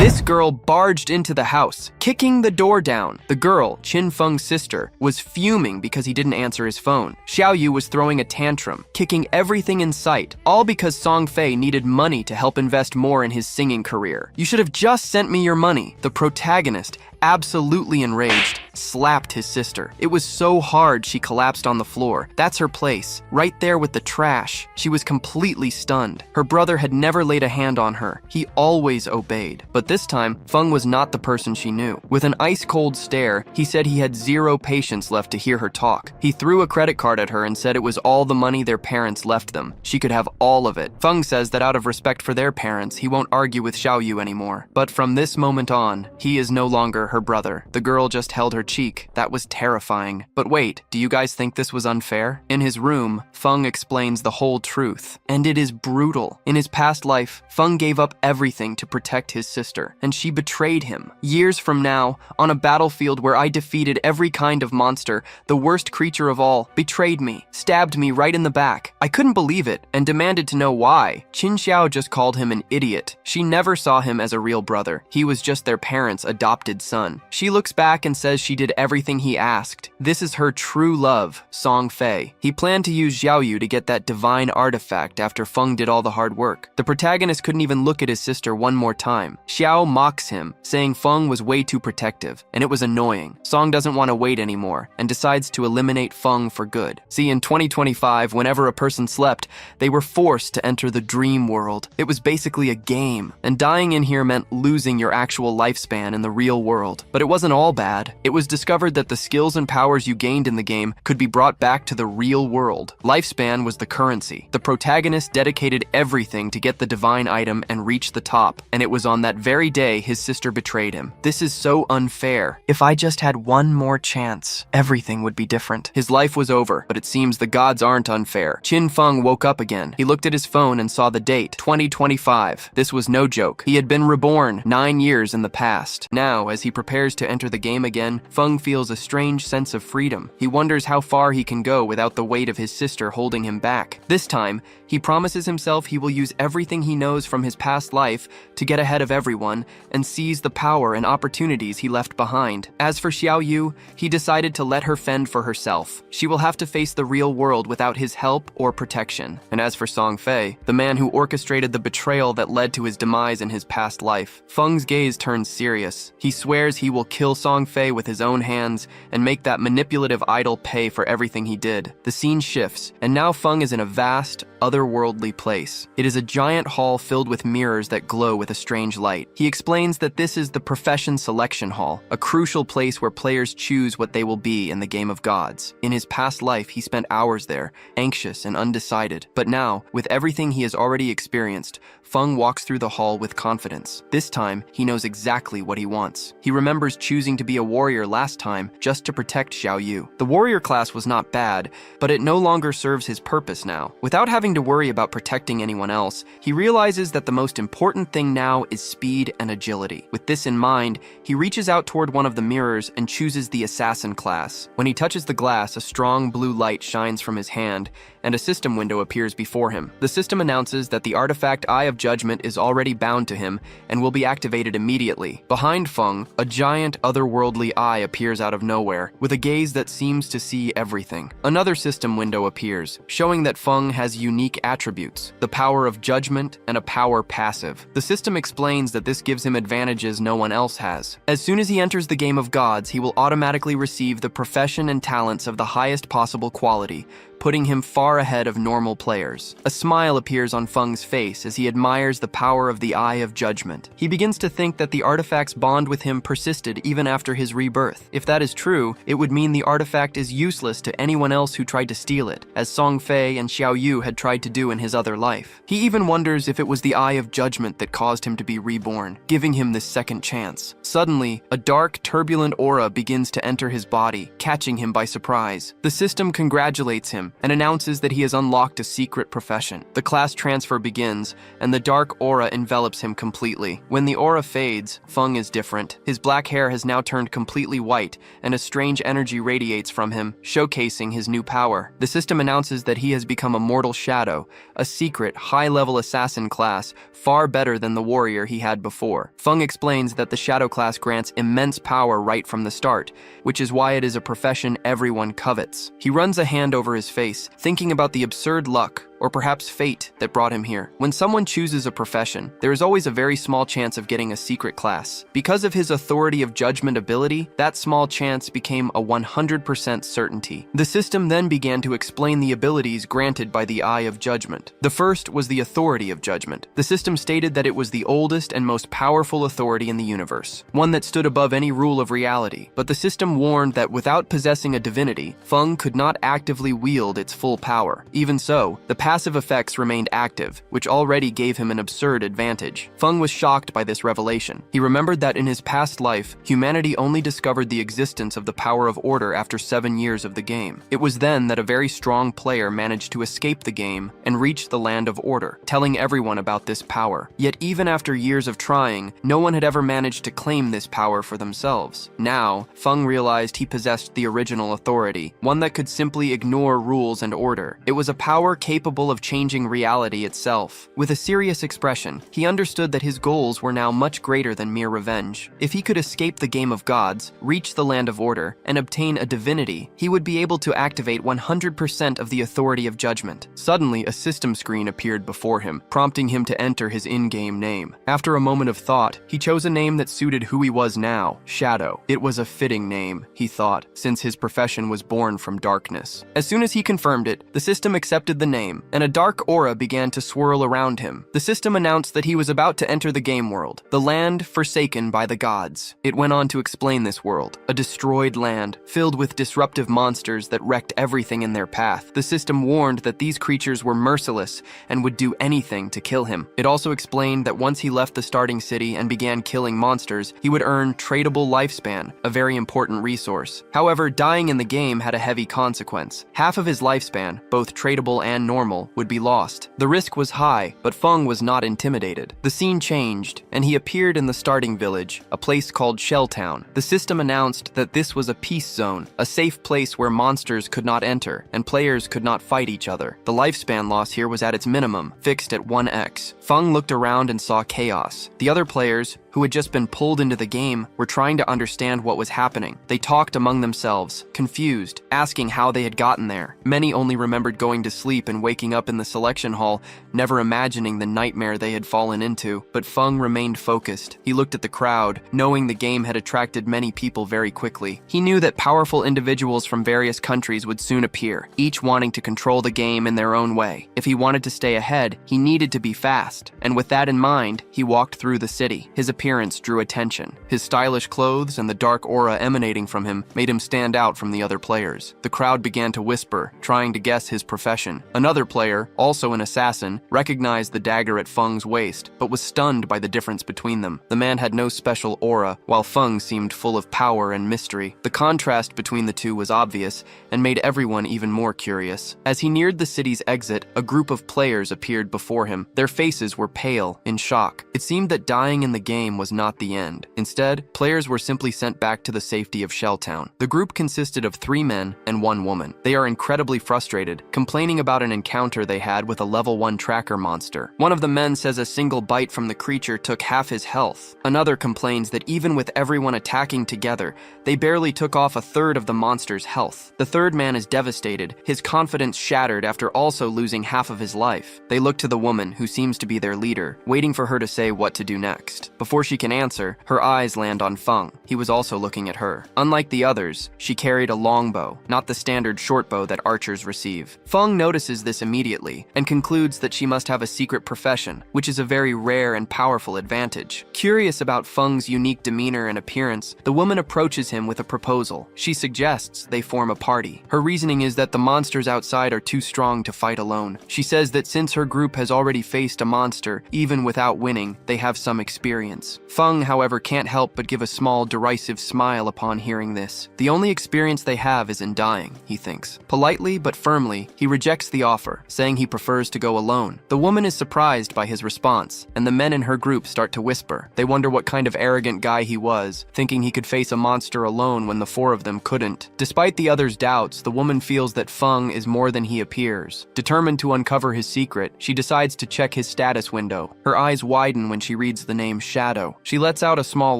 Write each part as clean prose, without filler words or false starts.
This girl barged into the house, kicking the door down. The girl, Qin Feng's sister, was fuming because he didn't answer his phone. Xiao Yu was throwing a tantrum, kicking everything in sight, all because Song Fei needed money to help invest more in his singing career. "You should have just sent me your money." The protagonist, absolutely enraged, slapped his sister. It was so hard she collapsed on the floor. That's her place, right there with the trash. She was completely stunned. Her brother had never laid a hand on her. He always obeyed. But this time, Feng was not the person she knew. With an ice-cold stare, he said he had zero patience left to hear her talk. He threw a credit card at her and said it was all the money their parents left them. She could have all of it. Feng says that out of respect for their parents, he won't argue with Xiao Yu anymore. But from this moment on, he is no longer her brother. The girl just held her cheek. That was terrifying. But wait, do you guys think this was unfair? In his room, Feng explains the whole truth. And it is brutal. In his past life, Feng gave up everything to protect his sister, and she betrayed him. Years from now, on a battlefield where I defeated every kind of monster, the worst creature of all betrayed me, stabbed me right in the back. I couldn't believe it, and demanded to know why. Qin Xiao just called him an idiot. She never saw him as a real brother. He was just their parents' adopted son. She looks back and says she did everything he asked. This is her true love, Song Fei. He planned to use Xiao Yu to get that divine artifact after Feng did all the hard work. The protagonist couldn't even look at his sister one more time. Xiao mocks him, saying Feng was way too protective, and it was annoying. Song doesn't want to wait anymore, and decides to eliminate Feng for good. See, in 2025, whenever a person slept, they were forced to enter the dream world. It was basically a game, and dying in here meant losing your actual lifespan in the real world. But it wasn't all bad. It was discovered that the skills and powers you gained in the game could be brought back to the real world. Lifespan was the currency. The protagonist dedicated everything to get the divine item and reach the top, and it was on that very day his sister betrayed him. This is so unfair. If I just had one more chance, everything would be different. His life was over, but it seems the gods aren't unfair. Qin Feng woke up again. He looked at his phone and saw the date, 2025. This was no joke. He had been reborn 9 years in the past. Now, as he prepares to enter the game again, Feng feels a strange sense of freedom. He wonders how far he can go without the weight of his sister holding him back. This time, he promises himself he will use everything he knows from his past life to get ahead of everyone and seize the power and opportunities he left behind. As for Xiao Yu, he decided to let her fend for herself. She will have to face the real world without his help or protection. And as for Song Fei, the man who orchestrated the betrayal that led to his demise in his past life, Feng's gaze turns serious. He swears he will kill Song Fei with his own hands and make that manipulative idol pay for everything he did. The scene shifts, and now Feng is in a vast, otherworldly place. It is a giant hall filled with mirrors that glow with a strange light. He explains that this is the Profession Selection Hall, a crucial place where players choose what they will be in the game of gods. In his past life, he spent hours there, anxious and undecided. But now, with everything he has already experienced, Feng walks through the hall with confidence. This time, he knows exactly what he wants. He remembers choosing to be a warrior last time just to protect Xiao Yu. The warrior class was not bad, but it no longer serves his purpose now. Without having to worry about protecting anyone else, he realizes that the most important thing now is speed and agility. With this in mind, he reaches out toward one of the mirrors and chooses the assassin class. When he touches the glass, a strong blue light shines from his hand, and a system window appears before him. The system announces that the artifact Eye of Judgment is already bound to him and will be activated immediately. Behind Feng, a giant otherworldly eye appears out of nowhere, with a gaze that seems to see everything. Another system window appears, showing that Feng has unique attributes, the power of judgment and a power passive. The system explains that this gives him advantages no one else has. As soon as he enters the game of gods, he will automatically receive the profession and talents of the highest possible quality, putting him far ahead of normal players. A smile appears on Feng's face as he admires the power of the Eye of Judgment. He begins to think that the artifact's bond with him persisted even after his rebirth. If that is true, it would mean the artifact is useless to anyone else who tried to steal it, as Song Fei and Xiao Yu had tried to do in his other life. He even wonders if it was the Eye of Judgment that caused him to be reborn, giving him this second chance. Suddenly, a dark, turbulent aura begins to enter his body, catching him by surprise. The system congratulates him and announces that he has unlocked a secret profession. The class transfer begins, and the dark aura envelops him completely. When the aura fades, Feng is different. His black hair has now turned completely white, and a strange energy radiates from him, showcasing his new power. The system announces that he has become a mortal shadow, a secret, high-level assassin class, far better than the warrior he had before. Feng explains that the shadow class grants immense power right from the start, which is why it is a profession everyone covets. He runs a hand over his face, thinking about the absurd luck, or perhaps fate, that brought him here. When someone chooses a profession, there is always a very small chance of getting a secret class. Because of his authority of judgment ability, that small chance became a 100% certainty. The system then began to explain the abilities granted by the Eye of Judgment. The first was the authority of judgment. The system stated that it was the oldest and most powerful authority in the universe, one that stood above any rule of reality. But the system warned that without possessing a divinity, Feng could not actively wield its full power. Even so, the passive effects remained active, which already gave him an absurd advantage. Feng was shocked by this revelation. He remembered that in his past life, humanity only discovered the existence of the power of order after 7 years of the game. It was then that a very strong player managed to escape the game and reach the land of order, telling everyone about this power. Yet even after years of trying, no one had ever managed to claim this power for themselves. Now, Feng realized he possessed the original authority, one that could simply ignore rules and order. It was a power capable of changing reality itself. With a serious expression, he understood that his goals were now much greater than mere revenge. If he could escape the game of gods, reach the land of order, and obtain a divinity, he would be able to activate 100% of the authority of judgment. Suddenly, a system screen appeared before him, prompting him to enter his in-game name. After a moment of thought, he chose a name that suited who he was now, Shadow. It was a fitting name, he thought, since his profession was born from darkness. As soon as he confirmed it, the system accepted the name, and a dark aura began to swirl around him. The system announced that he was about to enter the game world, the land forsaken by the gods. It went on to explain this world, a destroyed land, filled with disruptive monsters that wrecked everything in their path. The system warned that these creatures were merciless and would do anything to kill him. It also explained that once he left the starting city and began killing monsters, he would earn tradable lifespan, a very important resource. However, dying in the game had a heavy consequence. Half of his lifespan, both tradable and normal, would be lost. The risk was high, but Feng was not intimidated. The scene changed, and he appeared in the starting village, a place called Shelltown. The system announced that this was a peace zone, a safe place where monsters could not enter, and players could not fight each other. The lifespan loss here was at its minimum, fixed at 1x. Feng looked around and saw chaos. The other players, who had just been pulled into the game, were trying to understand what was happening. They talked among themselves, confused, asking how they had gotten there. Many only remembered going to sleep and waking up in the selection hall, never imagining the nightmare they had fallen into. But Feng remained focused. He looked at the crowd, knowing the game had attracted many people very quickly. He knew that powerful individuals from various countries would soon appear, each wanting to control the game in their own way. If he wanted to stay ahead, he needed to be fast, and with that in mind, he walked through the city. His appearance drew attention. His stylish clothes and the dark aura emanating from him made him stand out from the other players. The crowd began to whisper, trying to guess his profession. Another player, also an assassin, recognized the dagger at Feng's waist, but was stunned by the difference between them. The man had no special aura, while Feng seemed full of power and mystery. The contrast between the two was obvious, and made everyone even more curious. As he neared the city's exit, a group of players appeared before him. Their faces were pale, in shock. It seemed that dying in the game was not the end. Instead, players were simply sent back to the safety of Shelltown. The group consisted of 3 men and 1 woman. They are incredibly frustrated, complaining about an encounter they had with a level 1 tracker monster. One of the men says a single bite from the creature took half his health. Another complains that even with everyone attacking together, they barely took off a third of the monster's health. The third man is devastated, his confidence shattered after also losing half of his life. They look to the woman, who seems to be their leader, waiting for her to say what to do next. Before she can answer, her eyes land on Feng. He was also looking at her. Unlike the others, she carried a longbow, not the standard short bow that archers receive. Feng notices this immediately and concludes that she must have a secret profession, which is a very rare and powerful advantage. Curious about Feng's unique demeanor and appearance, the woman approaches him with a proposal. She suggests they form a party. Her reasoning is that the monsters outside are too strong to fight alone. She says that since her group has already faced a monster, even without winning, they have some experience. experience. Feng, however, can't help but give a small, derisive smile upon hearing this. The only experience they have is in dying, he thinks. Politely but firmly, he rejects the offer, saying he prefers to go alone. The woman is surprised by his response, and the men in her group start to whisper. They wonder what kind of arrogant guy he was, thinking he could face a monster alone when the four of them couldn't. Despite the others' doubts, the woman feels that Feng is more than he appears. Determined to uncover his secret, she decides to check his status window. Her eyes widen when she reads the name Shadow. She lets out a small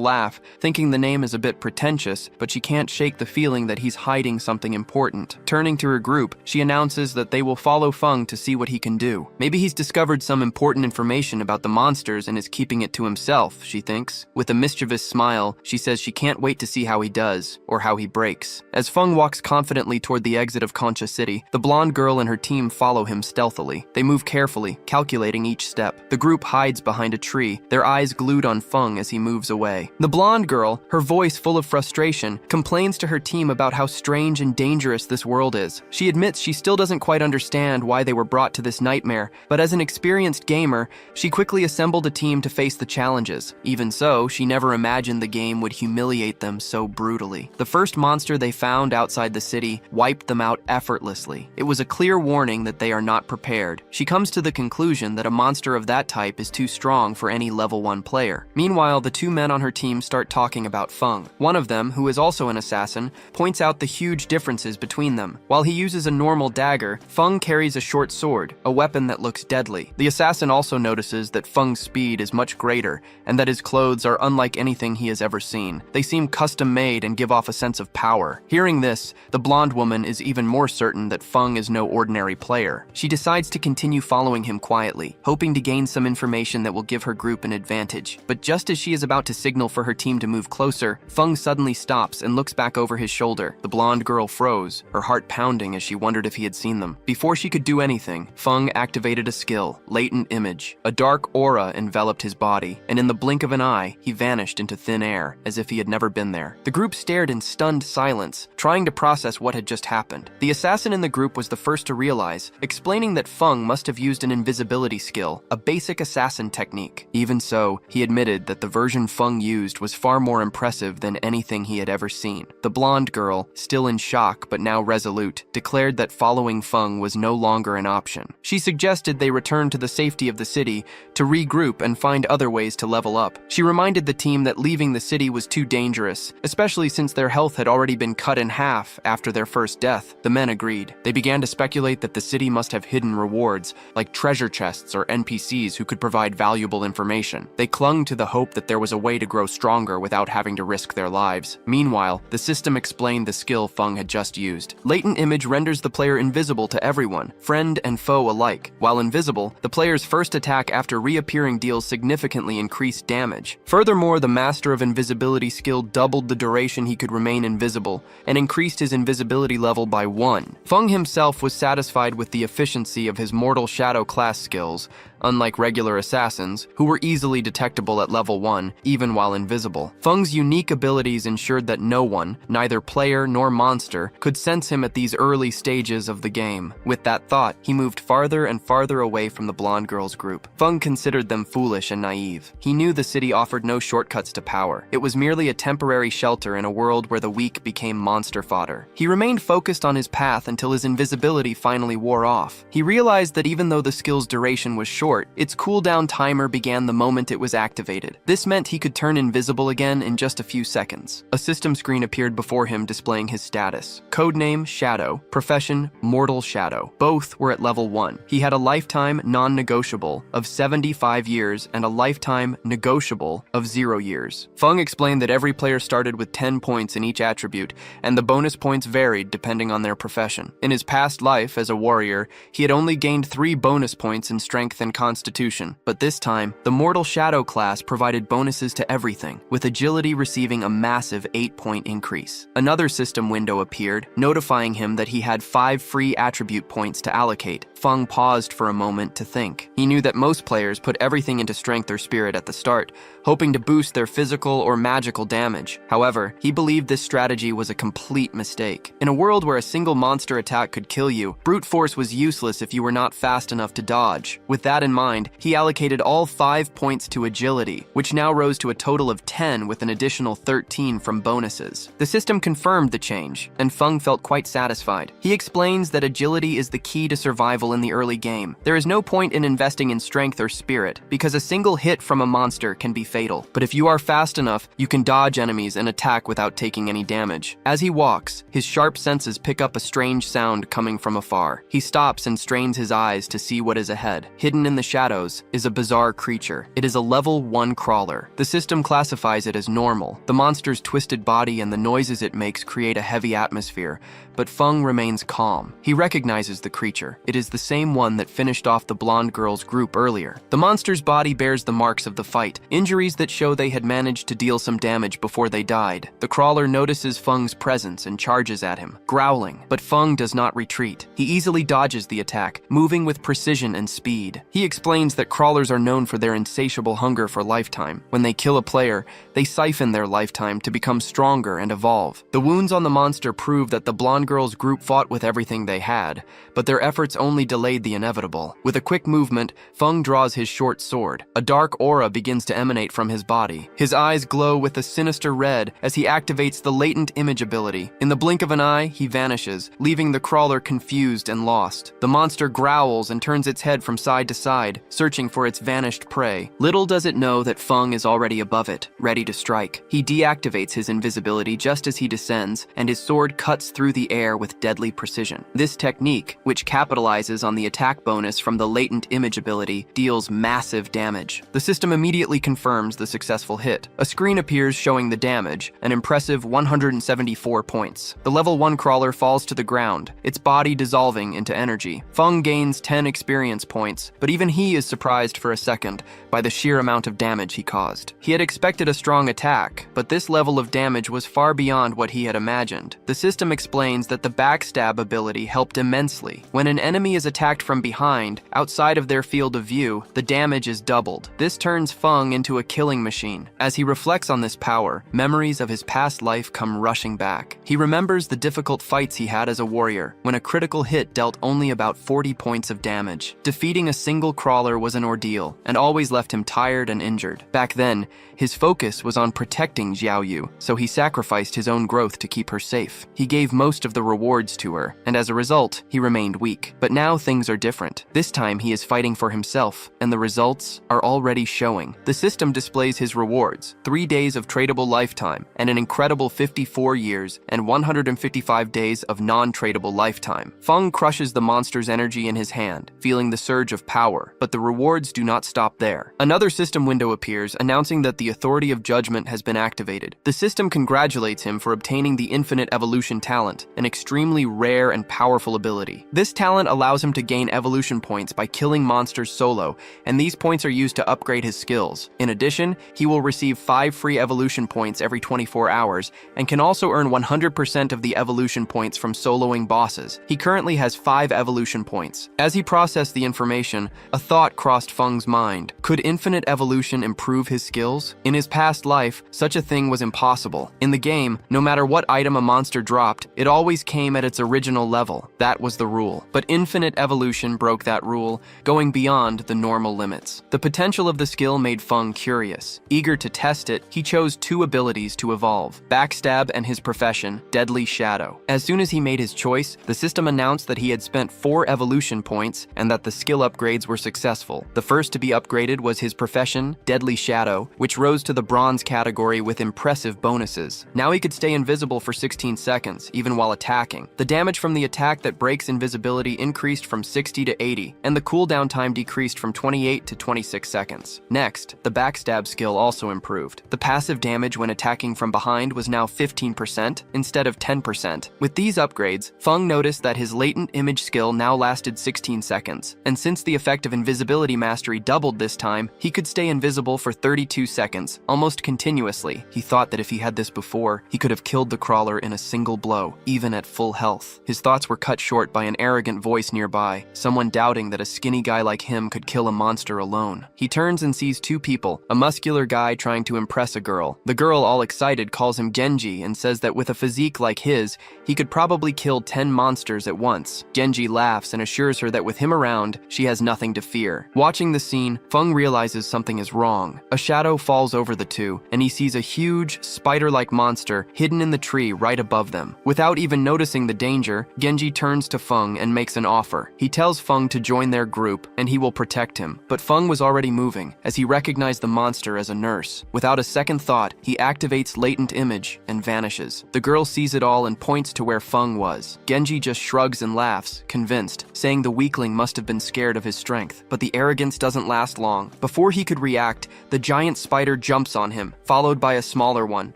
laugh, thinking the name is a bit pretentious, but she can't shake the feeling that he's hiding something important. Turning to her group, she announces that they will follow Feng to see what he can do. Maybe he's discovered some important information about the monsters and is keeping it to himself, she thinks. With a mischievous smile, she says she can't wait to see how he does, or how he breaks. As Feng walks confidently toward the exit of Concha City, the blonde girl and her team follow him stealthily. They move carefully, calculating each step. The group hides behind a tree, their eyes glued on Feng as he moves away. The blonde girl, her voice full of frustration, complains to her team about how strange and dangerous this world is. She admits she still doesn't quite understand why they were brought to this nightmare, but as an experienced gamer, she quickly assembled a team to face the challenges. Even so, she never imagined the game would humiliate them so brutally. The first monster they found outside the city wiped them out effortlessly. It was a clear warning that they are not prepared. She comes to the conclusion that a monster of that type is too strong for any level 1 player. Meanwhile, the two men on her team start talking about Feng. One of them, who is also an assassin, points out the huge differences between them. While he uses a normal dagger, Feng carries a short sword, a weapon that looks deadly. The assassin also notices that Feng's speed is much greater, and that his clothes are unlike anything he has ever seen. They seem custom-made and give off a sense of power. Hearing this, the blonde woman is even more certain that Feng is no ordinary player. She decides to continue following him quietly, hoping to gain some information that will give her group an advantage. But just as she is about to signal for her team to move closer, Feng suddenly stops and looks back over his shoulder. The blonde girl froze, her heart pounding as she wondered if he had seen them. Before she could do anything, Feng activated a skill, Latent Image. A dark aura enveloped his body, and in the blink of an eye, he vanished into thin air, as if he had never been there. The group stared in stunned silence, trying to process what had just happened. The assassin in the group was the first to realize, explaining that Feng must have used an invisibility skill, a basic assassin technique. Even so, he admitted that the version Feng used was far more impressive than anything he had ever seen. The blonde girl, still in shock but now resolute, declared that following Feng was no longer an option. She suggested they return to the safety of the city to regroup and find other ways to level up. She reminded the team that leaving the city was too dangerous, especially since their health had already been cut in half after their first death. The men agreed. They began to speculate that the city must have hidden rewards, like treasure chests or NPCs who could provide valuable information. They clung to the hope that there was a way to grow stronger without having to risk their lives. Meanwhile, the system explained the skill Feng had just used. Latent Image renders the player invisible to everyone, friend and foe alike. While invisible, the player's first attack after reappearing deals significantly increased damage. Furthermore, the Master of Invisibility skill doubled the duration he could remain invisible and increased his invisibility level by 1. Feng himself was satisfied with the efficiency of his Mortal Shadow class skills, unlike regular assassins, who were easily detectable at level 1, even while invisible. Feng's unique abilities ensured that no one, neither player nor monster, could sense him at these early stages of the game. With that thought, he moved farther and farther away from the blonde girl's group. Feng considered them foolish and naive. He knew the city offered no shortcuts to power. It was merely a temporary shelter in a world where the weak became monster fodder. He remained focused on his path until his invisibility finally wore off. He realized that even though the skill's duration was short, its cooldown timer began the moment it was activated. This meant he could turn invisible again in just a few seconds. A system screen appeared before him displaying his status. Codename Shadow, profession Mortal Shadow. Both were at level 1. He had a lifetime non-negotiable of 75 years and a lifetime negotiable of 0 years. Feng explained that every player started with 10 points in each attribute, and the bonus points varied depending on their profession. In his past life as a warrior, he had only gained 3 bonus points in strength and constitution, but this time, the Mortal Shadow class provided bonuses to everything, with agility receiving a massive 8-point increase. Another system window appeared, notifying him that he had 5 free attribute points to allocate. Feng paused for a moment to think. He knew that most players put everything into strength or spirit at the start, hoping to boost their physical or magical damage. However, he believed this strategy was a complete mistake. In a world where a single monster attack could kill you, brute force was useless if you were not fast enough to dodge. With that in mind, he allocated all 5 points to agility, which now rose to a total of 10 with an additional 13 from bonuses. The system confirmed the change, and Feng felt quite satisfied. He explains that agility is the key to survival in the early game. There is no point in investing in strength or spirit, because a single hit from a monster can be fatal. But if you are fast enough, you can dodge enemies and attack without taking any damage. As he walks, his sharp senses pick up a strange sound coming from afar. He stops and strains his eyes to see what is ahead. Hidden in the shadows is a bizarre creature. It is a level 1 crawler. The system classifies it as normal. The monster's twisted body and the noises it makes create a heavy atmosphere, but Feng remains calm. He recognizes the creature. It is the same one that finished off the blonde girl's group earlier. The monster's body bears the marks of the fight, injuries that show they had managed to deal some damage before they died. The crawler notices Feng's presence and charges at him, growling, but Feng does not retreat. He easily dodges the attack, moving with precision and speed. He explains that crawlers are known for their insatiable hunger for lifetime. When they kill a player, they siphon their lifetime to become stronger and evolve. The wounds on the monster prove that the blonde girl's group fought with everything they had, but their efforts only delayed the inevitable. With a quick movement, Feng draws his short sword. A dark aura begins to emanate from his body. His eyes glow with a sinister red as he activates the latent image ability. In the blink of an eye, he vanishes, leaving the crawler confused and lost. The monster growls and turns its head from side to side, searching for its vanished prey. Little does it know that Feng is already above it, ready to strike. He deactivates his invisibility just as he descends, and his sword cuts through the air with deadly precision. This technique, which capitalizes on the attack bonus from the latent image ability, deals massive damage. The system immediately confirms the successful hit. A screen appears showing the damage, an impressive 174 points. The level 1 crawler falls to the ground, its body dissolving into energy. Feng gains 10 experience points, but even he is surprised for a second by the sheer amount of damage he caused. He had expected a strong attack, but this level of damage was far beyond what he had imagined. The system explains that the backstab ability helped immensely. When an enemy is attacked from behind, outside of their field of view, the damage is doubled. This turns Feng into a killing machine. As he reflects on this power, memories of his past life come rushing back. He remembers the difficult fights he had as a warrior, when a critical hit dealt only about 40 points of damage. Defeating a single crawler was an ordeal, and always left him tired and injured. Back then, his focus was on protecting Xiaoyu, so he sacrificed his own growth to keep her safe. He gave most of the rewards to her, and as a result, he remained weak. But now things are different. This time he is fighting for himself, and the results are already showing. The system displays his rewards: 3 days of tradable lifetime, and an incredible 54 years and 155 days of non-tradable lifetime. Feng crushes the monster's energy in his hand, feeling the surge of power, but the rewards do not stop there. Another system window appears, announcing that the Authority of Judgment has been activated. The system congratulates him for obtaining the Infinite Evolution talent, an extremely rare and powerful ability. This talent allows him to gain evolution points by killing monsters solo, and these points are used to upgrade his skills. In addition, he will receive 5 free evolution points every 24 hours, and can also earn 100% of the evolution points from soloing bosses. He currently has 5 evolution points. As he processed the information, a thought crossed Feng's mind. Could infinite evolution improve his skills? In his past life, such a thing was impossible. In the game, no matter what item a monster dropped, it always came at its original level. That was the rule. But infinite evolution broke that rule, going beyond the normal limits. The potential of the skill made Feng curious. Eager to test it, he chose 2 abilities to evolve: Backstab and his profession, Deadly Shadow. As soon as he made his choice, the system announced that he had spent 4 evolution points and that the skill upgrades were successful. The first to be upgraded was his profession, Deadly Shadow, which rose to the bronze category with impressive bonuses. Now he could stay invisible for 16 seconds, even while attacking. The damage from the attack that breaks invisibility increased from 60 to 80, and the cooldown time decreased from 28 to 26 seconds. Next, the backstab skill also improved. The passive damage when attacking from behind was now 15% instead of 10%. With these upgrades, Feng noticed that his latent image skill now lasted 16 seconds, and since the effect of invisibility mastery doubled this time, he could stay invisible for 32 seconds, almost continuously. He thought that if he had this before, he could have killed the crawler in a single blow, even at full health. His thoughts were cut short by an arrogant voice nearby. nearby, someone doubting that a skinny guy like him could kill a monster alone. He turns and sees two people, a muscular guy trying to impress a girl. The girl, all excited, calls him Genji and says that with a physique like his, he could probably kill 10 monsters at once. Genji laughs and assures her that with him around, she has nothing to fear. Watching the scene, Feng realizes something is wrong. A shadow falls over the two, and he sees a huge, spider-like monster hidden in the tree right above them. Without even noticing the danger, Genji turns to Feng and makes an offer. He tells Feng to join their group, and he will protect him. But Feng was already moving, as he recognized the monster as a nurse. Without a second thought, he activates latent image and vanishes. The girl sees it all and points to where Feng was. Genji just shrugs and laughs, convinced, saying the weakling must have been scared of his strength. But the arrogance doesn't last long. Before he could react, the giant spider jumps on him, followed by a smaller one.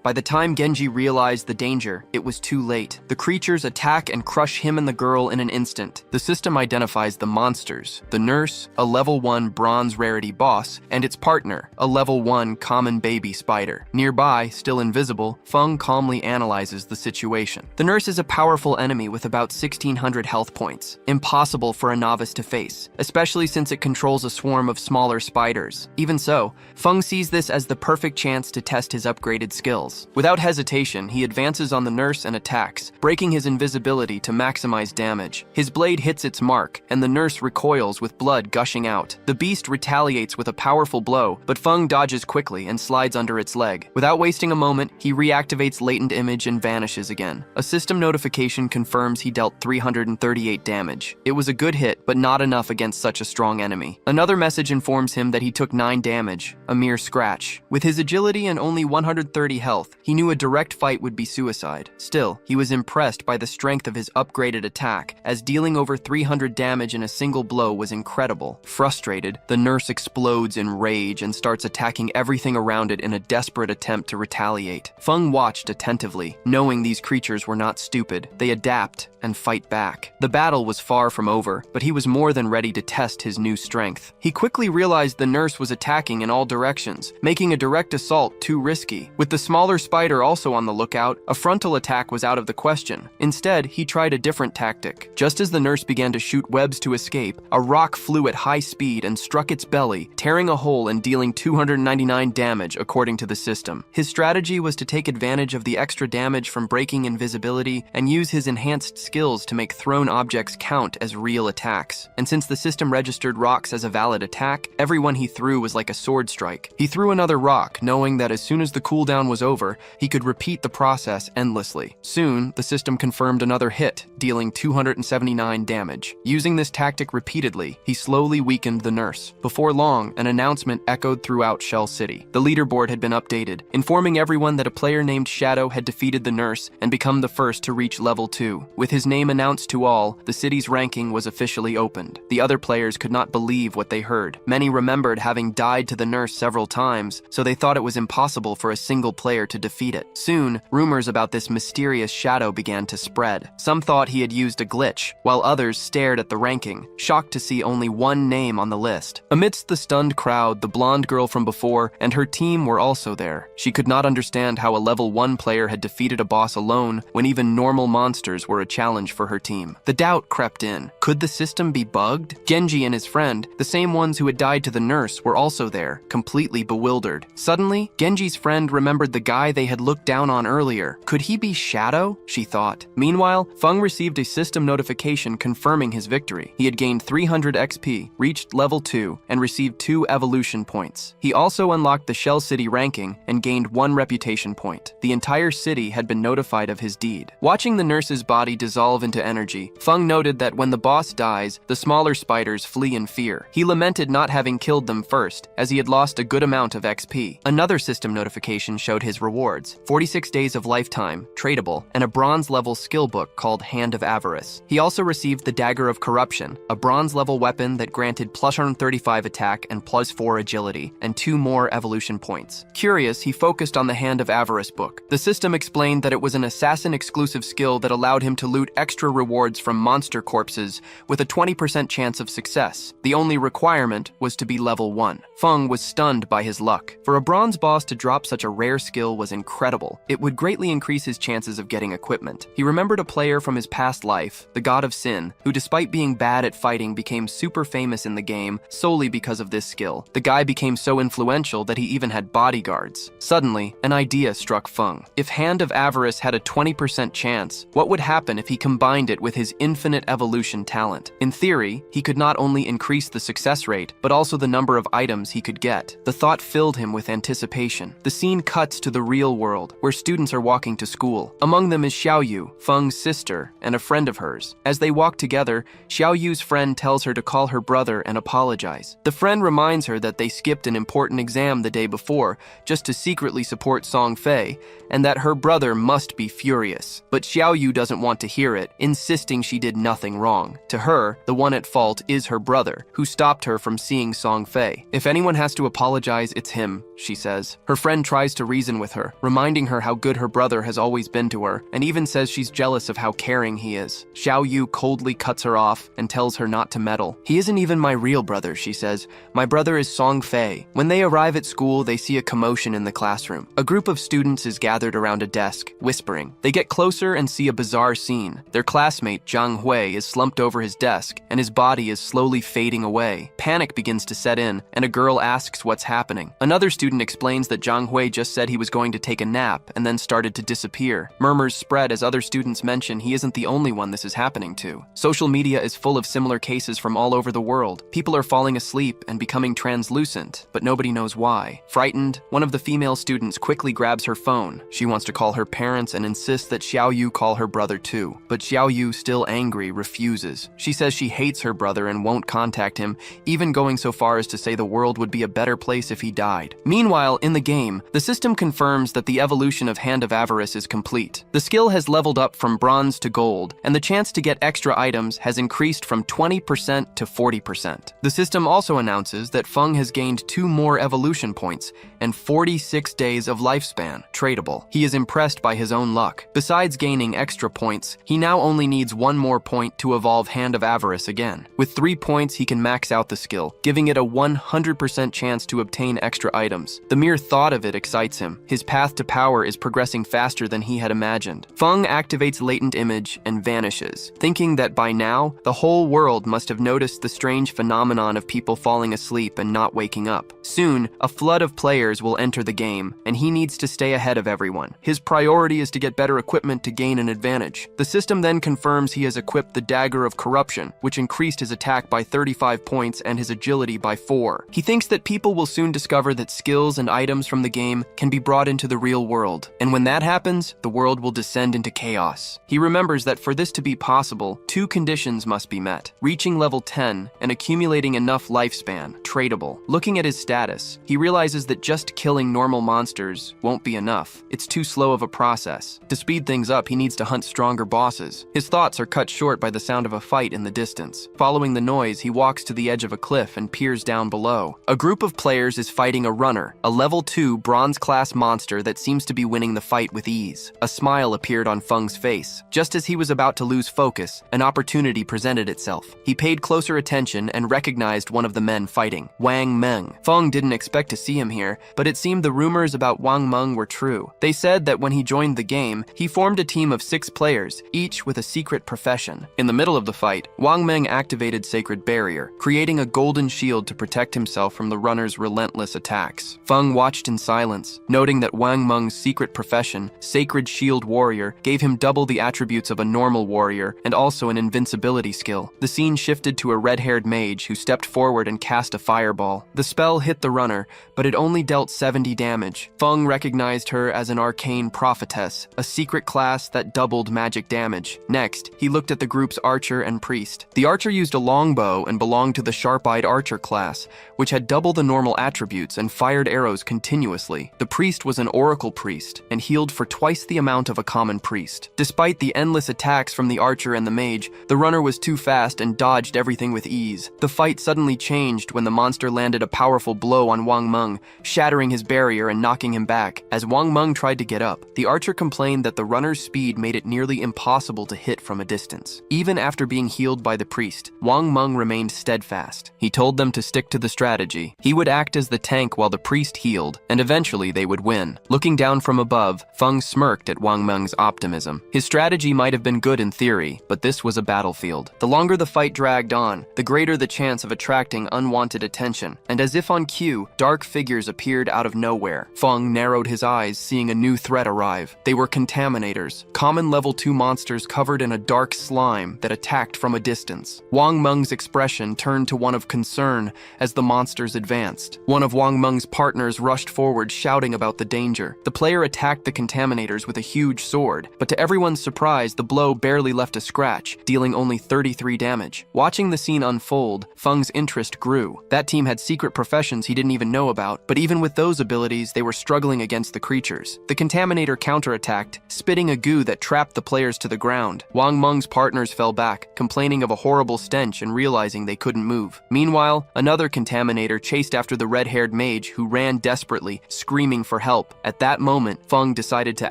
By the time Genji realized the danger, it was too late. The creatures attack and crush him and the girl in an instant. The system identifies the monsters: the nurse, a level 1 bronze rarity boss, and its partner, a level 1 common baby spider. Nearby, still invisible, Feng calmly analyzes the situation. The nurse is a powerful enemy with about 1,600 health points. Impossible for a novice to face, especially since it controls a swarm of smaller spiders. Even so, Feng sees this as the perfect chance to test his upgraded skills. Without hesitation, he advances on the nurse and attacks, breaking his invisibility to maximize damage. His blade hits its mark, and the nurse recoils with blood gushing out. The beast retaliates with a powerful blow, but Feng dodges quickly and slides under its leg. Without wasting a moment, he reactivates latent image and vanishes again. A system notification confirms he dealt 338 damage. It was a good hit, but not enough against such a strong enemy. Another message informs him that he took 9 damage, a mere scratch. With his agility and only 130 health, he knew a direct fight would be suicide. Still, he was impressed by the strength of his upgraded attack, as dealing over 300 damage in a single blow was incredible. Frustrated, the nurse explodes in rage and starts attacking everything around it in a desperate attempt to retaliate. Feng watched attentively, knowing these creatures were not stupid. They adapt and fight back. The battle was far from over, but he was more than ready to test his new strength. He quickly realized the nurse was attacking in all directions, making a direct assault too risky. With the smaller spider also on the lookout, a frontal attack was out of the question. Instead, he tried a different tactic. Just as the nurse began to shoot webs to escape, a rock flew at high speed and struck its belly, tearing a hole and dealing 299 damage according to the system. His strategy was to take advantage of the extra damage from breaking invisibility and use his enhanced skills to make thrown objects count as real attacks. And since the system registered rocks as a valid attack, every one he threw was like a sword strike. He threw another rock, knowing that as soon as the cooldown was over, he could repeat the process endlessly. Soon, the system confirmed another hit, dealing 279 damage. Using this tactic repeatedly, he slowly weakened the nurse. Before long, an announcement echoed throughout Shell City. The leaderboard had been updated, informing everyone that a player named Shadow had defeated the nurse and become the first to reach level 2. With his name announced to all, the city's ranking was officially opened. The other players could not believe what they heard. Many remembered having died to the nurse several times, so they thought it was impossible for a single player to defeat it. Soon, rumors about this mysterious Shadow began to spread. Some thought he had used a glitch, while others stared at the ranking, shocked to see only one name on the list. Amidst the stunned crowd, the blonde girl from before and her team were also there. She could not understand how a level 1 player had defeated a boss alone when even normal monsters were a challenge for her team. The doubt crept in. Could the system be bugged? Genji and his friend, the same ones who had died to the nurse, were also there, completely bewildered. Suddenly, Genji's friend remembered the guy they had looked down on earlier. Could he be Shadow? She thought. Meanwhile, Feng received a system notification confirming his victory. He had gained 300 XP, reached level 2, and received 2 evolution points. He also unlocked the Shell City ranking and gained 1 reputation point. The entire city had been notified of his deed. Watching the nurse's body dissolve into energy, Feng noted that when the boss dies, the smaller spiders flee in fear. He lamented not having killed them first, as he had lost a good amount of XP. Another system notification showed his rewards: 46 days of lifetime, tradable, and a bronze-level skill book called Hand of Avarice. He also received the Dagger of Corruption, a bronze-level weapon that granted plus 135 attack and plus 4 agility, and 2 more evolution points. Curious, he focused on the Hand of Avarice book. The system explained that it was an assassin-exclusive skill that allowed him to loot extra rewards from monster corpses with a 20% chance of success. The only requirement was to be level 1. Feng was stunned by his luck. For a bronze boss to drop such a rare skill was incredible. It would greatly increase his chances of getting equipment. He remembered a player from his past life, the God of Sin, who despite being bad at fighting, became super famous in the game solely because of this skill. The guy became so influential that he even had bodyguards. Suddenly, an idea struck Feng. If Hand of Avarice had a 20% chance, what would happen if he combined it with his infinite evolution talent? In theory, he could not only increase the success rate, but also the number of items he could get. The thought filled him with anticipation. The scene cuts to the real world, where students are walking to school. Among them is Xiaoyu, Feng's sister, and a friend of hers. As they walk together, Xiaoyu's friend tells her to call her brother and apologize. The friend reminds her that they skipped an important exam the day before, just to secretly support Song Fei, and that her brother must be furious. But Xiaoyu doesn't want to hear it, insisting she did nothing wrong. To her, the one at fault is her brother, who stopped her from seeing Song Fei. If anyone has to apologize, it's him, she says. Her friend tries to reason with her, reminding her how good her brother has always been to her, and even says she's jealous of how caring he is. Xiaoyu coldly cuts her off and tells her not to meddle. He isn't even my real brother, she says. My brother is Song Fei. When they arrive at school, they see a commotion in the classroom. A group of students is gathered around a desk, whispering. They get closer and see a bizarre scene. Their classmate, Zhang Hui, is slumped over his desk, and his body is slowly fading away. Panic begins to set in, and a girl asks what's happening. Another student explains that Zhang Hui just said he was going to take a nap and then started to disappear. Murmurs spread as other students mention he isn't the only one this is happening to. Social media is full of similar cases from all over the world. People are falling asleep and becoming translucent, but nobody knows why. Frightened, one of the female students quickly grabs her phone. She wants to call her parents and insists that Xiaoyu call her brother too. But Xiaoyu, still angry, refuses. She says she hates her brother and won't contact him, even going so far as to say the world would be a better place if he died. Meanwhile, in the game, the system confirms that the evolution of Hand of Avarice is complete. The skill has leveled up from bronze to gold, and the chance to get extra items has increased from 20% to 40%. The system also announces that Feng has gained 2 more evolution points and 46 days of lifespan, tradable. He is impressed by his own luck. Besides gaining extra points, he now only needs 1 more point to evolve Hand of Avarice again. With 3 points, he can max out the skill, giving it a 100% chance to obtain extra items. The mere thought of it excites him. His path to power is progressing faster than he had imagined. Feng activates latent image and vanishes, thinking that by now, the whole world must have noticed the strange phenomenon of people falling asleep and not waking up. Soon, a flood of players will enter the game, and he needs to stay ahead of everyone. His priority is to get better equipment to gain an advantage. The system then confirms he has equipped the Dagger of Corruption, which increased his attack by 35 points and his agility by 4. He thinks that people will soon discover that skills and items from the game can be brought into the real world, and when that happens, the world will descend into chaos. He remembers that for this to be possible, 2 conditions must be met: reaching level 10 and accumulating enough lifespan, tradable. Looking at his status, he realizes that just killing normal monsters won't be enough. It's too slow of a process. To speed things up, he needs to hunt stronger bosses. His thoughts are cut short by the sound of a fight in the distance. Following the noise, he walks to the edge of a cliff and peers down below. A group of players is fighting a runner, a level 2 bronze-class monster that seems to be winning the fight with ease. A smile appeared on Feng's face. Just as he was about to lose focus, an opportunity presented itself. He paid closer attention and recognized one of the men fighting, Wang Meng. Feng didn't expect to see him here, but it seemed the rumors about Wang Meng were true. They said that when he joined the game, he formed a team of 6 players, each with a secret profession. In the middle of the fight, Wang Meng activated Sacred Barrier, creating a golden shield to protect himself from the runner's relentless attacks. Feng watched in silence, noting that Wang Meng's secret profession, Sacred Shield Warrior, gave him double the attributes of a normal warrior and also an invincibility skill. The scene shifted to a red-haired mage who stepped forward and cast a fireball. The spell hit the runner, but it only dealt 70 damage. Feng recognized her as an arcane prophetess, a secret class that doubled magic damage. Next, he looked at the group's archer and priest. The archer used a longbow and belonged to the sharp-eyed archer class, which had double the normal attributes and fired arrows continuously. The priest was an oracle priest and healed for twice the amount of a common priest. Despite the endless attacks from the archer and the mage, the runner was too fast and dodged everything with ease. The fight suddenly changed when the monster landed a powerful blow on Wang Meng, shattering shattering his barrier and knocking him back. As Wang Meng tried to get up, the archer complained that the runner's speed made it nearly impossible to hit from a distance. Even after being healed by the priest, Wang Meng remained steadfast. He told them to stick to the strategy. He would act as the tank while the priest healed, and eventually they would win. Looking down from above, Feng smirked at Wang Meng's optimism. His strategy might have been good in theory, but this was a battlefield. The longer the fight dragged on, the greater the chance of attracting unwanted attention, and as if on cue, dark figures appeared out of nowhere. Feng narrowed his eyes, seeing a new threat arrive. They were contaminators, common level 2 monsters covered in a dark slime that attacked from a distance. Wang Meng's expression turned to one of concern as the monsters advanced. One of Wang Meng's partners rushed forward, shouting about the danger. The player attacked the contaminators with a huge sword, but to everyone's surprise, the blow barely left a scratch, dealing only 33 damage. Watching the scene unfold, Feng's interest grew. That team had secret professions he didn't even know about, but even with those abilities, they were struggling against the creatures. The contaminator counterattacked, spitting a goo that trapped the players to the ground. Wang Meng's partners fell back, complaining of a horrible stench and realizing they couldn't move. Meanwhile, another contaminator chased after the red-haired mage, who ran desperately, screaming for help. At that moment, Feng decided to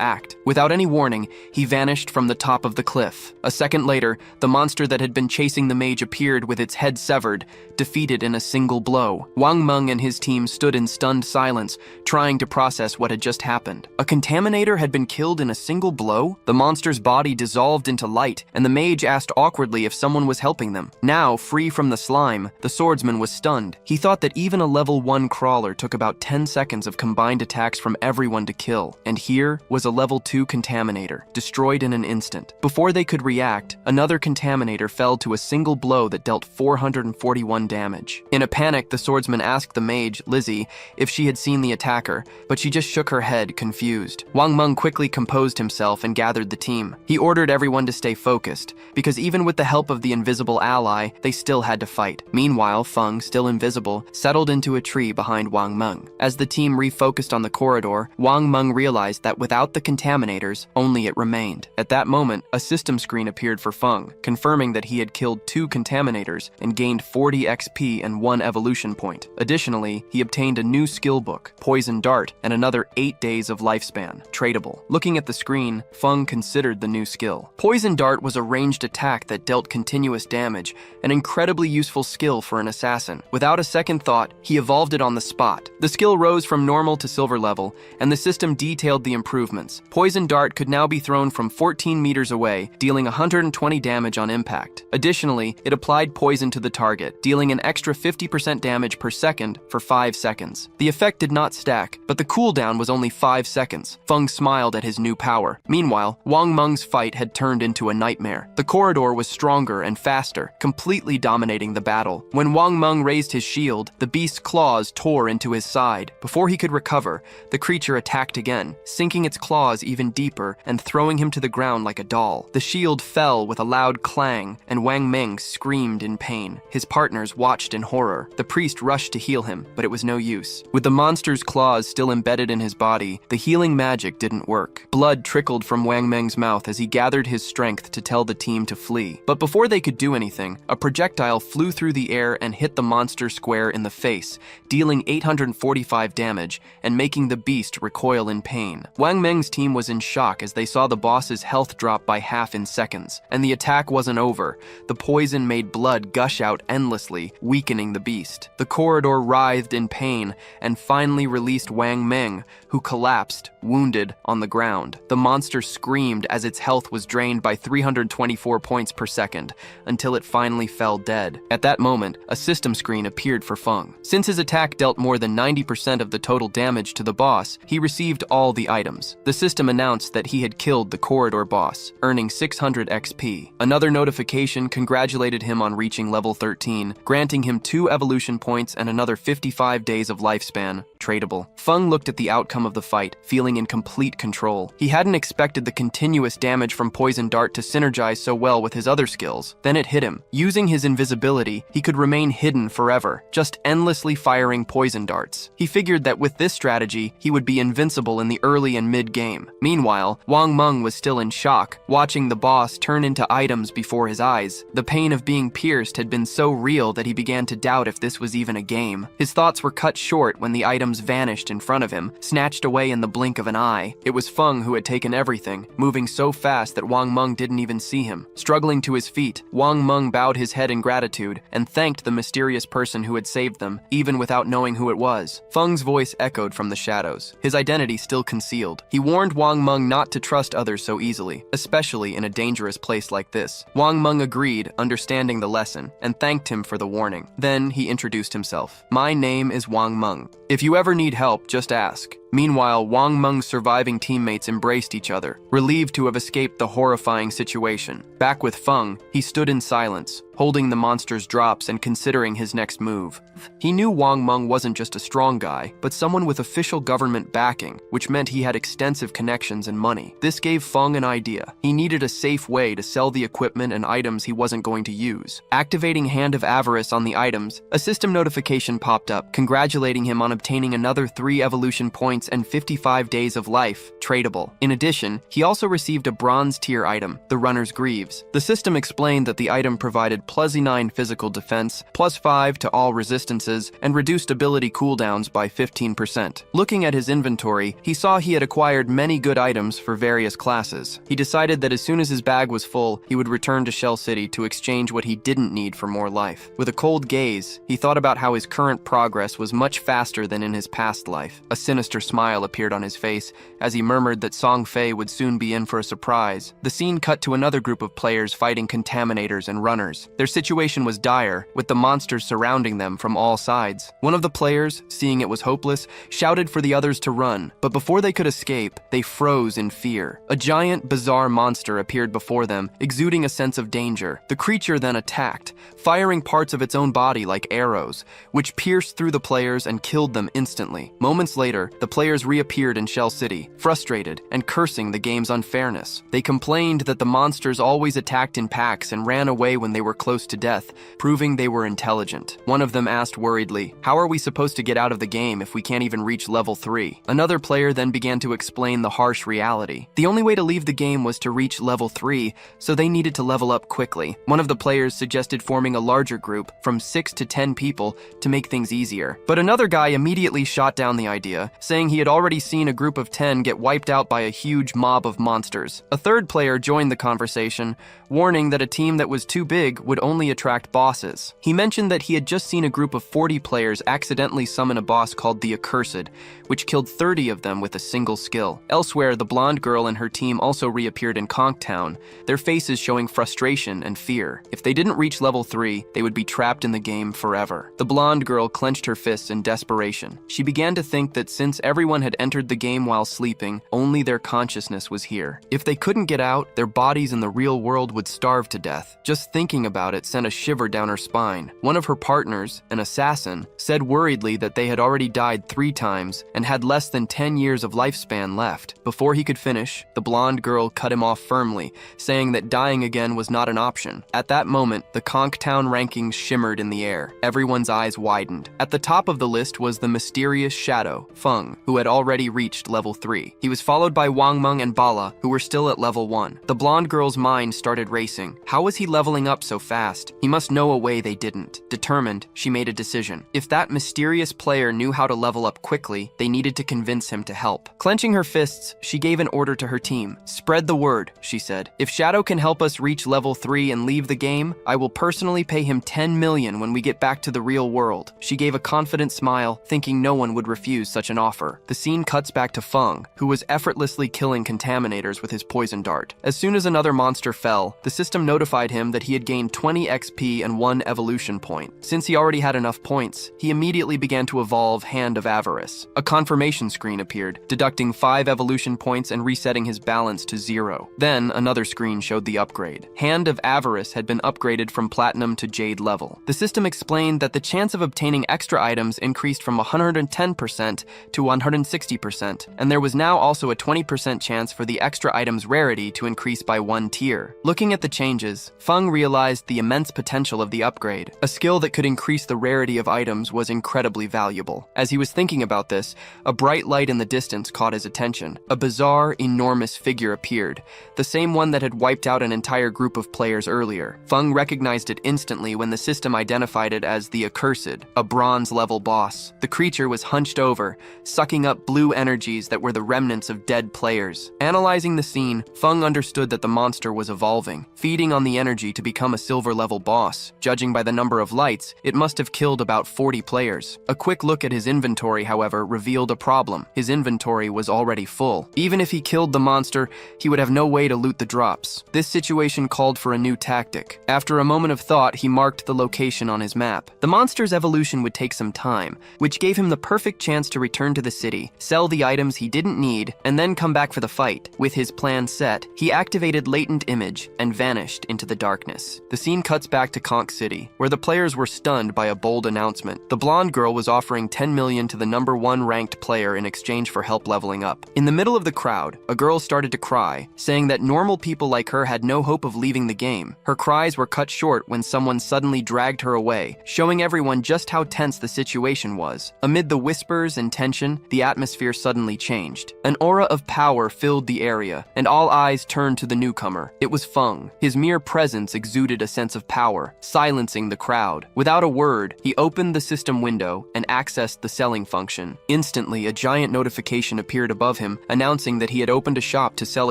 act. Without any warning, he vanished from the top of the cliff. A second later, the monster that had been chasing the mage appeared with its head severed, defeated in a single blow. Wang Meng and his team stood in stunned silence, trying to process what had just happened. A contaminator had been killed in a single blow? The monster's body dissolved into light, and the mage asked awkwardly if someone was helping them. Now, free from the slime, the swordsman was stunned. He thought that even a level 1 crawler took about 10 seconds of combined attacks from everyone to kill, and here was a level 2 contaminator, destroyed in an instant. Before they could react, another contaminator fell to a single blow that dealt 441 damage. In a panic, the swordsman asked the mage, Lizzie, if she had seen the attacker, but she just shook her head, confused. Wang Meng quickly composed himself and gathered the team. He ordered everyone to stay focused, because even with the help of the invisible ally, they still had to fight. Meanwhile, Feng, still invisible, settled into a tree behind Wang Meng. As the team refocused on the corridor, Wang Meng realized that without the contaminators, only it remained. At that moment, a system screen appeared for Feng, confirming that he had killed 2 contaminators and gained 40 XP and 1 evolution point. Additionally, he obtained a new skill book, Poison Dart, and another 8 days of lifespan, tradable. Looking at the screen, Feng considered the new skill. Poison Dart was a ranged attack that dealt continuous damage, an incredibly useful skill for an assassin. Without a second thought, he evolved it on the spot. The skill rose from normal to silver level, and the system detailed the improvements. Poison Dart could now be thrown from 14 meters away, dealing 120 damage on impact. Additionally, it applied poison to the target, dealing an extra 50% damage per second for 5 seconds. The effect did not stack, but the cooldown was only 5 seconds. Feng smiled at his new power. Meanwhile, Wang Meng's fight had turned into a nightmare. The corridor was stronger and faster, completely dominating the battle. When Wang Meng raised his shield, the beast's claws tore into his side. Before he could recover, the creature attacked again, sinking its claws even deeper and throwing him to the ground like a doll. The shield fell with a loud clang, and Wang Meng screamed in pain. His partners watched in horror. The priest rushed to heal him, but it was no use. With the monster's claws still embedded in his body, the healing magic didn't work. Blood trickled from Wang Meng's mouth as he gathered his strength to tell the team to flee. But before they could do anything, a projectile flew through the air and hit the monster square in the face, dealing 845 damage and making the beast recoil in pain. Wang Meng's team was in shock as they saw the boss's health drop by half in seconds, and the attack wasn't over. The poison made blood gush out endlessly, weakening the beast. The corridor writhed in pain and finally released Wang Meng, who collapsed, wounded, on the ground. The monster screamed as its health was drained by 324 points per second, until it finally fell dead. At that moment, a system screen appeared for Feng. Since his attack dealt more than 90% of the total damage to the boss, he received all the items. The system announced that he had killed the corridor boss, earning 600 XP. Another notification congratulated him on reaching level 13, granting him 2 evolution points and another 55 days of lifespan, tradable. Feng looked at the outcome of the fight, feeling in complete control. He hadn't expected the continuous damage from Poison Dart to synergize so well with his other skills. Then it hit him. Using his invisibility, he could remain hidden forever, just endlessly firing poison darts. He figured that with this strategy, he would be invincible in the early and mid-game. Meanwhile, Wang Meng was still in shock, watching the boss turn into items before his eyes. The pain of being pierced had been so real that he began to doubt if this was even a game. His thoughts were cut short when the the items vanished in front of him, snatched away in the blink of an eye. It was Feng who had taken everything, moving so fast that Wang Meng didn't even see him. Struggling to his feet, Wang Meng bowed his head in gratitude and thanked the mysterious person who had saved them, even without knowing who it was. Feng's voice echoed from the shadows, his identity still concealed. He warned Wang Meng not to trust others so easily, especially in a dangerous place like this. Wang Meng agreed, understanding the lesson, and thanked him for the warning. Then he introduced himself. "My name is Wang Meng. If you ever need help, just ask." Meanwhile, Wang Meng's surviving teammates embraced each other, relieved to have escaped the horrifying situation. Back with Feng, he stood in silence, holding the monster's drops and considering his next move. He knew Wang Meng wasn't just a strong guy, but someone with official government backing, which meant he had extensive connections and money. This gave Feng an idea. He needed a safe way to sell the equipment and items he wasn't going to use. Activating Hand of Avarice on the items, a system notification popped up, congratulating him on obtaining another 3 evolution points and 55 days of life, tradable. In addition, he also received a bronze tier item, the Runner's Greaves. The system explained that the item provided +9 physical defense, +5 to all resistances, and reduced ability cooldowns by 15%. Looking at his inventory, he saw he had acquired many good items for various classes. He decided that as soon as his bag was full, he would return to Shell City to exchange what he didn't need for more life. With a cold gaze, he thought about how his current progress was much faster than in his past life. A sinister smile appeared on his face as he murmured that Song Fei would soon be in for a surprise. The scene cut to another group of players fighting contaminators and runners. Their situation was dire, with the monsters surrounding them from all sides. One of the players, seeing it was hopeless, shouted for the others to run, but before they could escape, they froze in fear. A giant, bizarre monster appeared before them, exuding a sense of danger. The creature then attacked, firing parts of its own body like arrows, which pierced through the players and killed them instantly. Moments later, the players reappeared in Shell City, frustrated and cursing the game's unfairness. They complained that the monsters always attacked in packs and ran away when they were close to death, proving they were intelligent. One of them asked worriedly, "How are we supposed to get out of the game if we can't even reach level 3? Another player then began to explain the harsh reality. The only way to leave the game was to reach level 3, so they needed to level up quickly. One of the players suggested forming a larger group, from 6 to 10 people, to make things easier. But another guy immediately shot down the idea, saying he had already seen a group of 10 get wiped out by a huge mob of monsters. A third player joined the conversation, warning that a team that was too big would only attract bosses. He mentioned that he had just seen a group of 40 players accidentally summon a boss called the Accursed, which killed 30 of them with a single skill. Elsewhere, the blonde girl and her team also reappeared in Conktown, their faces showing frustration and fear. If they didn't reach level 3, they would be trapped in the game forever. The blonde girl clenched her fists in desperation. She began to think that since everyone had entered the game while sleeping, only their consciousness was here. If they couldn't get out, their bodies in the real world would starve to death. Just thinking about it sent a shiver down her spine. One of her partners, an assassin, said worriedly that they had already died 3 times and had less than 10 years of lifespan left. Before he could finish, the blonde girl cut him off firmly, saying that dying again was not an option. At that moment, the Conktown rankings shimmered in the air. Everyone's eyes widened. At the top of the list was the mysterious shadow, Feng, who had already reached level 3. He was followed by Wang Meng and Bala, who were still at level 1. The blonde girl's mind started racing. How was he leveling up so fast? He must know a way they didn't. Determined, she made a decision. If that mysterious player knew how to level up quickly, they needed to convince him to help. Clenching her fists, she gave an order to her team. "Spread the word," she said. "If Shadow can help us reach level 3 and leave the game, I will personally pay him 10 million when we get back to the real world." She gave a confident smile, thinking no one would refuse such an offer. The scene cuts back to Feng, who was effortlessly killing contaminators with his poison dart. As soon as another monster fell, the system notified him that he had gained 20 XP and 1 evolution point. Since he already had enough points, he immediately began to evolve Hand of Avarice. A confirmation screen appeared, deducting 5 evolution points and resetting his balance to 0. Then another screen showed the upgrade. Hand of Avarice had been upgraded from Platinum to Jade level. The system explained that the chance of obtaining extra items increased from 110% to 160%, and there was now also a 20% chance for the extra item's rarity to increase by 1 tier. Looking at the changes, Feng realized the immense potential of the upgrade. A skill that could increase the rarity of items was incredibly valuable. As he was thinking about this, a bright light in the distance caught his attention. A bizarre, enormous figure appeared, the same one that had wiped out an entire group of players earlier. Feng recognized it instantly when the system identified it as the Accursed, a bronze-level boss. The creature was hunched over, sucking up blue energies that were the remnants of dead players. Analyzing the scene, Feng understood that the monster was evolving, feeding on the energy to become a silver-level boss. Judging by the number of lights, it must have killed about 40 players. A quick look at his inventory, however, revealed a problem. His inventory was already full. Even if he killed the monster, he would have no way to loot the drops. This situation called for a new tactic. After a moment of thought, he marked the location on his map. The monster's evolution would take some time, which gave him the perfect chance to return to the city, sell the items he didn't need, and then come back for the fight. With his plan set, he activated Latent Image and vanished into the darkness. The scene cuts back to Conch City, where the players were stunned by a bold announcement. The blonde girl was offering 10 million to the #1 ranked player in exchange for help leveling up. In the middle of the crowd, a girl started to cry, saying that normal people like her had no hope of leaving the game. Her cries were cut short when someone suddenly dragged her away, showing everyone just how tense the situation was. Amid the whispers and tension, the atmosphere suddenly changed. An aura of power filled the area, and all eyes turned to the newcomer. It was Feng. His mere presence exuded a sense of power, silencing the crowd. Without a word, he opened the system window and accessed the selling function. Instantly, a giant notification appeared above him, announcing that he had opened a shop to sell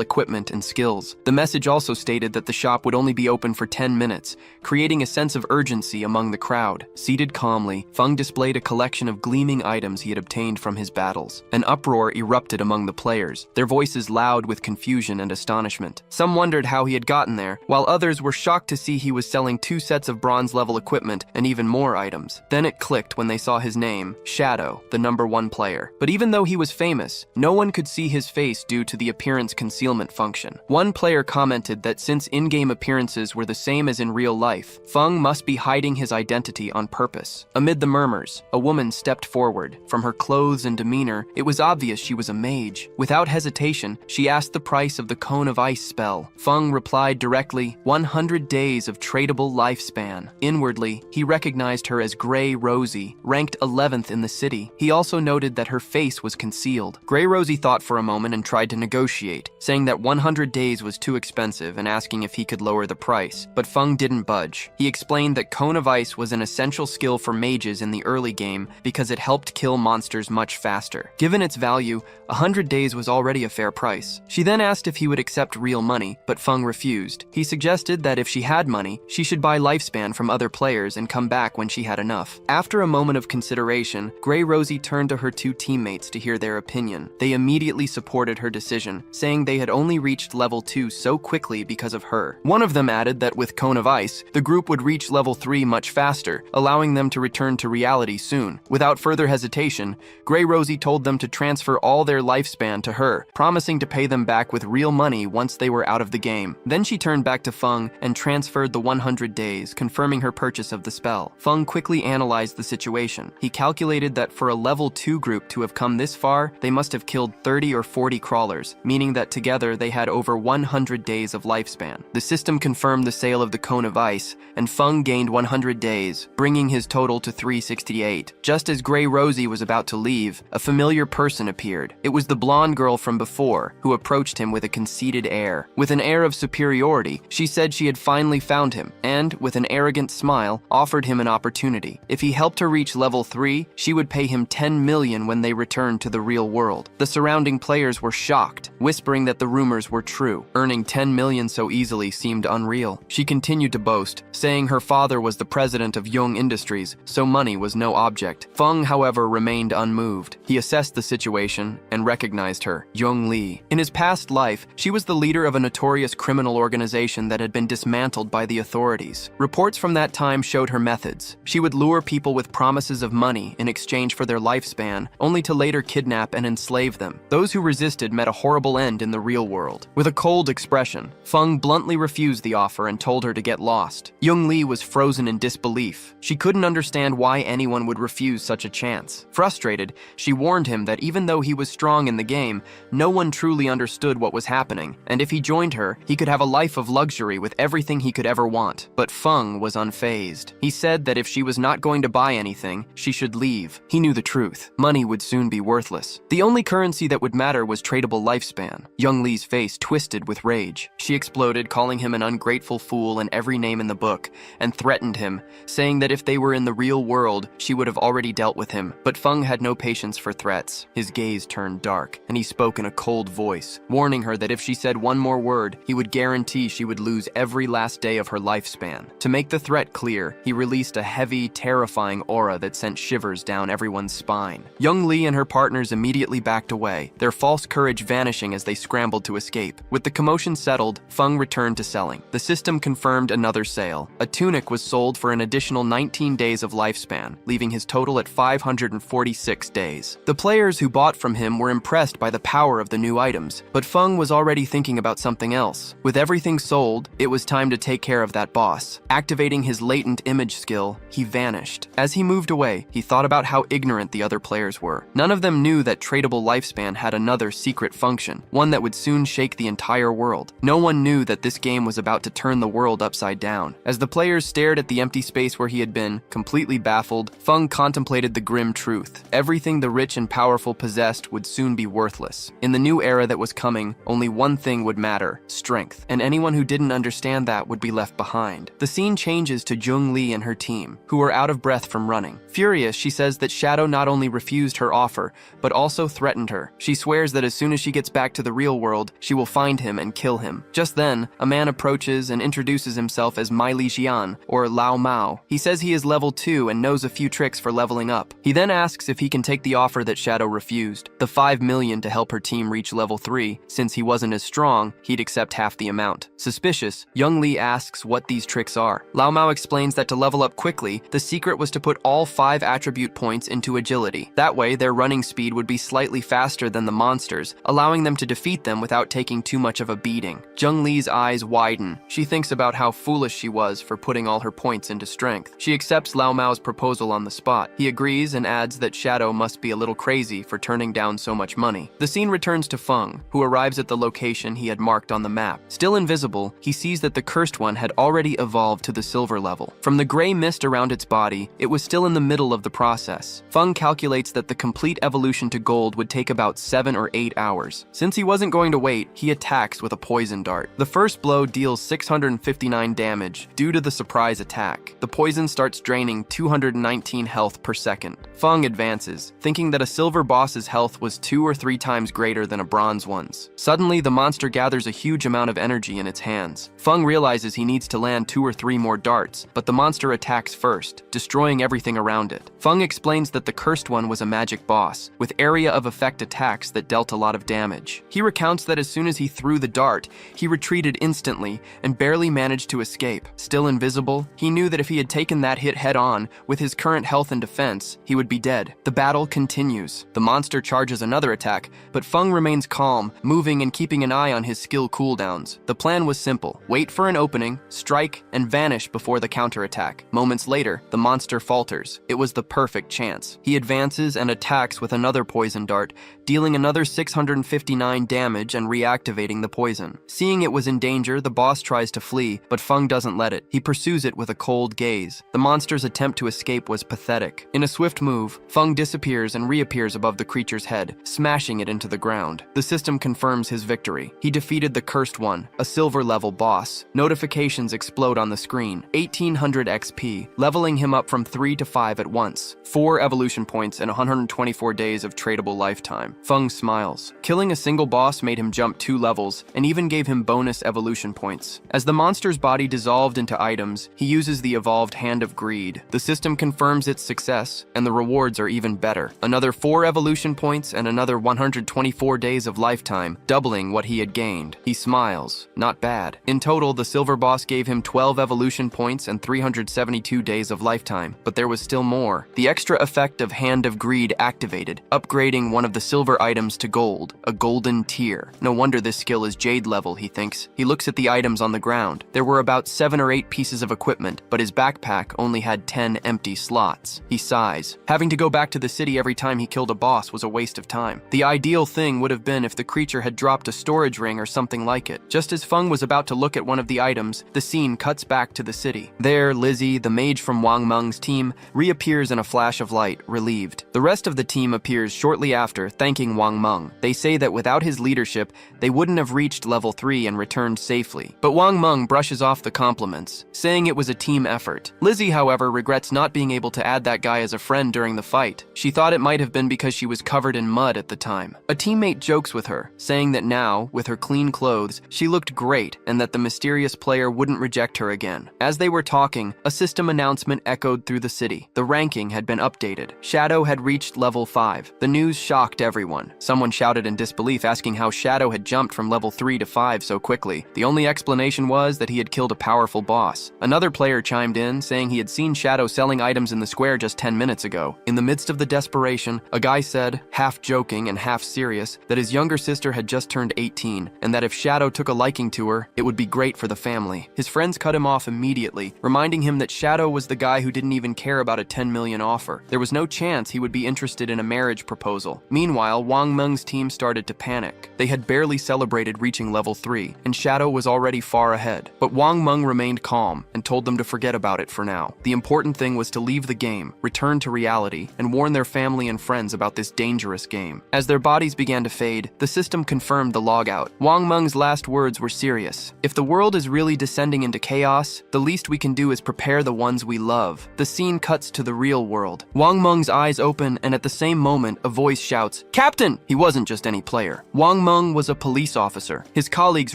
equipment and skills. The message also stated that the shop would only be open for 10 minutes, creating a sense of urgency among the crowd. Seated calmly, Feng displayed a collection of gleaming items he had obtained from his battles. An uproar erupted among the players, their voices loud with confusion and astonishment. Some wondered how he had gotten there, while others were shocked to see he was selling 2 sets of bronze-level equipment and even more items. Then it clicked when they saw his name, Shadow, the #1 player. But even though he was famous, no one could see his face due to the appearance concealment function. One player commented that since in-game appearances were the same as in real life, Feng must be hiding his identity on purpose. Amid the murmurs, a woman stepped forward. From her clothes and demeanor, it was obvious she was a mage. Without hesitation, she asked the price of the Cone of Ice spell. Feng replied directly, 100 days of tradable lifespan. Inwardly, he recognized her as Grey Rosie, ranked 11th in the city. He also noted that her face was concealed. Grey Rosie thought for a moment and tried to negotiate, saying that 100 days was too expensive and asking if he could lower the price. But Feng didn't budge. He explained that Cone of Ice was an essential skill for mages in the early game because it helped kill monsters much faster. Given its value, 100 days was already a fair price. She then asked if he would accept real money, but Feng refused. He suggested that if she had money, she should buy lifespan from other players and come back when she had enough. After a moment of consideration, Grey Rosie turned to her 2 teammates to hear their opinion. They immediately supported her decision, saying they had only reached level 2 so quickly because of her. One of them added that with Cone of Ice, the group would reach level 3 much faster, allowing them to return to reality soon. Without further hesitation, Grey Rosie told them to transfer all their lifespan to her, promising to pay them back with real money once they were out of the game. Then she turned back to Feng and transferred the 100 days, confirming her purchase of the spell. Feng quickly analyzed the situation. He calculated that for a level 2 group to have come this far, they must have killed 30 or 40 crawlers, meaning that together they had over 100 days of lifespan. The system confirmed the sale of the Cone of Ice, and Feng gained 100 days, bringing his total to 368. Just as Grey Rosie was about to leave, a familiar person appeared. It was the blonde girl from before, who approached him with a conceited air. With an air of superiority, she said she had finally found him, and, with an arrogant smile, offered him an opportunity. If he helped her reach level 3, she would pay him 10 million when they returned to the real world. The surrounding players were shocked, whispering that the rumors were true. Earning 10 million so easily seemed unreal. She continued to boast, saying her father was the president of Young Industries, so money was no object. Feng, however, remained unmoved. He assessed the situation and recognized her, Young Li. In his past life, she was the leader of a notorious criminal organization that had been dismantled by the authorities. Reports from that time showed her methods. She would lure people with promises of money in exchange for their lifespan, only to later kidnap and enslave them. Those who resisted met a horrible end in the real world. With a cold expression, Feng bluntly refused the offer and told her to get lost. Young Li was frozen in disbelief. She couldn't understand why anyone would refuse such a chance. Frustrated, she warned him that even though he was strong in the game, no one truly understood what was happening, and if he joined her, he could have a life of luxury with everything he could ever want. But Feng was unfazed. He said that if she was not going to buy anything, she should leave. He knew the truth. Money would soon be worthless. The only currency that would matter was tradable lifespan. Young Lee's face twisted with rage. She exploded, calling him an ungrateful fool and every name in the book, and threatened him, saying that if they were in the real world, she would have already dealt with him. But Feng had no patience for threats. His gaze turned dark, and he spoke in a cold voice, warning her that if she said one more word, he would guarantee she would lose every last day of her lifespan. To make the threat clear, he released a heavy, terrifying aura that sent shivers down everyone's spine. Young Lee and her partners immediately backed away, their false courage vanishing as they scrambled to escape. With the commotion settled, Feng returned to selling. The system confirmed another sale. A tunic was sold for an additional 19 days of lifespan, leaving his total at 546 days. The players who bought from him were impressed by the power of the new items, but Feng was already thinking about something else. With everything sold, it was time to take care of that boss. Activating his latent image skill, he vanished. As he moved away, he thought about how ignorant the other players were. None of them knew that tradable lifespan had another secret function, one that would soon shake the entire world. No one knew that this game was about to turn the world upside down. As the players stared at the empty space where he had been, completely baffled, Feng contemplated the grim truth. Everything the rich and powerful possessed would soon be worthless. In the new era that was coming, only one thing would matter: strength. And anyone who didn't understand that would be left behind. The scene changes to Jung Lee and her team, who are out of breath from running. Furious, she says that Shadow not only refused her offer, but also threatened her. She swears that as soon as she gets back to the real world, she will find him and kill him. Just then, a man approaches and introduces himself as Mai Li Jian, or Lao Mao. He says he is level 2 and knows a few tricks for leveling up. He then asks if he can take the offer that Shadow refused, the 5 million to help her team reach level 3. Since he wasn't as strong, he'd accept half the amount. Suspicious, Young Lee asks what these tricks are. Lao Mao explains that to level up quickly, the secret was to put all 5 attribute points into agility. That way, their running speed would be slightly faster than the monsters, allowing them to defeat them without taking too much of a beating. Jung Lee's eyes widen. She thinks about how foolish she was for putting all her points into strength. She accepts Lao Mao's proposal on the spot. He agrees and adds that Shadow must be a little crazy for turning down so much money. The scene returns to Feng, who arrives at the location he had marked on the map. Still invisible, he sees that the cursed one had already evolved to the silver level. From the gray mist around its body, it was still in the middle of the process. Feng calculates that the complete evolution to gold would take about 7 or 8 hours. Since he wasn't going to wait, he attacks with a poison dart. The first blow deals 659 damage due to the surprise attack. The poison starts draining 219 health per second. Feng advances, thinking that a silver boss's health was 2 or 3 times greater than a bronze one's. Suddenly, the monster gathers a huge amount of energy in its hands. Feng realizes he needs to land 2 or 3 more darts, but the monster attacks first, destroying everything around it. Feng explains that the cursed one was a magic boss, with area of effect attacks that dealt a lot of damage. He recounts that as soon as he threw the dart, he retreated instantly and barely managed to escape. Still invisible, he knew that if he had taken that hit head-on, with his current health and defense, he would be dead. The battle continues. The monster charges another attack, but Feng remains calm, moving and keeping an eye on his skill cooldowns. The plan was simple: wait for an opening, strike, and vanish before the counterattack. Moments later, the monster falters. It was the perfect chance. He advances and attacks with another poison dart, dealing another 659 damage and reactivating the poison. Seeing it was in danger, the boss tries to flee, but Feng doesn't let it. He pursues it with a cold gaze. The monster's attempt to escape was pathetic. In a swift move, Feng disappears and reappears above the creature's head, smashing it into the ground. The system confirms his victory. He defeated the Cursed One, a silver-level boss. Notifications explode on the screen. 1800 XP, leveling him up from 3 to 5 at once. 4 evolution points and 124 days of tradable lifetime. Feng smiles. Killing a single boss made him jump 2 levels, and even gave him bonus evolution points. As the monster's body dissolved into items, he uses the evolved Hand of Greed. The system confirms its success, and the rewards are even better. Another 4 evolution points and another 124 days of lifetime, doubling what he had gained. He smiles. Not bad. In total, the silver boss gave him 12 evolution points and 372 days of lifetime, but there was still more. The extra effect of Hand of Greed activated, upgrading one of the silver items to gold, a golden tier. No wonder this skill is Jade level, he thinks. He looks at the items on the ground. There were about 7 or 8 pieces of equipment, but his backpack only had 10 empty slots. He sighs. Having to go back to the city every time time he killed a boss was a waste of time. The ideal thing would have been if the creature had dropped a storage ring or something like it. Just as Feng was about to look at one of the items, the scene cuts back to the city. There, Lizzie, the mage from Wang Meng's team, reappears in a flash of light, relieved. The rest of the team appears shortly after, thanking Wang Meng. They say that without his leadership, they wouldn't have reached level 3 and returned safely. But Wang Meng brushes off the compliments, saying it was a team effort. Lizzie, however, regrets not being able to add that guy as a friend during the fight. She thought it might have been because she was covered in mud at the time. A teammate jokes with her, saying that now, with her clean clothes, she looked great and that the mysterious player wouldn't reject her again. As they were talking, a system announcement echoed through the city. The ranking had been updated. Shadow had reached level 5. The news shocked everyone. Someone shouted in disbelief, asking how Shadow had jumped from level 3 to 5 so quickly. The only explanation was that he had killed a powerful boss. Another player chimed in, saying he had seen Shadow selling items in the square just 10 minutes ago. In the midst of the desperation, a guy said, half joking and half serious, that his younger sister had just turned 18, and that if Shadow took a liking to her, it would be great for the family. His friends cut him off immediately, reminding him that Shadow was the guy who didn't even care about a 10 million offer. There was no chance he would be interested in a marriage proposal. Meanwhile, Wang Meng's team started to panic. They had barely celebrated reaching level 3, and Shadow was already far ahead. But Wang Meng remained calm and told them to forget about it for now. The important thing was to leave the game, return to reality, and warn their family and friends about this dangerous game. As their bodies began to fade, the system confirmed the logout. Wang Meng's last words were serious. If the world is really descending into chaos, the least we can do is prepare the ones we love. The scene cuts to the real world. Wang Meng's eyes open, and at the same moment, a voice shouts, "Captain!" He wasn't just any player. Wang Meng was a police officer. His colleagues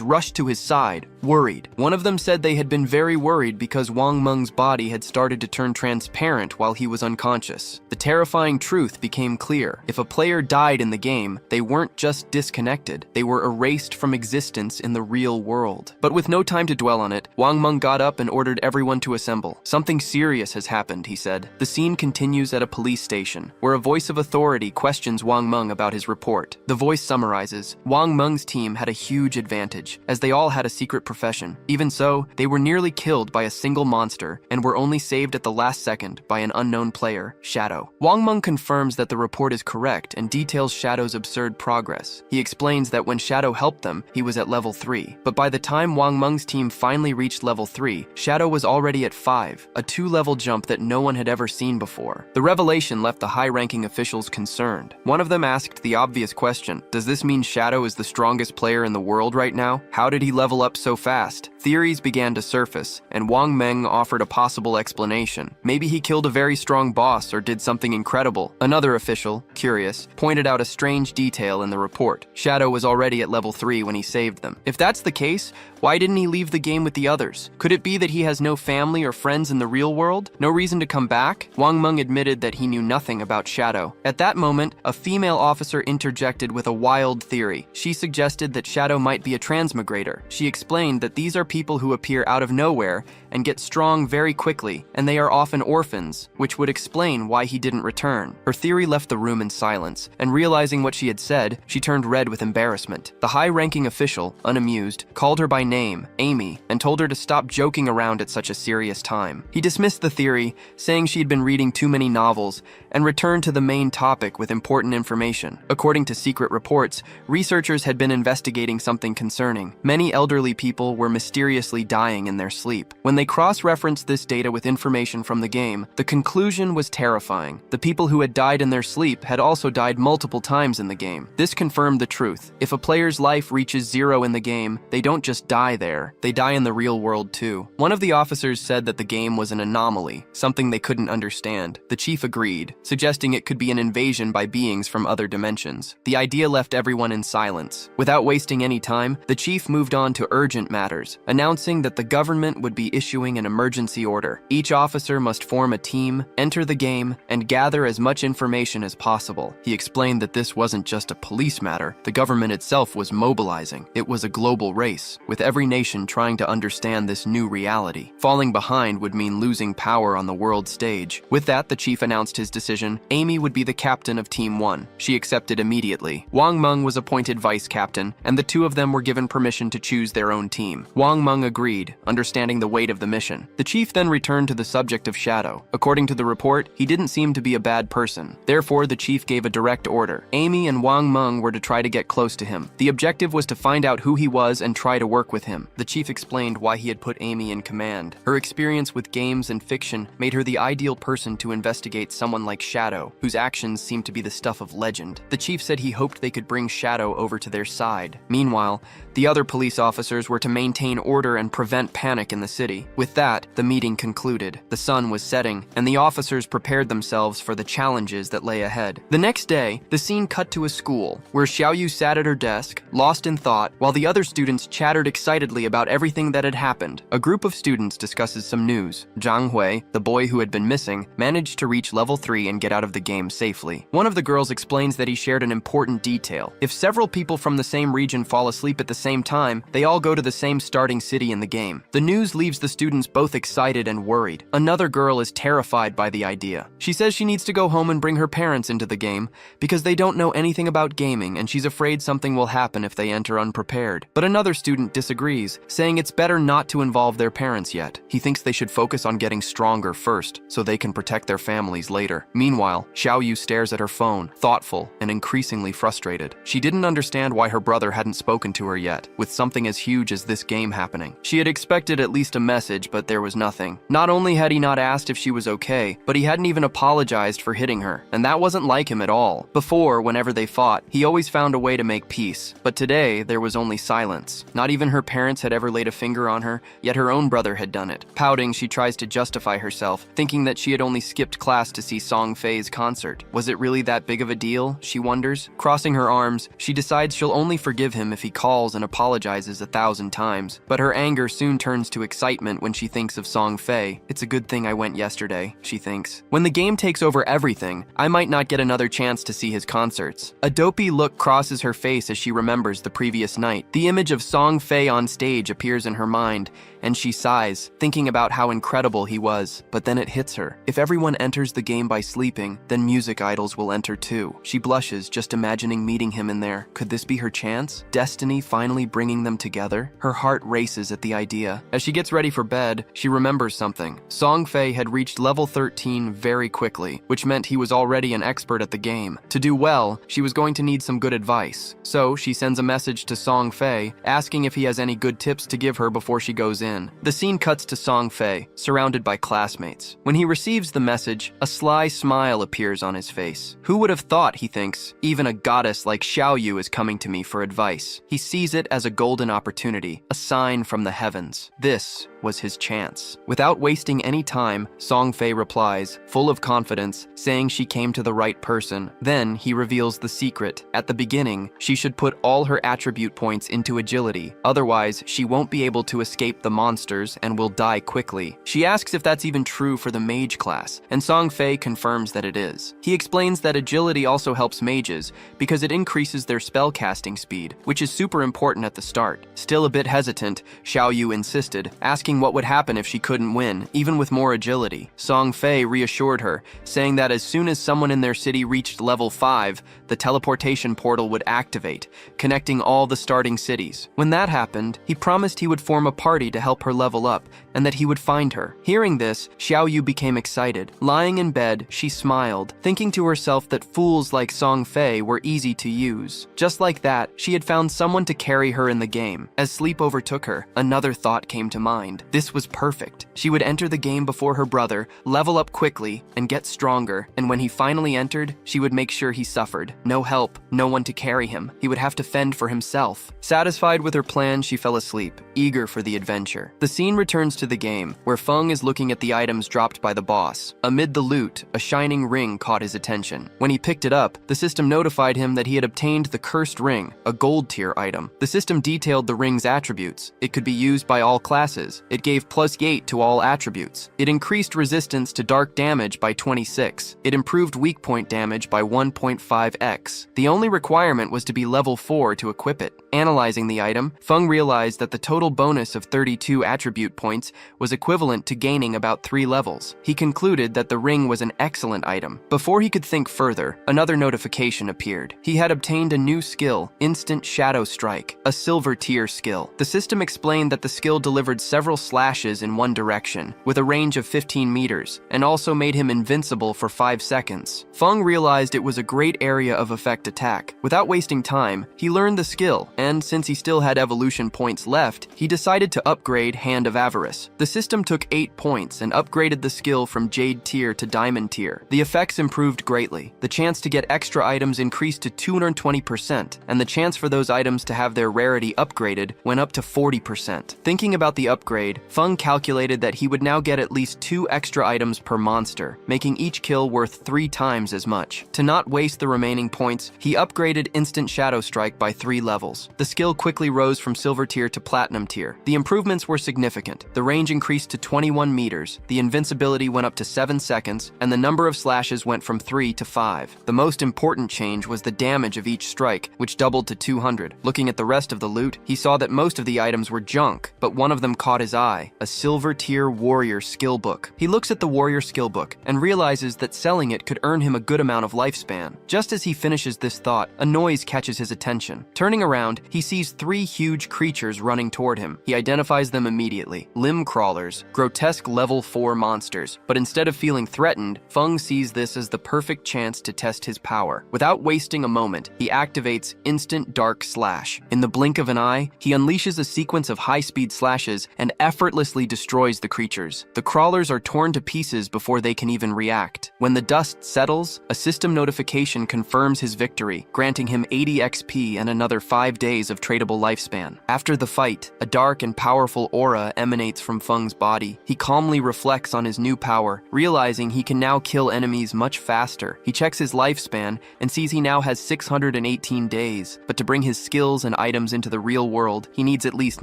rushed to his side, worried. One of them said they had been very worried because Wang Meng's body had started to turn transparent while he was unconscious. The terrifying truth became clear. If a player died in the game, they weren't just disconnected, they were erased from existence in the real world. But with no time to dwell on it, Wang Meng got up and ordered everyone to assemble. "Something serious has happened," he said. The scene continues at a police station, where a voice of authority questions Wang Meng about his report. The voice summarizes, Wang Meng's team had a huge advantage, as they all had a secret profession. Even so, they were nearly killed by a single monster, and were only saved at the last second by an unknown player, Shadow. Wang Meng confirms that the report is correct and details Shadow's absurd progress. He explains that when Shadow helped them, he was at level 3. But by the time Wang Meng's team finally reached level 3, Shadow was already at 5, a 2-level jump that no one had ever seen before. The revelation left the high-ranking officials concerned. One of them asked the obvious question, does this mean Shadow is the strongest player in the world right now? How did he level up so fast? Theories began to surface, and Wang Meng offered a possible explanation. Maybe he killed a very strong boss or did something incredible. Another official, curious, pointed out a strange detail in the report. Shadow was already at level 3 when he saved them. If that's the case, why didn't he leave the game with the others? Could it be that he has no family or friends in the real world? No reason to come back? Wang Meng admitted that he knew nothing about Shadow. At that moment, a female officer interjected with a wild theory. She suggested that Shadow might be a transmigrator. She explained that these are people who appear out of nowhere and get strong very quickly, and they are often orphans, which would explain why he didn't return. Her theory left the room in silence, and realizing what she had said, she turned red with embarrassment. The high-ranking official, unamused, called her by name, Amy, and told her to stop joking around at such a serious time. He dismissed the theory, saying she had been reading too many novels, and returned to the main topic with important information. According to secret reports, researchers had been investigating something concerning. Many elderly people were mysteriously dying in their sleep. When they cross-referenced this data with information from the game, the conclusion was terrifying. The people who had died in their sleep had also died multiple times in the game. This confirmed the truth. If a player's life reaches 0 in the game, they don't just die there, they die in the real world too. One of the officers said that the game was an anomaly, something they couldn't understand. The chief agreed, suggesting it could be an invasion by beings from other dimensions. The idea left everyone in silence. Without wasting any time, the chief moved on to urgent matters, announcing that the government would be issuing an emergency order. Each officer must form a team, enter the game, and gather as much information as possible. He explained that this wasn't just a police matter. The government itself was mobilizing. It was a global race, with every nation trying to understand this new reality. Falling behind would mean losing power on the world stage. With that, the chief announced his decision. Amy would be the captain of Team 1. She accepted immediately. Wang Meng was appointed vice captain, and the two of them were given permission to choose their own team. Wang Wang Meng agreed, understanding the weight of the mission. The chief then returned to the subject of Shadow. According to the report, he didn't seem to be a bad person. Therefore, the chief gave a direct order. Amy and Wang Meng were to try to get close to him. The objective was to find out who he was and try to work with him. The chief explained why he had put Amy in command. Her experience with games and fiction made her the ideal person to investigate someone like Shadow, whose actions seemed to be the stuff of legend. The chief said he hoped they could bring Shadow over to their side. Meanwhile, the other police officers were to maintain order and prevent panic in the city. With that, the meeting concluded. The sun was setting, and the officers prepared themselves for the challenges that lay ahead. The next day, the scene cut to a school, where Xiaoyu sat at her desk, lost in thought, while the other students chattered excitedly about everything that had happened. A group of students discusses some news. Zhang Hui, the boy who had been missing, managed to reach level 3 and get out of the game safely. One of the girls explains that he shared an important detail. If several people from the same region fall asleep at the same time, they all go to the same starting city in the game. The news leaves the students both excited and worried. Another girl is terrified by the idea. She says she needs to go home and bring her parents into the game because they don't know anything about gaming and she's afraid something will happen if they enter unprepared. But another student disagrees, saying it's better not to involve their parents yet. He thinks they should focus on getting stronger first so they can protect their families later. Meanwhile, Xiaoyu stares at her phone, thoughtful and increasingly frustrated. She didn't understand why her brother hadn't spoken to her yet, with something as huge as this game happening. She had expected at least a message, but there was nothing. Not only had he not asked if she was okay, but he hadn't even apologized for hitting her, and that wasn't like him at all. Before, whenever they fought, he always found a way to make peace, but today there was only silence. Not even her parents had ever laid a finger on her, yet her own brother had done it. Pouting, she tries to justify herself, thinking that she had only skipped class to see Song Fei's concert. Was it really that big of a deal, she wonders? Crossing her arms, she decides she'll only forgive him if he calls and apologizes 1,000 times, but her anger soon turns to excitement when she thinks of Song Fei. It's a good thing I went yesterday, she thinks. When the game takes over everything, I might not get another chance to see his concerts. A dopey look crosses her face as she remembers the previous night. The image of Song Fei on stage appears in her mind, and she sighs, thinking about how incredible he was. But then it hits her. If everyone enters the game by sleeping, then music idols will enter too. She blushes just imagining meeting him in there. Could this be her chance? Destiny finally bringing them together? Her heart races at the idea. As she gets ready for bed, she remembers something. Song Fei had reached level 13 very quickly, which meant he was already an expert at the game. To do well, she was going to need some good advice. So she sends a message to Song Fei, asking if he has any good tips to give her before she goes in. The scene cuts to Song Fei, surrounded by classmates. When he receives the message, a sly smile appears on his face. Who would have thought, he thinks, even a goddess like Xiaoyu is coming to me for advice. He sees it as a golden opportunity, a sign from the heavens. This was his chance. Without wasting any time, Song Fei replies, full of confidence, saying she came to the right person. Then he reveals the secret. At the beginning, she should put all her attribute points into agility. Otherwise, she won't be able to escape the monsters and will die quickly. She asks if that's even true for the mage class, and Song Fei confirms that it is. He explains that agility also helps mages because it increases their spellcasting speed, which is super important at the start. Still a bit hesitant, Xiaoyu insisted, asking what would happen if she couldn't win, even with more agility. Song Fei reassured her, saying that as soon as someone in their city reached level 5, the teleportation portal would activate, connecting all the starting cities. When that happened, he promised he would form a party to help her level up, and that he would find her. Hearing this, Xiaoyu became excited. Lying in bed, she smiled, thinking to herself that fools like Song Fei were easy to use. Just like that, she had found someone to carry her in the game. As sleep overtook her, another thought came to mind. This was perfect. She would enter the game before her brother, level up quickly, and get stronger, and when he finally entered, she would make sure he suffered. No help, no one to carry him. He would have to fend for himself. Satisfied with her plan, she fell asleep, eager for the adventure. The scene returns to the game, where Feng is looking at the items dropped by the boss. Amid the loot, a shining ring caught his attention. When he picked it up, the system notified him that he had obtained the cursed ring, a gold tier item. The system detailed the ring's attributes. It could be used by all classes. It gave +8 to all attributes. It increased resistance to dark damage by 26. It improved weak point damage by 1.5x. The only requirement was to be level 4 to equip it. Analyzing the item, Feng realized that the total bonus of 32 22 attribute points was equivalent to gaining about 3 levels. He concluded that the ring was an excellent item. Before he could think further, another notification appeared. He had obtained a new skill, Instant Shadow Strike, a silver tier skill. The system explained that the skill delivered several slashes in one direction, with a range of 15 meters, and also made him invincible for 5 seconds. Feng realized it was a great area of effect attack. Without wasting time, he learned the skill, and since he still had evolution points left, he decided to upgrade Hand of Avarice. The system took 8 points and upgraded the skill from Jade tier to Diamond tier. The effects improved greatly. The chance to get extra items increased to 220%, and the chance for those items to have their rarity upgraded went up to 40%. Thinking about the upgrade, Feng calculated that he would now get at least 2 extra items per monster, making each kill worth 3 times as much. To not waste the remaining points, he upgraded Instant Shadow Strike by 3 levels. The skill quickly rose from Silver tier to Platinum tier. The improvements were significant. The range increased to 21 meters, the invincibility went up to 7 seconds, and the number of slashes went from 3 to 5. The most important change was the damage of each strike, which doubled to 200. Looking at the rest of the loot, he saw that most of the items were junk, but one of them caught his eye, a Silver tier Warrior skill book. He looks at the Warrior skill book and realizes that selling it could earn him a good amount of lifespan. Just as he finishes this thought, a noise catches his attention. Turning around, he sees 3 huge creatures running toward him. He identifies them immediately. Limb crawlers, grotesque level 4 monsters. But instead of feeling threatened, Feng sees this as the perfect chance to test his power. Without wasting a moment, he activates Instant Dark Slash. In the blink of an eye, he unleashes a sequence of high-speed slashes and effortlessly destroys the creatures. The crawlers are torn to pieces before they can even react. When the dust settles, a system notification confirms his victory, granting him 80 XP and another 5 days of tradable lifespan. After the fight, a dark and powerful aura emanates from Feng's body. He calmly reflects on his new power, realizing he can now kill enemies much faster. He checks his lifespan and sees he now has 618 days, but to bring his skills and items into the real world, he needs at least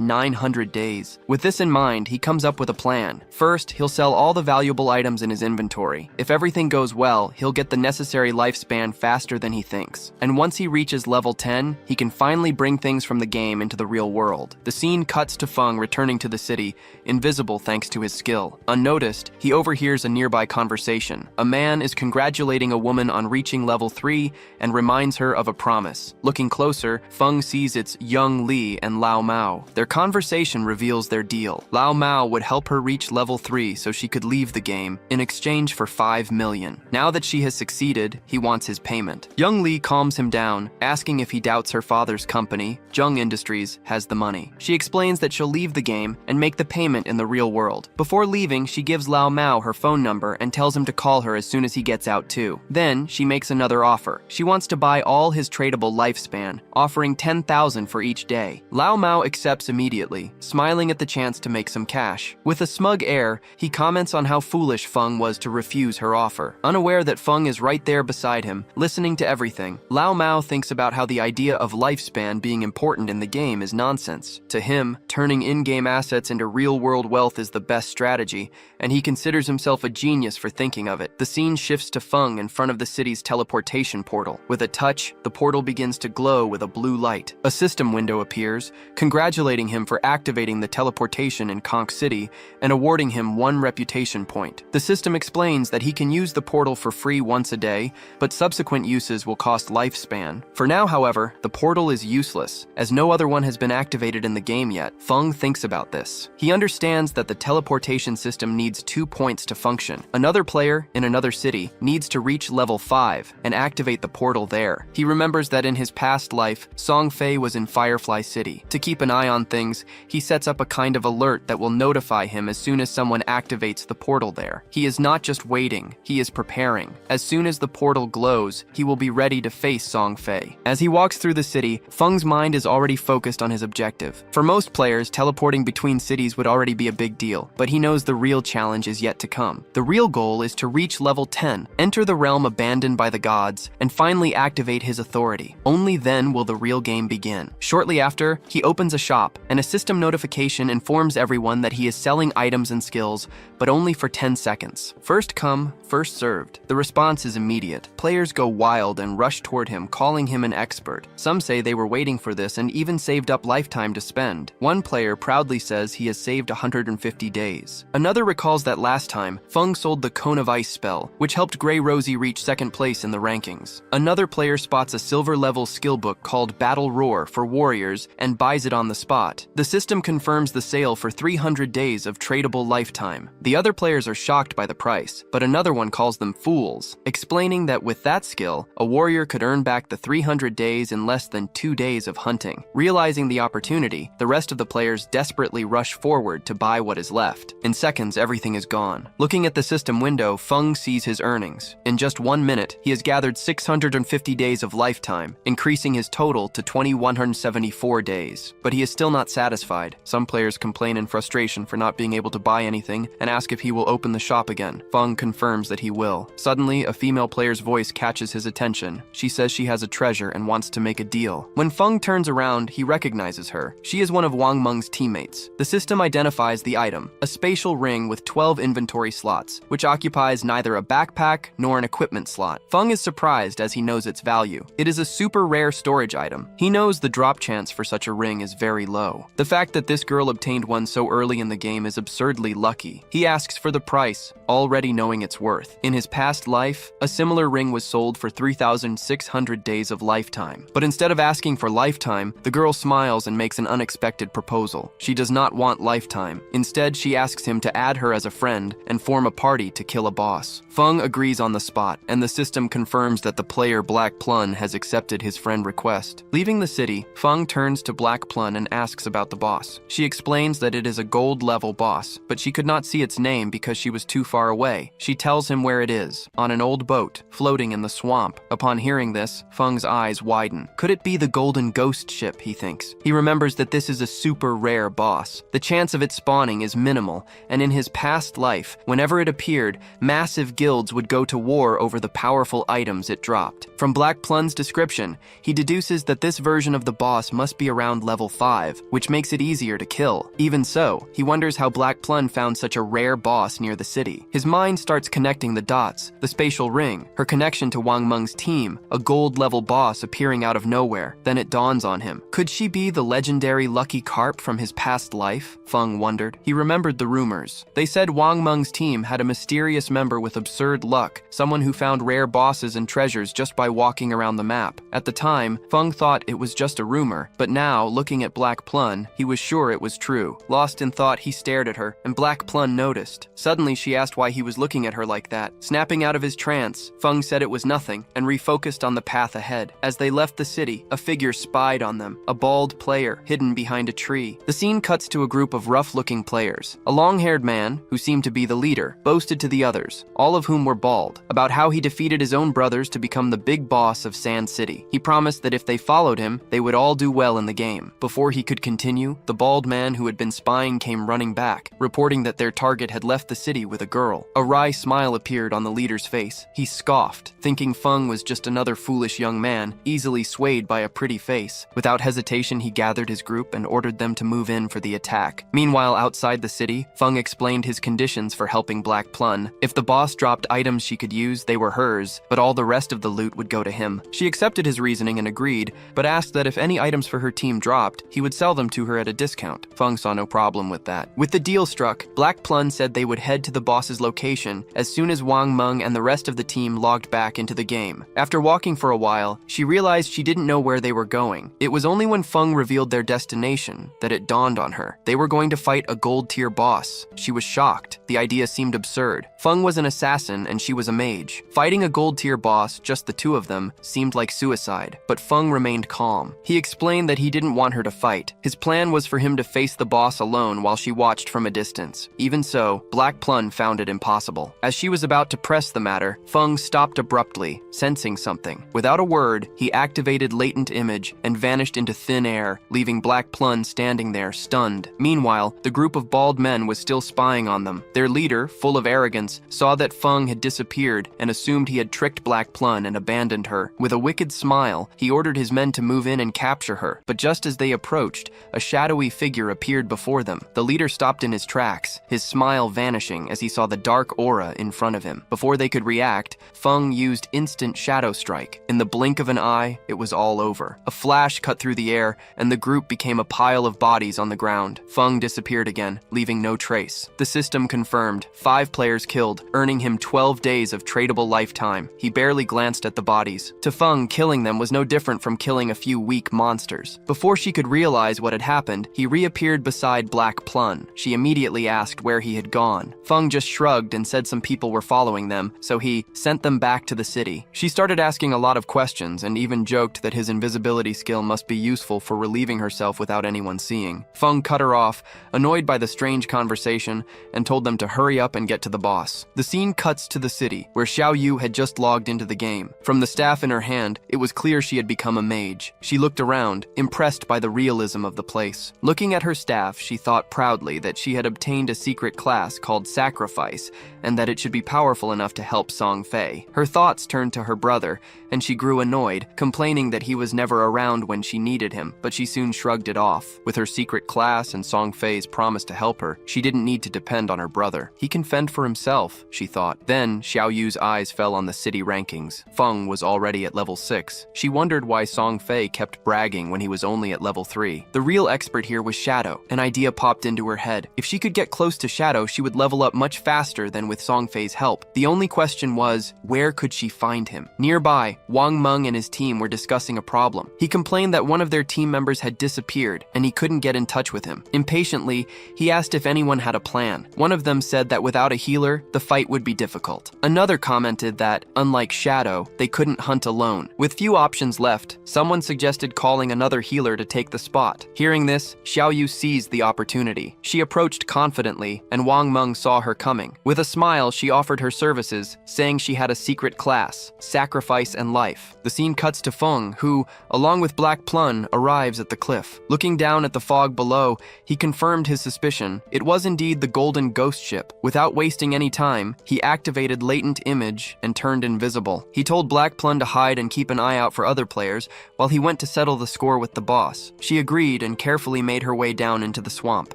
900 days. With this in mind, he comes up with a plan. First, he'll sell all the valuable items in his inventory. If everything goes well, he'll get the necessary lifespan faster than he thinks. And once he reaches level 10, he can finally bring things from the game into the real world. The scene cuts to Feng returning to the city, invisible thanks to his skill. Unnoticed, he overhears a nearby conversation. A man is congratulating a woman on reaching level 3 and reminds her of a promise. Looking closer, Feng sees it's Young Li and Lao Mao. Their conversation reveals their deal. Lao Mao would help her reach level 3 so she could leave the game in exchange for 5 million. Now that she has succeeded, he wants his payment. Young Li calms him down, asking if he doubts her father's company, Zheng Industries, has the money. She explains that she'll leave the game and make the payment in the real world. Before leaving, she gives Lao Mao her phone number and tells him to call her as soon as he gets out too. Then, she makes another offer. She wants to buy all his tradable lifespan, offering 10,000 for each day. Lao Mao accepts immediately, smiling at the chance to make some cash. With a smug air, he comments on how foolish Feng was to refuse her offer. Unaware that Feng is right there beside him, listening to everything, Lao Mao thinks about how the idea of lifespan being important in the game is nonsense. To him, turning in-game assets into real-world wealth is the best strategy, and he considers himself a genius for thinking of it. The scene shifts to Feng in front of the city's teleportation portal. With a touch, the portal begins to glow with a blue light. A system window appears, congratulating him for activating the teleportation in Conch City and awarding him 1 reputation point. The system explains that he can use the portal for free once a day, but subsequent uses will cost lifespan. For now, however, the portal is useless, as no other one has been activated in the game yet. Feng thinks about this. He understands that the teleportation system needs 2 points to function. Another player in another city needs to reach level 5 and activate the portal there. He remembers that in his past life, Song Fei was in Firefly City. To keep an eye on things, he sets up a kind of alert that will notify him as soon as someone activates the portal there. He is not just waiting, he is preparing. As soon as the portal glows, he will be ready to face Song Fei. As he walks through the city, Feng's mind is already focused on his objective. For most players, teleporting between cities would already be a big deal, but he knows the real challenge is yet to come. The real goal is to reach level 10, enter the realm abandoned by the gods, and finally activate his authority. Only then will the real game begin. Shortly after, he opens a shop, and a system notification informs everyone that he is selling items and skills, but only for 10 seconds. First come, first served. The response is immediate. Players go wild and rush toward him, calling him an expert. Some say they were waiting for this and even saved up lifetime to spend. One player proudly proudly says he has saved 150 days. Another recalls that last time, Feng sold the Cone of Ice spell, which helped Grey Rosie reach second place in the rankings. Another player spots a silver-level skill book called Battle Roar for warriors and buys it on the spot. The system confirms the sale for 300 days of tradable lifetime. The other players are shocked by the price, but another one calls them fools, explaining that with that skill, a warrior could earn back the 300 days in less than 2 days of hunting. Realizing the opportunity, the rest of the players desperately rush forward to buy what is left. In seconds, everything is gone. Looking at the system window, Feng sees his earnings. In just 1 minute, he has gathered 650 days of lifetime, increasing his total to 2,174 days. But he is still not satisfied. Some players complain in frustration for not being able to buy anything and ask if he will open the shop again. Feng confirms that he will. Suddenly, a female player's voice catches his attention. She says she has a treasure and wants to make a deal. When Feng turns around, he recognizes her. She is one of Wang Meng's teammates. The system identifies the item, a spatial ring with 12 inventory slots, which occupies neither a backpack nor an equipment slot. Feng is surprised as he knows its value. It is a super rare storage item. He knows the drop chance for such a ring is very low. The fact that this girl obtained one so early in the game is absurdly lucky. He asks for the price, already knowing its worth. In his past life, a similar ring was sold for 3,600 days of lifetime. But instead of asking for lifetime, the girl smiles and makes an unexpected proposal. She does not want lifetime. Instead, she asks him to add her as a friend and form a party to kill a boss. Feng agrees on the spot, and the system confirms that the player Black Plun has accepted his friend request. Leaving the city, Feng turns to Black Plun and asks about the boss. She explains that it is a gold-level boss, but she could not see its name because she was too far away. She tells him where it is, on an old boat, floating in the swamp. Upon hearing this, Feng's eyes widen. Could it be the Golden Ghost ship, he thinks. He remembers that this is a super rare boss. The chance of it spawning is minimal, and in his past life, whenever it appeared, massive guilds would go to war over the powerful items it dropped. From Black Plun's description, he deduces that this version of the boss must be around level 5, which makes it easier to kill. Even so, he wonders how Black Plun found such a rare boss near the city. His mind starts connecting the dots, the spatial ring, her connection to Wang Meng's team, a gold-level boss appearing out of nowhere. Then it dawns on him. Could she be the legendary Lucky Carp from his past life? Feng wondered. He remembered the rumors. They said Wang Meng's team had a mysterious member with absurd luck, someone who found rare bosses and treasures just by walking around the map. At the time, Feng thought it was just a rumor, but now, looking at Black Plun, he was sure it was true. Lost in thought, he stared at her, and Black Plun noticed. Suddenly, she asked why he was looking at her like that. Snapping out of his trance, Feng said it was nothing, and refocused on the path ahead. As they left the city, a figure spied on them, a bald player hidden behind a tree. The scene cuts to a group of rough-looking players. A long-haired man, who seemed to be the leader, boasted to the others, all of whom were bald, about how he defeated his own brothers to become the big boss of Sand City. He promised that if they followed him, they would all do well in the game. Before he could continue, the bald man who had been spying came running back, reporting that their target had left the city with a girl. A wry smile appeared on the leader's face. He scoffed, thinking Feng was just another foolish young man, easily swayed by a pretty face. Without hesitation, he gathered his group and ordered them to move in for the attack. Meanwhile, outside the city, Feng explained his conditions for helping Black Plun. If the boss dropped items she could use, they were hers, but all the rest of the loot would go to him. She accepted his reasoning and agreed, but asked that if any items for her team dropped, he would sell them to her at a discount. Feng saw no problem with that. With the deal struck, Black Plun said they would head to the boss's location as soon as Wang Meng and the rest of the team logged back into the game. After walking for a while, she realized she didn't know where they were going. It was only when Feng revealed their destination that it dawned on her. They were going to fight a gold-tier boss. She was shocked. The idea seemed absurd. Feng was an assassin and she was a mage. Fighting a gold-tier boss, just the two of them, seemed like suicide, but Feng remained calm. He explained that he didn't want her to fight. His plan was for him to face the boss alone while she watched from a distance. Even so, Black Plun found it impossible. As she was about to press the matter, Feng stopped abruptly, sensing something. Without a word, he activated Latent Image and vanished into thin air, leaving Black Plun standing there, stunned. Meanwhile, the group of bald men was still spying on them. Their leader, full of arrogance, saw that Feng had disappeared and assumed he had tricked Black Plun and abandoned her. With a wicked smile, he ordered his men to move in and capture her. But just as they approached, a shadowy figure appeared before them. The leader stopped in his tracks, his smile vanishing as he saw the dark aura in front of him. Before they could react, Feng used instant shadow strike. In the blink of an eye, it was all over. A flash cut through the air, and the group became a pile of bodies on the ground. Feng disappeared again, leaving no trace. The system confirmed 5 players killed, earning him 12 days of tradable lifetime. He barely glanced at the bodies. To Feng, killing them was no different from killing a few weak monsters. Before she could realize what had happened, he reappeared beside Black Plun. She immediately asked where he had gone. Feng just shrugged and said some people were following them, so he sent them back to the city. She started asking a lot of questions and even joked that his invisibility skill must be useful for relieving herself without anyone seeing. Feng cut her off, annoyed by the strange conversation, and told them to hurry up and get to the boss. The scene cuts to the city, where Xiao Yu had just logged into the game. From the staff in her hand, it was clear she had become a mage. She looked around, impressed by the realism of the place. Looking at her staff, she thought proudly that she had obtained a secret class called Sacrifice, and that it should be powerful enough to help Song Fei. Her thoughts turned to her brother, and she grew annoyed, complaining that he was never around when she needed him, but she soon shrugged it off. With her secret class and Song Fei's promise to help her, she didn't need to depend on her brother. He can fend for himself, she thought. Then, Xiao Yu's eyes fell on the city rankings. Feng was already at level 6. She wondered why Song Fei kept bragging when he was only at level 3. The real expert here was Shadow. An idea popped into her head. If she could get close to Shadow, she would level up much faster than with Song Fei's help. The only question was, where could she find him? Nearby, Wang Meng and his team were discussing a problem. He complained that one of their team members had disappeared, and he couldn't get in touch with him. Impatiently, he asked if anyone had a plan. One of them said that without a healer, the fight would be difficult. Another commented that, unlike Shadow, they couldn't hunt alone. With few options left, someone suggested calling another healer to take the spot. Hearing this, Xiao Yu seized the opportunity. She approached confidently, and Wang Meng saw her coming. With a smile, she offered her services, saying she had a secret class, Sacrifice and Life. The scene cuts to Feng, who, along with Black Plun, arrives at the cliff. Looking down at the fog below, he confirmed his suspicion. It was indeed the Golden Ghost Ship. Without wasting any time, he activated Latent Image and turned invisible. He told Black Plun to hide and keep an eye out for other players, while he went to settle the score with the boss. She agreed and carefully made her way down into the swamp.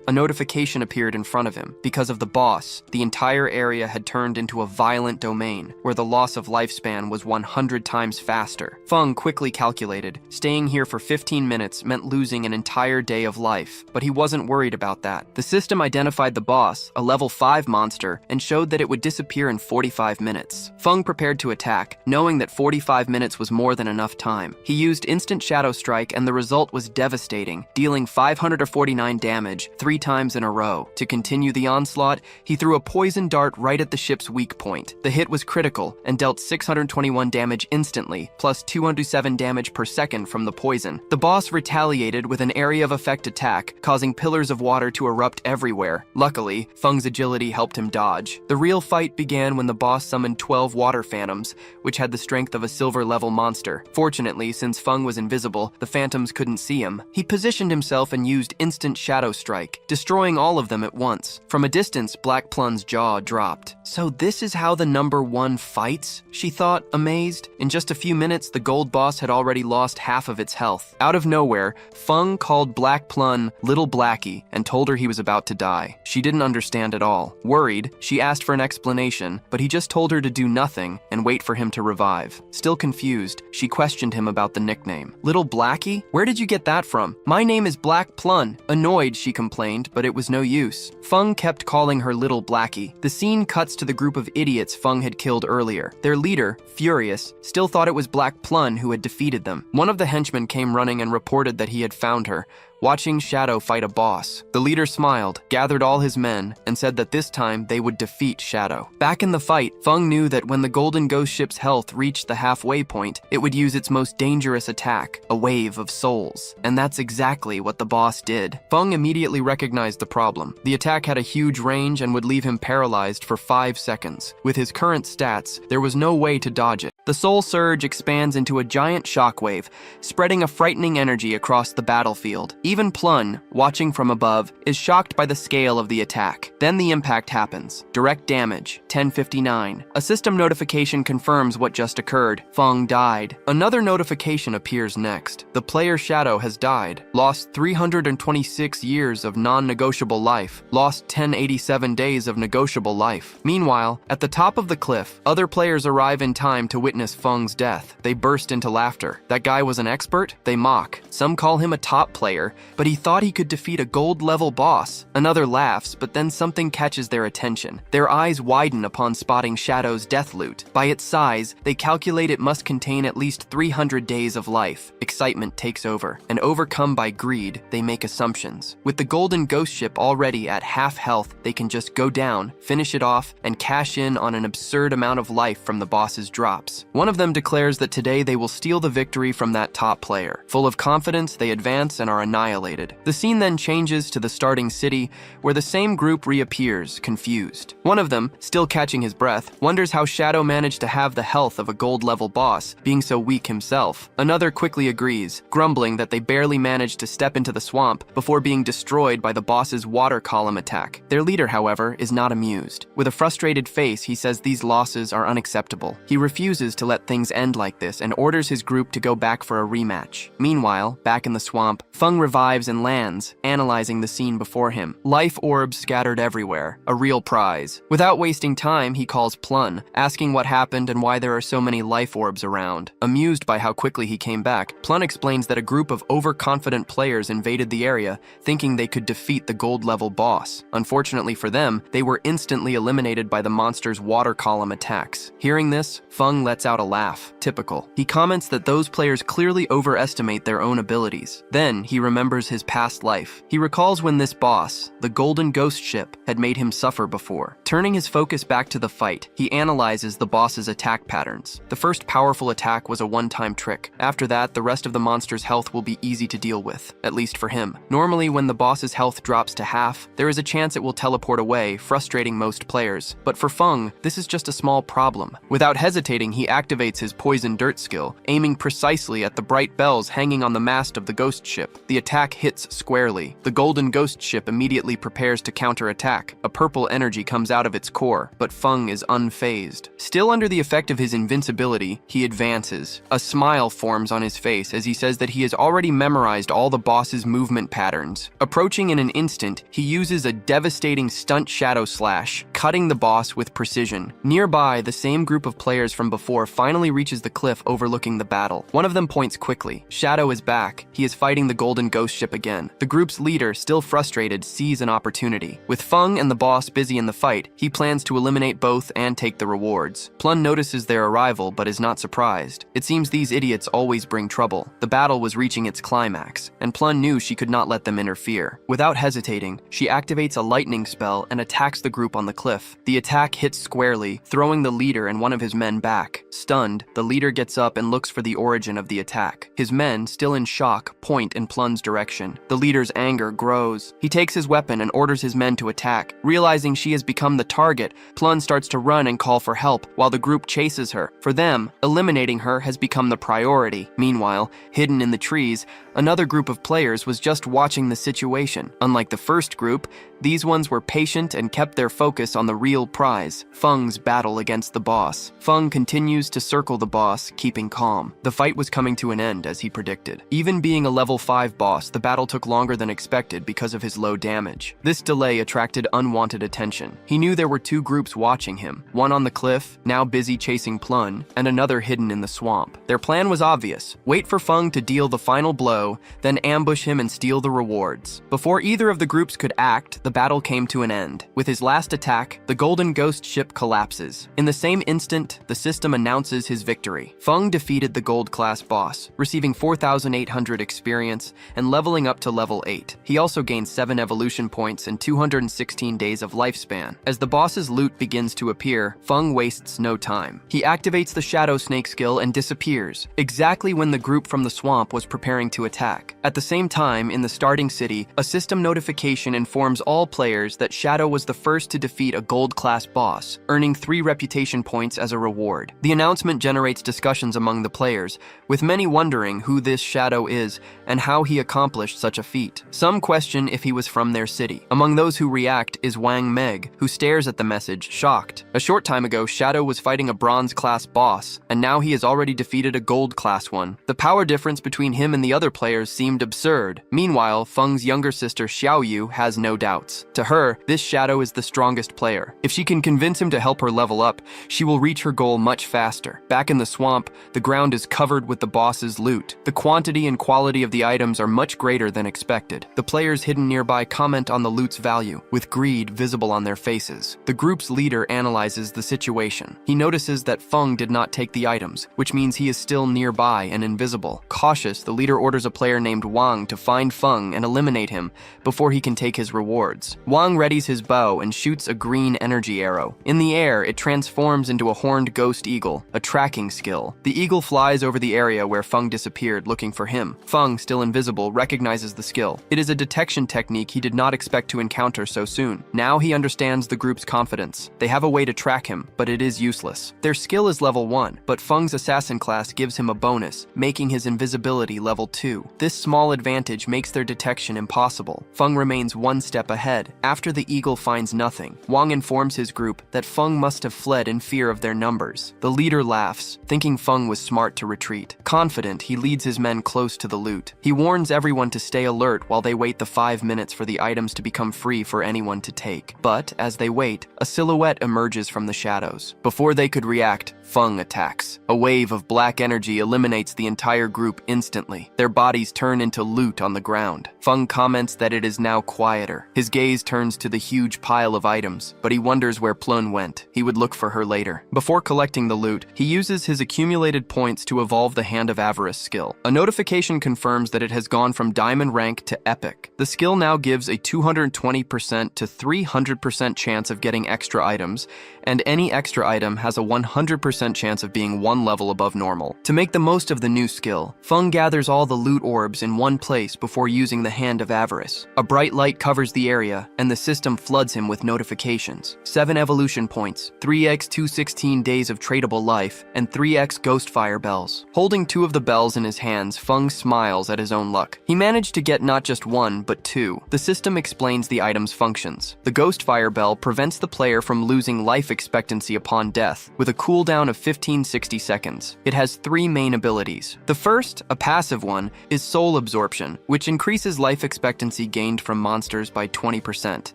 A notification appeared in front of him. Because of the boss, the entire area had turned into a violent domain, where the loss of lifespan was 100 times faster. Feng quickly calculated. Staying here for 15 minutes meant losing an entire day of life, but he wasn't worried about that. The system identified the boss, a level 5 monster, and showed that it would disappear in 45 minutes. Feng prepared to attack, knowing that 45 minutes was more than enough time. He used instant shadow strike, and the result was devastating, dealing 549 damage 3 times in a row. To continue the onslaught, he threw a poison dart right at the ship's weak point. The hit was critical and dealt 621 damage instantly, plus 207 damage per second from the poison. The boss retaliated with an area of effect attack, causing pillars of water to erupt everywhere. Luckily, Feng's agility helped him dodge. The real fight began when the boss summoned 12 water phantoms, which had the strength of a silver-level monster. Fortunately, since Feng was invisible, the phantoms couldn't see him. He positioned himself and used instant shadow strike, destroying all of them at once. From a distance, Black Plun's jaw dropped. So this is how the number 1 fights? She thought, amazed. In just a few minutes, the gold boss had already lost half of its health. Out of nowhere, Feng called Black Plun Little Blackie and told her he was about to die. She didn't understand at all. Worried, she asked for an explanation, but he just told her to do nothing and wait for him to revive. Still confused, she questioned him about the nickname. Little Blackie? Where did you get that from? My name is Black Plun. Annoyed, she complained, but it was no use. Feng kept calling her Little Blackie. The scene cuts to the group of idiots Feng had killed earlier. Their leader, furious, still thought it was Black Plun who had defeated them. One of the henchmen came running and reported that he had found her, watching Shadow fight a boss. The leader smiled, gathered all his men, and said that this time they would defeat Shadow. Back in the fight, Feng knew that when the Golden Ghost Ship's health reached the halfway point, it would use its most dangerous attack, a wave of souls. And that's exactly what the boss did. Feng immediately recognized the problem. The attack had a huge range and would leave him paralyzed for 5 seconds. With his current stats, there was no way to dodge it. The soul surge expands into a giant shockwave, spreading a frightening energy across the battlefield. Even Plun, watching from above, is shocked by the scale of the attack. Then the impact happens. Direct damage, 1059. A system notification confirms what just occurred. Feng died. Another notification appears next. The player Shadow has died. Lost 326 years of non-negotiable life. Lost 1087 days of negotiable life. Meanwhile, at the top of the cliff, other players arrive in time to witness Feng's death. They burst into laughter. That guy was an expert? They mock. Some call him a top player, but he thought he could defeat a gold-level boss. Another laughs, but then something catches their attention. Their eyes widen upon spotting Shadow's death loot. By its size, they calculate it must contain at least 300 days of life. Excitement takes over, and overcome by greed, they make assumptions. With the golden ghost ship already at half health, they can just go down, finish it off, and cash in on an absurd amount of life from the boss's drops. One of them declares that today they will steal the victory from that top player. Full of confidence, they advance and are annihilated. The scene then changes to the starting city, where the same group reappears, confused. One of them, still catching his breath, wonders how Shadow managed to have the health of a gold-level boss, being so weak himself. Another quickly agrees, grumbling that they barely managed to step into the swamp before being destroyed by the boss's water column attack. Their leader, however, is not amused. With a frustrated face, he says these losses are unacceptable. He refuses to let things end like this and orders his group to go back for a rematch. Meanwhile, back in the swamp, Feng revives and lands, analyzing the scene before him. Life orbs scattered everywhere, a real prize. Without wasting time, he calls Plun, asking what happened and why there are so many life orbs around. Amused by how quickly he came back, Plun explains that a group of overconfident players invaded the area, thinking they could defeat the gold-level boss. Unfortunately for them, they were instantly eliminated by the monster's water column attacks. Hearing this, Feng lets out a laugh. Typical. He comments that those players clearly overestimate their own abilities. Then, he remembers his past life. He recalls when this boss, the Golden Ghost Ship, had made him suffer before. Turning his focus back to the fight, he analyzes the boss's attack patterns. The first powerful attack was a one-time trick. After that, the rest of the monster's health will be easy to deal with, at least for him. Normally, when the boss's health drops to half, there is a chance it will teleport away, frustrating most players. But for Feng, this is just a small problem. Without hesitating, he activates his poison dirt skill, aiming precisely at the bright bells hanging on the mast of the ghost ship. The attack hits squarely. The golden ghost ship immediately prepares to counterattack. A purple energy comes out of its core, but Feng is unfazed. Still under the effect of his invincibility, he advances. A smile forms on his face as he says that he has already memorized all the boss's movement patterns. Approaching in an instant, he uses a devastating stunt shadow slash, cutting the boss with precision. Nearby, the same group of players from before finally reaches the cliff overlooking the battle. One of them points quickly. Shadow is back. He is fighting the golden ghost ship again. The group's leader, still frustrated, sees an opportunity. With Feng and the boss busy in the fight, he plans to eliminate both and take the rewards. Plun notices their arrival but is not surprised. It seems these idiots always bring trouble. The battle was reaching its climax, and Plun knew she could not let them interfere. Without hesitating, she activates a lightning spell and attacks the group on the cliff. The attack hits squarely, throwing the leader and one of his men back. Stunned, the leader gets up and looks for the origin of the attack. His men, still in shock, point in Plun's direction. The leader's anger grows. He takes his weapon and orders his men to attack. Realizing she has become the target, Plun starts to run and call for help, while the group chases her. For them, eliminating her has become the priority. Meanwhile, hidden in the trees, another group of players was just watching the situation. Unlike the first group, these ones were patient and kept their focus on the real prize, Feng's battle against the boss. Feng continues to circle the boss, keeping calm. The fight was coming to an end, as he predicted. Even being a level 5 boss, the battle took longer than expected because of his low damage. This delay attracted unwanted attention. He knew there were two groups watching him, one on the cliff, now busy chasing Plun, and another hidden in the swamp. Their plan was obvious: wait for Feng to deal the final blow, then ambush him and steal the rewards. Before either of the groups could act, the battle came to an end. With his last attack, the golden ghost ship collapses. In the same instant, the system announces his victory. Feng defeated the gold class boss, receiving 4,800 experience and leveling up to level 8. He also gained 7 evolution points and 216 days of lifespan. As the boss's loot begins to appear, Feng wastes no time. He activates the shadow snake skill and disappears, exactly when the group from the swamp was preparing to attack. At the same time, in the starting city, a system notification informs all all players that Shadow was the first to defeat a gold-class boss, earning 3 reputation points as a reward. The announcement generates discussions among the players, with many wondering who this Shadow is and how he accomplished such a feat. Some question if he was from their city. Among those who react is Wang Meg, who stares at the message, shocked. A short time ago, Shadow was fighting a bronze-class boss, and now he has already defeated a gold-class one. The power difference between him and the other players seemed absurd. Meanwhile, Feng's younger sister Xiaoyu has no doubts. To her, this Shadow is the strongest player. If she can convince him to help her level up, she will reach her goal much faster. Back in the swamp, the ground is covered with the boss's loot. The quantity and quality of the items are much greater than expected. The players hidden nearby comment on the loot's value, with greed visible on their faces. The group's leader analyzes the situation. He notices that Feng did not take the items, which means he is still nearby and invisible. Cautious, the leader orders a player named Wang to find Feng and eliminate him before he can take his rewards. Wang readies his bow and shoots a green energy arrow. In the air, it transforms into a horned ghost eagle, a tracking skill. The eagle flies over the area where Feng disappeared, looking for him. Feng, still invisible, recognizes the skill. It is a detection technique he did not expect to encounter so soon. Now he understands the group's confidence. They have a way to track him, but it is useless. Their skill is level 1, but Feng's assassin class gives him a bonus, making his invisibility level 2. This small advantage makes their detection impossible. Feng remains one step ahead. After the eagle finds nothing, Wang informs his group that Feng must have fled in fear of their numbers. The leader laughs, thinking Feng was smart to retreat. Confident, he leads his men close to the loot. He warns everyone to stay alert while they wait the 5 minutes for the items to become free for anyone to take. But, as they wait, a silhouette emerges from the shadows. Before they could react, Feng attacks. A wave of black energy eliminates the entire group instantly. Their bodies turn into loot on the ground. Feng comments that it is now quieter. His gaze turns to the huge pile of items, but he wonders where Plun went. He would look for her later. Before collecting the loot, he uses his accumulated points to evolve the Hand of Avarice skill. A notification confirms that it has gone from diamond rank to epic. The skill now gives a 220% to 300% chance of getting extra items, and any extra item has a 100% chance of being 1 level above normal. To make the most of the new skill, Feng gathers all the loot orbs in one place before using the Hand of Avarice. A bright light covers the area, and the system floods him with notifications. 7 evolution points, 3x 216 days of tradable life, and 3x ghost fire bells. Holding 2 of the bells in his hands, Feng smiles at his own luck. He managed to get not just 1, but 2. The system explains the item's functions. The ghost fire bell prevents the player from losing life expectancy upon death, with a cooldown of 1560 seconds. It has 3 main abilities. The first, a passive one, is soul absorption, which increases life expectancy gained from monsters by 20%,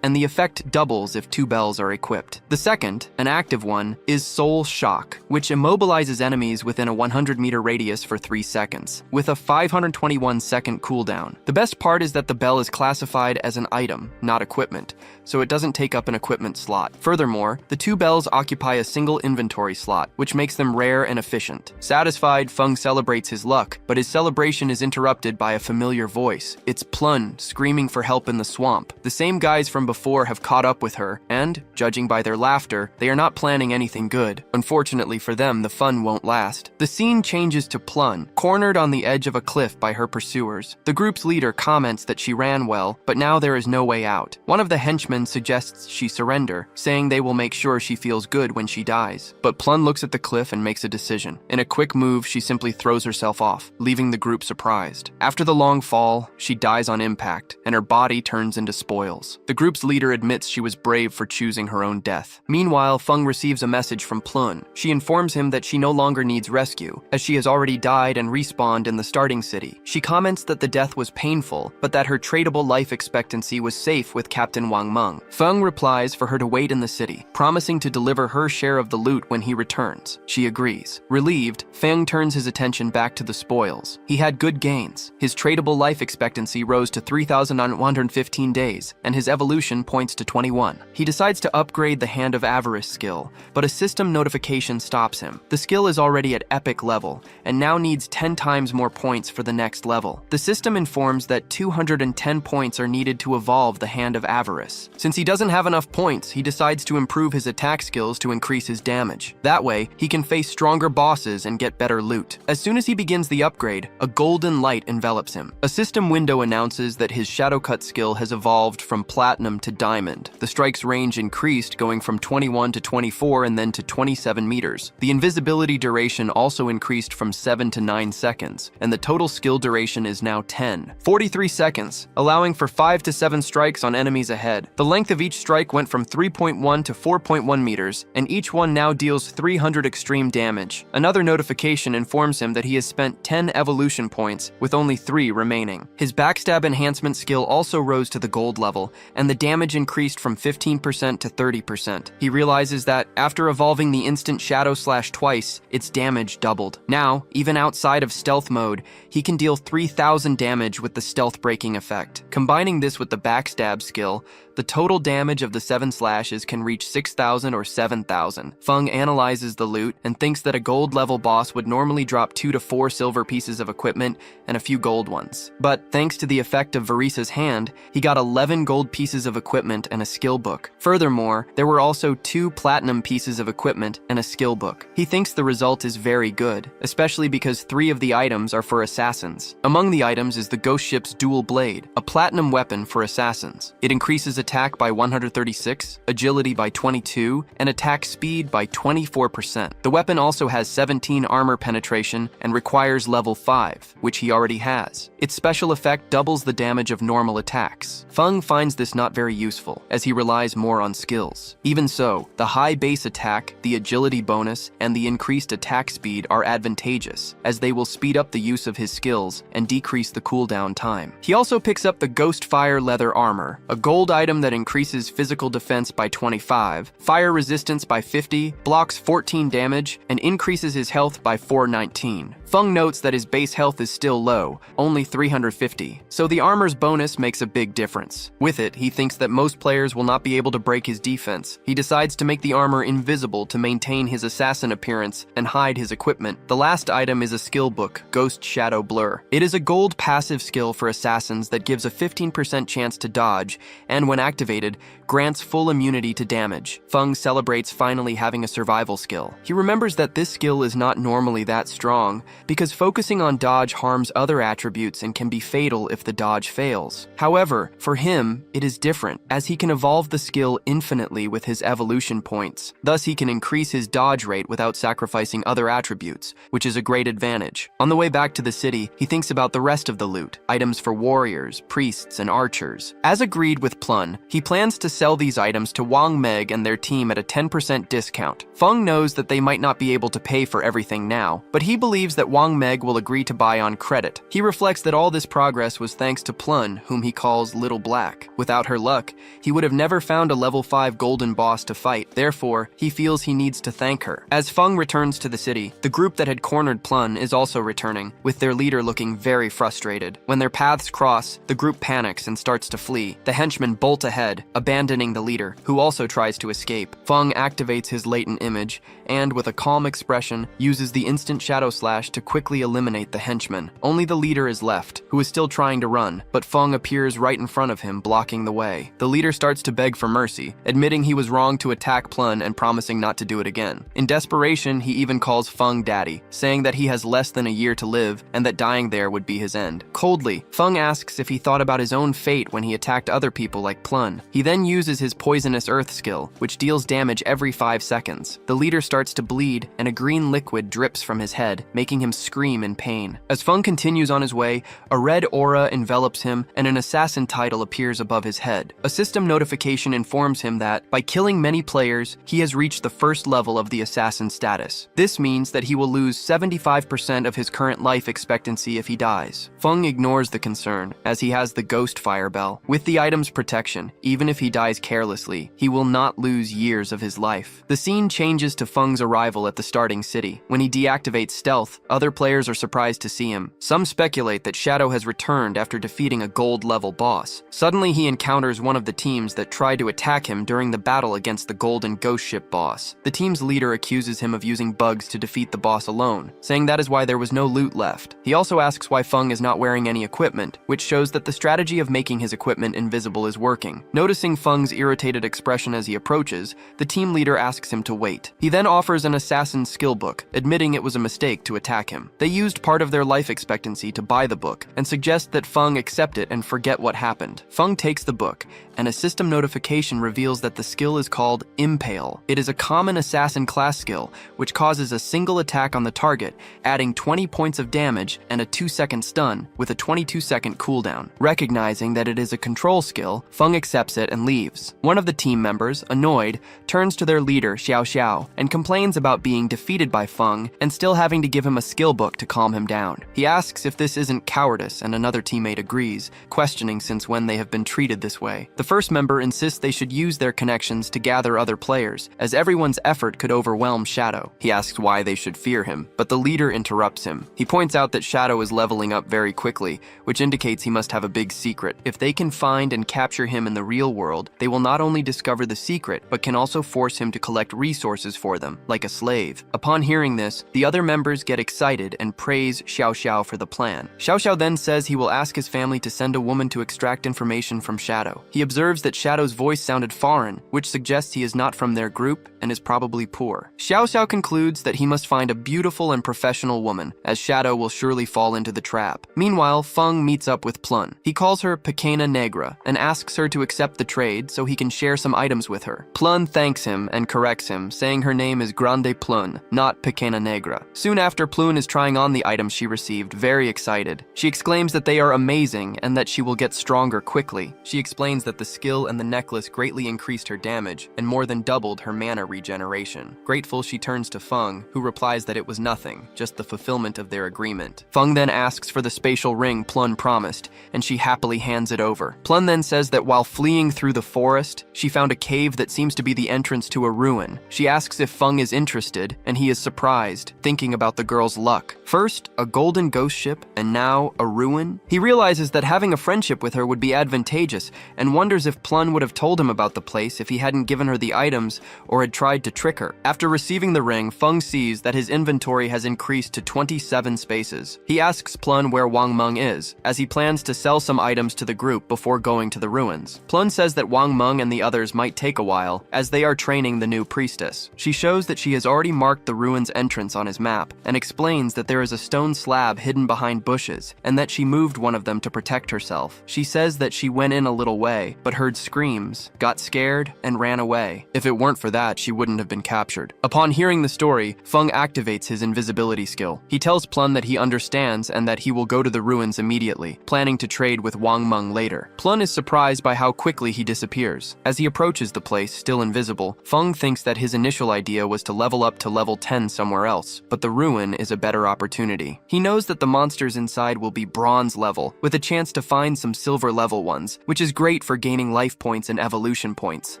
and the effect doubles if 2 bells are equipped. The second, an active one, is soul shock, which immobilizes enemies within a 100-meter radius for 3 seconds, with a 521-second cooldown. The best part is that the bell is classified as an item, not equipment, so it doesn't take up an equipment slot. Furthermore, the 2 bells occupy a single inventory slot, which makes them rare and efficient. Satisfied, Feng celebrates his luck, but his celebration is interrupted by a familiar voice. It's Plun, screaming for help in the swamp. The same guys from before have caught up with her, and, judging by their laughter, they are not planning anything good. Unfortunately for them, the fun won't last. The scene changes to Plun, cornered on the edge of a cliff by her pursuers. The group's leader comments that she ran well, but now there is no way out. One of the henchmen suggests she surrender, saying they will make sure she feels good when she dies. But Plun looks at the cliff and makes a decision. In a quick move, she simply throws herself off, leaving the group surprised. After the long fall, she dies on impact, and her body turns into spoils. The group's leader admits she was brave for choosing her own death. Meanwhile, Feng receives a message from Plun. She informs him that she no longer needs rescue, as she has already died and respawned in the starting city. She comments that the death was painful, but that her tradable life expectancy was safe with Captain Wang Meng. Feng replies for her to wait in the city, promising to deliver her share of the loot when he returns. She agrees. Relieved, Feng turns his attention back to the spoils. He had good gains. His tradable life expectancy rose to 3,115 days, and his evolution points to 21. He decides to upgrade the Hand of Avarice skill, but a system notification stops him. The skill is already at epic level, and now needs 10 times more points for the next level. The system informs that 210 points are needed to evolve the Hand of Avarice. Since he doesn't have enough points, he decides to improve his attack skills to increase his damage. That way, he can face stronger bosses and get better loot. As soon as he begins the upgrade, a golden light envelops him. A system window announces that his Shadow Cut skill has evolved from platinum to diamond. The strike's range increased, going from 21 to 24 and then to 27 meters. The invisibility duration also increased from 7 to 9 seconds, and the total skill duration is now 43 seconds, allowing for 5 to 7 strikes on enemies ahead. The length of each strike went from 3.1 to 4.1 meters, and each one now deals 300 extreme damage. Another notification informs him that he has spent 10 evolution points, with only 3 remaining. His backstab enhancement skill also rose to the gold level, and the damage increased from 15% to 30%. He realizes that, after evolving the instant Shadow Slash twice, its damage doubled. Now, even outside of stealth mode, he can deal 3,000 damage with the stealth breaking effect. Combining this with the backstab skill, the total damage of the 7 slashes can reach 6,000 or 7,000. Feng analyzes the loot and thinks that a gold level boss would normally drop 2 to 4 silver pieces of equipment and a few gold ones. But thanks to the effect of Varisa's hand, he got 11 gold pieces of equipment and a skill book. Furthermore, there were also 2 platinum pieces of equipment and a skill book. He thinks the result is very good, especially because 3 of the items are for assassins. Among the items is the ghost ship's dual blade, a platinum weapon for assassins. It increases attack by 136, agility by 22, and attack speed by 24%. The weapon also has 17 armor penetration and requires level 5, which he already has. Its special effect doubles the damage of normal attacks. Feng finds this not very useful, as he relies more on skills. Even so, the high base attack, the agility bonus, and the increased attack speed are advantageous, as they will speed up the use of his skills and decrease the cooldown time. He also picks up the Ghost Fire Leather Armor, a gold item that increases physical defense by 25, fire resistance by 50, blocks 14 damage, and increases his health by 419. Feng notes that his base health is still low, only 350, so the armor's bonus makes a big difference. With it, he thinks that most players will not be able to break his defense. He decides to make the armor invisible to maintain his assassin appearance and hide his equipment. The last item is a skill book, Ghost Shadow Blur. It is a gold passive skill for assassins that gives a 15% chance to dodge, and when activated, grants full immunity to damage. Feng celebrates finally having a survival skill. He remembers that this skill is not normally that strong, because focusing on dodge harms other attributes and can be fatal if the dodge fails. However, for him, it is different, as he can evolve the skill infinitely with his evolution points. Thus, he can increase his dodge rate without sacrificing other attributes, which is a great advantage. On the way back to the city, he thinks about the rest of the loot, items for warriors, priests, and archers. As agreed with Plun, he plans to sell these items to Wang Meg and their team at a 10% discount. Feng knows that they might not be able to pay for everything now, but he believes that Wang Meg will agree to buy on credit. He reflects that all this progress was thanks to Plun, whom he calls Little Black. Without her luck, he would have never found a level 5 golden boss to fight. Therefore, he feels he needs to thank her. As Feng returns to the city, the group that had cornered Plun is also returning, with their leader looking very frustrated. When their paths cross, the group panics and starts to flee. The henchmen bolt ahead, abandoning the leader, who also tries to escape. Feng activates his latent image, and with a calm expression, uses the instant Shadow Slash to quickly eliminate the henchmen. Only the leader is left, who is still trying to run, but Feng appears right in front of him, blocking the way. The leader starts to beg for mercy, admitting he was wrong to attack Plun and promising not to do it again. In desperation, he even calls Feng daddy, saying that he has less than a year to live and that dying there would be his end. Coldly, Feng asks if he thought about his own fate when he attacked other people like Plun. He then uses his Poisonous Earth skill, which deals damage every 5 seconds. The leader starts to bleed, and a green liquid drips from his head, making him scream in pain. As Feng continues on his way, a red aura envelops him, and an assassin title appears above his head. A system notification informs him that, by killing many players, he has reached the first level of the assassin status. This means that he will lose 75% of his current life expectancy if he dies. Feng ignores the concern, as he has the Ghost Fire Bell. With the item's protection, even if he dies carelessly, he will not lose years of his life. The scene changes to Feng's arrival at the starting city. When he deactivates stealth, other players are surprised to see him. Some speculate that Shadow has returned after defeating a gold-level boss. Suddenly, he encounters one of the teams that tried to attack him during the battle against the golden ghost ship boss. The team's leader accuses him of using bugs to defeat the boss alone, saying that is why there was no loot left. He also asks why Feng is not wearing any equipment, which shows that the strategy of making his equipment invisible is working. Noticing Feng Feng's irritated expression as he approaches, the team leader asks him to wait. He then offers an assassin's skill book, admitting it was a mistake to attack him. They used part of their life expectancy to buy the book and suggest that Feng accept it and forget what happened. Feng takes the book, and a system notification reveals that the skill is called Impale. It is a common assassin class skill, which causes a single attack on the target, adding 20 points of damage and a 2-second stun with a 22-second cooldown. Recognizing that it is a control skill, Feng accepts it and leaves. One of the team members, annoyed, turns to their leader, Xiao Xiao, and complains about being defeated by Feng and still having to give him a skill book to calm him down. He asks if this isn't cowardice, and another teammate agrees, questioning since when they have been treated this way. The first member insists they should use their connections to gather other players, as everyone's effort could overwhelm Shadow. He asks why they should fear him, but the leader interrupts him. He points out that Shadow is leveling up very quickly, which indicates he must have a big secret. If they can find and capture him in the real world, they will not only discover the secret, but can also force him to collect resources for them, like a slave. Upon hearing this, the other members get excited and praise Xiao Xiao for the plan. Xiao Xiao then says he will ask his family to send a woman to extract information from Shadow. He observes that Shadow's voice sounded foreign, which suggests he is not from their group and is probably poor. Xiao Xiao concludes that he must find a beautiful and professional woman, as Shadow will surely fall into the trap. Meanwhile, Feng meets up with Plun. He calls her Pequena Negra and asks her to accept the trade so he can share some items with her. Plun thanks him and corrects him, saying her name is Grande Plun, not Pequena Negra. Soon after, Plun is trying on the items she received, very excited. She exclaims that they are amazing and that she will get stronger quickly. She explains that the skill and the necklace greatly increased her damage and more than doubled her mana regeneration. Grateful, she turns to Feng, who replies that it was nothing, just the fulfillment of their agreement. Feng then asks for the spatial ring Plun promised, and she happily hands it over. Plun then says that while fleeing through the forest, she found a cave that seems to be the entrance to a ruin. She asks if Feng is interested, and he is surprised, thinking about the girl's luck. First, a golden ghost ship, and now a ruin? He realizes that having a friendship with her would be advantageous, and wonders if Plun would have told him about the place if he hadn't given her the items or had tried to trick her. After receiving the ring, Feng sees that his inventory has increased to 27 spaces. He asks Plun where Wang Meng is, as he plans to sell some items to the group before going to the ruins. Plun says that Wang Meng and the others might take a while, as they are training the new priestess. She shows that she has already marked the ruins entrance on his map, and explains that there is a stone slab hidden behind bushes, and that she moved one of them to protect herself. She says that she went in a little way, but heard screams, got scared, and ran away. If it weren't for that, she wouldn't have been captured. Upon hearing the story, Feng activates his invisibility skill. He tells Plun that he understands and that he will go to the ruins immediately, planning to trade with Wang Meng later. Plun is surprised by how quickly he disappears. As he approaches the place, still invisible, Feng thinks that his initial idea was to level up to level 10 somewhere else, but the ruin is a better opportunity. He knows that the monsters inside will be bronze level, with a chance to find some silver level ones, which is great for gaining life points and evolution points.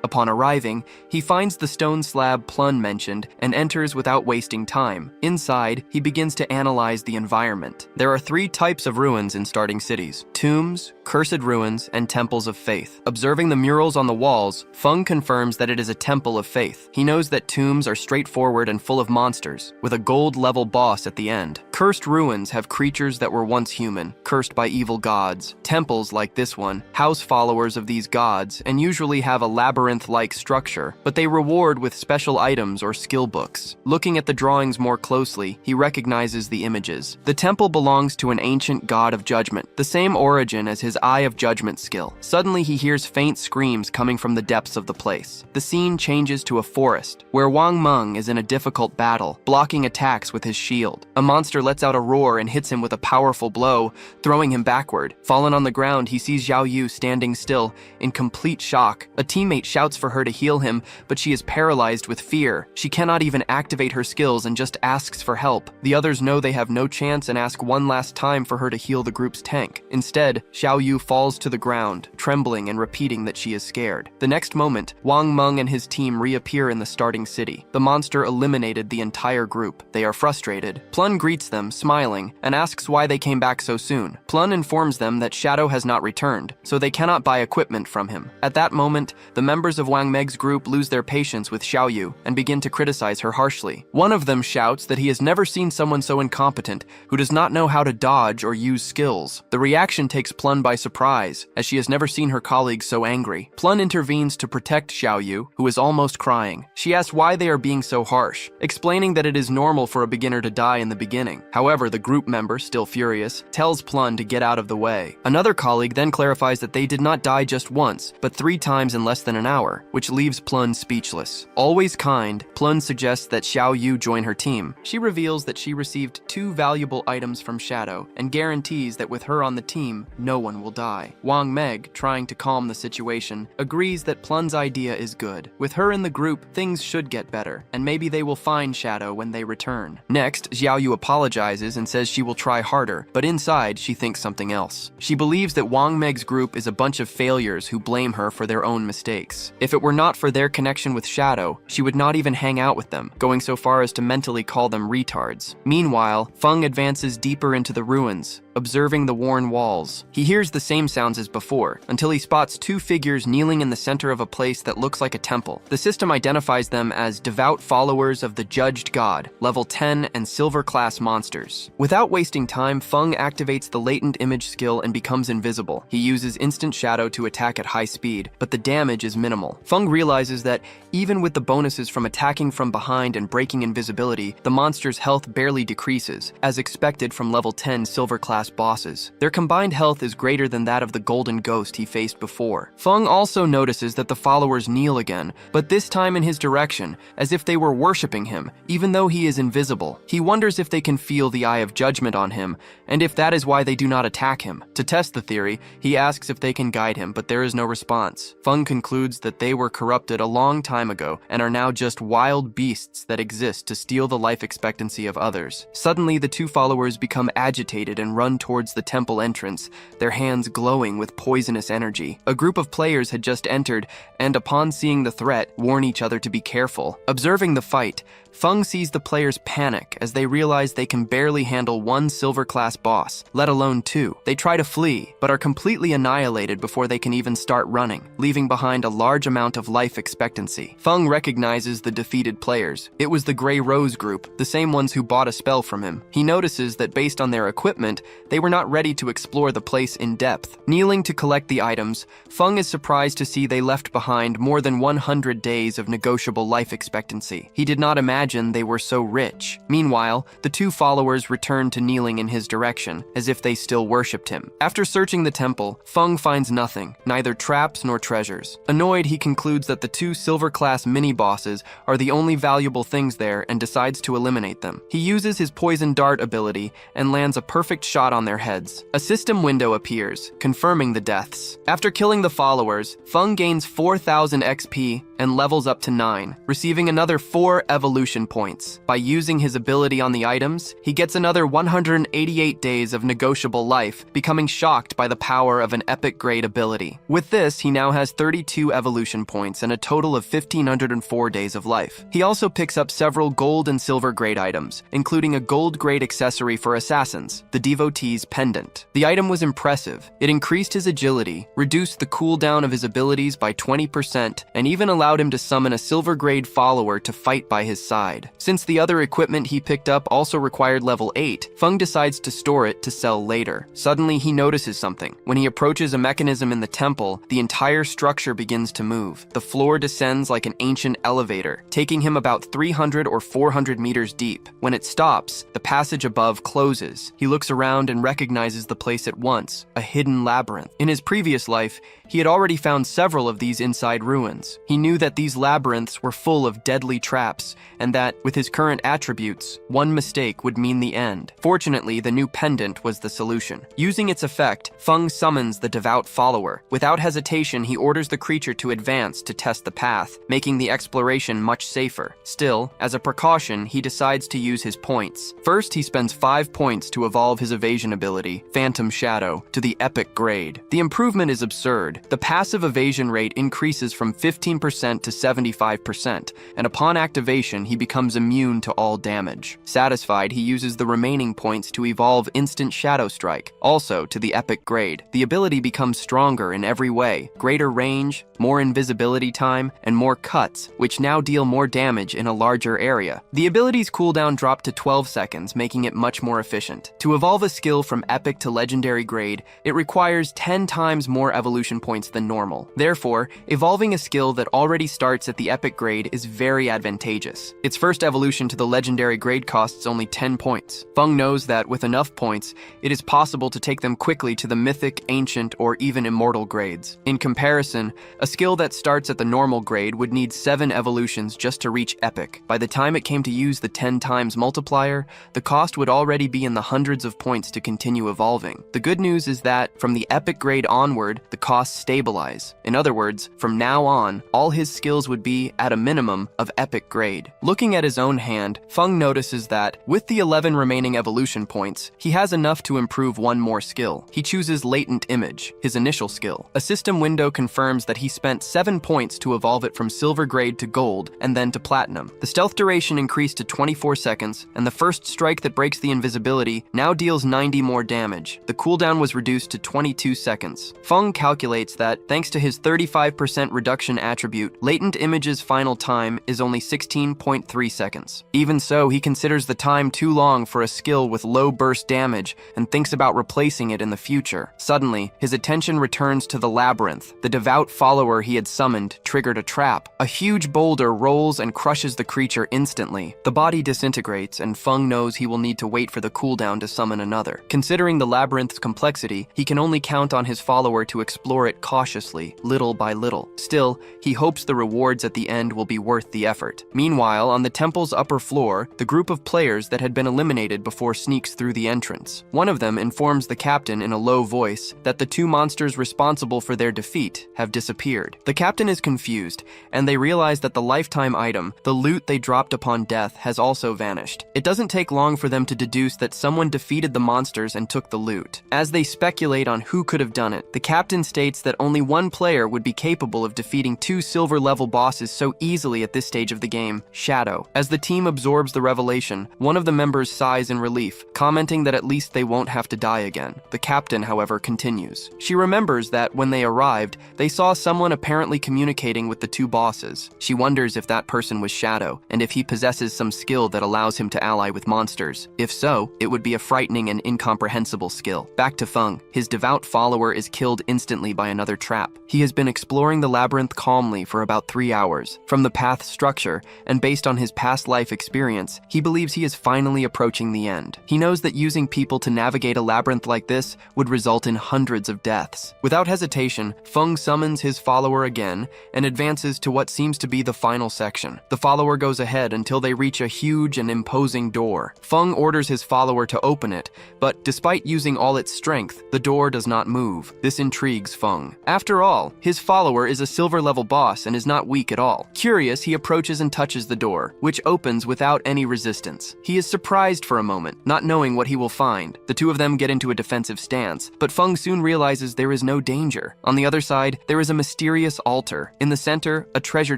Upon arriving, he finds the stone slab Plun mentioned and enters without wasting time. Inside, he begins to analyze the environment. There are 3 types of ruins in starting cities: tombs, cursed ruins, and temples of faith. Observing the murals on the walls, Feng confirms that it is a temple of faith. He knows that tombs are straightforward and full of monsters, with a gold-level boss at the end. Cursed ruins have creatures that were once human, cursed by evil gods. Temples, like this one, house followers of these gods and usually have a labyrinth-like structure, but they reward with special items or skill books. Looking at the drawings more closely, he recognizes the images. The temple belongs to an ancient god of judgment, the same origin as his Eye of Judgment skill. Suddenly, he hears faint screams coming from the depths of the place. The scene changes to a forest, where Wang Meng is in a difficult battle, blocking attacks with his shield. A monster lets out a roar and hits him with a powerful blow, throwing him backward. Fallen on the ground, he sees Xiao Yu standing still, in complete shock. A teammate shouts for her to heal him, but she is paralyzed with fear. She cannot even activate her skills and just asks for help. The others know they have no chance and ask one last time for her to heal the group's tank. Instead, Xiao Yu falls to the ground, trembling and repeating that she is scared. The next moment, Wang Meng and his team reappear in the starting city. The monster eliminated the entire group. They are frustrated. Plun greets them them, smiling, and asks why they came back so soon. Plun informs them that Shadow has not returned, so they cannot buy equipment from him. At that moment, the members of Wang Meg's group lose their patience with Xiaoyu and begin to criticize her harshly. One of them shouts that he has never seen someone so incompetent who does not know how to dodge or use skills. The reaction takes Plun by surprise, as she has never seen her colleagues so angry. Plun intervenes to protect Xiaoyu, who is almost crying. She asks why they are being so harsh, explaining that it is normal for a beginner to die in the beginning. However, the group member, still furious, tells Plun to get out of the way. Another colleague then clarifies that they did not die just once, but 3 times in less than an hour, which leaves Plun speechless. Always kind, Plun suggests that Xiaoyu join her team. She reveals that she received 2 valuable items from Shadow and guarantees that with her on the team, no one will die. Wang Meg, trying to calm the situation, agrees that Plun's idea is good. With her in the group, things should get better, and maybe they will find Shadow when they return. Next, Xiaoyu apologizes and says she will try harder, but inside, she thinks something else. She believes that Wang Meg's group is a bunch of failures who blame her for their own mistakes. If it were not for their connection with Shadow, she would not even hang out with them, going so far as to mentally call them retards. Meanwhile, Feng advances deeper into the ruins, observing the worn walls. He hears the same sounds as before, until he spots 2 figures kneeling in the center of a place that looks like a temple. The system identifies them as devout followers of the Judged God, level 10 and silver class monsters. Without wasting time, Feng activates the latent image skill and becomes invisible. He uses instant shadow to attack at high speed, but the damage is minimal. Feng realizes that even with the bonuses from attacking from behind and breaking invisibility, the monster's health barely decreases, as expected from level 10 silver class bosses. Their combined health is greater than that of the golden ghost he faced before. Feng also notices that the followers kneel again, but this time in his direction, as if they were worshipping him, even though he is invisible. He wonders if they can feel the eye of judgment on him, and if that is why they do not attack him. To test the theory, he asks if they can guide him, but there is no response. Feng concludes that they were corrupted a long time ago and are now just wild beasts that exist to steal the life expectancy of others. Suddenly, the 2 followers become agitated and run towards the temple entrance, their hands glowing with poisonous energy. A group of players had just entered, and upon seeing the threat, warn each other to be careful. Observing the fight, Feng sees the players panic as they realize they can barely handle 1 silver-class boss, let alone 2. They try to flee, but are completely annihilated before they can even start running, leaving behind a large amount of life expectancy. Feng recognizes the defeated players. It was the Grey Rose group, the same ones who bought a spell from him. He notices that based on their equipment, they were not ready to explore the place in depth. Kneeling to collect the items, Feng is surprised to see they left behind more than 100 days of negotiable life expectancy. He did not imagine they were so rich. Meanwhile, the 2 followers returned to kneeling in his direction, as if they still worshipped him. After searching the temple, Feng finds nothing, neither traps nor treasures. Annoyed, he concludes that the 2 silver-class mini-bosses are the only valuable things there and decides to eliminate them. He uses his poison dart ability and lands a perfect shot on their heads. A system window appears, confirming the deaths. After killing the followers, Feng gains 4,000 XP and levels up to 9, receiving another 4 evolution points. By using his ability on the items, he gets another 188 days of negotiable life, becoming shocked by the power of an epic grade ability. With this, he now has 32 evolution points and a total of 1,504 days of life. He also picks up several gold and silver grade items, including a gold grade accessory for assassins, the Devotee's Pendant. The item was impressive. It increased his agility, reduced the cooldown of his abilities by 20%, and even allowed him to summon a silver grade follower to fight by his side. Since the other equipment he picked up also required level 8, Feng decides to store it to sell later. Suddenly, he notices something. When he approaches a mechanism in the temple, the entire structure begins to move. The floor descends like an ancient elevator, taking him about 300 or 400 meters deep. When it stops, the passage above closes. He looks around and recognizes the place at once, a hidden labyrinth. In his previous life, he had already found several of these inside ruins. He knew that these labyrinths were full of deadly traps, and that, with his current attributes, one mistake would mean the end. Fortunately, the new pendant was the solution. Using its effect, Feng summons the devout follower. Without hesitation, he orders the creature to advance to test the path, making the exploration much safer. Still, as a precaution, he decides to use his points. First, he spends 5 points to evolve his evasion ability, Phantom Shadow, to the epic grade. The improvement is absurd. The passive evasion rate increases from 15% 50% to 75%, and upon activation, he becomes immune to all damage. Satisfied, he uses the remaining points to evolve Instant Shadow Strike, also to the epic grade. The ability becomes stronger in every way: greater range, more invisibility time, and more cuts, which now deal more damage in a larger area. The ability's cooldown dropped to 12 seconds, making it much more efficient. To evolve a skill from epic to legendary grade, it requires 10 times more evolution points than normal. Therefore, evolving a skill that already starts at the epic grade is very advantageous. Its first evolution to the legendary grade costs only 10 points. Feng knows that with enough points, it is possible to take them quickly to the mythic, ancient, or even immortal grades. In comparison, a skill that starts at the normal grade would need 7 evolutions just to reach epic. By the time it came to use the 10 times multiplier, the cost would already be in the hundreds of points to continue evolving. The good news is that, from the epic grade onward, the costs stabilize. In other words, from now on, all his skills would be, at a minimum, of epic grade. Looking at his own hand, Feng notices that, with the 11 remaining evolution points, he has enough to improve one more skill. He chooses Latent Image, his initial skill. A system window confirms that he spent 7 points to evolve it from silver grade to gold, and then to platinum. The stealth duration increased to 24 seconds, and the first strike that breaks the invisibility now deals 90 more damage. The cooldown was reduced to 22 seconds. Feng calculates that, thanks to his 35% reduction attribute, Latent Image's final time is only 16.3 seconds. Even so, he considers the time too long for a skill with low burst damage and thinks about replacing it in the future. Suddenly, his attention returns to the labyrinth. The devout follower he had summoned triggered a trap. A huge boulder rolls and crushes the creature instantly. The body disintegrates, and Feng knows he will need to wait for the cooldown to summon another. Considering the labyrinth's complexity, he can only count on his follower to explore it cautiously, little by little. Still, he hopes the rewards at the end will be worth the effort. Meanwhile, on the temple's upper floor, the group of players that had been eliminated before sneaks through the entrance. One of them informs the captain in a low voice that the 2 monsters responsible for their defeat have disappeared. The captain is confused, and they realize that the lifetime item, the loot they dropped upon death, has also vanished. It doesn't take long for them to deduce that someone defeated the monsters and took the loot. As they speculate on who could have done it, the captain states that only one player would be capable of defeating 2 silver-level bosses so easily at this stage of the game: Shadow. As the team absorbs the revelation, one of the members sighs in relief, commenting that at least they won't have to die again. The captain, however, continues. She remembers that when they arrived, they saw someone apparently communicating with the 2 bosses. She wonders if that person was Shadow, and if he possesses some skill that allows him to ally with monsters. If so, it would be a frightening and incomprehensible skill. Back to Feng. His devout follower is killed instantly by another trap. He has been exploring the labyrinth calmly for about 3 hours. From the path's structure, and based on his past life experience, he believes he is finally approaching the end. He knows that using people to navigate a labyrinth like this would result in hundreds of deaths. Without hesitation, Feng summons his follower again and advances to what seems to be the final section. The follower goes ahead until they reach a huge and imposing door. Feng orders his follower to open it, but despite using all its strength, the door does not move. This intrigues Feng. After all, his follower is a silver-level boss and is not weak at all. Curious, he approaches and touches the door, which opens without any resistance. He is surprised for a moment, not knowing what he will find. The 2 of them get into a defensive stance, but Feng soon realizes there is no danger. On the other side, there is a mysterious altar. In the center, a treasure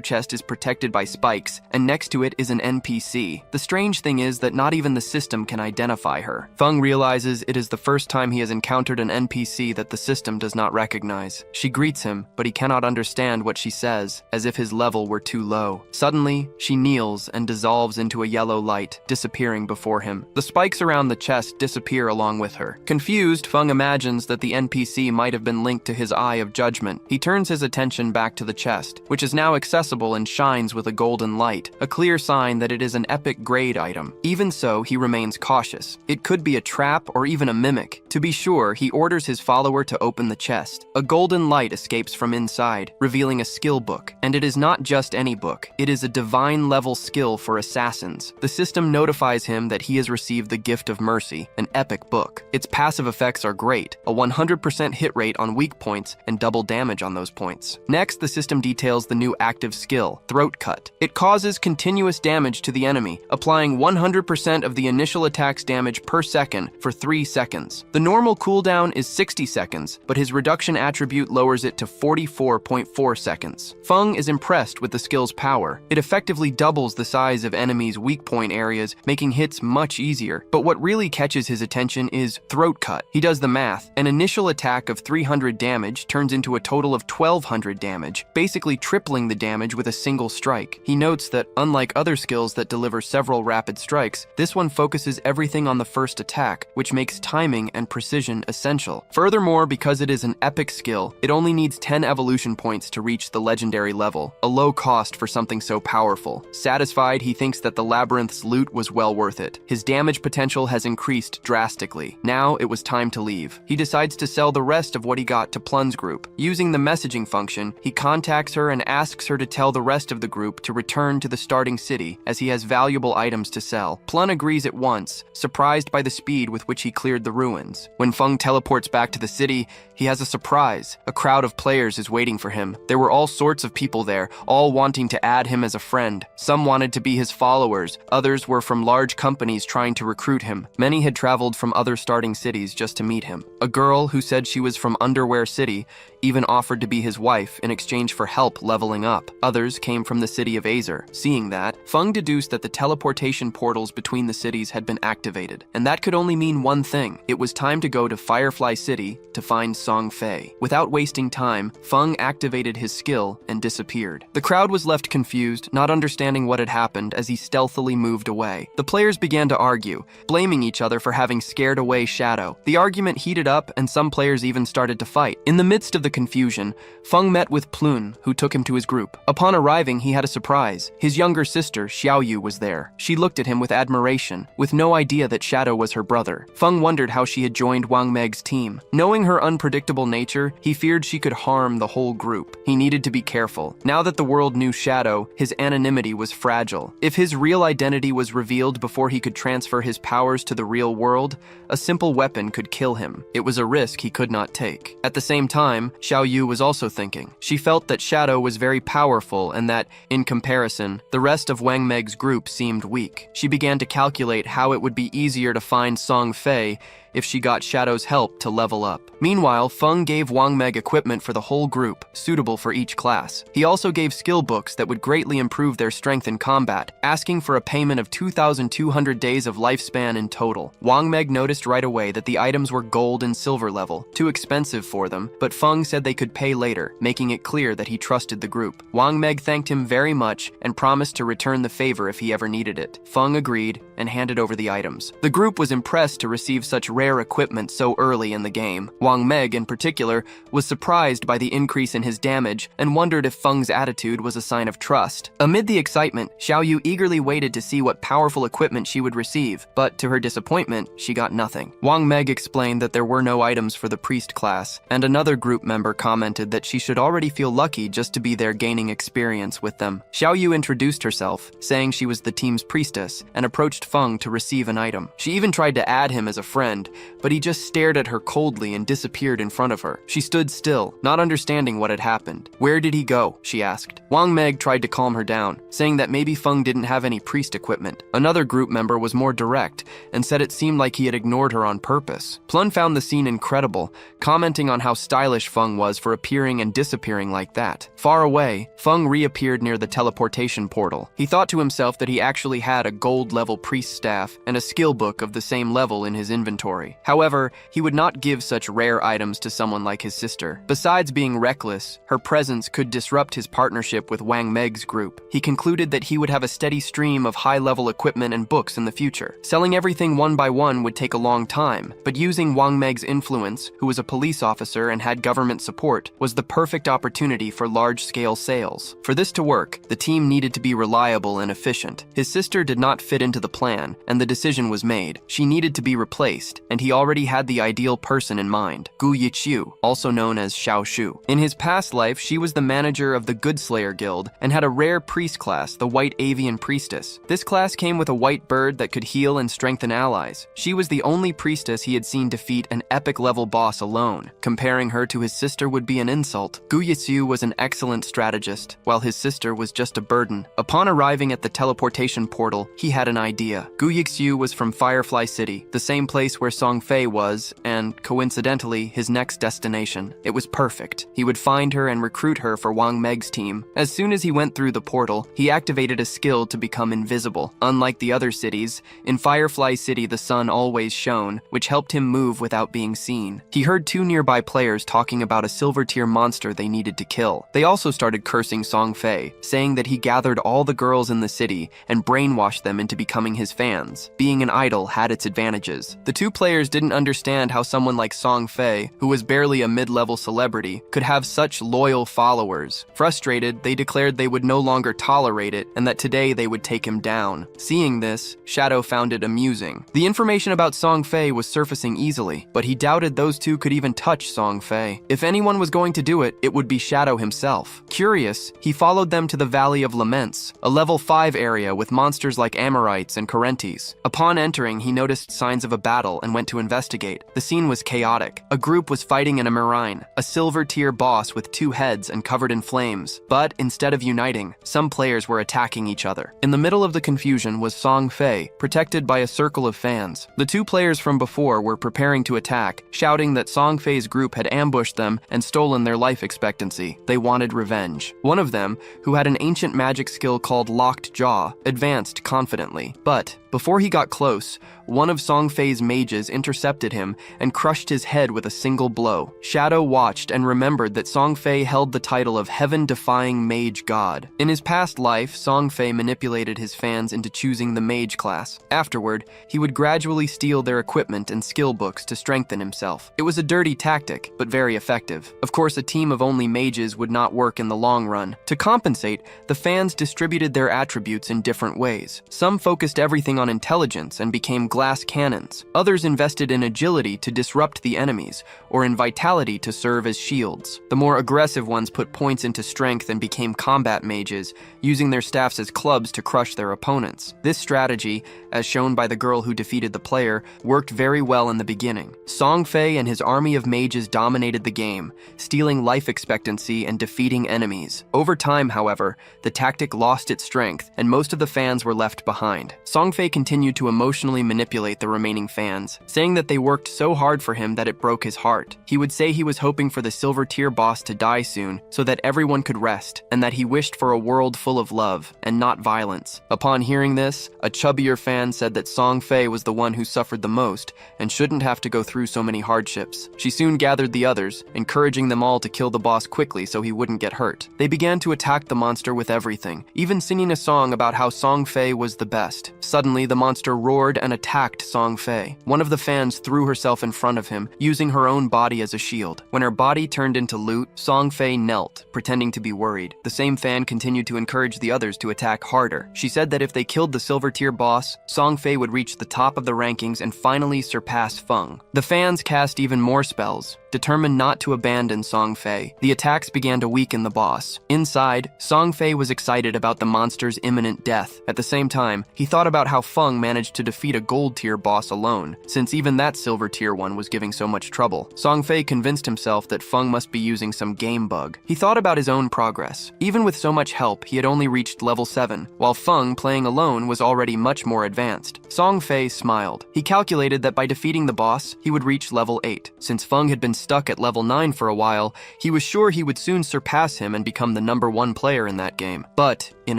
chest is protected by spikes, and next to it is an NPC. The strange thing is that not even the system can identify her. Feng realizes it is the first time he has encountered an NPC that the system does not recognize. She greets him, but he cannot understand what she says, as if his level were too low. Suddenly, she kneels and dissolves into a yellow light, disappearing before him. The spikes around the chest disappear along with her. Confused, Feng imagines that the NPC might have been linked to his Eye of Judgment. He turns his attention back to the chest, which is now accessible and shines with a golden light, a clear sign that it is an epic grade item. Even so, he remains cautious. It could be a trap or even a mimic. To be sure, he orders his follower to open the chest. A golden light escapes from inside, revealing a skill book. And it is not just any book. It is a divine-level skill for assassins. The system notifies him that he has received the Gift of Mercy, an epic book. Its passive effects are great, a 100% hit rate on weak points and double damage on those points. Next, the system details the new active skill, Throat Cut. It causes continuous damage to the enemy, applying 100% of the initial attack's damage per second for 3 seconds. The normal cooldown is 60 seconds, but his reduction attribute lowers it to 44.4 seconds. Feng Feng is impressed with the skill's power. It effectively doubles the size of enemies' weak point areas, making hits much easier. But what really catches his attention is Throat Cut. He does the math. An initial attack of 300 damage turns into a total of 1200 damage, basically tripling the damage with a single strike. He notes that, unlike other skills that deliver several rapid strikes, this one focuses everything on the first attack, which makes timing and precision essential. Furthermore, because it is an epic skill, it only needs 10 evolution points to reach the legendary level, a low cost for something so powerful. Satisfied, he thinks that the labyrinth's loot was well worth it. His damage potential has increased drastically. Now it was time to leave. He decides to sell the rest of what he got to Plun's group. Using the messaging function, he contacts her and asks her to tell the rest of the group to return to the starting city, as he has valuable items to sell. Plun agrees at once, surprised by the speed with which he cleared the ruins. When Feng teleports back to the city, he has a surprise. A crowd of players is waiting for him. There were all sorts of people there, all wanting to add him as a friend. Some wanted to be his followers, others were from large companies trying to recruit him. Many had traveled from other starting cities just to meet him. A girl who said she was from Underwear City even offered to be his wife in exchange for help leveling up. Others came from the city of Azer. Seeing that, Feng deduced that the teleportation portals between the cities had been activated. And that could only mean one thing. It was time to go to Firefly City to find Song Fei. Without wasting time, Feng activated his skill and disappeared. The crowd was left confused, not understanding what had happened as he stealthily moved away. The players began to argue, blaming each other for having scared away Shadow. The argument heated up and some players even started to fight. In the midst of the confusion, Feng met with Plun, who took him to his group. Upon arriving, he had a surprise. His younger sister, Xiaoyu, was there. She looked at him with admiration, with no idea that Shadow was her brother. Feng wondered how she had joined Wang Meg's team. Knowing her unpredictable nature, he feared she could harm the whole group. He needed to be careful. Now that the world knew Shadow, his anonymity was fragile. If his real identity was revealed before he could transfer his powers to the real world, a simple weapon could kill him. It was a risk he could not take. At the same time, Xiaoyu was also thinking. She felt that Shadow was very powerful and that, in comparison, the rest of Wang Meg's group seemed weak. She began to calculate how it would be easier to find Song Fei if she got Shadow's help to level up. Meanwhile, Feng gave Wang Meg equipment for the whole group, suitable for each class. He also gave skill books that would greatly improve their strength in combat, asking for a payment of 2,200 days of lifespan in total. Wang Meg noticed right away that the items were gold and silver level, too expensive for them, but Feng said they could pay later, making it clear that he trusted the group. Wang Meg thanked him very much and promised to return the favor if he ever needed it. Feng agreed and handed over the items. The group was impressed to receive such rare equipment so early in the game. Wang Meg, in particular, was surprised by the increase in his damage and wondered if Feng's attitude was a sign of trust. Amid the excitement, Xiaoyu eagerly waited to see what powerful equipment she would receive, but to her disappointment, she got nothing. Wang Meg explained that there were no items for the priest class, and another group member commented that she should already feel lucky just to be there gaining experience with them. Xiaoyu introduced herself, saying she was the team's priestess, and approached Feng to receive an item. She even tried to add him as a friend, but he just stared at her coldly and disappeared in front of her. She stood still, not understanding what had happened. Where did he go? She asked. Wang Meg tried to calm her down, saying that maybe Feng didn't have any priest equipment. Another group member was more direct and said it seemed like he had ignored her on purpose. Plun found the scene incredible, commenting on how stylish Feng was for appearing and disappearing like that. Far away, Feng reappeared near the teleportation portal. He thought to himself that he actually had a gold-level priest staff and a skill book of the same level in his inventory. However, he would not give such rare items to someone like his sister. Besides being reckless, her presence could disrupt his partnership with Wang Meg's group. He concluded that he would have a steady stream of high-level equipment and books in the future. Selling everything one by one would take a long time, but using Wang Meg's influence, who was a police officer and had government support, was the perfect opportunity for large-scale sales. For this to work, the team needed to be reliable and efficient. His sister did not fit into the plan, and the decision was made. She needed to be replaced, and he already had the ideal person in mind, Gu Yiqiu, also known as Xiao Shu. In his past life, she was the manager of the Goodslayer Guild and had a rare priest class, the White Avian Priestess. This class came with a white bird that could heal and strengthen allies. She was the only priestess he had seen defeat an epic-level boss alone. Comparing her to his sister would be an insult. Gu Yiqiu was an excellent strategist, while his sister was just a burden. Upon arriving at the teleportation portal, he had an idea. Gu Yiqiu was from Firefly City, the same place where Song Fei was, and coincidentally, his next destination. It was perfect. He would find her and recruit her for Wang Meg's team. As soon as he went through the portal, he activated a skill to become invisible. Unlike the other cities, in Firefly City the sun always shone, which helped him move without being seen. He heard two nearby players talking about a silver tier monster they needed to kill. They also started cursing Song Fei, saying that he gathered all the girls in the city and brainwashed them into becoming his fans. Being an idol had its advantages. The two players didn't understand how someone like Song Fei, who was barely a mid-level celebrity, could have such loyal followers. Frustrated, they declared they would no longer tolerate it and that today they would take him down. Seeing this, Shadow found it amusing. The information about Song Fei was surfacing easily, but he doubted those two could even touch Song Fei. If anyone was going to do it, it would be Shadow himself. Curious, he followed them to the Valley of Laments, a level 5 area with monsters like Amorites and Correntes. Upon entering, he noticed signs of a battle and went to investigate. The scene was chaotic. A group was fighting in a marine, a silver tier boss with 2 heads and covered in flames. But instead of uniting, some players were attacking each other. In the middle of the confusion was Song Fei, protected by a circle of fans. The 2 players from before were preparing to attack, shouting that Song Fei's group had ambushed them and stolen their life expectancy. They wanted revenge. One of them, who had an ancient magic skill called Locked Jaw, advanced confidently. But before he got close, one of Song Fei's mages intercepted him and crushed his head with a single blow. Shadow watched and remembered that Song Fei held the title of Heaven-Defying Mage God. In his past life, Song Fei manipulated his fans into choosing the mage class. Afterward, he would gradually steal their equipment and skill books to strengthen himself. It was a dirty tactic, but very effective. Of course, a team of only mages would not work in the long run. To compensate, the fans distributed their attributes in different ways. Some focused everything on intelligence and became glass cannons. Others invested in agility to disrupt the enemies, or in vitality to serve as shields. The more aggressive ones put points into strength and became combat mages, using their staffs as clubs to crush their opponents. This strategy, as shown by the girl who defeated the player, worked very well in the beginning. Song Fei and his army of mages dominated the game, stealing life expectancy and defeating enemies. Over time, however, the tactic lost its strength, and most of the fans were left behind. Song Fei continued to emotionally manipulate the remaining fans, saying that they worked so hard for him that it broke his heart. He would say he was hoping for the silver tier boss to die soon so that everyone could rest, and that he wished for a world full of love and not violence. Upon hearing this, a chubbier fan said that Song Fei was the one who suffered the most and shouldn't have to go through so many hardships. She soon gathered the others, encouraging them all to kill the boss quickly so he wouldn't get hurt. They began to attack the monster with everything, even singing a song about how Song Fei was the best. Suddenly, the monster roared and attacked Song Fei. One of the fans threw herself in front of him, using her own body as a shield. When her body turned into loot, Song Fei knelt, pretending to be worried. The same fan continued to encourage the others to attack harder. She said that if they killed the silver tier boss, Song Fei would reach the top of the rankings and finally surpass Feng. The fans cast even more spells, determined not to abandon Song Fei. The attacks began to weaken the boss. Inside, Song Fei was excited about the monster's imminent death. At the same time, he thought about how Feng managed to defeat a gold tier boss alone, since even that silver tier one was giving so much trouble. Song Fei convinced himself that Feng must be using some game bug. He thought about his own progress. Even with so much help, he had only reached level 7, while Feng, playing alone, was already much more advanced. Song Fei smiled. He calculated that by defeating the boss, he would reach level 8. Since Feng had been stuck at level 9 for a while, he was sure he would soon surpass him and become the #1 player in that game. But, in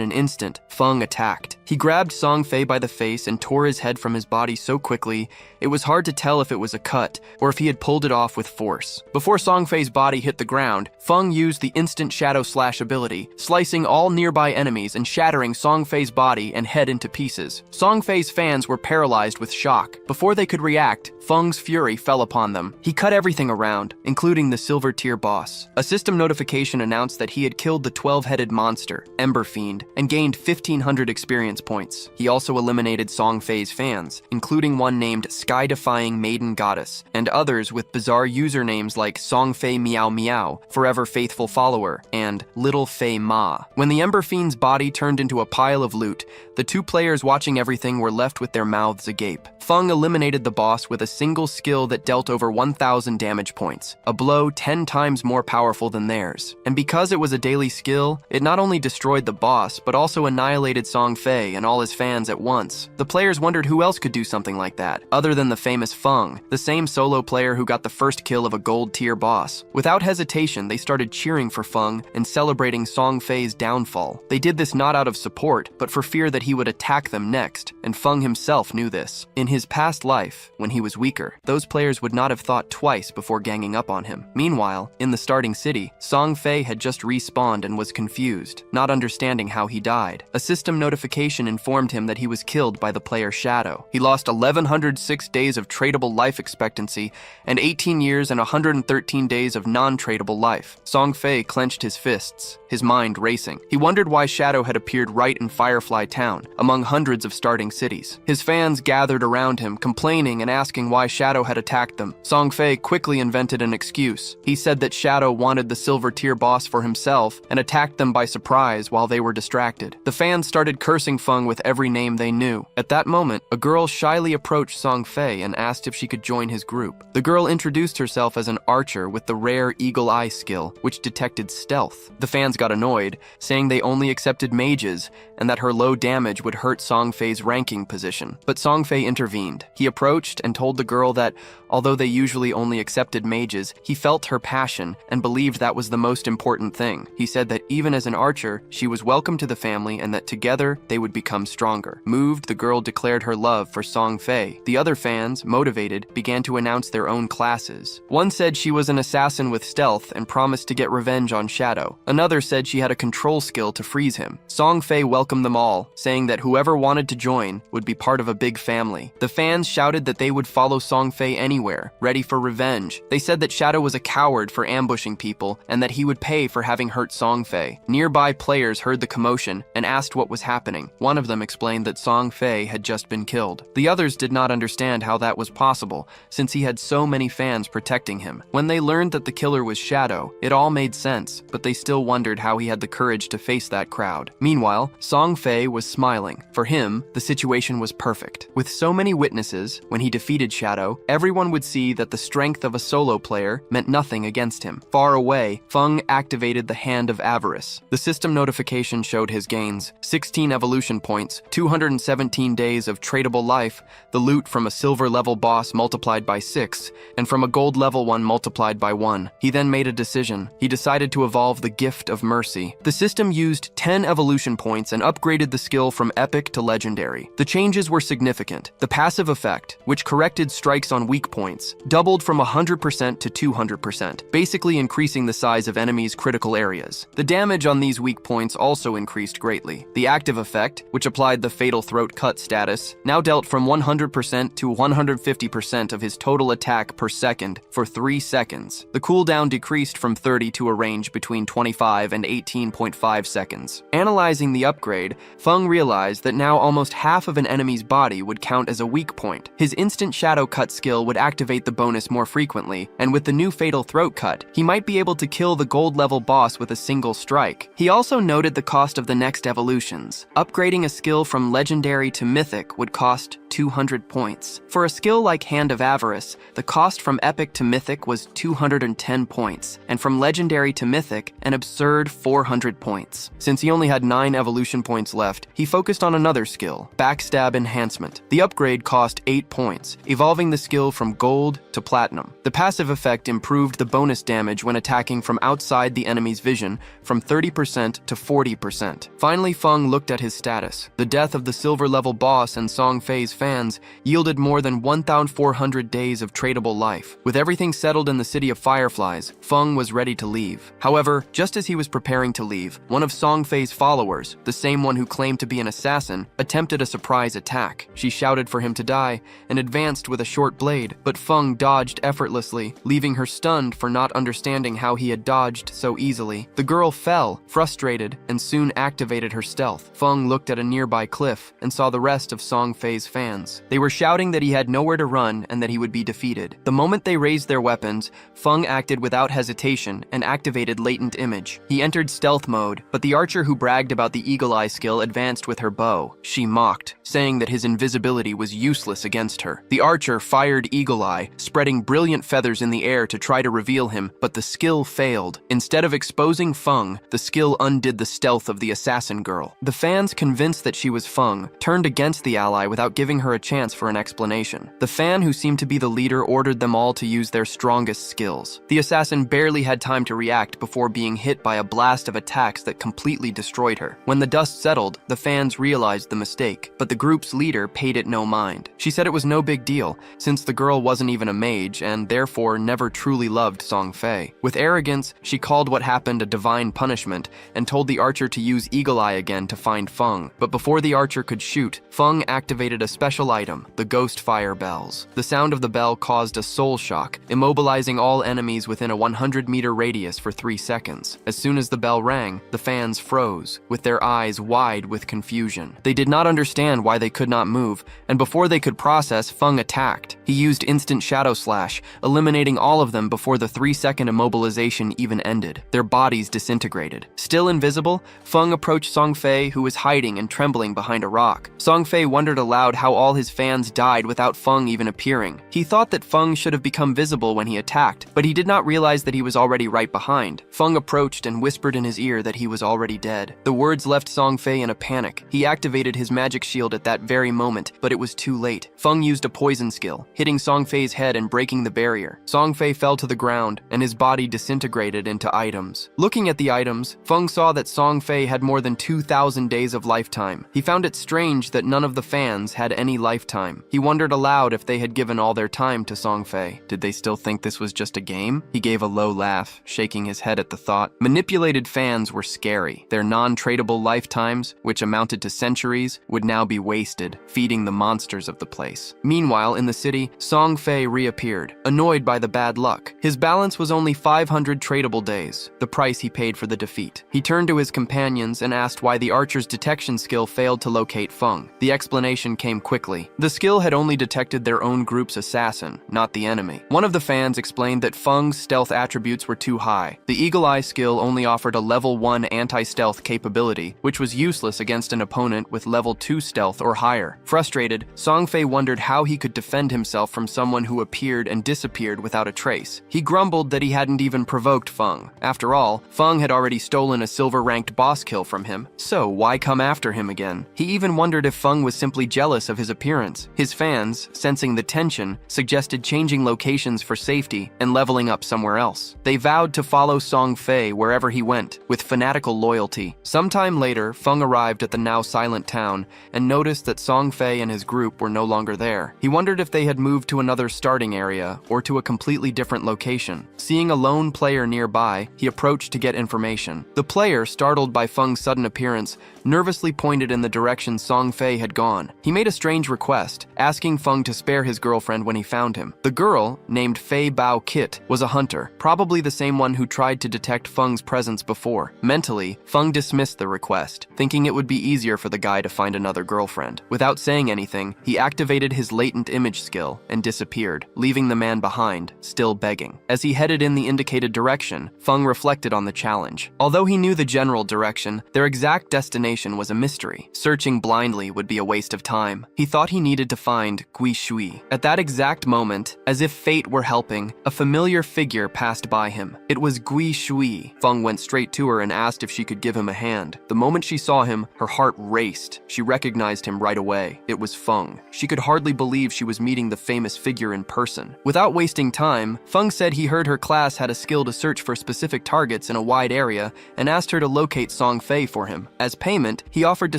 an instant, Feng attacked. He grabbed Song Fei by the face and tore his head from his body so quickly, it was hard to tell if it was a cut or if he had pulled it off with force. Before Song Fei's body hit the ground, Feng used the instant shadow slash ability, slicing all nearby enemies and shattering Song Fei's body and head into pieces. Song Fei's fans were paralyzed with shock. Before they could react, Feng's fury fell upon them. He cut everything around, including the silver tier boss. A system notification announced that he had killed the 12-headed monster, Ember Fiend, and gained 1,500 experience points. He also eliminated Song Fei's fans, including one named Sky-Defying Maiden Goddess, and others with bizarre usernames like Song Fei Meow Meow, Forever Faithful Follower, and Little Fei Ma. When the Ember Fiend's body turned into a pile of loot, the two players watching everything were left with their mouths agape. Feng eliminated the boss with a single skill that dealt over 1,000 damage points, a blow 10 times more powerful than theirs. And because it was a daily skill, it not only destroyed the boss, but also annihilated Song Fei Fei and all his fans at once. The players wondered who else could do something like that, other than the famous Feng, the same solo player who got the first kill of a gold-tier boss. Without hesitation, they started cheering for Feng and celebrating Song Fei's downfall. They did this not out of support, but for fear that he would attack them next, and Feng himself knew this. In his past life, when he was weaker, those players would not have thought twice before ganging up on him. Meanwhile, in the starting city, Song Fei had just respawned and was confused, not understanding how he died. A system notification informed him that he was killed by the player Shadow. He lost 1,106 days of tradable life expectancy and 18 years and 113 days of non-tradable life. Song Fei clenched his fists, his mind racing. He wondered why Shadow had appeared right in Firefly Town, among hundreds of starting cities. His fans gathered around him, complaining and asking why Shadow had attacked them. Song Fei quickly invented an excuse. He said that Shadow wanted the silver tier boss for himself and attacked them by surprise while they were distracted. The fans started cursing Feng with every name they knew. At that moment, a girl shyly approached Song Fei and asked if she could join his group. The girl introduced herself as an archer with the rare eagle eye skill, which detected stealth. The fans got annoyed, saying they only accepted mages and that her low damage would hurt Song Fei's ranking position. But Song Fei intervened. He approached and told the girl that, although they usually only accepted mages, he felt her passion and believed that was the most important thing. He said that even as an archer, she was welcome to the family and that together they would become stronger. Moved, the girl declared her love for Song Fei. The other fans, motivated, began to announce their own classes. One said she was an assassin with stealth and promised to get revenge on Shadow. Another said she had a control skill to freeze him. Song Fei welcomed them all, saying that whoever wanted to join would be part of a big family. The fans shouted that they would follow Song Fei anywhere, ready for revenge. They said that Shadow was a coward for ambushing people and that he would pay for having hurt Song Fei. Nearby players heard the commotion and asked what was happening. One of them explained that Song Fei had just been killed. The others did not understand how that was possible, since he had so many fans protecting him. When they learned that the killer was Shadow, it all made sense, but they still wondered how he had the courage to face that crowd. Meanwhile, Song Fei was smiling. For him, the situation was perfect. With so many witnesses, when he defeated Shadow, everyone would see that the strength of a solo player meant nothing against him. Far away, Feng activated the Hand of Avarice. The system notification showed his gains: 16 evolution points, 217 days of tradable life, the loot from a silver level boss multiplied by 6, and from a gold level one multiplied by 1. He then made a decision. He decided to evolve the Gift of Mercy. The system used 10 evolution points and upgraded the skill from epic to legendary. The changes were significant. The passive effect, which corrected strikes on weak points, doubled from 100% to 200%, basically increasing the size of enemies' critical areas. The damage on these weak points also increased greatly. The active effect, which applied the Fatal Throat Cut status, now dealt from 100% to 150% of his total attack per second for 3 seconds. The cooldown decreased from 30 to a range between 25 and 18.5 seconds. Analyzing the upgrade, Feng realized that now almost half of an enemy's body would count as a weak point. His instant shadow cut skill would activate the bonus more frequently, and with the new Fatal Throat Cut, he might be able to kill the gold level boss with a single strike. He also noted the cost of the next evolutions. Upgrading a skill from legendary to mythic would cost 200 points. For a skill like Hand of Avarice, the cost from epic to mythic was 210 points, and from legendary to mythic, an absurd 400 points. Since he only had 9 evolution points left, he focused on another skill, Backstab Enhancement. The upgrade cost 8 points, evolving the skill from gold to platinum. The passive effect improved the bonus damage when attacking from outside the enemy's vision from 30% to 40%. Finally, Feng looked at his status. The death of the silver level boss and Song Fei's fans yielded more than 1,400 days of tradable life. With everything settled in the city of Fireflies, Feng was ready to leave. However, just as he was preparing to leave, one of Song Fei's followers, the same one who claimed to be an assassin, attempted a surprise attack. She shouted for him to die and advanced with a short blade, but Feng dodged effortlessly, leaving her stunned for not understanding how he had dodged so easily. The girl fell, frustrated, and soon activated her stealth. Feng looked at a nearby cliff and saw the rest of Song Fei's fans. They were shouting that he had nowhere to run and that he would be defeated. The moment they raised their weapons, Feng acted without hesitation and activated Latent Image. He entered stealth mode, but the archer who bragged about the Eagle Eye skill advanced with her bow. She mocked, saying that his invisibility was useless against her. The archer fired Eagle Eye, spreading brilliant feathers in the air to try to reveal him, but the skill failed. Instead of exposing Feng, the skill undid the stealth of the assassin girl. The fans convinced that she was Feng, turned against the ally without giving her a chance for an explanation. The fan, who seemed to be the leader, ordered them all to use their strongest skills. The assassin barely had time to react before being hit by a blast of attacks that completely destroyed her. When the dust settled, the fans realized the mistake, but the group's leader paid it no mind. She said it was no big deal, since the girl wasn't even a mage and therefore never truly loved Song Fei. With arrogance, she called what happened a divine punishment and told the archer to use Eagle Eye again to find Feng. But before the archer could shoot, Feng activated a special item, the Ghost Fire Bells. The sound of the bell caused a soul shock, immobilizing all enemies within a 100-meter radius for 3 seconds. As soon as the bell rang, the fans froze, with their eyes wide with confusion. They did not understand why they could not move, and before they could process, Feng attacked. He used instant shadow slash, eliminating all of them before the 3-second immobilization even ended. Their bodies disintegrated. Still invisible, Feng approached Song Fei, who was hiding and trembling behind a rock. Song Fei wondered aloud how all his fans died without Feng even appearing. He thought that Feng should have become visible when he attacked, but he did not realize that he was already right behind. Feng approached and whispered in his ear that he was already dead. The words left Song Fei in a panic. He activated his magic shield at that very moment, but it was too late. Feng used a poison skill, hitting Song Fei's head and breaking the barrier. Song Fei fell to the ground, and his body disintegrated into items. Looking at the items, Feng saw that Song Fei had more than 2,000 days of lifetime. He found it strange that none of the fans had any lifetime. He wondered aloud if they had given all their time to Song Fei. Did they still think this was just a game? He gave a low laugh, shaking his head at the thought. Manipulated fans were scary. Their non-tradable lifetimes, which amounted to centuries, would now be wasted, feeding the monsters of the place. Meanwhile, in the city, Song Fei reappeared, annoyed by the bad luck. His balance was only 500 tradable days, the price he paid for the defeat. He turned to his companions and asked why the archer's detection skill failed to locate Feng. The explanation came quickly. The skill had only detected their own group's assassin, not the enemy. One of the fans explained that Feng's stealth attributes were too high. The Eagle Eye skill only offered a level 1 anti-stealth capability, which was useless against an opponent with level 2 stealth or higher. Frustrated, Song Fei wondered how he could defend himself from someone who appeared and disappeared without a trace. He grumbled that he hadn't even provoked Feng. After all, Feng had already stolen a silver-ranked boss kill from him, so why come after him again? He even wondered if Feng was simply jealous of his appearance. His fans, sensing the tension, suggested changing locations for safety and leveling up somewhere else. They vowed to follow Song Fei wherever he went, with fanatical loyalty. Sometime later, Feng arrived at the now silent town and noticed that Song Fei and his group were no longer there. He wondered if they had moved to another starting area or to a completely different location. Seeing a lone player nearby, he approached to get information. The player, startled by Feng's sudden appearance, nervously pointed in the direction Song Fei had gone. He made a strange request, asking Feng to spare his girlfriend when he found him. The girl, named Fei Bao Kit, was a hunter, probably the same one who tried to detect Feng's presence before. Mentally, Feng dismissed the request, thinking it would be easier for the guy to find another girlfriend. Without saying anything, he activated his latent image skill and disappeared, leaving the man behind, still begging. As he headed in the indicated direction, Feng reflected on the challenge. Although he knew the general direction, their exact destination was a mystery. Searching blindly would be a waste of time. He thought he needed to find Gui Shui. At that exact moment, as if fate were helping, a familiar figure passed by him. It was Gui Shui. Feng went straight to her and asked if she could give him a hand. The moment she saw him, her heart raced. She recognized him right away. It was Feng. She could hardly believe she was meeting the famous figure in person. Without wasting time, Feng said he heard her class had a skill to search for specific targets in a wide area and asked her to locate Song Fei for him. As payment, he offered to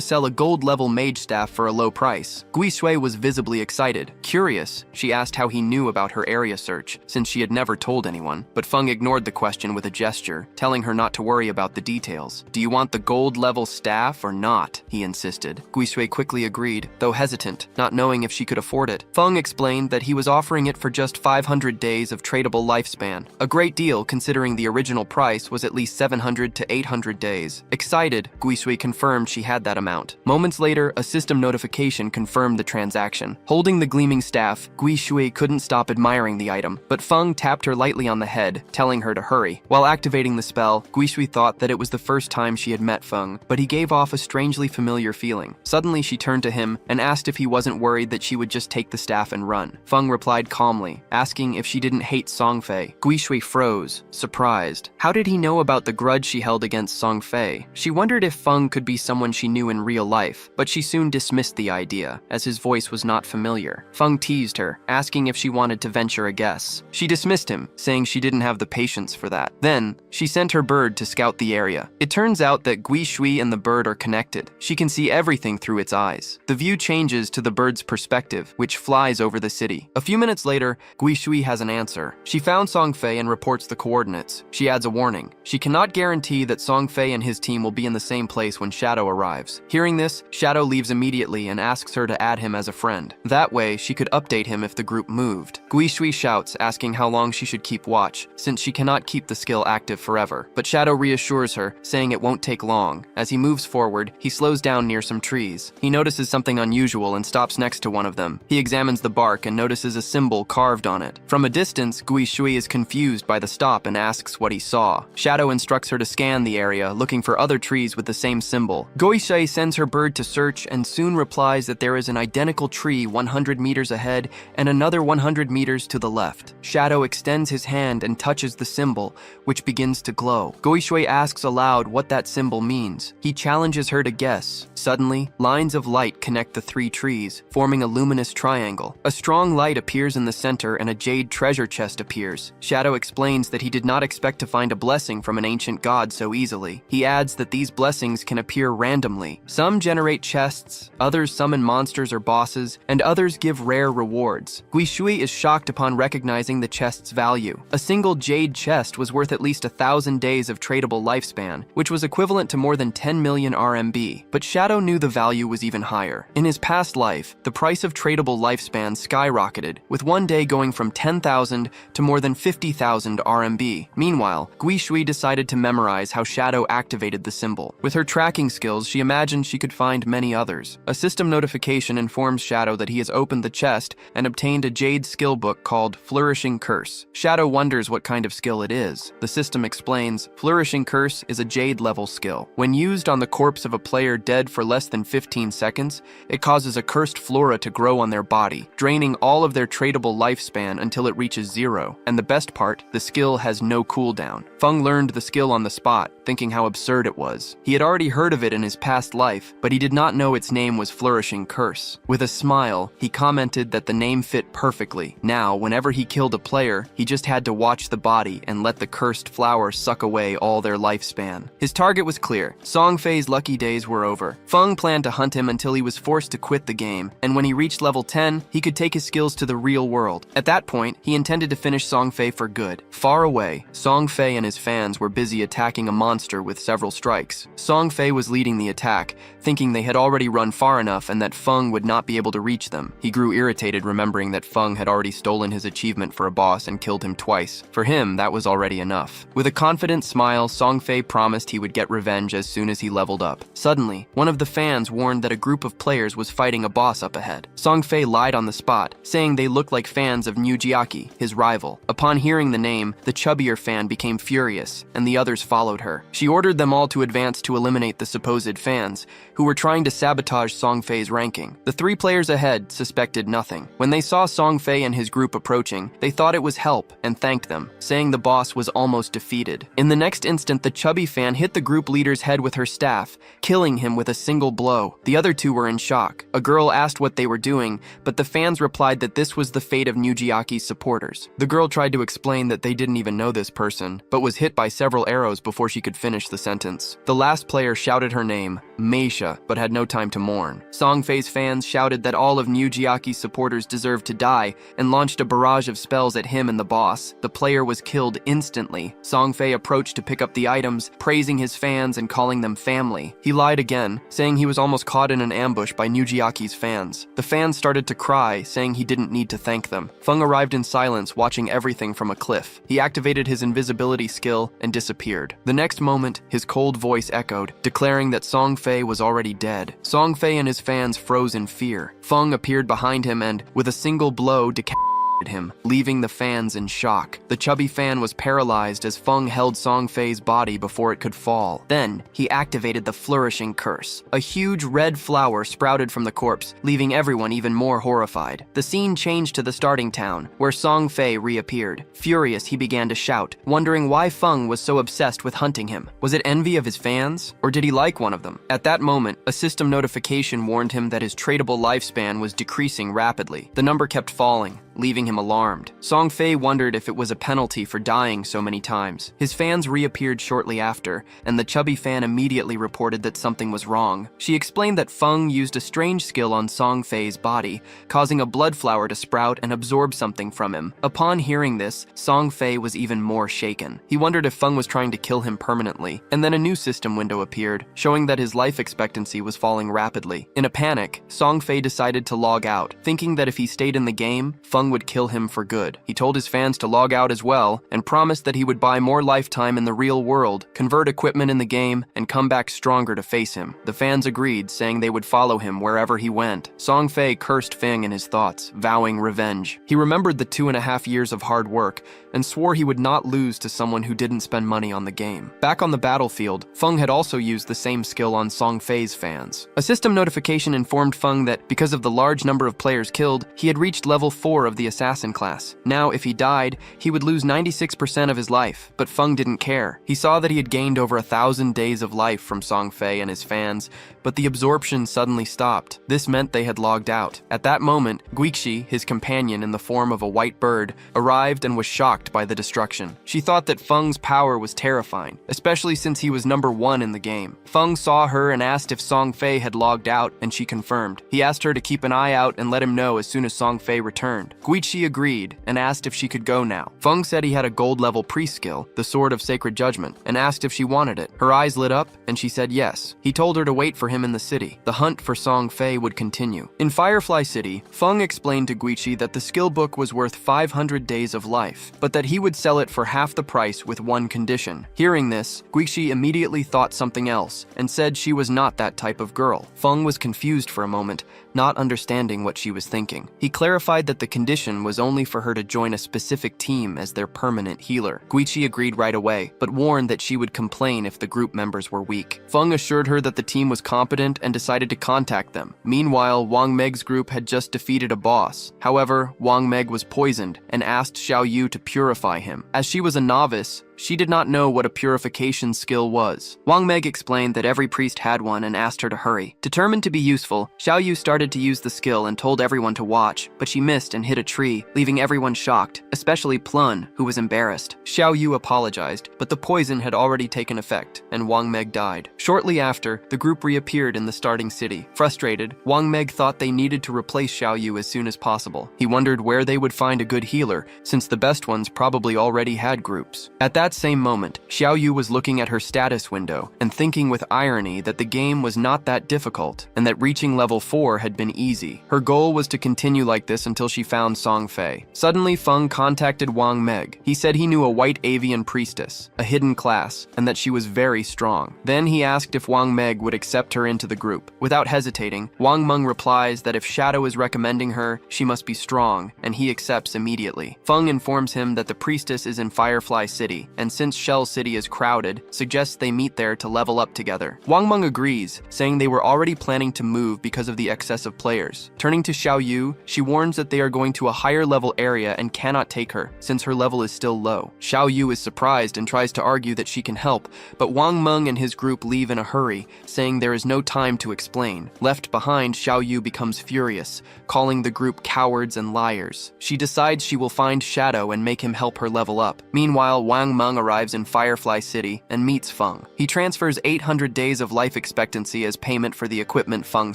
sell a gold-level mage staff for a low price. Gui Shui was visibly excited. Curious, she asked how he knew about her area search, since she had never told anyone. But Feng ignored the question with a gesture, telling her not to worry about the details. "Do you want the gold-level staff or not?" he insisted. Gui Shui quickly agreed, though hesitant, not knowing if she could afford it. Feng explained that he was offering it for just 500 days of tradable lifespan, a great deal considering the original price was at least 700 to 800 days. Excited, Gui Shui confirmed she had that amount. Moments later, a system notification confirmed the transaction. Holding the gleaming staff, Gui Shui couldn't stop admiring the item, but Feng tapped her lightly on the head, telling her to hurry. While activating the spell, Gui Shui thought that it was the first time she had met Feng, but he gave off a strangely familiar feeling. Suddenly, she turned to him and asked if he wasn't worried that she would just take the staff and run. Feng replied calmly, asking if she didn't hate Song Fei. Gui Shui froze, surprised. How did he know about the grudge she held against Song Fei? She wondered if Feng could be someone she she knew in real life, but she soon dismissed the idea, as his voice was not familiar. Feng teased her, asking if she wanted to venture a guess. She dismissed him, saying she didn't have the patience for that. Then, she sent her bird to scout the area. It turns out that Gui Shui and the bird are connected. She can see everything through its eyes. The view changes to the bird's perspective, which flies over the city. A few minutes later, Gui Shui has an answer. She found Song Fei and reports the coordinates. She adds a warning. She cannot guarantee that Song Fei and his team will be in the same place when Shadow arrives. Hearing this, Shadow leaves immediately and asks her to add him as a friend. That way, she could update him if the group moved. Gui Shui shouts, asking how long she should keep watch, since she cannot keep the skill active forever. But Shadow reassures her, saying it won't take long. As he moves forward, he slows down near some trees. He notices something unusual and stops next to one of them. He examines the bark and notices a symbol carved on it. From a distance, Gui Shui is confused by the stop and asks what he saw. Shadow instructs her to scan the area, looking for other trees with the same symbol. Gui Shui sends her bird to search and soon replies that there is an identical tree 100 meters ahead and another 100 meters to the left. Shadow extends his hand and touches the symbol, which begins to glow. Gui Shui asks aloud what that symbol means. He challenges her to guess. Suddenly, lines of light connect the three trees, forming a luminous triangle. A strong light appears in the center and a jade treasure chest appears. Shadow explains that he did not expect to find a blessing from an ancient god so easily. He adds that these blessings can appear randomly. Some generate chests, others summon monsters or bosses, and others give rare rewards. Gui Shui is shocked upon recognizing the chest's value. A single jade chest was worth at least 1,000 days of tradable lifespan, which was equivalent to more than 10 million RMB. But Shadow knew the value was even higher. In his past life, the price of tradable lifespan skyrocketed, with one day going from 10,000 to more than 50,000 RMB. Meanwhile, Gui Shui decided to memorize how Shadow activated the symbol. With her tracking skills, she imagined she could find many others. A system notification informs Shadow that he has opened the chest and obtained a jade skill book called Flourishing Curse. Shadow wonders what kind of skill it is. The system explains, Flourishing Curse is a jade level skill. When used on the corpse of a player dead for less than 15 seconds, it causes a cursed flora to grow on their body, draining all of their tradable lifespan until it reaches 0. And the best part, the skill has no cooldown. Feng learned the skill on the spot, thinking how absurd it was. He had already heard of it in his past life, but he did not know its name was Flourishing Curse. With a smile, he commented that the name fit perfectly. Now, whenever he killed a player, he just had to watch the body and let the cursed flower suck away all their lifespan. His target was clear. Song Fei's lucky days were over. Feng planned to hunt him until he was forced to quit the game, and when he reached level 10, he could take his skills to the real world. At that point, he intended to finish Song Fei for good. Far away, Song Fei and his fans were busy attacking a monster with several strikes. Song Fei was leading the attack, thinking they had already run far enough and that Feng would not be able to reach them. He grew irritated remembering that Feng had already stolen his achievement for a boss and killed him twice. For him, that was already enough. With a confident smile, Song Fei promised he would get revenge as soon as he leveled up. Suddenly, one of the fans warned that a group of players was fighting a boss up ahead. Song Fei lied on the spot, saying they looked like fans of Nujiaki, his rival. Upon hearing the name, the chubbier fan became furious, and the others followed her. She ordered them all to advance to eliminate the supposed fans, who were trying to sabotage Song Fei's ranking. The three players ahead suspected nothing. When they saw Song Fei and his group approaching, they thought it was help and thanked them, saying the boss was almost defeated. In the next instant, the chubby fan hit the group leader's head with her staff, killing him with a single blow. The other two were in shock. A girl asked what they were doing, but the fans replied that this was the fate of Nujiaki's supporters. The girl tried to explain that they didn't even know this person, but was hit by several arrows before she could finish the sentence. The last player shouted her name, Meisha, but had no time to mourn. Song Fei's fans shouted that all of Nujiaki's supporters deserved to die and launched a barrage of spells at him and the boss. The player was killed instantly. Song Fei approached to pick up the items, praising his fans and calling them family. He lied again, saying he was almost caught in an ambush by Nujiaki's fans. The fans started to cry, saying he didn't need to thank them. Feng arrived in silence, watching everything from a cliff. He activated his invisibility skill and disappeared. The next moment, his cold voice echoed, declaring that Song Fei was already dead. Song Fei and his fans froze in fear. Feng appeared behind him and, with a single blow, decapitated him, leaving the fans in shock. The chubby fan was paralyzed as Feng held Song Fei's body before it could fall. Then, he activated the flourishing curse. A huge red flower sprouted from the corpse, leaving everyone even more horrified. The scene changed to the starting town, where Song Fei reappeared. Furious, he began to shout, wondering why Feng was so obsessed with hunting him. Was it envy of his fans? Or did he like one of them? At that moment, a system notification warned him that his tradable lifespan was decreasing rapidly. The number kept falling, leaving him alarmed. Song Fei wondered if it was a penalty for dying so many times. His fans reappeared shortly after, and the chubby fan immediately reported that something was wrong. She explained that Feng used a strange skill on Song Fei's body, causing a blood flower to sprout and absorb something from him. Upon hearing this, Song Fei was even more shaken. He wondered if Feng was trying to kill him permanently, and then a new system window appeared, showing that his life expectancy was falling rapidly. In a panic, Song Fei decided to log out, thinking that if he stayed in the game, Feng would kill him for good. He told his fans to log out as well, and promised that he would buy more lifetime in the real world, convert equipment in the game, and come back stronger to face him. The fans agreed, saying they would follow him wherever he went. Song Fei cursed Feng in his thoughts, vowing revenge. He remembered the 2.5 years of hard work, and swore he would not lose to someone who didn't spend money on the game. Back on the battlefield, Feng had also used the same skill on Song Fei's fans. A system notification informed Feng that, because of the large number of players killed, he had reached level 4 of the assassin class. Now, if he died, he would lose 96% of his life, but Feng didn't care. He saw that he had gained over 1,000 days of life from Song Fei and his fans, but the absorption suddenly stopped. This meant they had logged out. At that moment, Guixi, his companion in the form of a white bird, arrived and was shocked by the destruction. She thought that Feng's power was terrifying, especially since he was number 1 in the game. Feng saw her and asked if Song Fei had logged out, and she confirmed. He asked her to keep an eye out and let him know as soon as Song Fei returned. Guixi agreed and asked if she could go now. Feng said he had a gold-level priest skill, the Sword of Sacred Judgment, and asked if she wanted it. Her eyes lit up, and she said yes. He told her to wait for him in the city. The hunt for Song Fei would continue. In Firefly City, Feng explained to Guixi that the skill book was worth 500 days of life, but that he would sell it for half the price with one condition. Hearing this, Guixi immediately thought something else, and said she was not that type of girl. Feng was confused for a moment, not understanding what she was thinking. He clarified that the condition was only for her to join a specific team as their permanent healer. Guixi agreed right away, but warned that she would complain if the group members were weak. Feng assured her that the team was competent and decided to contact them. Meanwhile, Wang Meg's group had just defeated a boss. However, Wang Meg was poisoned and asked Xiao Yu to purify him. As she was a novice, she did not know what a purification skill was. Wang Meg explained that every priest had one and asked her to hurry. Determined to be useful, Xiao Yu started to use the skill and told everyone to watch, but she missed and hit a tree, leaving everyone shocked, especially Plun, who was embarrassed. Xiao Yu apologized, but the poison had already taken effect, and Wang Meg died. Shortly after, the group reappeared in the starting city. Frustrated, Wang Meg thought they needed to replace Xiao Yu as soon as possible. He wondered where they would find a good healer, since the best ones probably already had groups. At that same moment, Xiao Yu was looking at her status window and thinking with irony that the game was not that difficult and that reaching level 4 had been easy. Her goal was to continue like this until she found Song Fei. Suddenly, Feng contacted Wang Meg. He said he knew a white avian priestess, a hidden class, and that she was very strong. Then he asked if Wang Meg would accept her into the group. Without hesitating, Wang Meng replies that if Shadow is recommending her, she must be strong, and he accepts immediately. Feng informs him that the priestess is in Firefly City, and since Shell City is crowded, suggests they meet there to level up together. Wang Meng agrees, saying they were already planning to move because of the excess of players. Turning to Xiao Yu, she warns that they are going to a higher level area and cannot take her, since her level is still low. Xiao Yu is surprised and tries to argue that she can help, but Wang Meng and his group leave in a hurry, saying there is no time to explain. Left behind, Xiao Yu becomes furious, calling the group cowards and liars. She decides she will find Shadow and make him help her level up. Meanwhile, Wang Meng arrives in Firefly City and meets Feng. He transfers 800 days of life expectancy as payment for the equipment Feng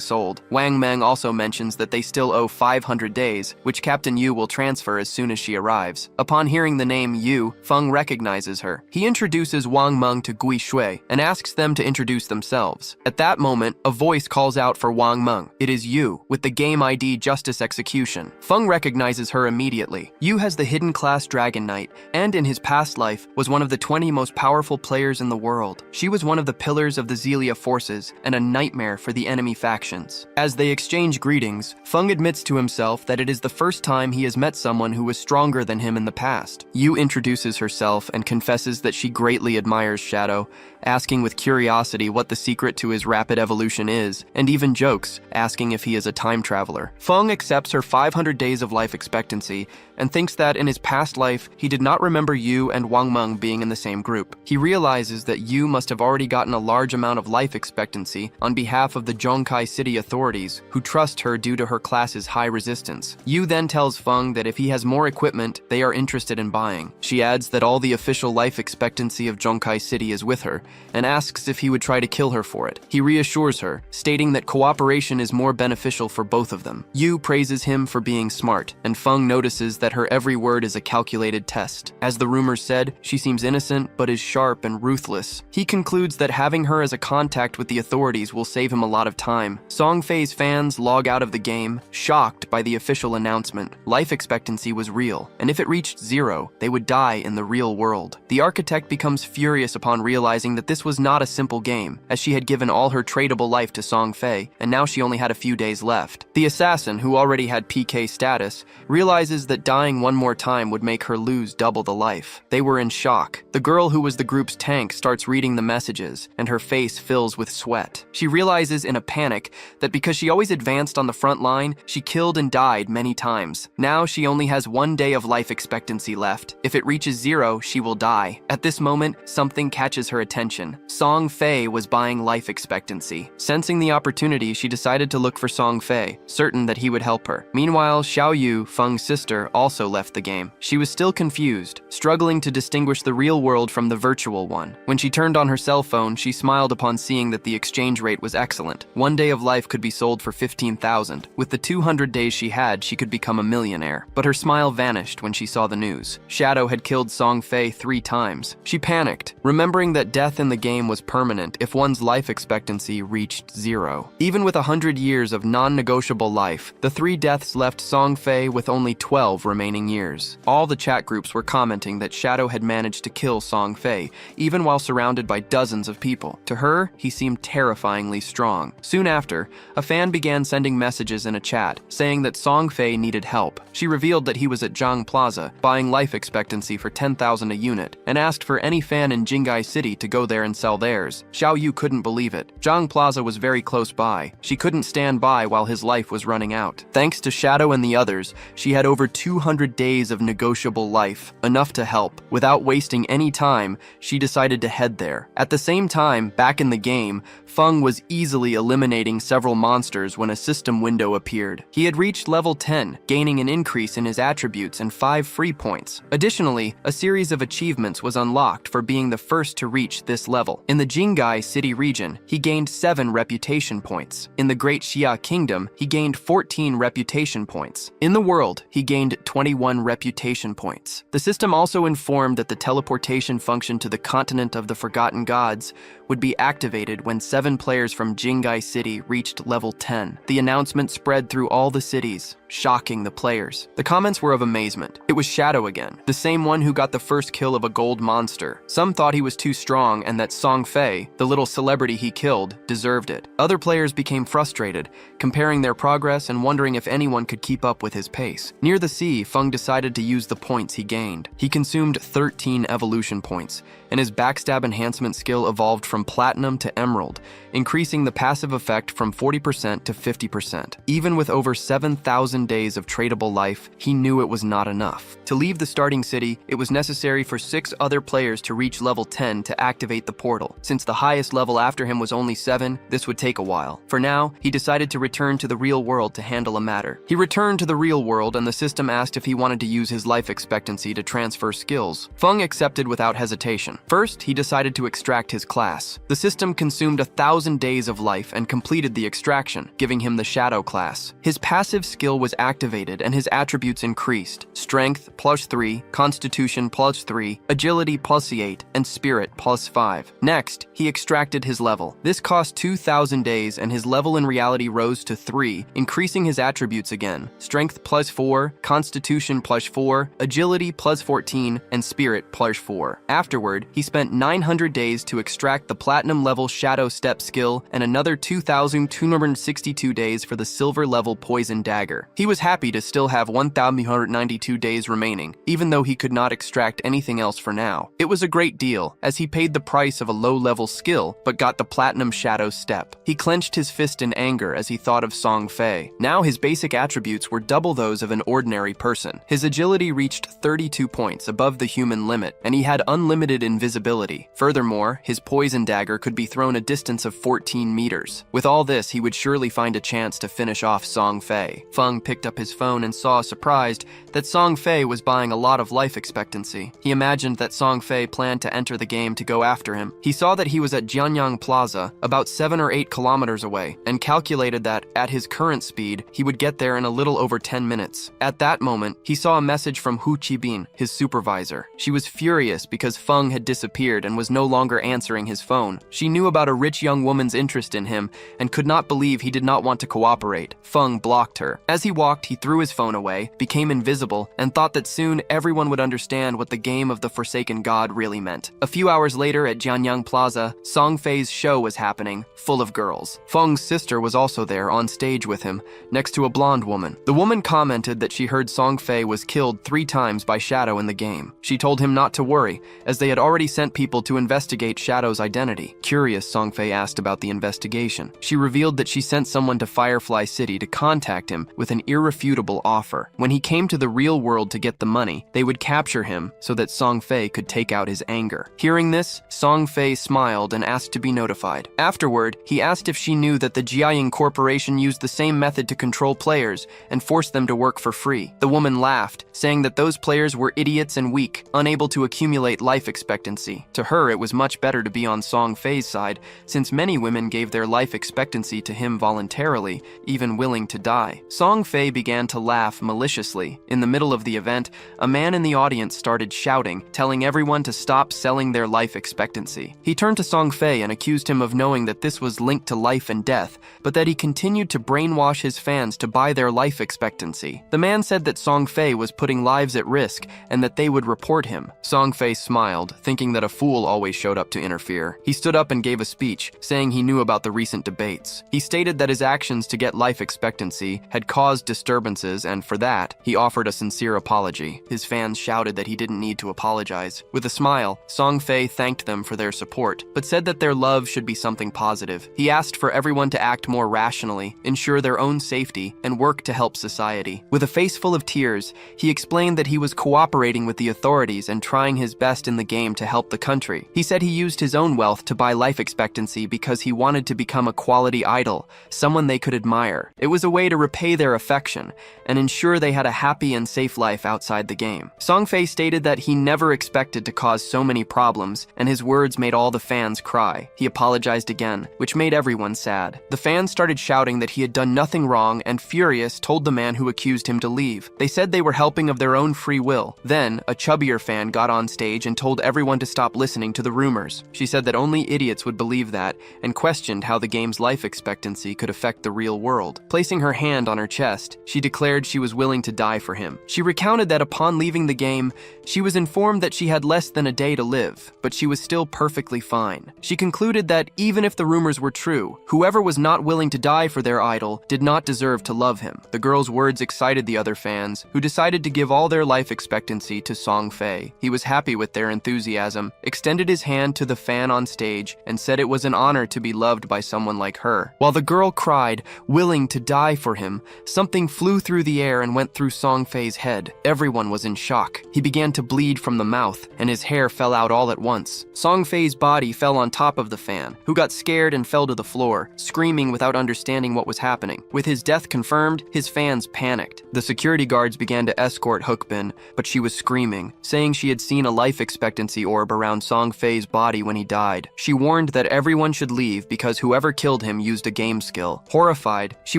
sold. Wang Meng also mentions that they still owe 500 days, which Captain Yu will transfer as soon as she arrives. Upon hearing the name Yu, Feng recognizes her. He introduces Wang Meng to Gui Shui and asks them to introduce themselves. At that moment, a voice calls out for Wang Meng. It is Yu, with the game ID Justice Execution. Feng recognizes her immediately. Yu has the hidden class Dragon Knight, and in his past life, was one of the 20 most powerful players in the world. She was one of the pillars of the Zelia forces and a nightmare for the enemy factions. As they exchange greetings, Feng admits to himself that it is the first time he has met someone who was stronger than him in the past. Yu introduces herself and confesses that she greatly admires Shadow, asking with curiosity what the secret to his rapid evolution is, and even jokes, asking if he is a time traveler. Feng accepts her 500 days of life expectancy and thinks that in his past life, he did not remember Yu and Wang Meng being in the same group. He realizes that Yu must have already gotten a large amount of life expectancy on behalf of the Zhongkai City authorities, who trust her due to her class's high resistance. Yu then tells Feng that if he has more equipment, they are interested in buying. She adds that all the official life expectancy of Zhongkai City is with her, and asks if he would try to kill her for it. He reassures her, stating that cooperation is more beneficial for both of them. Yu praises him for being smart, and Feng notices that her every word is a calculated test. As the rumors said, she seems innocent but is sharp and ruthless. He concludes that having her as a contact with the authorities will save him a lot of time. Song Fei's fans log out of the game, shocked by the official announcement. Life expectancy was real, and if it reached 0, they would die in the real world. The architect becomes furious upon realizing that this was not a simple game, as she had given all her tradable life to Song Fei, and now she only had a few days left. The assassin, who already had PK status, realizes that dying one more time would make her lose double the life. They were in shock. The girl who was the group's tank starts reading the messages, and her face fills with sweat. She realizes in a panic that because she always advanced on the front line, she killed and died many times. Now she only has 1 day of life expectancy left. If it reaches 0, she will die. At this moment, something catches her attention. Song Fei was buying life expectancy. Sensing the opportunity, she decided to look for Song Fei, certain that he would help her. Meanwhile, Xiao Yu, Feng's sister, also left the game. She was still confused, struggling to distinguish the real world from the virtual one. When she turned on her cell phone, she smiled upon seeing that the exchange rate was excellent. 1 day of life could be sold for 15,000. With the 200 days she had, she could become a millionaire. But her smile vanished when she saw the news. Shadow had killed Song Fei 3 times. She panicked, remembering that death in the game was permanent if one's life expectancy reached 0. Even with 100 years of non-negotiable life, the 3 deaths left Song Fei with only 12 remaining years. All the chat groups were commenting that Shadow had managed to kill Song Fei, even while surrounded by dozens of people. To her, he seemed terrifyingly strong. Soon after, a fan began sending messages in a chat, saying that Song Fei needed help. She revealed that he was at Zhang Plaza, buying life expectancy for 10,000 a unit, and asked for any fan in Jingai City to go there and sell theirs. Xiao Yu couldn't believe it. Zhang Plaza was very close by. She couldn't stand by while his life was running out. Thanks to Shadow and the others, she had over 200 days of negotiable life, enough to help. Without wasting any time, she decided to head there. At the same time, back in the game, Feng was easily eliminating several monsters when a system window appeared. He had reached level 10, gaining an increase in his attributes and 5 free points. Additionally, a series of achievements was unlocked for being the first to reach this level. In the Jingai City region, he gained 7 reputation points. In the Great Xia Kingdom, he gained 14 reputation points. In the world, he gained 21 reputation points. The system also informed that the teleportation function to the continent of the Forgotten Gods would be activated when 7 players from Jingai City reached level 10. The announcement spread through all the cities, shocking the players. The comments were of amazement. It was Shadow again, the same one who got the first kill of a gold monster. Some thought he was too strong and that Song Fei, the little celebrity he killed, deserved it. Other players became frustrated, comparing their progress and wondering if anyone could keep up with his pace. Near the sea, Feng decided to use the points he gained. He consumed 13 evolution points, and his backstab enhancement skill evolved from platinum to emerald, increasing the passive effect from 40% to 50%. Even with over 7,000 days of tradable life, he knew it was not enough. To leave the starting city, it was necessary for 6 other players to reach level 10 to activate the portal. Since the highest level after him was only 7, this would take a while. For now, he decided to return to the real world to handle a matter. He returned to the real world and the system asked if he wanted to use his life expectancy to transfer skills. Feng accepted without hesitation. First, he decided to extract his class. The system consumed 1,000 days of life and completed the extraction, giving him the Shadow class. His passive skill was was activated and his attributes increased. Strength +3, Constitution +3, Agility +8, and Spirit +5. Next, he extracted his level. This cost 2,000 days and his level in reality rose to 3, increasing his attributes again. Strength +4, Constitution +4, Agility +14, and Spirit +4. Afterward, he spent 900 days to extract the Platinum level Shadow Step skill and another 2,262 days for the Silver level Poison Dagger. He was happy to still have 1,192 days remaining, even though he could not extract anything else for now. It was a great deal, as he paid the price of a low-level skill, but got the Platinum Shadow Step. He clenched his fist in anger as he thought of Song Fei. Now his basic attributes were double those of an ordinary person. His agility reached 32 points above the human limit, and he had unlimited invisibility. Furthermore, his Poison Dagger could be thrown a distance of 14 meters. With all this, he would surely find a chance to finish off Song Fei. Feng picked up his phone and saw, surprised, that Song Fei was buying a lot of life expectancy. He imagined that Song Fei planned to enter the game to go after him. He saw that he was at Jianyang Plaza, about 7 or 8 kilometers away, and calculated that, at his current speed, he would get there in a little over 10 minutes. At that moment, he saw a message from Hu Qibin, his supervisor. She was furious because Feng had disappeared and was no longer answering his phone. She knew about a rich young woman's interest in him and could not believe he did not want to cooperate. Feng blocked her. As he walked, he threw his phone away, became invisible, and thought that soon everyone would understand what the game of the Forsaken God really meant. A few hours later at Jianyang Plaza, Song Fei's show was happening, full of girls. Feng's sister was also there on stage with him, next to a blonde woman. The woman commented that she heard Song Fei was killed 3 times by Shadow in the game. She told him not to worry, as they had already sent people to investigate Shadow's identity. Curious, Song Fei asked about the investigation. She revealed that she sent someone to Firefly City to contact him with an irrefutable offer. When he came to the real world to get the money, they would capture him so that Song Fei could take out his anger. Hearing this, Song Fei smiled and asked to be notified. Afterward, he asked if she knew that the Jiaying Corporation used the same method to control players and force them to work for free. The woman laughed, saying that those players were idiots and weak, unable to accumulate life expectancy. To her, it was much better to be on Song Fei's side, since many women gave their life expectancy to him voluntarily, even willing to die. Song Fei began to laugh maliciously. In the middle of the event, a man in the audience started shouting, telling everyone to stop selling their life expectancy. He turned to Song Fei and accused him of knowing that this was linked to life and death, but that he continued to brainwash his fans to buy their life expectancy. The man said that Song Fei was putting lives at risk and that they would report him. Song Fei smiled, thinking that a fool always showed up to interfere. He stood up and gave a speech, saying he knew about the recent debates. He stated that his actions to get life expectancy had caused disturbances, and for that, he offered a sincere apology. His fans shouted that he didn't need to apologize. With a smile, Song Fei thanked them for their support, but said that their love should be something positive. He asked for everyone to act more rationally, ensure their own safety, and work to help society. With a face full of tears, he explained that he was cooperating with the authorities and trying his best in the game to help the country. He said he used his own wealth to buy life expectancy because he wanted to become a quality idol, someone they could admire. It was a way to repay their affection and ensure they had a happy and safe life outside the game. Song Fei stated that he never expected to cause so many problems, and his words made all the fans cry. He apologized again, which made everyone sad. The fans started shouting that he had done nothing wrong, and furious, told the man who accused him to leave. They said they were helping of their own free will. Then, a chubbier fan got on stage and told everyone to stop listening to the rumors. She said that only idiots would believe that, and questioned how the game's life expectancy could affect the real world. Placing her hand on her chest, she declared she was willing to die for him. She recounted that upon leaving the game, she was informed that she had less than a day to live, but she was still perfectly fine. She concluded that even if the rumors were true, whoever was not willing to die for their idol did not deserve to love him. The girl's words excited the other fans, who decided to give all their life expectancy to Song Fei. He was happy with their enthusiasm, extended his hand to the fan on stage, and said it was an honor to be loved by someone like her. While the girl cried, willing to die for him, something flew through the air and went through Song Fei's head. Everyone was in shock. He began to bleed from the mouth, and his hair fell out all at once. Song Fei's body fell on top of the fan, who got scared and fell to the floor, screaming without understanding what was happening. With his death confirmed, his fans panicked. The security guards began to escort Hookbin, but she was screaming, saying she had seen a life expectancy orb around Song Fei's body when he died. She warned that everyone should leave because whoever killed him used a game skill. Horrified, she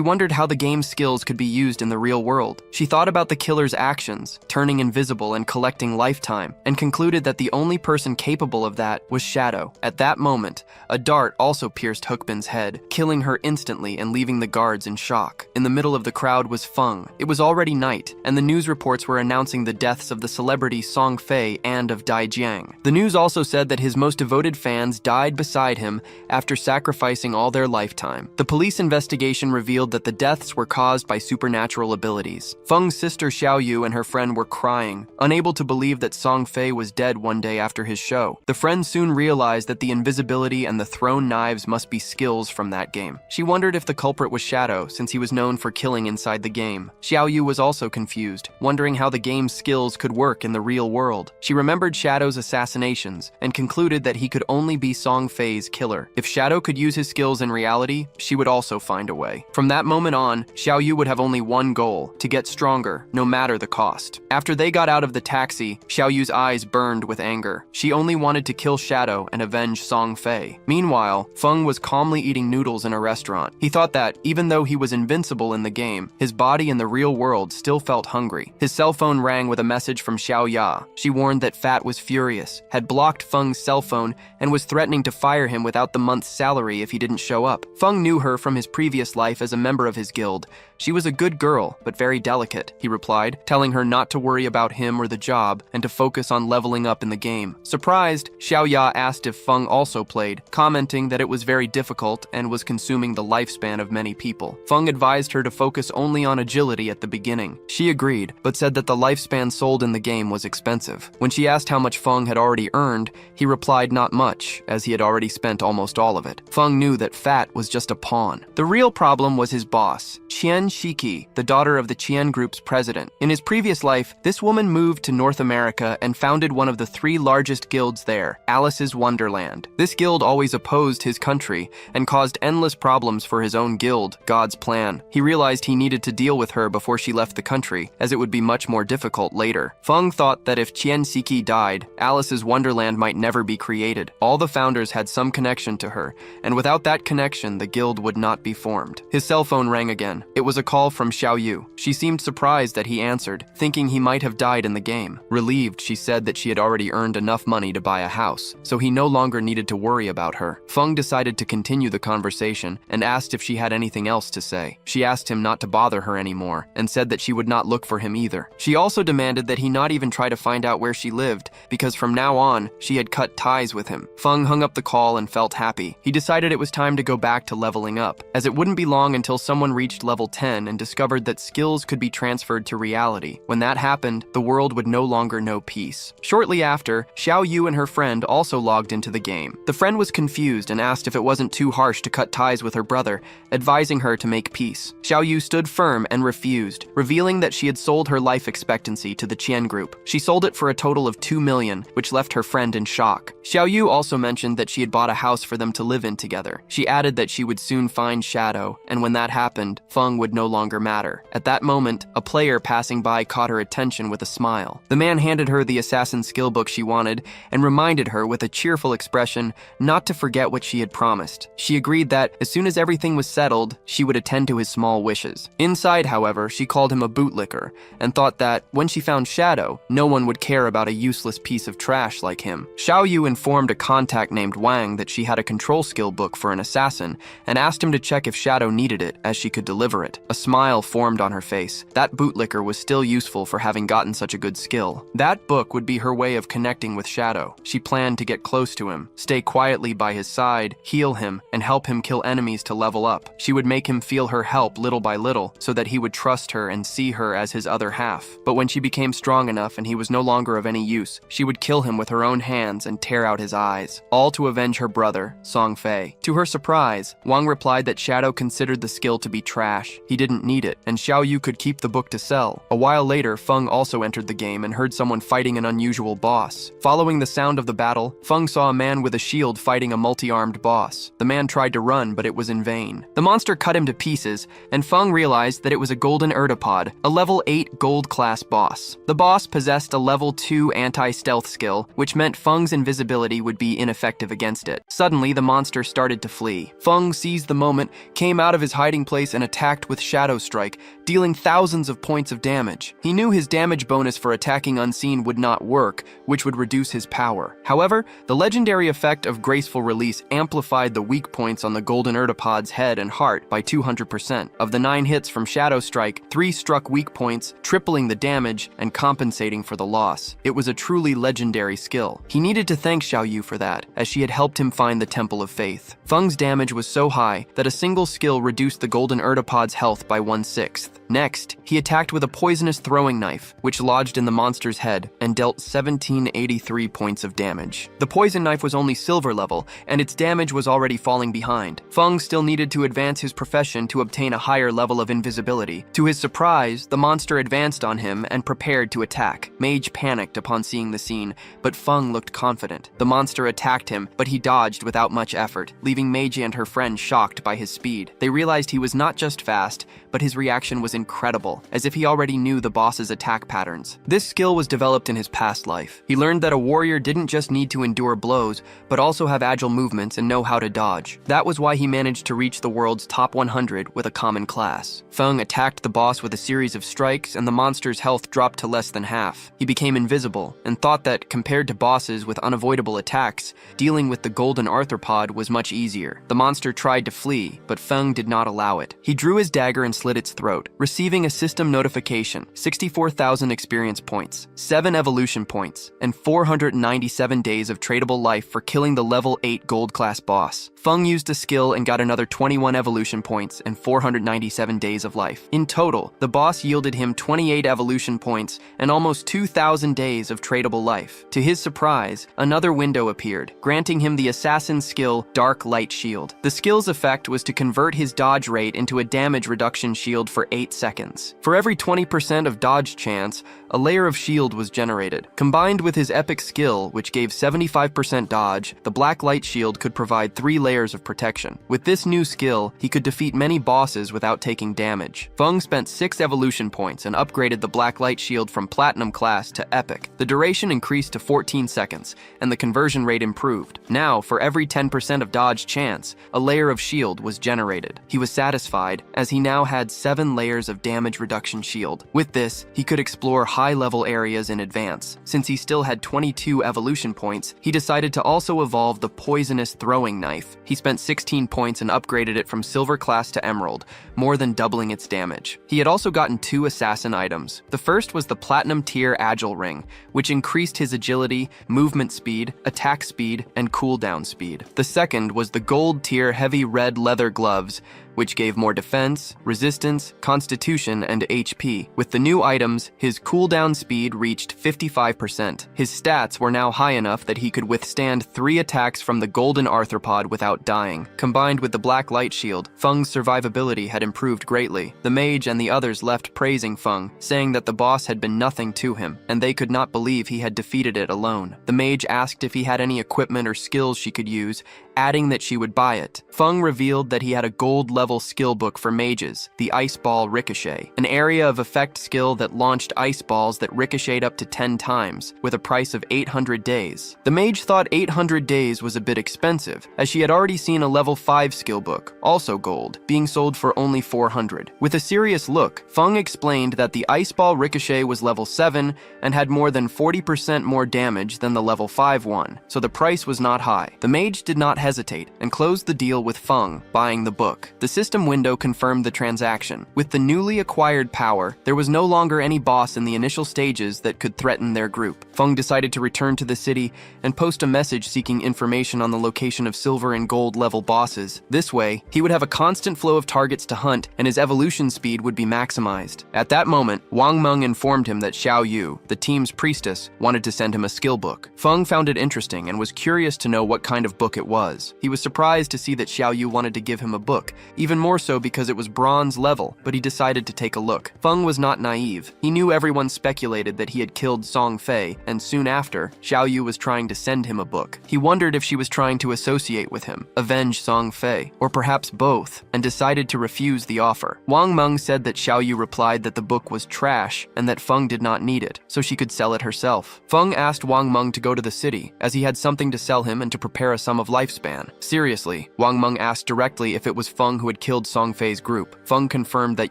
wondered how the game skills could be used in the real world. She thought about the killer's actions, turning invisible and collecting lifetime, and concluded that the only person capable of that was Shadow. At that moment, a dart also pierced Hookbin's head, killing her instantly and leaving the guards in shock. In the middle of the crowd was Feng. It was already night, and the news reports were announcing the deaths of the celebrity Song Fei and of Dai Jiang. The news also said that his most devoted fans died beside him after sacrificing all their lifetime. The police investigation revealed that the deaths were caused by supernatural abilities. Feng's sister Xiaoyu and her friend were crying, unable to believe that Song Fei was dead one day after his show. The friend soon realized that the invisibility and the thrown knives must be skills from that game. She wondered if the culprit was Shadow, since he was known for killing inside the game. Xiaoyu was also confused, wondering how the game's skills could work in the real world. She remembered Shadow's assassinations and concluded that he could only be Song Fei's killer. If Shadow could use his skills in reality, she would also find a way. From that moment on, Xiaoyu would have only one goal: to get stronger, no matter the cost. After they got out of the taxi, Xiaoyu's eyes burned with anger. She only wanted to kill Shadow and avenge Song Fei. Meanwhile, Feng was calmly eating noodles in a restaurant. He thought that, even though he was invincible in the game, his body in the real world still felt hungry. His cell phone rang with a message from Xiao Ya. She warned that Fat was furious, had blocked Feng's cell phone, and was threatening to fire him without the month's salary if he didn't show up. Feng knew her from his previous life as a member of his guild. She was a good girl, but very delicate, he replied, telling her not to worry about him or the job and to focus on leveling up in the game. Surprised, Xiao Ya asked if Feng also played, commenting that it was very difficult and was consuming the lifespan of many people. Feng advised her to focus only on agility at the beginning. She agreed, but said that the lifespan sold in the game was expensive. When she asked how much Feng had already earned, he replied not much, as he had already spent almost all of it. Feng knew that Fat was just a pawn. The real problem was his boss, Qian Shiki, the daughter of the Qian Group's president. In his previous life, this woman moved to North America and founded one of the 3 largest guilds there, Alice's Wonderland. This guild always opposed his country and caused endless problems for his own guild, God's Plan. He realized he needed to deal with her before she left the country, as it would be much more difficult later. Feng thought that if Qian Shiki died, Alice's Wonderland might never be created. All the founders had some connection to her, and without that connection, the guild would not be formed. His cell phone rang again. It was a call from Xiaoyu. She seemed surprised that he answered, thinking he might have died in the game. Relieved, she said that she had already earned enough money to buy a house, so he no longer needed to worry about her. Feng decided to continue the conversation and asked if she had anything else to say. She asked him not to bother her anymore and said that she would not look for him either. She also demanded that he not even try to find out where she lived, because from now on, she had cut ties with him. Feng hung up the call and felt happy. He decided it was time to go back to leveling up, as it wouldn't be long until someone reached level 10 and discovered that skills could be transferred to reality. When that happened, the world would no longer know peace. Shortly after, Xiao Yu and her friend also logged into the game. The friend was confused and asked if it wasn't too harsh to cut ties with her brother, advising her to make peace. Xiao Yu stood firm and refused, revealing that she had sold her life expectancy to the Qian Group. She sold it for a total of 2 million, which left her friend in shock. Xiao Yu also mentioned that she had bought a house for them to live in together. She added that she would soon find Shadow, and when that happened, Feng would no longer matter. At that moment, a player passing by caught her attention with a smile. The man handed her the assassin skill book she wanted and reminded her with a cheerful expression not to forget what she had promised. She agreed that, as soon as everything was settled, she would attend to his small wishes. Inside, however, she called him a bootlicker and thought that, when she found Shadow, no one would care about a useless piece of trash like him. Xiao Yu informed a contact named Wang that she had a control skill book for an assassin and asked him to check if Shadow needed it, as she could deliver it. A smile formed on her face. That bootlicker was still useful for having gotten such a good skill. That book would be her way of connecting with Shadow. She planned to get close to him, stay quietly by his side, heal him, and help him kill enemies to level up. She would make him feel her help little by little, so that he would trust her and see her as his other half. But when she became strong enough and he was no longer of any use, she would kill him with her own hands and tear out his eyes, all to avenge her brother, Song Fei. To her surprise, Wang replied that Shadow considered the skill to be trash. He didn't need it, and Xiao Yu could keep the book to sell. A while later, Feng also entered the game and heard someone fighting an unusual boss. Following the sound of the battle, Feng saw a man with a shield fighting a multi-armed boss. The man tried to run, but it was in vain. The monster cut him to pieces, and Feng realized that it was a golden Erdipod, a level 8 gold class boss. The boss possessed a level 2 anti-stealth skill, which meant Feng's invisibility would be ineffective against it. Suddenly, the monster started to flee. Feng seized the moment, came out of his hiding place, and attacked with with Shadow Strike, dealing thousands of points of damage. He knew his damage bonus for attacking unseen would not work, which would reduce his power. However, the legendary effect of Graceful Release amplified the weak points on the Golden Urtapod's head and heart by 200%. Of the 9 hits from Shadow Strike, 3 struck weak points, tripling the damage and compensating for the loss. It was a truly legendary skill. He needed to thank Xiaoyu for that, as she had helped him find the Temple of Faith. Feng's damage was so high that a single skill reduced the Golden Urtapod's health by 1/6. Next, he attacked with a poisonous throwing knife, which lodged in the monster's head and dealt 1783 points of damage. The poison knife was only silver level, and its damage was already falling behind. Feng still needed to advance his profession to obtain a higher level of invisibility. To his surprise, the monster advanced on him and prepared to attack. Mage panicked upon seeing the scene, but Feng looked confident. The monster attacked him, but he dodged without much effort, leaving Meiji and her friend shocked by his speed. They realized he was not just fast, but his reaction was incredible, as if he already knew the boss's attack patterns. This skill was developed in his past life. He learned that a warrior didn't just need to endure blows, but also have agile movements and know how to dodge. That was why he managed to reach the world's top 100 with a common class. Feng attacked the boss with a series of strikes, and the monster's health dropped to less than half. He became invisible, and thought that, compared to bosses with unavoidable attacks, dealing with the golden arthropod was much easier. The monster tried to flee, but Feng did not allow it. He drew his dagger and slit its throat, receiving a system notification, 64,000 experience points, 7 evolution points, and 497 days of tradable life for killing the level 8 gold class boss. Feng used a skill and got another 21 evolution points and 497 days of life. In total, the boss yielded him 28 evolution points and almost 2,000 days of tradable life. To his surprise, another window appeared, granting him the assassin skill Dark Light Shield. The skill's effect was to convert his dodge rate into a damage reduction shield for 8 seconds. For every 20% of dodge chance, a layer of shield was generated. Combined with his epic skill, which gave 75% dodge, the Black Light Shield could provide 3 layers of protection. With this new skill, he could defeat many bosses without taking damage. Feng spent 6 evolution points and upgraded the Black Light Shield from Platinum class to Epic. The duration increased to 14 seconds, and the conversion rate improved. Now, for every 10% of dodge chance, a layer of shield was generated. He was satisfied, as he now had 7 layers of damage reduction shield. With this, he could explore high-level areas in advance. Since he still had 22 evolution points, he decided to also evolve the poisonous throwing knife. He spent 16 points and upgraded it from silver class to emerald, more than doubling its damage. He had also gotten 2 assassin items. The first was the Platinum tier Agile Ring, which increased his agility, movement speed, attack speed, and cooldown speed. The second was the Gold tier Heavy Red Leather Gloves, which gave more defense, resistance, constitution, and HP. With the new items, his cooldown speed reached 55%. His stats were now high enough that he could withstand 3 attacks from the Golden Arthropod without dying. Combined with the Black Light Shield, Feng's survivability had improved greatly. The mage and the others left praising Feng, saying that the boss had been nothing to him, and they could not believe he had defeated it alone. The mage asked if he had any equipment or skills she could use, adding that she would buy it. Feng revealed that he had a gold-level skill book for mages, the Ice Ball Ricochet, an area of effect skill that launched ice balls that ricocheted up to 10 times, with a price of 800 days. The mage thought 800 days was a bit expensive, as she had already seen a level 5 skill book, also gold, being sold for only 400. With a serious look, Feng explained that the Ice Ball Ricochet was level 7 and had more than 40% more damage than the level 5 one, so the price was not high. The mage did not hesitate and closed the deal with Feng, buying the book. The system window confirmed the transaction. With the newly acquired power, there was no longer any boss in the initial stages that could threaten their group. Feng decided to return to the city and post a message seeking information on the location of silver and gold level bosses. This way, he would have a constant flow of targets to hunt and his evolution speed would be maximized. At that moment, Wang Meng informed him that Xiaoyu, the team's priestess, wanted to send him a skill book. Feng found it interesting and was curious to know what kind of book it was. He was surprised to see that Xiaoyu wanted to give him a book, even more so because it was bronze level, but he decided to take a look. Feng was not naive. He knew everyone speculated that he had killed Song Fei, and soon after, Xiaoyu was trying to send him a book. He wondered if she was trying to associate with him, avenge Song Fei, or perhaps both, and decided to refuse the offer. Wang Meng said that Xiaoyu replied that the book was trash and that Feng did not need it, so she could sell it herself. Feng asked Wang Meng to go to the city, as he had something to sell him and to prepare a sum of life span. Seriously, Wang Meng asked directly if it was Feng who had killed Song Fei's group. Feng confirmed that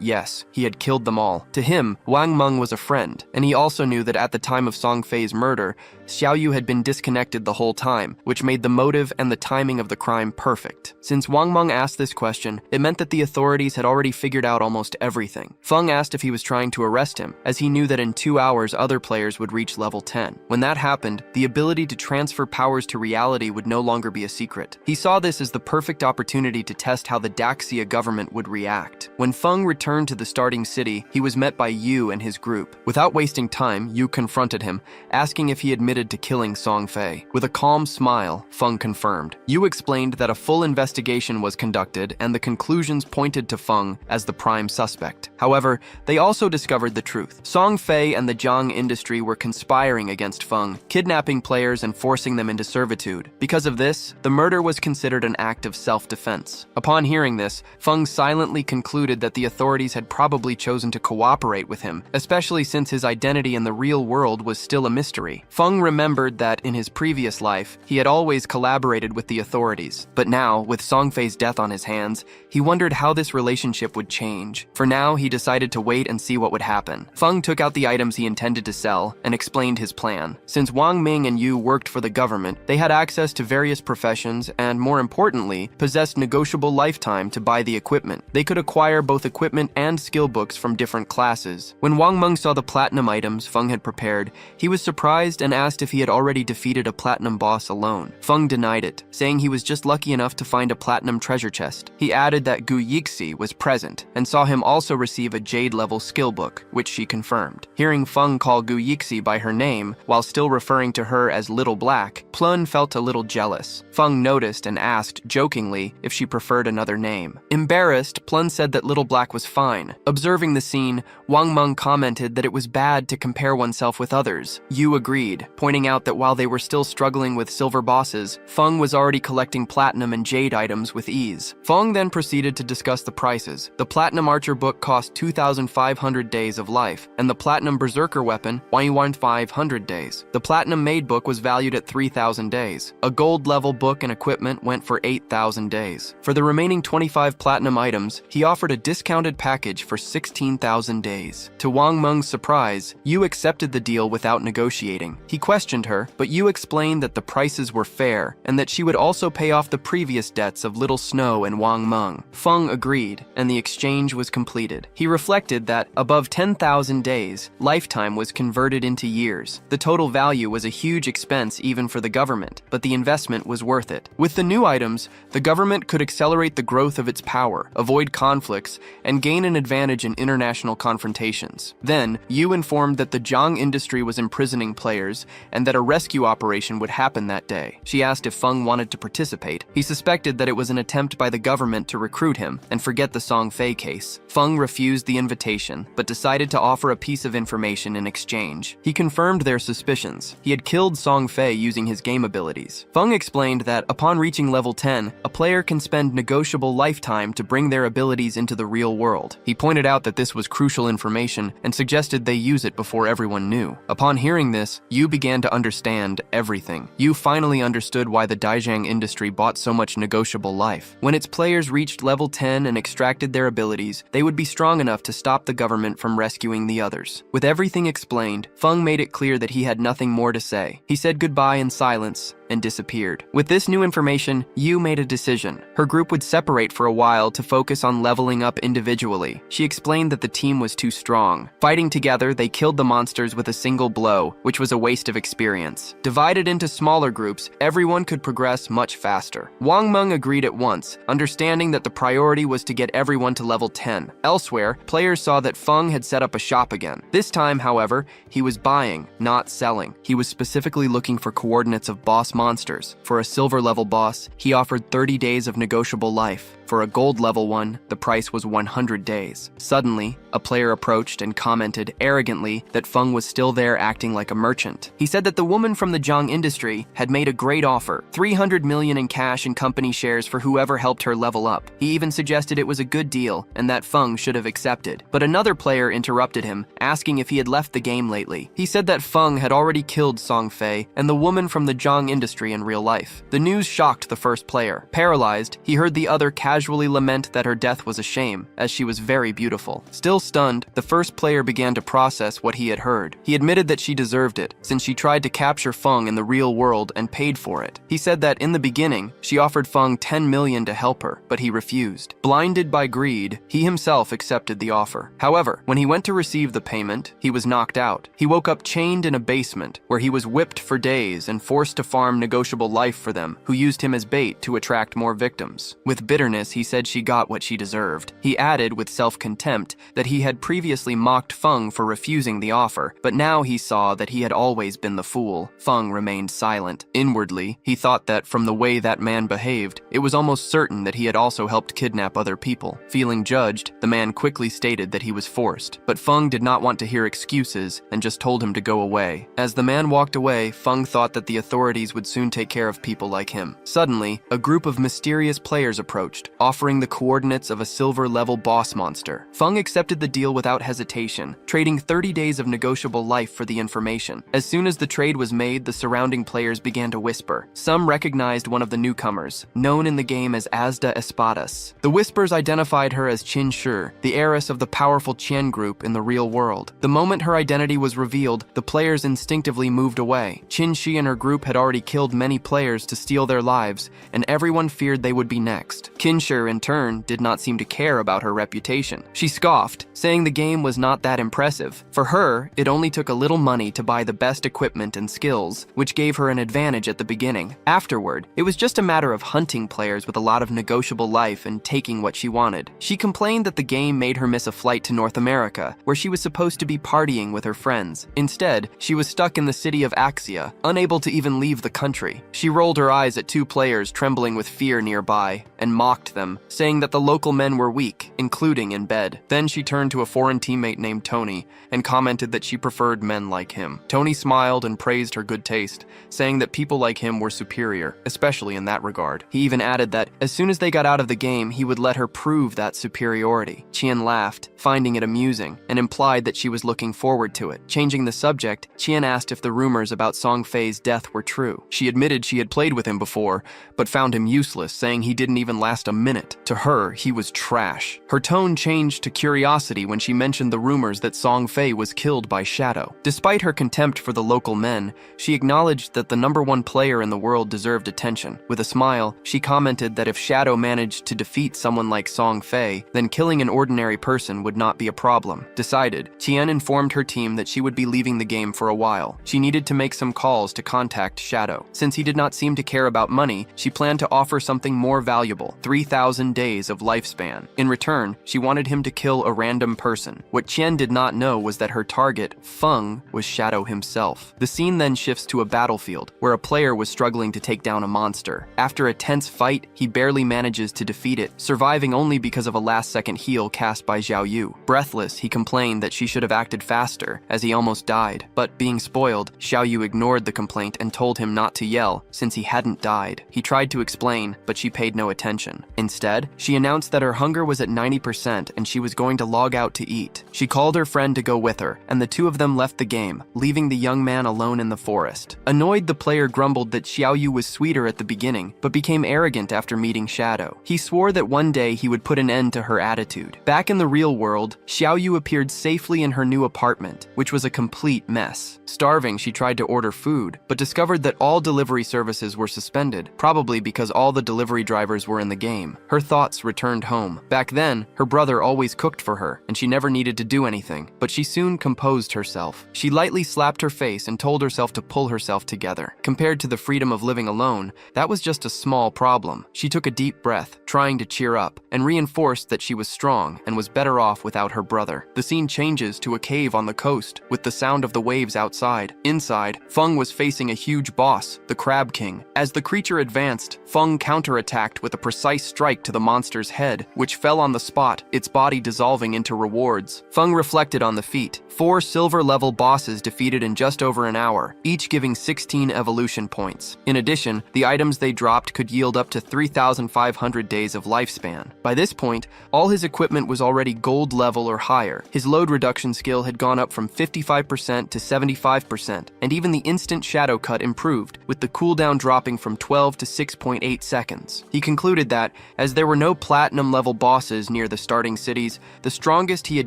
yes, he had killed them all. To him, Wang Meng was a friend, and he also knew that at the time of Song Fei's murder, Xiaoyu had been disconnected the whole time, which made the motive and the timing of the crime perfect. Since Wang Meng asked this question, it meant that the authorities had already figured out almost everything. Feng asked if he was trying to arrest him, as he knew that in 2 hours other players would reach level 10. When that happened, the ability to transfer powers to reality would no longer be a secret. He saw this as the perfect opportunity to test how the Daxia government would react. When Feng returned to the starting city, he was met by Yu and his group. Without wasting time, Yu confronted him, asking if he admitted to killing Song Fei. With a calm smile, Feng confirmed. Yu explained that a full investigation was conducted and the conclusions pointed to Feng as the prime suspect. However, they also discovered the truth. Song Fei and the Jiang industry were conspiring against Feng, kidnapping players and forcing them into servitude. Because of this, the murder was considered an act of self-defense. Upon hearing this, Feng silently concluded that the authorities had probably chosen to cooperate with him, especially since his identity in the real world was still a mystery. Feng remembered that in his previous life, he had always collaborated with the authorities. But now, with Song Fei's death on his hands, he wondered how this relationship would change. For now, he decided to wait and see what would happen. Feng took out the items he intended to sell and explained his plan. Since Wang Ming and Yu worked for the government, they had access to various professions and, more importantly, possessed negotiable lifetime to buy the equipment. They could acquire both equipment and skill books from different classes. When Wang Meng saw the platinum items Feng had prepared, he was surprised and asked if he had already defeated a platinum boss alone. Feng denied it, saying he was just lucky enough to find a platinum treasure chest. He added that Gu Yixi was present and saw him also receive a jade-level skill book, which she confirmed. Hearing Feng call Gu Yixi by her name, while still referring to her as Little Black, Plun felt a little jealous. Feng noticed and asked, jokingly, if she preferred another name. Embarrassed, Plun said that Little Black was fine. Observing the scene, Wang Meng commented that it was bad to compare oneself with others. Yu agreed, pointing out that while they were still struggling with silver bosses, Feng was already collecting platinum and jade items with ease. Feng then proceeded to discuss the prices. The Platinum Archer book cost 2,500 days of life, and the Platinum Berserker weapon, 1,500 days. The Platinum Maid book was valued at 3,000 days. A gold level book and equipment went for 8,000 days. For the remaining 25 platinum items, he offered a discounted package for 16,000 days. To Wang Meng's surprise, Yu accepted the deal without negotiating. He questioned her, but Yu explained that the prices were fair and that she would also pay off the previous debts of Little Snow and Wang Meng. Feng agreed, and the exchange was completed. He reflected that, above 10,000 days, lifetime was converted into years. The total value was a huge expense even for the government, but the investment was worth it. With the new items, the government could accelerate the growth of its power, avoid conflicts, and gain an advantage in international confrontations. Then, Yu informed that the Jiang industry was imprisoning players and that a rescue operation would happen that day. She asked if Feng wanted to participate. He suspected that it was an attempt by the government to recruit him and forget the Song Fei case. Feng refused the invitation, but decided to offer a piece of information in exchange. He confirmed their suspicions. He had killed Song Fei using his game abilities. Feng explained that, upon reaching level 10, a player can spend negotiable lifetime to bring their abilities into the real world. He pointed out that this was crucial information and suggested they use it before everyone knew. Upon hearing this, Yu began to understand everything. Yu finally understood why the Daijang industry bought so much negotiable life. When its players reached level 10 and extracted their abilities, they would be strong enough to stop the government from rescuing the others. With everything explained, Feng made it clear that he had nothing more to say. He said goodbye in silence and disappeared. With this new information, Yu made a decision. Her group would separate for a while to focus on leveling up individually. She explained that the team was too strong. Fighting together, they killed the monsters with a single blow, which was a waste of experience. Divided into smaller groups, everyone could progress much faster. Wang Meng agreed at once, understanding that the priority was to get everyone to level 10. Elsewhere, players saw that Feng had set up a shop again. This time, however, he was buying, not selling. He was specifically looking for coordinates of boss monsters. For a silver level boss, he offered 30 days of negotiable life. For a gold level one, the price was 100 days. Suddenly, a player approached and commented arrogantly that Feng was still there acting like a merchant. He said that the woman from the Zhang industry had made a great offer, 300 million in cash and company shares for whoever helped her level up. He even suggested it was a good deal and that Feng should have accepted. But another player interrupted him, asking if he had left the game lately. He said that Feng had already killed Song Fei and the woman from the Zhang industry in real life. The news shocked the first player. Paralyzed, he heard the other casually lament that her death was a shame, as she was very beautiful. Still stunned, the first player began to process what he had heard. He admitted that she deserved it, since she tried to capture Feng in the real world and paid for it. He said that in the beginning, she offered Feng 10 million to help her, but he refused. Blinded by greed, he himself accepted the offer. However, when he went to receive the payment, he was knocked out. He woke up chained in a basement, where he was whipped for days and forced to farm negotiable life for them, who used him as bait to attract more victims. With bitterness, he said she got what she deserved. He added with self-contempt that he had previously mocked Feng for refusing the offer, but now he saw that he had always been the fool. Feng remained silent. Inwardly, he thought that from the way that man behaved, it was almost certain that he had also helped kidnap other people. Feeling judged, the man quickly stated that he was forced, but Feng did not want to hear excuses and just told him to go away. As the man walked away, Feng thought that the authorities would soon take care of people like him. Suddenly, a group of mysterious players approached, offering the coordinates of a silver-level boss monster. Feng accepted the deal without hesitation, trading 30 days of negotiable life for the information. As soon as the trade was made, the surrounding players began to whisper. Some recognized one of the newcomers, known in the game as Asda Espadas. The whispers identified her as Qin Shi, the heiress of the powerful Qian group in the real world. The moment her identity was revealed, the players instinctively moved away. Qin Shi and her group had already killed many players to steal their lives, and everyone feared they would be next. Qin Shi, in turn, did not seem to care about her reputation. She scoffed, saying the game was not that impressive. For her, it only took a little money to buy the best equipment and skills, which gave her an advantage at the beginning. Afterward, it was just a matter of hunting players with a lot of negotiable life and taking what she wanted. She complained that the game made her miss a flight to North America, where she was supposed to be partying with her friends. Instead, she was stuck in the city of Axia, unable to even leave the country. She rolled her eyes at two players trembling with fear nearby, and mocked them, saying that the local men were weak, including in bed. Then she turned to a foreign teammate named Tony, and commented that she preferred men like him. Tony smiled and praised her good taste, saying that people like him were superior, especially in that regard. He even added that as soon as they got out of the game, he would let her prove that superiority. Qian laughed, finding it amusing, and implied that she was looking forward to it. Changing the subject, Qian asked if the rumors about Song Fei's death were true. She admitted she had played with him before, but found him useless, saying he didn't even last a minute. To her, he was trash. Her tone changed to curiosity when she mentioned the rumors that Song Fei was killed by Shadow. Despite her contempt for the local men, she acknowledged that the #1 player in the world deserved attention. With a smile, she commented that if Shadow managed to defeat someone like Song Fei, then killing an ordinary person would not be a problem. Decided, Tian informed her team that she would be leaving the game for a while. She needed to make some calls to contact Shadow. Since he did not seem to care about money, she planned to offer something more valuable, 3,000 days of lifespan. In return, she wanted him to kill a random person. What Qian did not know was that her target, Feng, was Shadow himself. The scene then shifts to a battlefield, where a player was struggling to take down a monster. After a tense fight, he barely manages to defeat it, surviving only because of a last-second heal cast by Xiao Yu. Breathless, he complained that she should have acted faster, as he almost died. But being spoiled, Xiao Yu ignored the complaint and told him not to yell, since he hadn't died. He tried to explain, but she paid no attention. Instead, she announced that her hunger was at 90% and she was going to log out to eat. She called her friend to go with her, and the two of them left the game, leaving the young man alone in the forest. Annoyed, the player grumbled that Xiao Yu was sweeter at the beginning, but became arrogant after meeting Shadow. He swore that one day he would put an end to her attitude. Back in the real world, Xiao Yu appeared safely in her new apartment, which was a complete mess. Starving, she tried to order food, but discovered that all delivery services were suspended, probably because all the delivery drivers were in the game. Her thoughts returned home. Back then, her brother always cooked for her, and she never needed to do anything, but she soon composed herself. She lightly slapped her face and told herself to pull herself together. Compared to the freedom of living alone, that was just a small problem. She took a deep breath, trying to cheer up, and reinforced that she was strong and was better off without her brother. The scene changes to a cave on the coast, with the sound of the waves outside. Inside, Feng was facing a huge boss, the Crab King. As the creature advanced, Feng counterattacked with a precise strike strike to the monster's head, which fell on the spot, its body dissolving into rewards. Feng reflected on the feat. 4 silver-level bosses defeated in just over an hour, each giving 16 evolution points. In addition, the items they dropped could yield up to 3,500 days of lifespan. By this point, all his equipment was already gold level or higher. His load reduction skill had gone up from 55% to 75%, and even the instant shadow cut improved, with the cooldown dropping from 12 to 6.8 seconds. He concluded that, as there were no platinum-level bosses near the starting cities, the strongest he had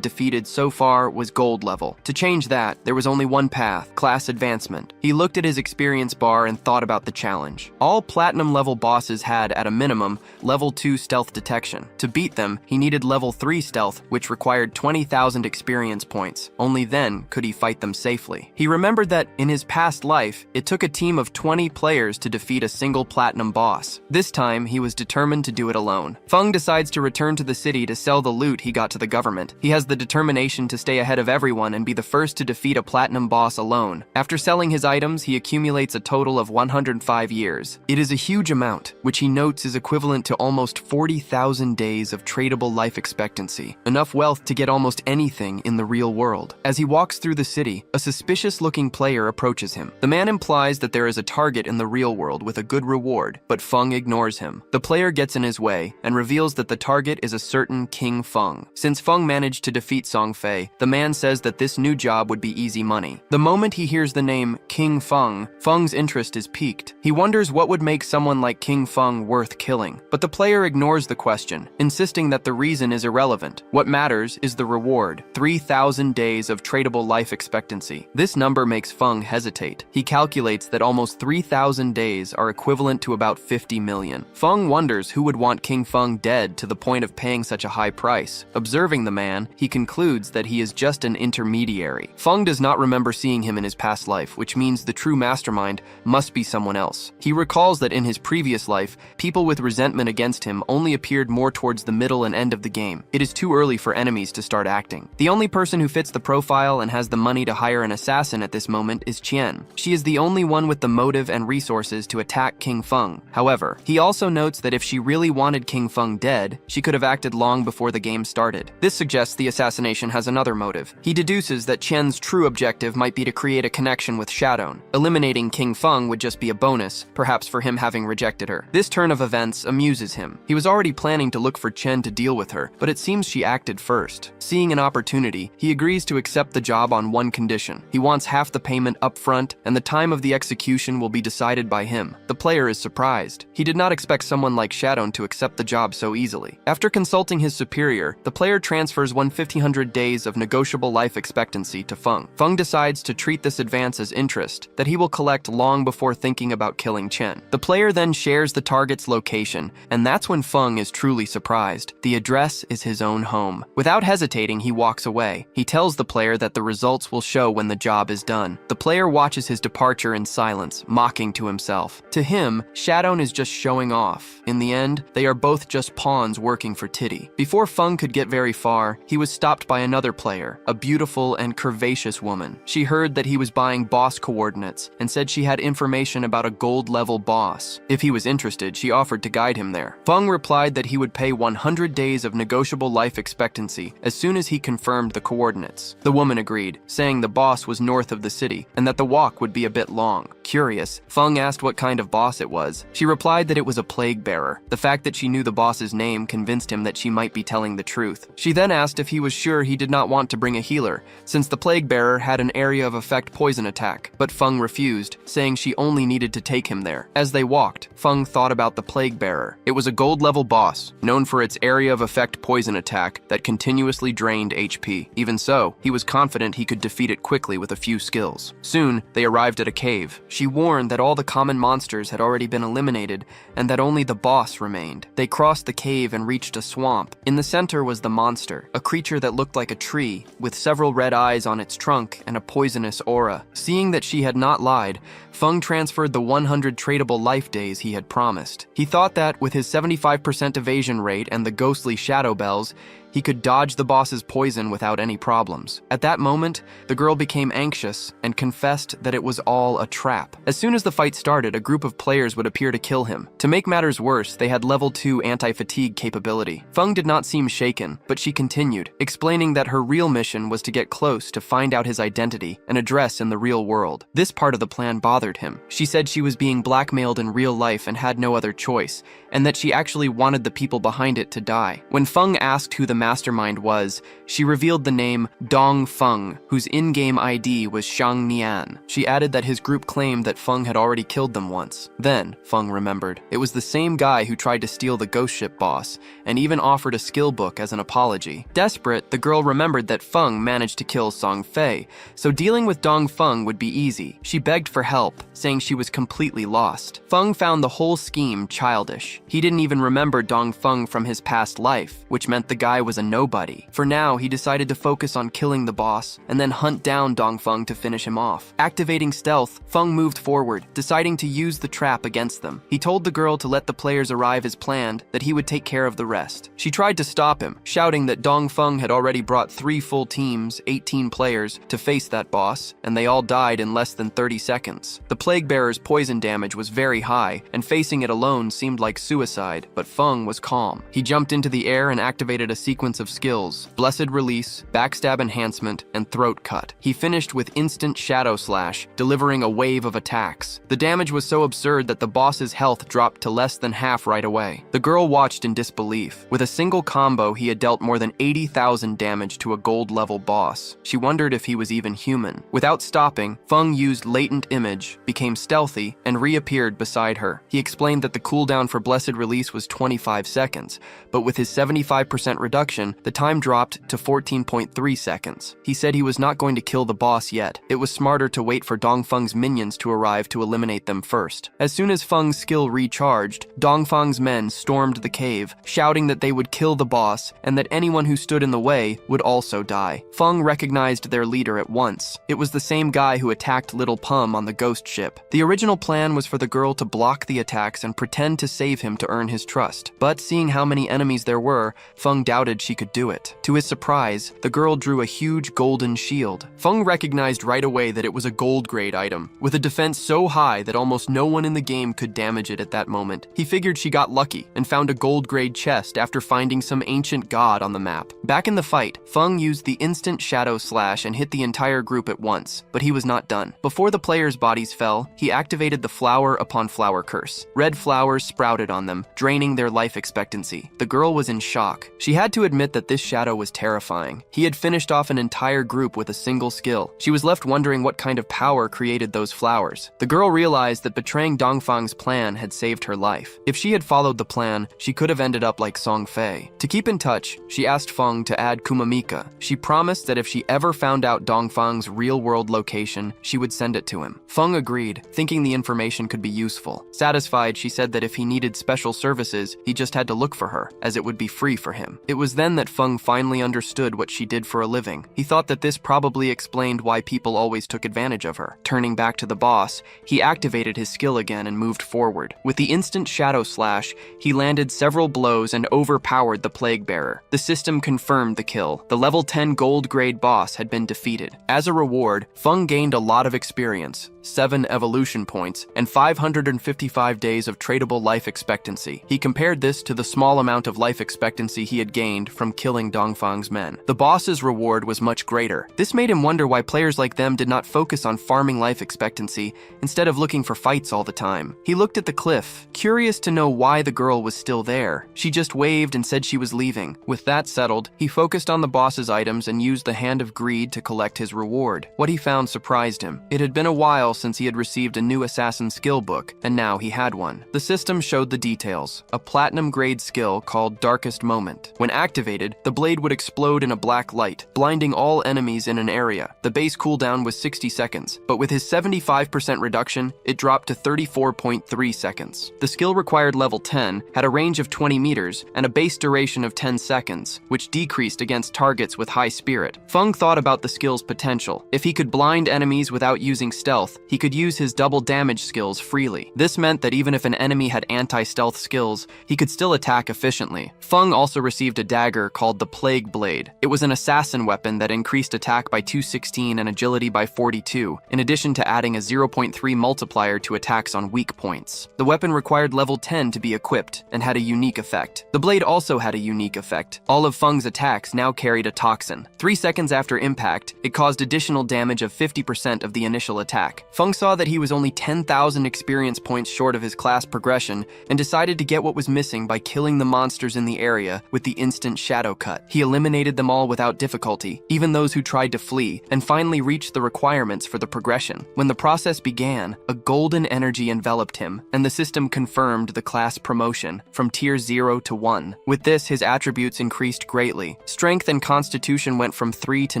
defeated so far was gold level. To change that, there was only one path: class advancement. He looked at his experience bar and thought about the challenge. All platinum-level bosses had, at a minimum, level 2 stealth detection. To beat them, he needed level 3 stealth, which required 20,000 experience points. Only then could he fight them safely. He remembered that, in his past life, it took a team of 20 players to defeat a single platinum boss. This time, he was determined to do it alone. Feng decides to return to the city to sell the loot he got to the government. He has the determination to stay ahead of everyone and be the first to defeat a platinum boss alone. After selling his items, he accumulates a total of 105 years. It is a huge amount, which he notes is equivalent to almost 40,000 days of tradable life expectancy, enough wealth to get almost anything in the real world. As he walks through the city, a suspicious-looking player approaches him. The man implies that there is a target in the real world with a good reward, but Feng ignores him. The player gets in his way and reveals that the target is a certain King Feng. Since Feng managed to defeat Song Fei, the man says that this new job would be easy money. The moment he hears the name King Feng, Feng's interest is piqued. He wonders what would make someone like King Feng worth killing. But the player ignores the question, insisting that the reason is irrelevant. What matters is the reward: 3,000 days of tradable life expectancy. This number makes Feng hesitate. He calculates that almost 3,000 days are equivalent to about 50 million. Feng wonders who would want King Feng dead to the point of paying such a high price. Observing the man, he concludes that he is just an intermediary. Feng does not remember seeing him in his past life, which means the true mastermind must be someone else. He recalls that in his previous life, people with resentment against him only appeared more towards the middle and end of the game. It is too early for enemies to start acting. The only person who fits the profile and has the money to hire an assassin at this moment is Qian. She is the only one with the motive and resources to attack King Feng. However, he also notes that if she really wanted King Feng dead, she could have acted long before the game started. This suggests the assassination has another motive. He deduces that Qian's true objective might be to create a connection with Shadow. Eliminating King Feng would just be a bonus, perhaps for him having rejected her. This turn of events amuses him. He was already planning to look for Chen to deal with her, but it seems she acted first. Seeing an opportunity, he agrees to accept the job on one condition. He wants half the payment up front, and the time of the execution will be decided by him. The player is surprised. He did not expect someone like Shadow to accept the job so easily. After consulting his superior, the player transfers 1,500 days of negotiable life expectancy to Feng. Feng decides to treat this advance as interest that he will collect long before thinking about killing Chen. The player then shares the target's location, and that's when Feng is truly surprised. The address is his own home. Without hesitating, he walks away. He tells the player that the results will show when the job is done. The player watches his departure in silence, mocking to himself. To him, Shadow is just showing off. In the end, they are both just pawns working for Titty. Before Feng could get very far, he was stopped by another player, a beautiful and curvaceous woman. She heard that he was buying boss coordinates and said she had information about a gold-level boss. If he was interested, she offered to guide him there. Feng replied that he would pay 100 days of negotiable life expectancy as soon as he confirmed the coordinates. The woman agreed, saying the boss was north of the city and that the walk would be a bit long. Curious, Feng asked what kind of boss it was. She replied that it was a plague bearer. The fact that she knew the boss's name convinced him that she might be telling the truth. She then asked if he was sure he did not want to bring a healer, since the plague bearer had an area of effect poison attack, but Feng refused, saying she only needed to take him there. As they walked, Feng thought about the plague bearer. It was a gold-level boss, known for its area of effect poison attack that continuously drained HP. Even so, he was confident he could defeat it quickly with a few skills. Soon, they arrived at a cave. She warned that all the common monsters had already been eliminated and that only the boss remained. They crossed the cave and reached a swamp. In the center was the monster, a creature that looked like a tree, with several red eyes on its trunk and a poisonous aura. Seeing that she had not lied, Feng transferred the 100 tradable life days he had promised. He thought that, with his 75% evasion rate and the ghostly shadow bells, He could dodge the boss's poison without any problems. At that moment, the girl became anxious and confessed that it was all a trap. As soon as the fight started, a group of players would appear to kill him. To make matters worse, they had level 2 anti-fatigue capability. Feng did not seem shaken, but she continued, explaining that her real mission was to get close to find out his identity and address in the real world. This part of the plan bothered him. She said she was being blackmailed in real life and had no other choice, and that she actually wanted the people behind it to die. When Feng asked who the mastermind was, she revealed the name Dong Feng, whose in-game ID was Shang Nian. She added that his group claimed that Feng had already killed them once. Then, Feng remembered, it was the same guy who tried to steal the ghost ship boss, and even offered a skill book as an apology. Desperate, the girl remembered that Feng managed to kill Song Fei, so dealing with Dong Feng would be easy. She begged for help, saying she was completely lost. Feng found the whole scheme childish. He didn't even remember Dong Feng from his past life, which meant the guy was a nobody. For now, he decided to focus on killing the boss, and then hunt down Dong Feng to finish him off. Activating stealth, Feng moved forward, deciding to use the trap against them. He told the girl to let the players arrive as planned, that he would take care of the rest. She tried to stop him, shouting that Dong Feng had already brought 3 full teams, 18 players, to face that boss, and they all died in less than 30 seconds. The Plague Bearer's poison damage was very high, and facing it alone seemed like suicide, but Feng was calm. He jumped into the air and activated a sequence of skills: Blessed Release, Backstab Enhancement, and Throat Cut. He finished with Instant Shadow Slash, delivering a wave of attacks. The damage was so absurd that the boss's health dropped to less than half right away. The girl watched in disbelief. With a single combo, he had dealt more than 80,000 damage to a gold-level boss. She wondered if he was even human. Without stopping, Feng used Latent Image, became stealthy, and reappeared beside her. He explained that the cooldown for Blessed Release was 25 seconds, but with his 75% reduction, the time dropped to 14.3 seconds. He said he was not going to kill the boss yet. It was smarter to wait for Dong Feng's minions to arrive to eliminate them first. As soon as Feng's skill recharged, Dong Feng's men stormed the cave, shouting that they would kill the boss and that anyone who stood in the way would also die. Feng recognized their leader at once. It was the same guy who attacked Little Pum on the ghost ship. The original plan was for the girl to block the attacks and pretend to save him to earn his trust. But seeing how many enemies there were, Feng doubted she could do it. To his surprise, the girl drew a huge golden shield. Feng recognized right away that it was a gold-grade item, with a defense so high that almost no one in the game could damage it at that moment. He figured she got lucky and found a gold-grade chest after finding some ancient god on the map. Back in the fight, Feng used the Instant Shadow Slash and hit the entire group at once, but he was not done. Before the players' bodies fell, he activated the Flower Upon Flower curse. Red flowers sprouted on them, draining their life expectancy. The girl was in shock. She had to admit that this shadow was terrifying. He had finished off an entire group with a single skill. She was left wondering what kind of power created those flowers. The girl realized that betraying Dong Feng's plan had saved her life. If she had followed the plan, she could have ended up like Song Fei. To keep in touch, she asked Feng to add Kumamika. She promised that if she ever found out Dong Feng's real-world location, she would send it to him. Feng agreed, thinking the information could be useful. Satisfied, she said that if he needed special services, he just had to look for her, as it would be free for him. It was then that Feng finally understood what she did for a living. He thought that this probably explained why people always took advantage of her. Turning back to the boss, he activated his skill again and moved forward. With the Instant Shadow Slash, he landed several blows and overpowered the Plague Bearer. The system confirmed the kill. The level 10 gold-grade boss had been defeated. As a reward, Feng gained a lot of experience, 7 evolution points, and 555 days of tradable life expectancy. He compared this to the small amount of life expectancy he had gained from killing Dong Feng's men. The boss's reward was much greater. This made him wonder why players like them did not focus on farming life expectancy instead of looking for fights all the time. He looked at the cliff, curious to know why the girl was still there. She just waved and said she was leaving. With that settled, he focused on the boss's items and used the Hand of Greed to collect his reward. What he found surprised him. It had been a while since he had received a new assassin skill book, and now he had one. The system showed the details. A platinum-grade skill called Darkest Moment. When activated, the blade would explode in a black light, blinding all enemies in an area. The base cooldown was 60 seconds, but with his 75% reduction, it dropped to 34.3 seconds. The skill required level 10, had a range of 20 meters, and a base duration of 10 seconds, which decreased against targets with high spirit. Feng thought about the skill's potential. If he could blind enemies without using stealth, he could use his double damage skills freely. This meant that even if an enemy had anti-stealth skills, he could still attack efficiently. Feng also received a dagger dagger called the Plague Blade. It was an assassin weapon that increased attack by 216 and agility by 42, in addition to adding a 0.3 multiplier to attacks on weak points. The weapon required level 10 to be equipped and had a unique effect. The blade also had a unique effect. All of Feng's attacks now carried a toxin. 3 seconds after impact, it caused additional damage of 50% of the initial attack. Feng saw that he was only 10,000 experience points short of his class progression and decided to get what was missing by killing the monsters in the area with the instant shadow cut. He eliminated them all without difficulty, even those who tried to flee, and finally reached the requirements for the progression. When the process began, a golden energy enveloped him, and the system confirmed the class promotion from tier 0 to 1. With this, his attributes increased greatly. Strength and constitution went from 3 to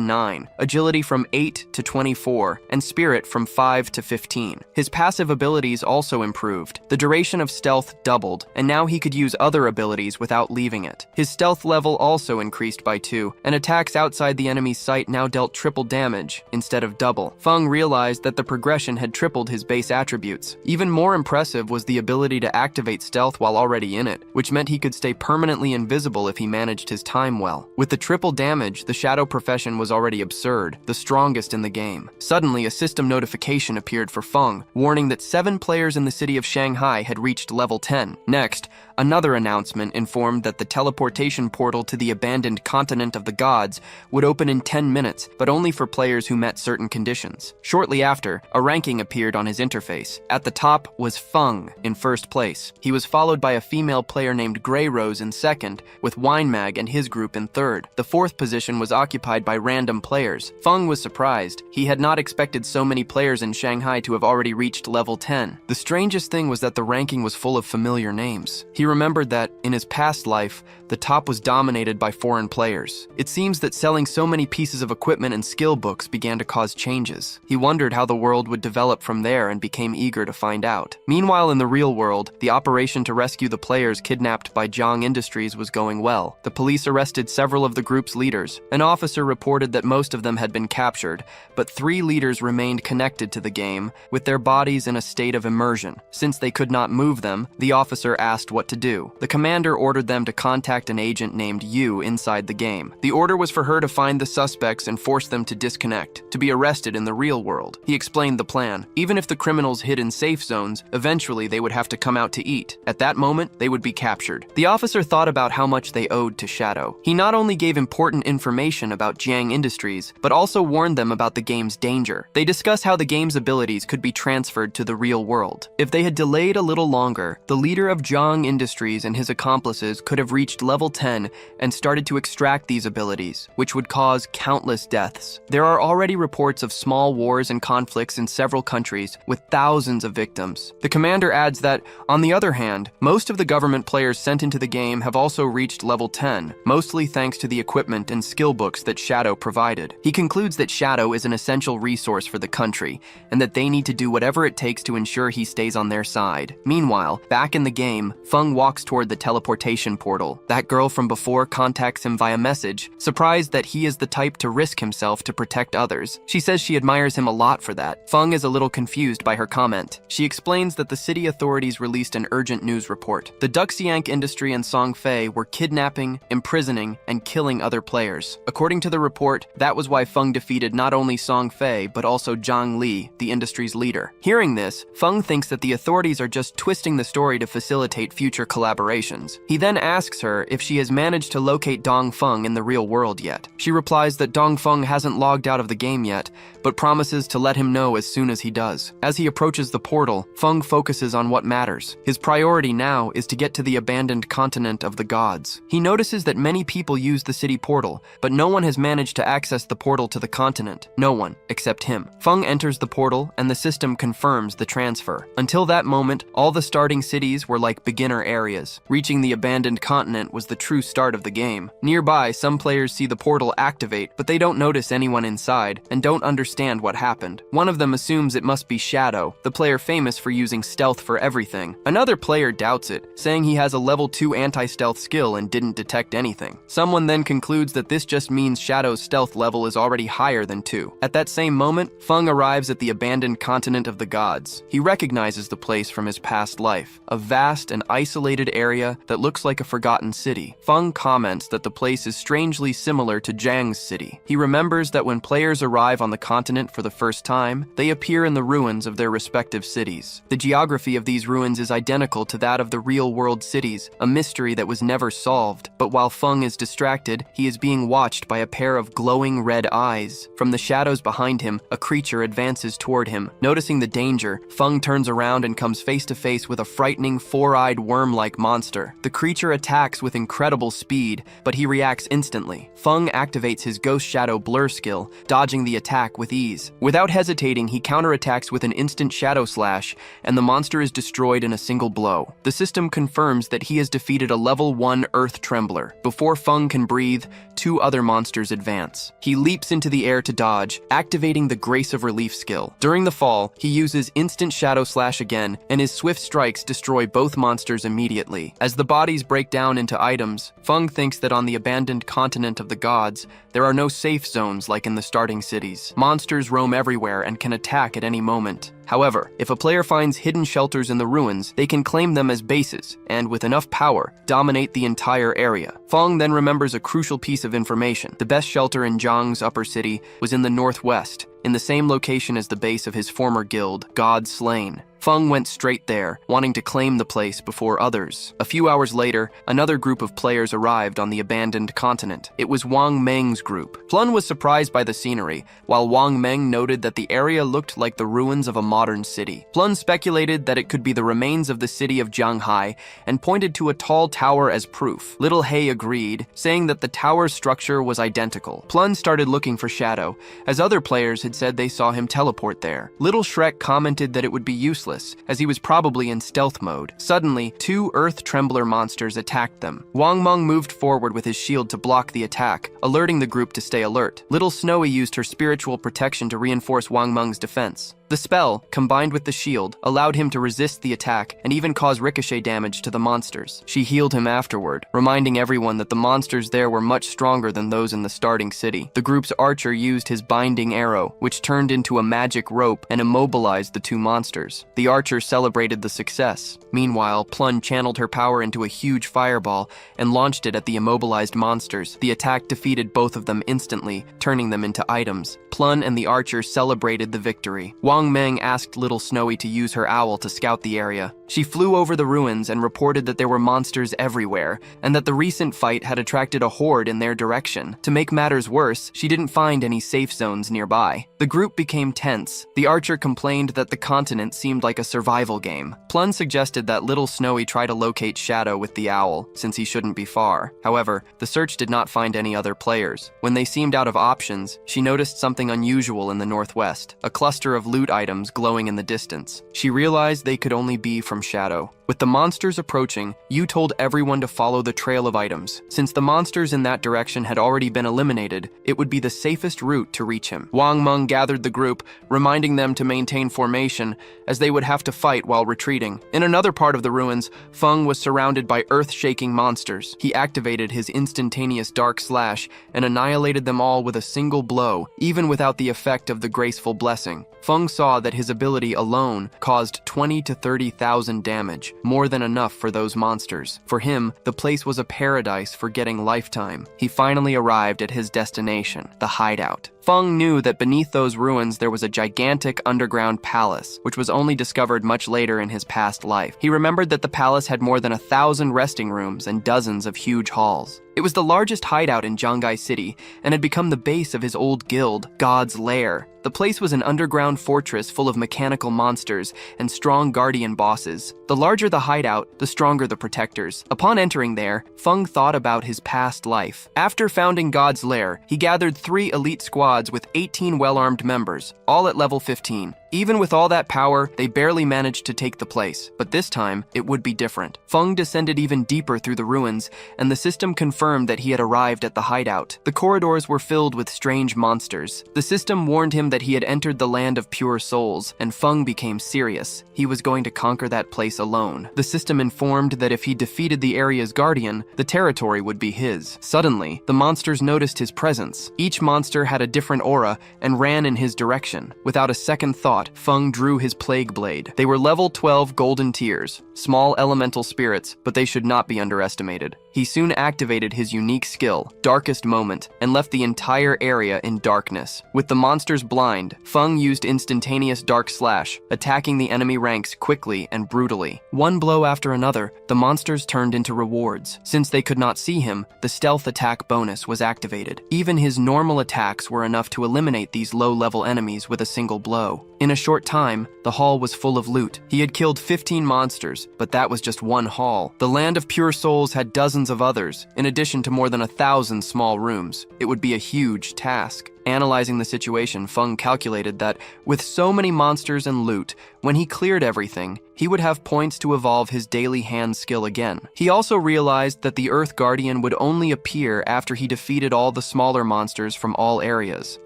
9, agility from 8 to 24, and spirit from 5 to 15. His passive abilities also improved. The duration of stealth doubled, and now he could use other abilities without leaving it. His stealth level also increased by 2, and attacks outside the enemy's sight now dealt triple damage instead of double. Feng realized that the progression had tripled his base attributes. Even more impressive was the ability to activate stealth while already in it, which meant he could stay permanently invisible if he managed his time well. With the triple damage, the shadow profession was already absurd, the strongest in the game. Suddenly, a system notification appeared for Feng, warning that 7 players in the city of Shanghai had reached level 10. Next, another announcement informed that the teleportation portal to the abandoned continent of the gods would open in 10 minutes, but only for players who met certain conditions. Shortly after, a ranking appeared on his interface. At the top was Feng in first place. He was followed by a female player named Grey Rose in second, with Winemag and his group in third. The fourth position was occupied by random players. Feng was surprised. He had not expected so many players in Shanghai to have already reached level 10. The strangest thing was that the ranking was full of familiar names. He remembered that, in his past life, the top was dominated by foreign players. It seems that selling so many pieces of equipment and skill books began to cause changes. He wondered how the world would develop from there and became eager to find out. Meanwhile, in the real world, the operation to rescue the players kidnapped by Zhang Industries was going well. The police arrested several of the group's leaders. An officer reported that most of them had been captured, but 3 leaders remained connected to the game, with their bodies in a state of immersion. Since they could not move them, the officer asked what to do. The commander ordered them to contact an agent named Yu inside the game. The order was for her to find the suspects and force them to disconnect, to be arrested in the real world. He explained the plan. Even if the criminals hid in safe zones, eventually they would have to come out to eat. At that moment, they would be captured. The officer thought about how much they owed to Shadow. He not only gave important information about Zhang Industries, but also warned them about the game's danger. They discuss how the game's abilities could be transferred to the real world. If they had delayed a little longer, the leader of Zhang Industries and his accomplices could have reached level 10 and started to extract these abilities, which would cause countless deaths. There are already reports of small wars and conflicts in several countries with thousands of victims. The commander adds that, on the other hand, most of the government players sent into the game have also reached level 10, mostly thanks to the equipment and skill books that Shadow provided. He concludes that Shadow is an essential resource for the country, and that they need to do whatever it takes to ensure he stays on their side. Meanwhile, back in the game, Feng walks toward the teleportation portal. That girl from before contacts him via message, surprised that he is the type to risk himself to protect others. She says she admires him a lot for that. Feng is a little confused by her comment. She explains that the city authorities released an urgent news report. The Duxiank Industry and Song Fei were kidnapping, imprisoning, and killing other players. According to the report, that was why Feng defeated not only Song Fei, but also Zhang Li, the industry's leader. Hearing this, Feng thinks that the authorities are just twisting the story to facilitate future collaborations. He then asks her if she has managed to locate Dong Feng in the real world yet. She replies that Dong Feng hasn't logged out of the game yet, but promises to let him know as soon as he does. As he approaches the portal, Feng focuses on what matters. His priority now is to get to the abandoned continent of the gods. He notices that many people use the city portal, but no one has managed to access the portal to the continent. No one, except him. Feng enters the portal, and the system confirms the transfer. Until that moment, all the starting cities were like beginner areas. Reaching the abandoned continent was the true start of the game. Nearby, some players see the portal activate, but they don't notice anyone inside, and don't understand what happened. One of them assumes it must be Shadow, the player famous for using stealth for everything. Another player doubts it, saying he has a level 2 anti-stealth skill and didn't detect anything. Someone then concludes that this just means Shadow's stealth level is already higher than 2. At that same moment, Feng arrives at the abandoned continent of the gods. He recognizes the place from his past life, a vast and isolated isolated area that looks like a forgotten city. Feng comments that the place is strangely similar to Zhang's city. He remembers that when players arrive on the continent for the first time, they appear in the ruins of their respective cities. The geography of these ruins is identical to that of the real-world cities, a mystery that was never solved. But while Feng is distracted, he is being watched by a pair of glowing red eyes. From the shadows behind him, a creature advances toward him. Noticing the danger, Feng turns around and comes face to face with a frightening four-eyed worm-like monster. The creature attacks with incredible speed, but he reacts instantly. Feng activates his Ghost Shadow Blur skill, dodging the attack with ease. Without hesitating, he counterattacks with an instant Shadow Slash, and the monster is destroyed in a single blow. The system confirms that he has defeated a level 1 Earth Trembler. Before Feng can breathe, two other monsters advance. He leaps into the air to dodge, activating the Grace of Relief skill. During the fall, he uses instant Shadow Slash again, and his swift strikes destroy both monsters immediately. As the bodies break down into items, Feng thinks that on the abandoned continent of the gods, there are no safe zones like in the starting cities. Monsters roam everywhere and can attack at any moment. However, if a player finds hidden shelters in the ruins, they can claim them as bases, and with enough power, dominate the entire area. Feng then remembers a crucial piece of information. The best shelter in Zhang's upper city was in the northwest, in the same location as the base of his former guild, God Slain. Feng went straight there, wanting to claim the place before others. A few hours later, another group of players arrived on the abandoned continent. It was Wang Meng's group. Plun was surprised by the scenery, while Wang Meng noted that the area looked like the ruins of a modern city. Plun speculated that it could be the remains of the city of Jianghai and pointed to a tall tower as proof. Little He agreed, saying that the tower's structure was identical. Plun started looking for Shadow, as other players had said they saw him teleport there. Little Shrek commented that it would be useless, as he was probably in stealth mode. Suddenly, two Earth Trembler monsters attacked them. Wang Meng moved forward with his shield to block the attack, alerting the group to stay alert. Little Snowy used her spiritual protection to reinforce Wang Meng's defense. The spell, combined with the shield, allowed him to resist the attack and even cause ricochet damage to the monsters. She healed him afterward, reminding everyone that the monsters there were much stronger than those in the starting city. The group's archer used his binding arrow, which turned into a magic rope and immobilized the two monsters. The archer celebrated the success. Meanwhile, Plun channeled her power into a huge fireball and launched it at the immobilized monsters. The attack defeated both of them instantly, turning them into items. Plun and the archer celebrated the victory. Wang Meng asked Little Snowy to use her owl to scout the area. She flew over the ruins and reported that there were monsters everywhere, and that the recent fight had attracted a horde in their direction. To make matters worse, she didn't find any safe zones nearby. The group became tense. The archer complained that the continent seemed like a survival game. Plun suggested that Little Snowy try to locate Shadow with the owl, since he shouldn't be far. However, the search did not find any other players. When they seemed out of options, she noticed something unusual in the northwest, a cluster of loot items glowing in the distance. She realized they could only be from Shadow. With the monsters approaching, Yu told everyone to follow the trail of items. Since the monsters in that direction had already been eliminated, it would be the safest route to reach him. Wang Meng gathered the group, reminding them to maintain formation, as they would have to fight while retreating. In another part of the ruins, Feng was surrounded by earth-shaking monsters. He activated his instantaneous Dark Slash and annihilated them all with a single blow, even without the effect of the graceful blessing. Feng saw that his ability alone caused 20 to 30,000 damage, more than enough for those monsters. For him, the place was a paradise for getting lifetime. He finally arrived at his destination, the hideout. Feng knew that beneath those ruins there was a gigantic underground palace, which was only discovered much later in his past life. He remembered that the palace had more than 1,000 resting rooms and dozens of huge halls. It was the largest hideout in Jianghai City and had become the base of his old guild, God's Lair. The place was an underground fortress full of mechanical monsters and strong guardian bosses. The larger the hideout, the stronger the protectors. Upon entering there, Feng thought about his past life. After founding God's Lair, he gathered 3 elite squads with 18 well-armed members, all at level 15. Even with all that power, they barely managed to take the place. But this time, it would be different. Feng descended even deeper through the ruins, and the system confirmed that he had arrived at the hideout. The corridors were filled with strange monsters. The system warned him that he had entered the land of pure souls, and Feng became serious. He was going to conquer that place alone. The system informed that if he defeated the area's guardian, the territory would be his. Suddenly, the monsters noticed his presence. Each monster had a different different aura and ran in his direction. Without a second thought, Feng drew his plague blade. They were level 12 golden tears, small elemental spirits, but they should not be underestimated. He soon activated his unique skill, Darkest Moment, and left the entire area in darkness. With the monsters blind, Feng used instantaneous Dark Slash, attacking the enemy ranks quickly and brutally. One blow after another, the monsters turned into rewards. Since they could not see him, the stealth attack bonus was activated. Even his normal attacks were enough to eliminate these low-level enemies with a single blow. In a short time, the hall was full of loot. He had killed 15 monsters, but that was just one hall. The Land of Pure Souls had dozens of others, in addition to more than 1,000 small rooms. It would be a huge task. Analyzing the situation, Feng calculated that, with so many monsters and loot, when he cleared everything, he would have points to evolve his daily hand skill again. He also realized that the Earth Guardian would only appear after he defeated all the smaller monsters from all areas.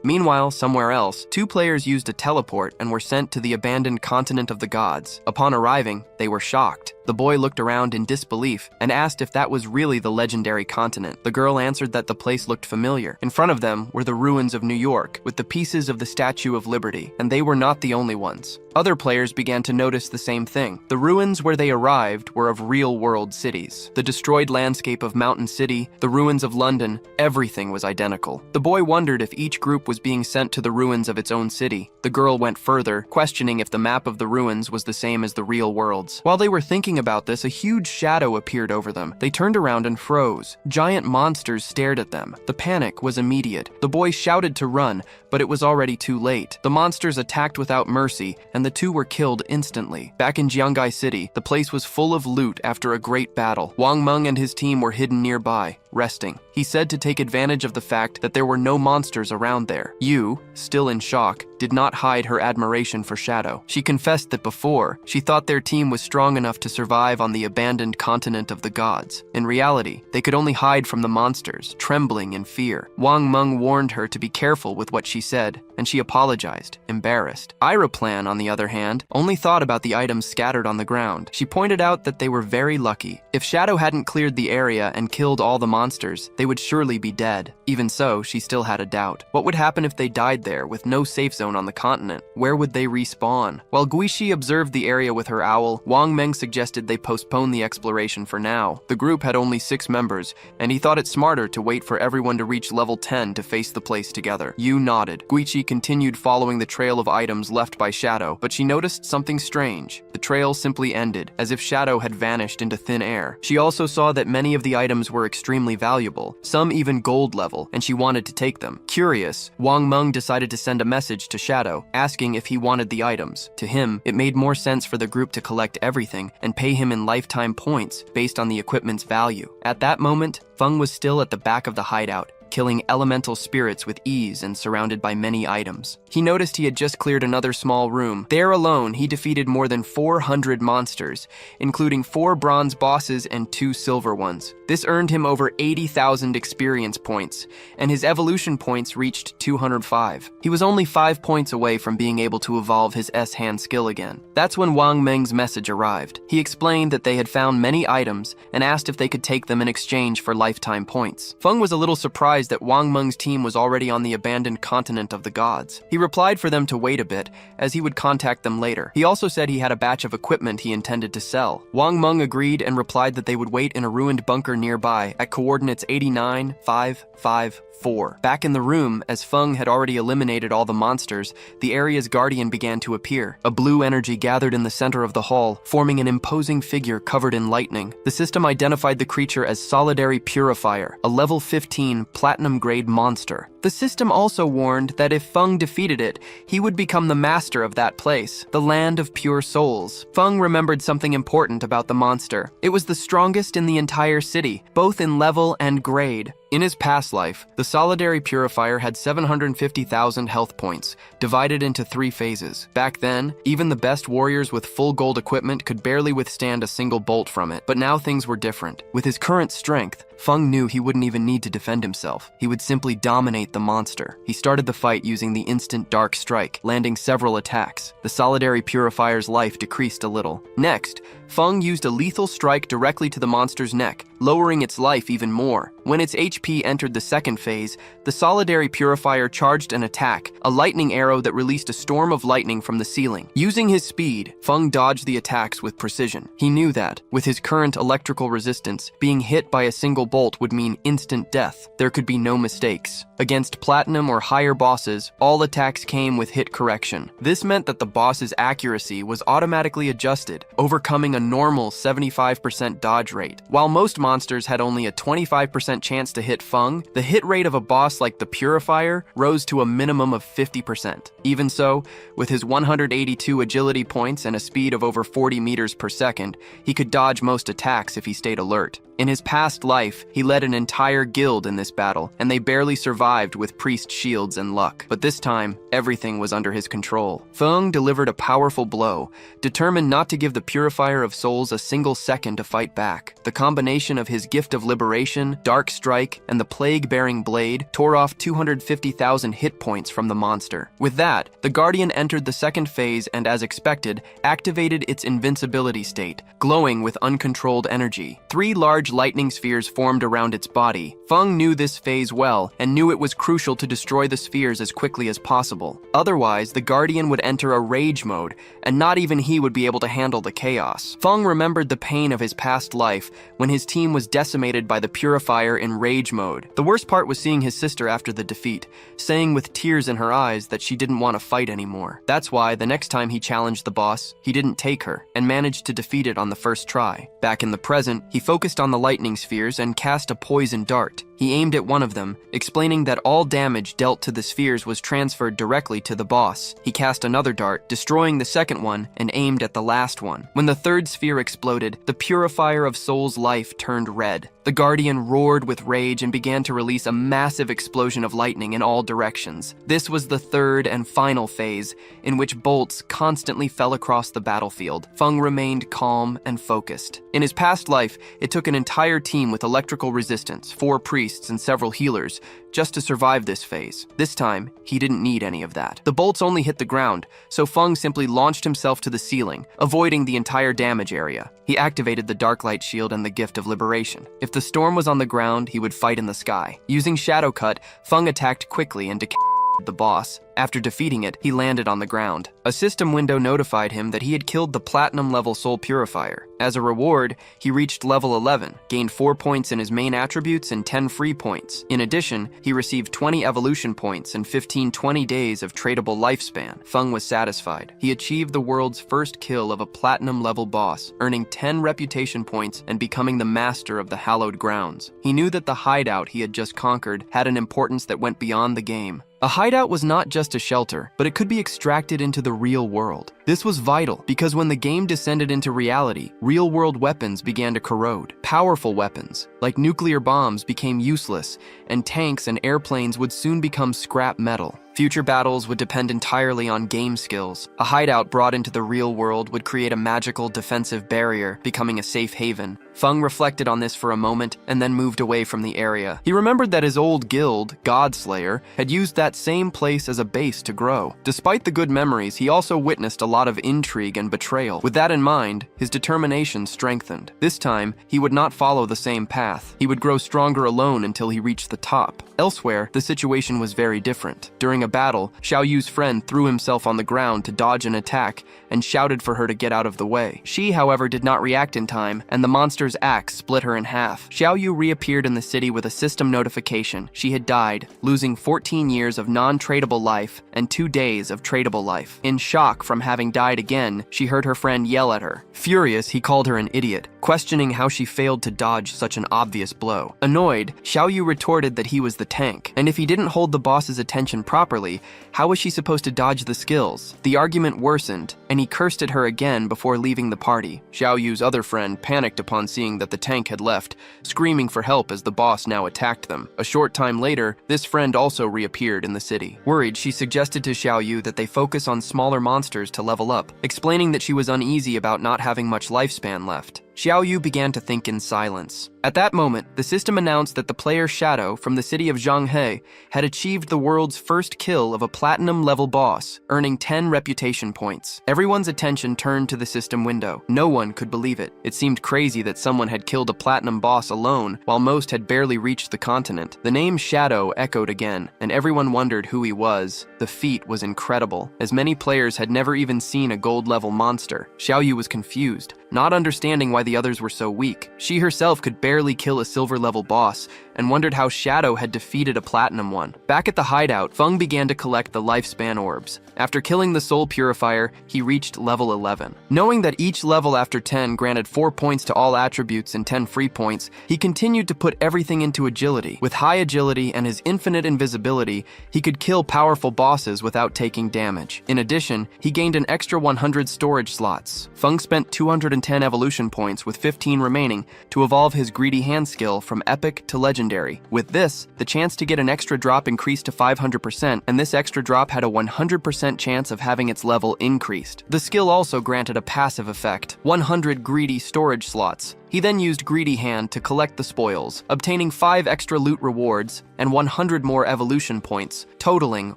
Meanwhile, somewhere else, 2 players used a teleport and were sent to the abandoned continent of the gods. Upon arriving, they were shocked. The boy looked around in disbelief and asked if that was really the legendary continent. The girl answered that the place looked familiar. In front of them were the ruins of New York, with the pieces of the Statue of Liberty, and they were not the only ones. Other players began to notice the same thing. The ruins where they arrived were of real-world cities. The destroyed landscape of Mountain City, the ruins of London, everything was identical. The boy wondered if each group was being sent to the ruins of its own city. The girl went further, questioning if the map of the ruins was the same as the real worlds. While they were thinking about this, a huge shadow appeared over them. They turned around and froze. Giant monsters stared at them. The panic was immediate. The boy shouted to run, but it was already too late. The monsters attacked without mercy, and the 2 were killed instantly. Back in Jiangai City, the place was full of loot after a great battle. Wang Meng and his team were hidden nearby, resting. He said to take advantage of the fact that there were no monsters around there. Yu, still in shock, did not hide her admiration for Shadow. She confessed that before, she thought their team was strong enough to survive on the abandoned continent of the gods. In reality, they could only hide from the monsters, trembling in fear. Wang Meng warned her to be careful with what she said, and she apologized, embarrassed. Plan, on the other hand, only thought about the items scattered on the ground. She pointed out that they were very lucky. If Shadow hadn't cleared the area and killed all the monsters, they would surely be dead. Even so, she still had a doubt. What would happen if they died there, with no safe zone on the continent? Where would they respawn? While Guishi observed the area with her owl, Wang Meng suggested they postpone the exploration for now. The group had only 6 members, and he thought it smarter to wait for everyone to reach level 10 to face the place together. Yu nodded. Guichi continued following the trail of items left by Shadow, but she noticed something strange. The trail simply ended, as if Shadow had vanished into thin air. She also saw that many of the items were extremely valuable, some even gold level, and she wanted to take them. Curious, Wang Meng decided to send a message to Shadow, asking if he wanted the items. To him, it made more sense for the group to collect everything and pay him in lifetime points based on the equipment's value. At that moment, Feng was still at the back of the hideout, killing elemental spirits with ease and surrounded by many items. He noticed he had just cleared another small room. There alone, he defeated more than 400 monsters, including 4 bronze bosses and 2 silver ones. This earned him over 80,000 experience points, and his evolution points reached 205. He was only 5 points away from being able to evolve his S-hand skill again. That's when Wang Meng's message arrived. He explained that they had found many items and asked if they could take them in exchange for lifetime points. Feng was a little surprised that Wang Meng's team was already on the abandoned continent of the gods. He replied for them to wait a bit, as he would contact them later. He also said he had a batch of equipment he intended to sell. Wang Meng agreed and replied that they would wait in a ruined bunker nearby at coordinates 89554. Back in the room, as Feng had already eliminated all the monsters, the area's guardian began to appear. A blue energy gathered in the center of the hall, forming an imposing figure covered in lightning. The system identified the creature as Solidary Purifier, a level 15 platinum-grade monster. The system also warned that if Feng defeated it, he would become the master of that place, the Land of Pure Souls. Feng remembered something important about the monster. It was the strongest in the entire city, both in level and grade. In his past life, the Solidary Purifier had 750,000 health points, divided into 3 phases. Back then, even the best warriors with full gold equipment could barely withstand a single bolt from it. But now things were different. With his current strength, Feng knew he wouldn't even need to defend himself. He would simply dominate the monster. He started the fight using the instant Dark Strike, landing several attacks. The Solidary Purifier's life decreased a little. Next, Feng used a lethal strike directly to the monster's neck, lowering its life even more. When its HP entered the second phase, the Solidary Purifier charged an attack, a lightning arrow that released a storm of lightning from the ceiling. Using his speed, Feng dodged the attacks with precision. He knew that, with his current electrical resistance, being hit by a single bolt would mean instant death. There could be no mistakes. Against platinum or higher bosses, all attacks came with hit correction. This meant that the boss's accuracy was automatically adjusted, overcoming a normal 75% dodge rate. While most monsters had only a 25% chance to hit Feng, the hit rate of a boss like the Purifier rose to a minimum of 50%. Even so, with his 182 agility points and a speed of over 40 meters per second, he could dodge most attacks if he stayed alert. In his past life, he led an entire guild in this battle, and they barely survived with priest shields and luck. But this time, everything was under his control. Feng delivered a powerful blow, determined not to give the Purifier of Souls a single second to fight back. The combination of his Gift of Liberation, Dark Strike, and the Plague-bearing Blade tore off 250,000 hit points from the monster. With that, the Guardian entered the second phase and, as expected, activated its invincibility state, glowing with uncontrolled energy. 3 large lightning spheres formed around its body. Feng knew this phase well and knew it was crucial to destroy the spheres as quickly as possible. Otherwise, the Guardian would enter a rage mode, and not even he would be able to handle the chaos. Feng remembered the pain of his past life when his team was decimated by the Purifier in rage mode. The worst part was seeing his sister after the defeat, saying with tears in her eyes that she didn't want to fight anymore. That's why the next time he challenged the boss, he didn't take her and managed to defeat it on the first try. Back in the present, he focused on the lightning spheres and cast a poison dart. He aimed at one of them, explaining that all damage dealt to the spheres was transferred directly to the boss. He cast another dart, destroying the second one, and aimed at the last one. When the third sphere exploded, the Purifier of Souls' life turned red. The Guardian roared with rage and began to release a massive explosion of lightning in all directions. This was the third and final phase, in which bolts constantly fell across the battlefield. Feng remained calm and focused. In his past life, it took an entire team with electrical resistance, 4 priests and several healers, just to survive this phase. This time, he didn't need any of that. The bolts only hit the ground, so Feng simply launched himself to the ceiling, avoiding the entire damage area. He activated the Dark Light Shield and the Gift of Liberation. If the storm was on the ground, he would fight in the sky. Using Shadow Cut, Feng attacked quickly and decapitated the boss. After defeating it, he landed on the ground. A system window notified him that he had killed the Platinum-level Soul Purifier. As a reward, he reached level 11, gained 4 points in his main attributes and 10 free points. In addition, he received 20 evolution points and 20 days of tradable lifespan. Feng was satisfied. He achieved the world's first kill of a Platinum-level boss, earning 10 reputation points and becoming the master of the hallowed grounds. He knew that the hideout he had just conquered had an importance that went beyond the game. A hideout was not just a shelter, but it could be extracted into the real world. This was vital because when the game descended into reality, real-world weapons began to corrode. Powerful weapons, like nuclear bombs, became useless, and tanks and airplanes would soon become scrap metal. Future battles would depend entirely on game skills. A hideout brought into the real world would create a magical defensive barrier, becoming a safe haven. Feng reflected on this for a moment and then moved away from the area. He remembered that his old guild, Godslayer, had used that same place as a base to grow. Despite the good memories, he also witnessed a lot of intrigue and betrayal. With that in mind, his determination strengthened. This time, he would not follow the same path. He would grow stronger alone until he reached the top. Elsewhere, the situation was very different. During a battle, Xiao Yu's friend threw himself on the ground to dodge an attack and shouted for her to get out of the way. She, however, did not react in time, and the monster's axe split her in half. Xiao Yu reappeared in the city with a system notification. She had died, losing 14 years of non-tradable life and 2 days of tradable life. In shock from having died again, she heard her friend yell at her. Furious, he called her an idiot, questioning how she failed to dodge such an obvious blow. Annoyed, Xiao Yu retorted that he was the tank, and if he didn't hold the boss's attention properly, how was she supposed to dodge the skills? The argument worsened, and he cursed at her again before leaving the party. Xiao Yu's other friend panicked upon seeing that the tank had left, screaming for help as the boss now attacked them. A short time later, this friend also reappeared in the city. Worried, she suggested to Xiao Yu that they focus on smaller monsters to level up, explaining that she was uneasy about not having much lifespan left. Xiaoyu began to think in silence. At that moment, the system announced that the player Shadow from the city of Zhanghe had achieved the world's first kill of a platinum-level boss, earning 10 reputation points. Everyone's attention turned to the system window. No one could believe it. It seemed crazy that someone had killed a platinum boss alone, while most had barely reached the continent. The name Shadow echoed again, and everyone wondered who he was. The feat was incredible, as many players had never even seen a gold-level monster. Xiaoyu was confused, not understanding why the others were so weak. She herself could barely kill a silver-level boss, and wondered how Shadow had defeated a platinum one. Back at the hideout, Feng began to collect the lifespan orbs. After killing the soul purifier, he reached level 11. Knowing that each level after 10 granted 4 points to all attributes and 10 free points, he continued to put everything into agility. With high agility and his infinite invisibility, he could kill powerful bosses without taking damage. In addition, he gained an extra 100 storage slots. Feng spent 210 evolution points, with 15 remaining, to evolve his greedy hand skill from epic to legendary. With this, the chance to get an extra drop increased to 500%, and this extra drop had a 100% chance of having its level increased. The skill also granted a passive effect, 100 greedy storage slots. He then used Greedy Hand to collect the spoils, obtaining 5 extra loot rewards and 100 more evolution points, totaling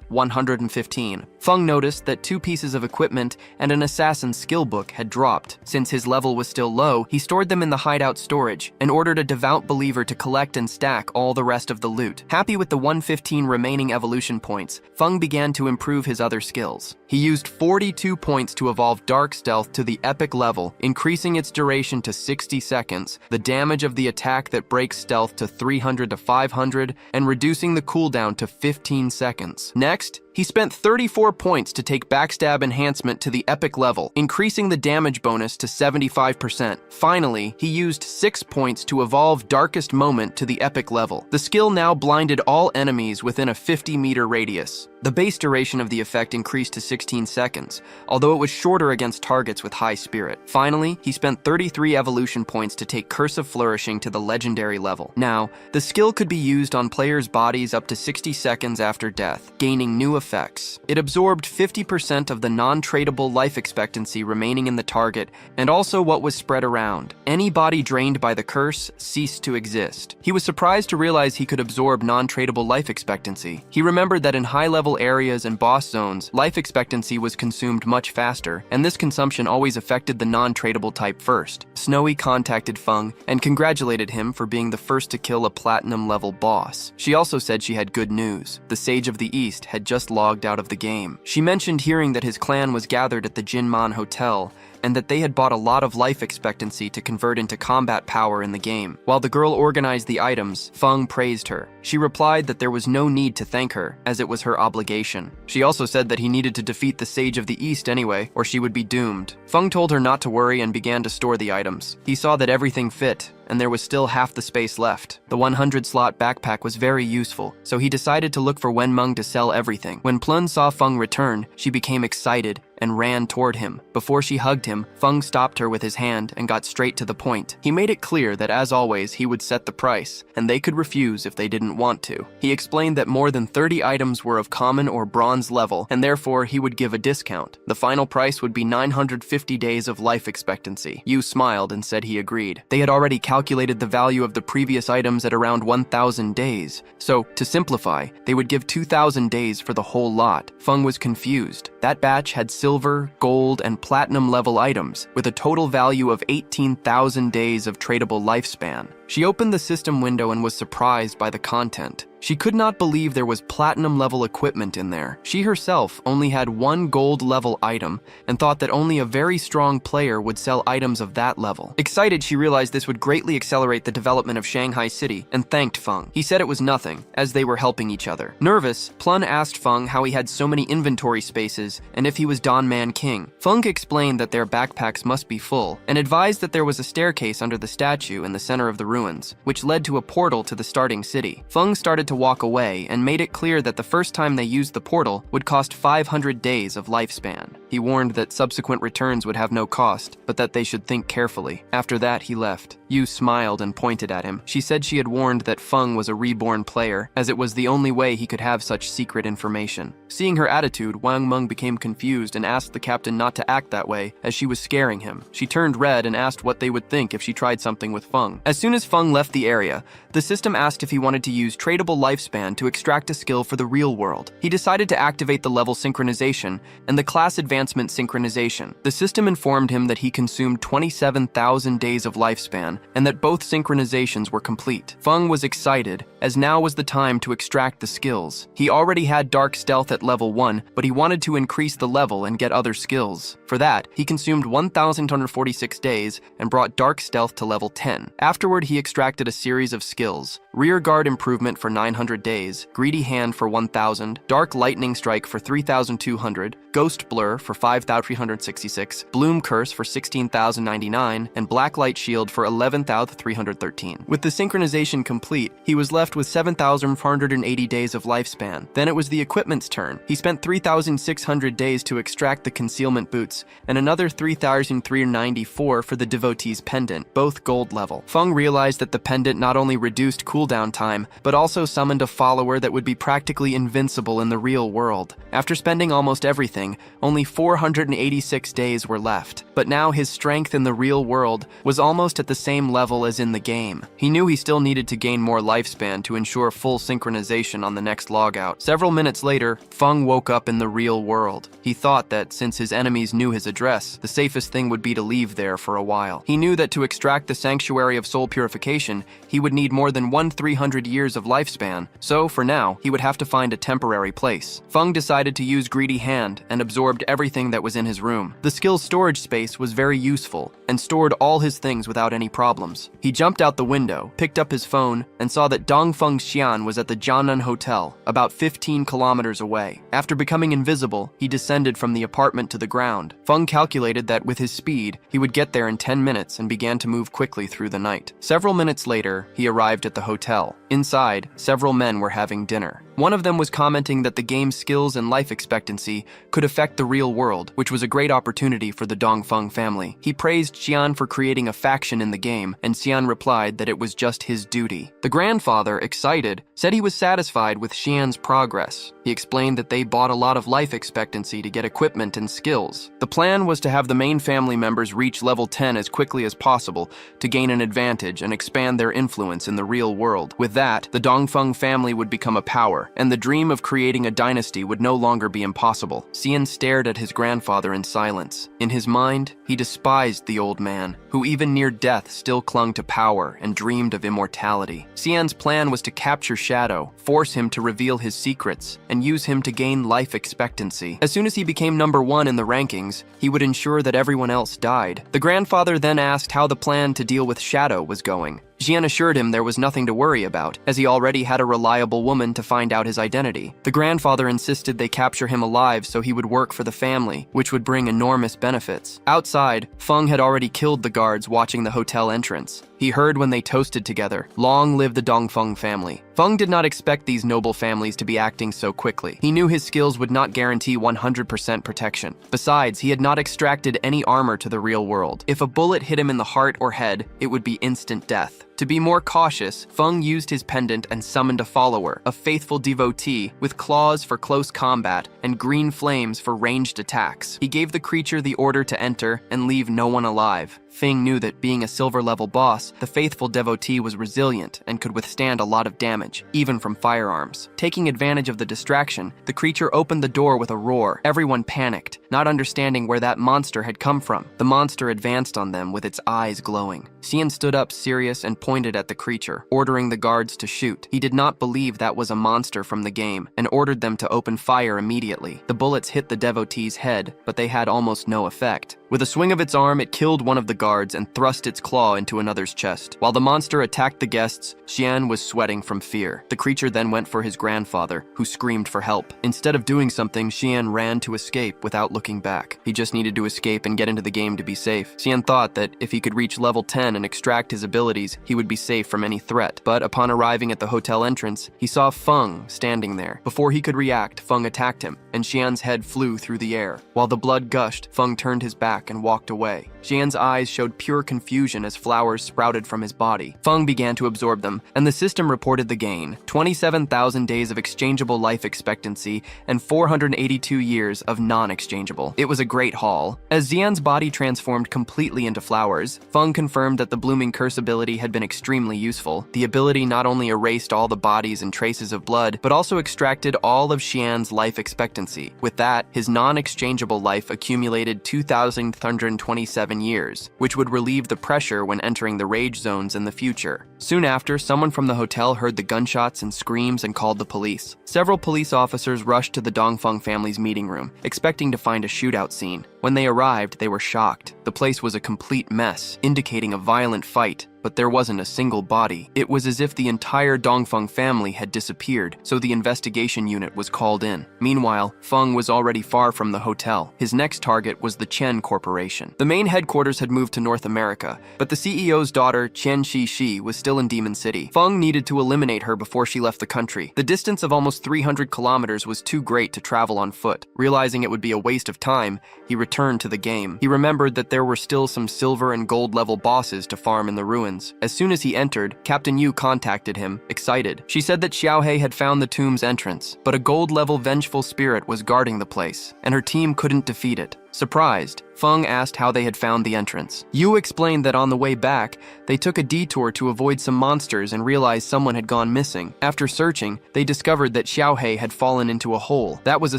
115. Feng noticed that 2 pieces of equipment and an assassin's skill book had dropped. Since his level was still low, he stored them in the hideout storage and ordered a devout believer to collect and stack all the rest of the loot. Happy with the 115 remaining evolution points, Feng began to improve his other skills. He used 42 points to evolve Dark Stealth to the epic level, increasing its duration to 60 seconds. The damage of the attack that breaks stealth to 300 to 500, and reducing the cooldown to 15 seconds. Next, he spent 34 points to take Backstab Enhancement to the epic level, increasing the damage bonus to 75%. Finally, he used 6 points to evolve Darkest Moment to the epic level. The skill now blinded all enemies within a 50-meter radius. The base duration of the effect increased to 16 seconds, although it was shorter against targets with high spirit. Finally, he spent 33 evolution points to take Curse of Flourishing to the legendary level. Now, the skill could be used on players' bodies up to 60 seconds after death, gaining new effects. It absorbed 50% of the non-tradable life expectancy remaining in the target, and also what was spread around. Any body drained by the curse ceased to exist. He was surprised to realize he could absorb non-tradable life expectancy. He remembered that in high-level areas and boss zones, life expectancy was consumed much faster, and this consumption always affected the non-tradable type first. Snowy contacted Feng and congratulated him for being the first to kill a platinum-level boss. She also said she had good news. The Sage of the East had just logged out of the game. She mentioned hearing that his clan was gathered at the Jinman Hotel, and that they had bought a lot of life expectancy to convert into combat power in the game. While the girl organized the items, Feng praised her. She replied that there was no need to thank her, as it was her obligation. She also said that he needed to defeat the Sage of the East anyway, or she would be doomed. Feng told her not to worry and began to store the items. He saw that everything fit, and there was still half the space left. The 100-slot backpack was very useful, so he decided to look for Wenmeng to sell everything. When Plun saw Feng return, she became excited and ran toward him. Before she hugged him, Feng stopped her with his hand and got straight to the point. He made it clear that, as always, he would set the price, and they could refuse if they didn't want to. He explained that more than 30 items were of common or bronze level, and therefore he would give a discount. The final price would be 950 days of life expectancy. Yu smiled and said he agreed. They had already calculated the value of the previous items at around 1,000 days, so, to simplify, they would give 2,000 days for the whole lot. Feng was confused. That batch had silver, gold, and platinum level items, with a total value of 18,000 days of tradable lifespan. She opened the system window and was surprised by the content. She could not believe there was platinum-level equipment in there. She herself only had 1 gold-level item and thought that only a very strong player would sell items of that level. Excited, she realized this would greatly accelerate the development of Shanghai City and thanked Feng. He said it was nothing, as they were helping each other. Nervous, Plun asked Feng how he had so many inventory spaces and if he was Dawnman King. Feng explained that their backpacks must be full and advised that there was a staircase under the statue in the center of the ruins, which led to a portal to the starting city. Feng started to walk away and made it clear that the first time they used the portal would cost 500 days of lifespan. He warned that subsequent returns would have no cost, but that they should think carefully. After that, he left. Yu smiled and pointed at him. She said she had warned that Feng was a reborn player, as it was the only way he could have such secret information. Seeing her attitude, Wang Meng became confused and asked the captain not to act that way, as she was scaring him. She turned red and asked what they would think if she tried something with Feng. As soon as Feng left the area, the system asked if he wanted to use tradable lifespan to extract a skill for the real world. He decided to activate the level synchronization and the class advancement synchronization. The system informed him that he consumed 27,000 days of lifespan and that both synchronizations were complete. Feng was excited, as now was the time to extract the skills. He already had Dark Stealth at level 1, but he wanted to increase the level and get other skills. For that, he consumed 1,246 days and brought Dark Stealth to level 10. Afterward, he extracted a series of skills: Rear Guard Improvement for 900 days, Greedy Hand for 1,000, Dark Lightning Strike for 3,200, Ghost Blur for 5,366, Bloom Curse for 16,099, and Black Light Shield for 11,313. With the synchronization complete, he was left with 7,480 days of lifespan. Then it was the equipment's turn. He spent 3,600 days to extract the concealment boots, and another 3,394 for the devotee's pendant, both gold level. Feng realized that the pendant not only reduced cooldown time, but also summoned a follower that would be practically invincible in the real world. After spending almost everything, only 486 days were left. But now his strength in the real world was almost at the same level as in the game. He knew he still needed to gain more lifespan to ensure full synchronization on the next logout. Several minutes later, Feng woke up in the real world. He thought that since his enemies knew his address, the safest thing would be to leave there for a while. He knew that to extract the Sanctuary of Soul Purification, he would need more than 1,300 years of lifespan, so for now, he would have to find a temporary place. Feng decided to use Greedy Hand and absorbed everything that was in his room. The skill's storage space was very useful and stored all his things without any problems. He jumped out the window, picked up his phone, and saw that Dongfeng Xian was at the Jianan Hotel, about 15 kilometers away. After becoming invisible, he descended from the apartment to the ground. Feng calculated that with his speed, he would get there in 10 minutes and began to move quickly through the night. Several minutes later, he arrived at the hotel. Inside, several men were having dinner. One of them was commenting that the game's skills and life expectancy could affect the real world, which was a great opportunity for the Dongfeng family. He praised Xian for creating a faction in the game, and Xian replied that it was just his duty. The grandfather, excited, said he was satisfied with Xian's progress. He explained that they bought a lot of life expectancy to get equipment and skills. The plan was to have the main family members reach level 10 as quickly as possible to gain an advantage and expand their influence in the real world. With that, the Dongfeng family would become a power, and the dream of creating a dynasty would no longer be impossible. Xian stared at his grandfather in silence. In his mind, he despised the old man, who even near death still clung to power and dreamed of immortality. Xian's plan was to capture Shadow, force him to reveal his secrets, and use him to gain life expectancy. As soon as he became number 1 in the rankings, he would ensure that everyone else died. The grandfather then asked how the plan to deal with Shadow was going. Xian assured him there was nothing to worry about, as he already had a reliable woman to find out his identity. The grandfather insisted they capture him alive so he would work for the family, which would bring enormous benefits. Outside, Feng had already killed the guards watching the hotel entrance. He heard when they toasted together, "Long live the Dongfeng family." Feng did not expect these noble families to be acting so quickly. He knew his skills would not guarantee 100% protection. Besides, he had not extracted any armor to the real world. If a bullet hit him in the heart or head, it would be instant death. To be more cautious, Feng used his pendant and summoned a follower, a faithful devotee, with claws for close combat and green flames for ranged attacks. He gave the creature the order to enter and leave no one alive. Feng knew that being a silver-level boss, the faithful devotee was resilient and could withstand a lot of damage, even from firearms. Taking advantage of the distraction, the creature opened the door with a roar. Everyone panicked, not understanding where that monster had come from. The monster advanced on them with its eyes glowing. Xian stood up serious and pointed at the creature, ordering the guards to shoot. He did not believe that was a monster from the game and ordered them to open fire immediately. The bullets hit the devotee's head, but they had almost no effect. With a swing of its arm, it killed one of the guards and thrust its claw into another's chest. While the monster attacked the guests, Xian was sweating from fear. The creature then went for his grandfather, who screamed for help. Instead of doing something, Xian ran to escape without looking back. He just needed to escape and get into the game to be safe. Xian thought that if he could reach level 10 and extract his abilities, he would be safe from any threat. But upon arriving at the hotel entrance, he saw Feng standing there. Before he could react, Feng attacked him, and Xian's head flew through the air. While the blood gushed, Feng turned his back and walked away. Xian's eyes showed pure confusion as flowers sprouted from his body. Feng began to absorb them, and the system reported the gain: 27,000 days of exchangeable life expectancy and 482 years of non-exchangeable. It was a great haul. As Xian's body transformed completely into flowers, Feng confirmed that the blooming curse ability had been extremely useful. The ability not only erased all the bodies and traces of blood, but also extracted all of Xian's life expectancy. With that, his non-exchangeable life accumulated 2,327 years, which would relieve the pressure when entering the rage zones in the future. Soon after, someone from the hotel heard the gunshots and screams and called the police. Several police officers rushed to the Dongfeng family's meeting room, expecting to find a shootout scene. When they arrived, they were shocked. The place was a complete mess, indicating a violent fight. But there wasn't a single body. It was as if the entire Dongfeng family had disappeared, so the investigation unit was called in. Meanwhile, Feng was already far from the hotel. His next target was the Chen Corporation. The main headquarters had moved to North America, but the CEO's daughter, Chen Shi, was still in Demon City. Feng needed to eliminate her before she left the country. The distance of almost 300 kilometers was too great to travel on foot. Realizing it would be a waste of time, he returned to the game. He remembered that there were still some silver and gold level bosses to farm in the ruins. As soon as he entered, Captain Yu contacted him, excited. She said that Xiaohei had found the tomb's entrance, but a gold-level vengeful spirit was guarding the place, and her team couldn't defeat it. Surprised, Feng asked how they had found the entrance. Yu explained that on the way back, they took a detour to avoid some monsters and realized someone had gone missing. After searching, they discovered that Xiaohei had fallen into a hole. That was a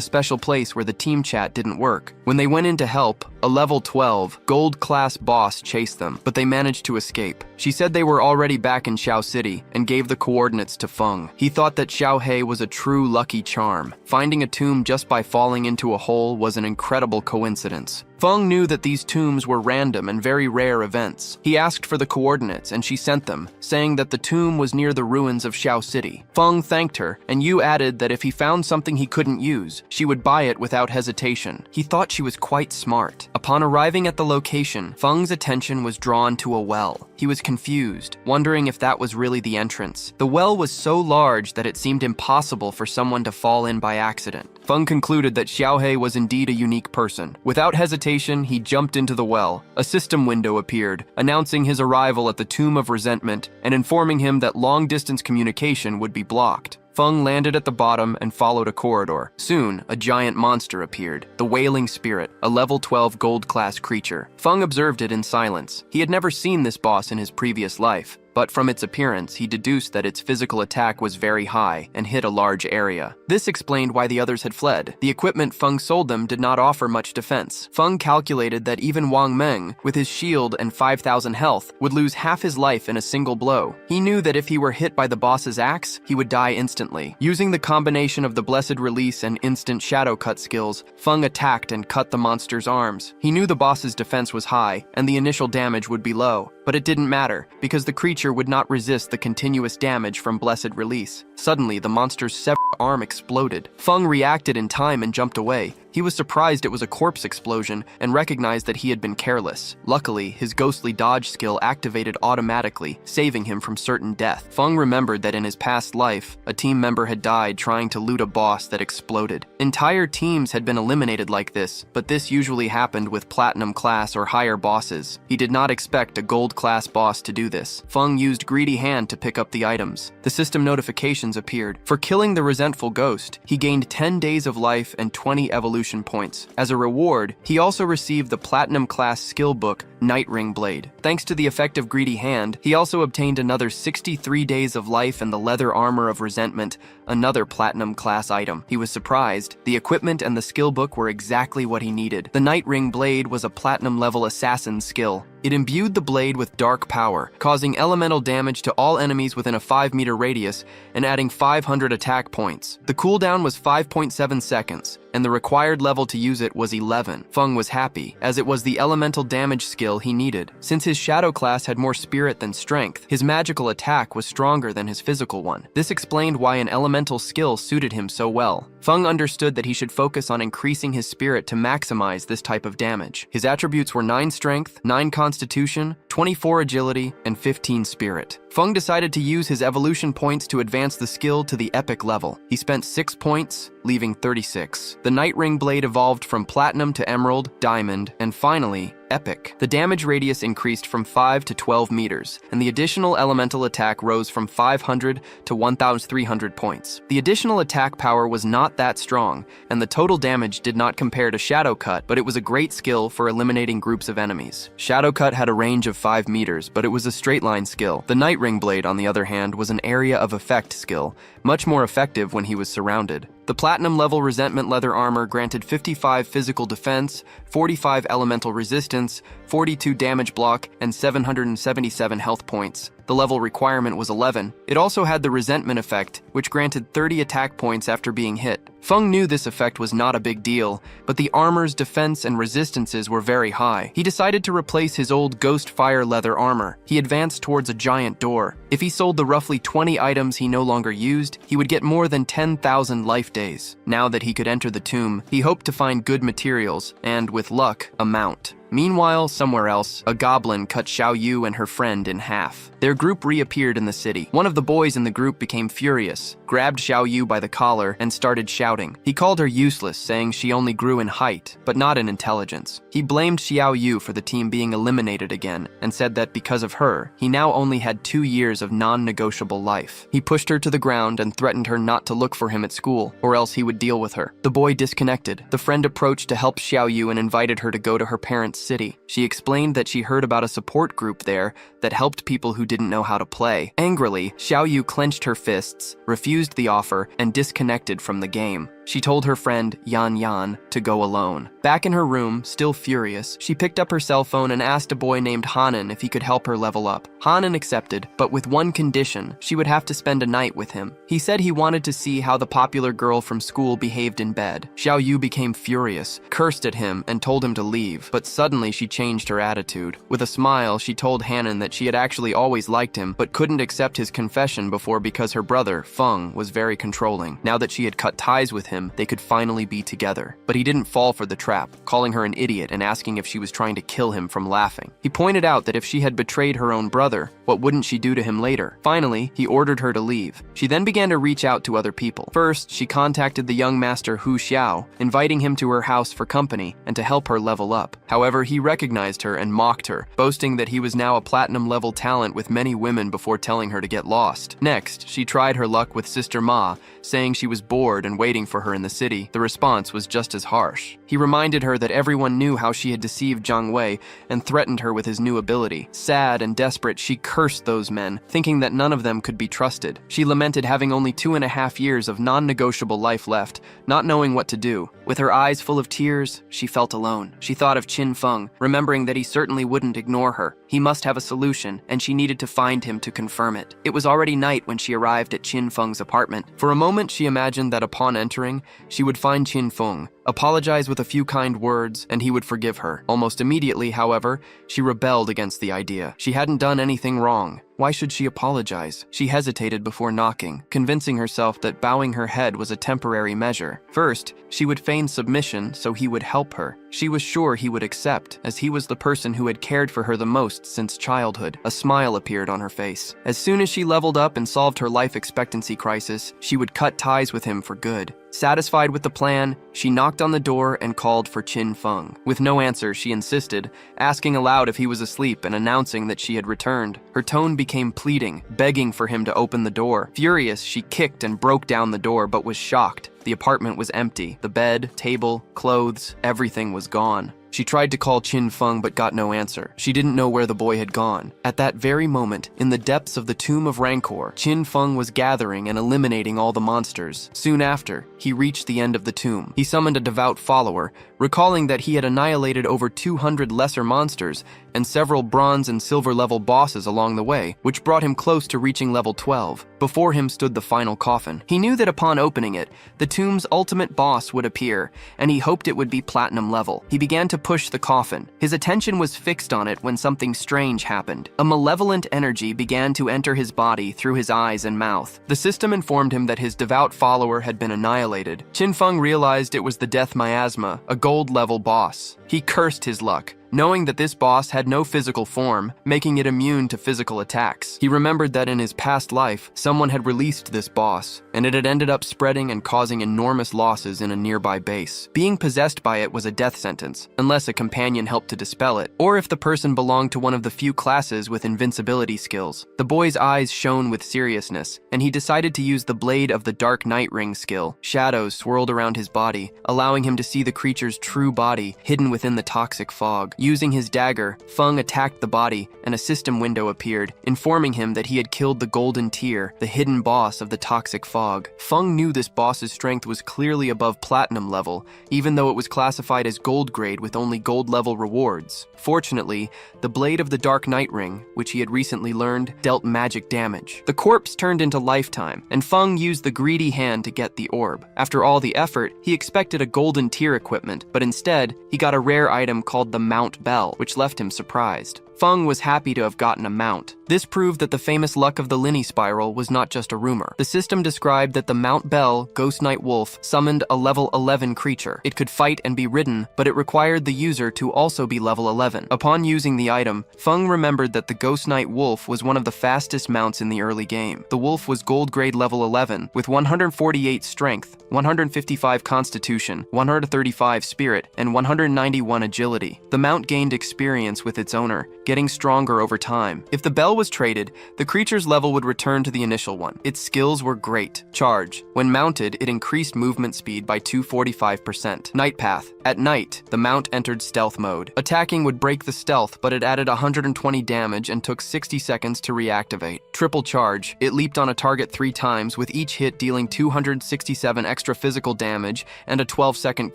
special place where the team chat didn't work. When they went in to help, a level 12, gold-class boss chased them, but they managed to escape. She said they were already back in Xiao City and gave the coordinates to Feng. He thought that Xiaohei was a true lucky charm. Finding a tomb just by falling into a hole was an incredible coincidence. Feng knew that these tombs were random and very rare events. He asked for the coordinates and she sent them, saying that the tomb was near the ruins of Xiao City. Feng thanked her, and Yu added that if he found something he couldn't use, she would buy it without hesitation. He thought she was quite smart. Upon arriving at the location, Feng's attention was drawn to a well. He was confused, wondering if that was really the entrance. The well was so large that it seemed impossible for someone to fall in by accident. Feng concluded that Xiaohei was indeed a unique person. Without hesitation, he jumped into the well. A system window appeared, announcing his arrival at the Tomb of Resentment and informing him that long-distance communication would be blocked. Feng landed at the bottom and followed a corridor. Soon, a giant monster appeared, the Wailing Spirit, a level 12 gold-class creature. Feng observed it in silence. He had never seen this boss in his previous life, but from its appearance, he deduced that its physical attack was very high and hit a large area. This explained why the others had fled. The equipment Feng sold them did not offer much defense. Feng calculated that even Wang Meng, with his shield and 5,000 health, would lose half his life in a single blow. He knew that if he were hit by the boss's axe, he would die instantly. Using the combination of the Blessed Release and instant shadow cut skills, Feng attacked and cut the monster's arms. He knew the boss's defense was high, and the initial damage would be low. But it didn't matter, because the creature would not resist the continuous damage from Blessed Release. Suddenly, the monster's severed arm exploded. Feng reacted in time and jumped away. He was surprised it was a corpse explosion and recognized that he had been careless. Luckily, his ghostly dodge skill activated automatically, saving him from certain death. Feng remembered that in his past life, a team member had died trying to loot a boss that exploded. Entire teams had been eliminated like this, but this usually happened with platinum class or higher bosses. He did not expect a gold class boss to do this. Feng used Greedy Hand to pick up the items. The system notifications appeared. For killing the resentful ghost, he gained 10 days of life and 20 evolution points. As a reward, he also received the platinum class skill book, Night Ring Blade. Thanks to the effect of Greedy Hand, he also obtained another 63 days of life and the leather armor of resentment, another platinum class item. He was surprised. The equipment and the skill book were exactly what he needed. The Night Ring Blade was a platinum level assassin skill. It imbued the blade with dark power, causing elemental damage to all enemies within a 5-meter radius and adding 500 attack points. The cooldown was 5.7 seconds, and the required level to use it was 11. Feng was happy, as it was the elemental damage skill he needed. Since his shadow class had more spirit than strength, his magical attack was stronger than his physical one. This explained why an elemental skill suited him so well. Feng understood that he should focus on increasing his spirit to maximize this type of damage. His attributes were 9 strength, 9 constitution, 24 agility, and 15 spirit. Feng decided to use his evolution points to advance the skill to the epic level. He spent 6 points, leaving 36. The Night Ring blade evolved from platinum to emerald, diamond, and finally, epic. The damage radius increased from 5 to 12 meters, and the additional elemental attack rose from 500 to 1,300 points. The additional attack power was not that strong, and the total damage did not compare to Shadow Cut, but it was a great skill for eliminating groups of enemies. Shadow Cut had a range of 5 meters, but it was a straight line skill. The Night Ring blade, on the other hand, was an area of effect skill, much more effective when he was surrounded. The platinum level resentment leather armor granted 55 physical defense, 45 elemental resistance, 42 damage block, and 777 health points. The level requirement was 11. It also had the resentment effect, which granted 30 attack points after being hit. Feng knew this effect was not a big deal, but the armor's defense and resistances were very high. He decided to replace his old ghost fire leather armor. He advanced towards a giant door. If he sold the roughly 20 items he no longer used, he would get more than 10,000 life days. Now that he could enter the tomb, he hoped to find good materials and, with luck, a mount. Meanwhile, somewhere else, a goblin cut Xiao Yu and her friend in half. Their group reappeared in the city. One of the boys in the group became furious, grabbed Xiao Yu by the collar, and started shouting. He called her useless, saying she only grew in height, but not in intelligence. He blamed Xiao Yu for the team being eliminated again, and said that because of her, he now only had 2 years of non-negotiable life. He pushed her to the ground and threatened her not to look for him at school, or else he would deal with her. The boy disconnected. The friend approached to help Xiao Yu and invited her to go to her parents' city. She explained that she heard about a support group there that helped people who didn't know how to play. Angrily, Xiao Yu clenched her fists, refused the offer, and disconnected from the game. She told her friend, Yan Yan, to go alone. Back in her room, still furious, she picked up her cell phone and asked a boy named Hanan if he could help her level up. Hanan accepted, but with one condition: she would have to spend a night with him. He said he wanted to see how the popular girl from school behaved in bed. Xiao Yu became furious, cursed at him, and told him to leave, but suddenly she changed her attitude. With a smile, she told Hanan that she had actually always liked him, but couldn't accept his confession before because her brother, Feng, was very controlling. Now that she had cut ties with him, they could finally be together. But he didn't fall for the trap, calling her an idiot and asking if she was trying to kill him from laughing. He pointed out that if she had betrayed her own brother, what wouldn't she do to him later? Finally, he ordered her to leave. She then began to reach out to other people. First, she contacted the young master Hu Xiao, inviting him to her house for company and to help her level up. However, he recognized her and mocked her, boasting that he was now a platinum-level talent with many women before telling her to get lost. Next, she tried her luck with Sister Ma, saying she was bored and waiting for her in the city. The response was just as harsh. He reminded her that everyone knew how she had deceived Zhang Wei and threatened her with his new ability. Sad and desperate, she cursed those men, thinking that none of them could be trusted. She lamented having only 2.5 years of non-negotiable life left, not knowing what to do. With her eyes full of tears, she felt alone. She thought of Qin Feng, remembering that he certainly wouldn't ignore her. He must have a solution, and she needed to find him to confirm it. It was already night when she arrived at Qin Feng's apartment. For a moment, she imagined that upon entering, she would find Qin Feng, apologize with a few kind words, and he would forgive her. Almost immediately, however, she rebelled against the idea. She hadn't done anything wrong. Why should she apologize? She hesitated before knocking, convincing herself that bowing her head was a temporary measure. First, she would feign submission so he would help her. She was sure he would accept, as he was the person who had cared for her the most since childhood. A smile appeared on her face. As soon as she leveled up and solved her life expectancy crisis, she would cut ties with him for good. Satisfied with the plan, she knocked on the door and called for Qin Feng. With no answer, she insisted, asking aloud if he was asleep and announcing that she had returned. Her tone became pleading, begging for him to open the door. Furious, she kicked and broke down the door, but was shocked. The apartment was empty. The bed, table, clothes, everything was gone. She tried to call Qin Feng but got no answer. She didn't know where the boy had gone. At that very moment, in the depths of the Tomb of Rancor, Qin Feng was gathering and eliminating all the monsters. Soon after, he reached the end of the tomb. He summoned a devout follower, recalling that he had annihilated over 200 lesser monsters and several bronze and silver level bosses along the way, which brought him close to reaching level 12. Before him stood the final coffin. He knew that upon opening it, the tomb's ultimate boss would appear, and he hoped it would be platinum level. He began to push the coffin. His attention was fixed on it when something strange happened. A malevolent energy began to enter his body through his eyes and mouth. The system informed him that his devout follower had been annihilated. Qin Feng realized it was the Death Miasma, a gold level boss. He cursed his luck, knowing that this boss had no physical form, making it immune to physical attacks. He remembered that in his past life, someone had released this boss, and it had ended up spreading and causing enormous losses in a nearby base. Being possessed by it was a death sentence, unless a companion helped to dispel it, or if the person belonged to one of the few classes with invincibility skills. The boy's eyes shone with seriousness, and he decided to use the Blade of the Dark Night Ring skill. Shadows swirled around his body, allowing him to see the creature's true body hidden within the toxic fog. Using his dagger, Feng attacked the body, and a system window appeared, informing him that he had killed the Golden Tear, the hidden boss of the toxic fog. Feng knew this boss's strength was clearly above platinum level, even though it was classified as gold grade with only gold level rewards. Fortunately, the Blade of the Dark Night Ring, which he had recently learned, dealt magic damage. The corpse turned into lifetime, and Feng used the greedy hand to get the orb. After all the effort, he expected a Golden Tear equipment, but instead, he got a rare item called the Mount Bell, which left him surprised. Feng was happy to have gotten a mount. This proved that the famous luck of the Linny Spiral was not just a rumor. The system described that the Mount Bell Ghost Knight Wolf summoned a level 11 creature. It could fight and be ridden, but it required the user to also be level 11. Upon using the item, Feng remembered that the Ghost Knight Wolf was one of the fastest mounts in the early game. The wolf was gold grade level 11, with 148 strength, 155 constitution, 135 spirit, and 191 agility. The mount gained experience with its owner, getting stronger over time. If the bell was traded, the creature's level would return to the initial one. Its skills were great. Charge. When mounted, it increased movement speed by 245%. Night Path. At night, the mount entered stealth mode. Attacking would break the stealth, but it added 120 damage and took 60 seconds to reactivate. Triple Charge. It leaped on a target 3 times, with each hit dealing 267 extra physical damage and a 12-second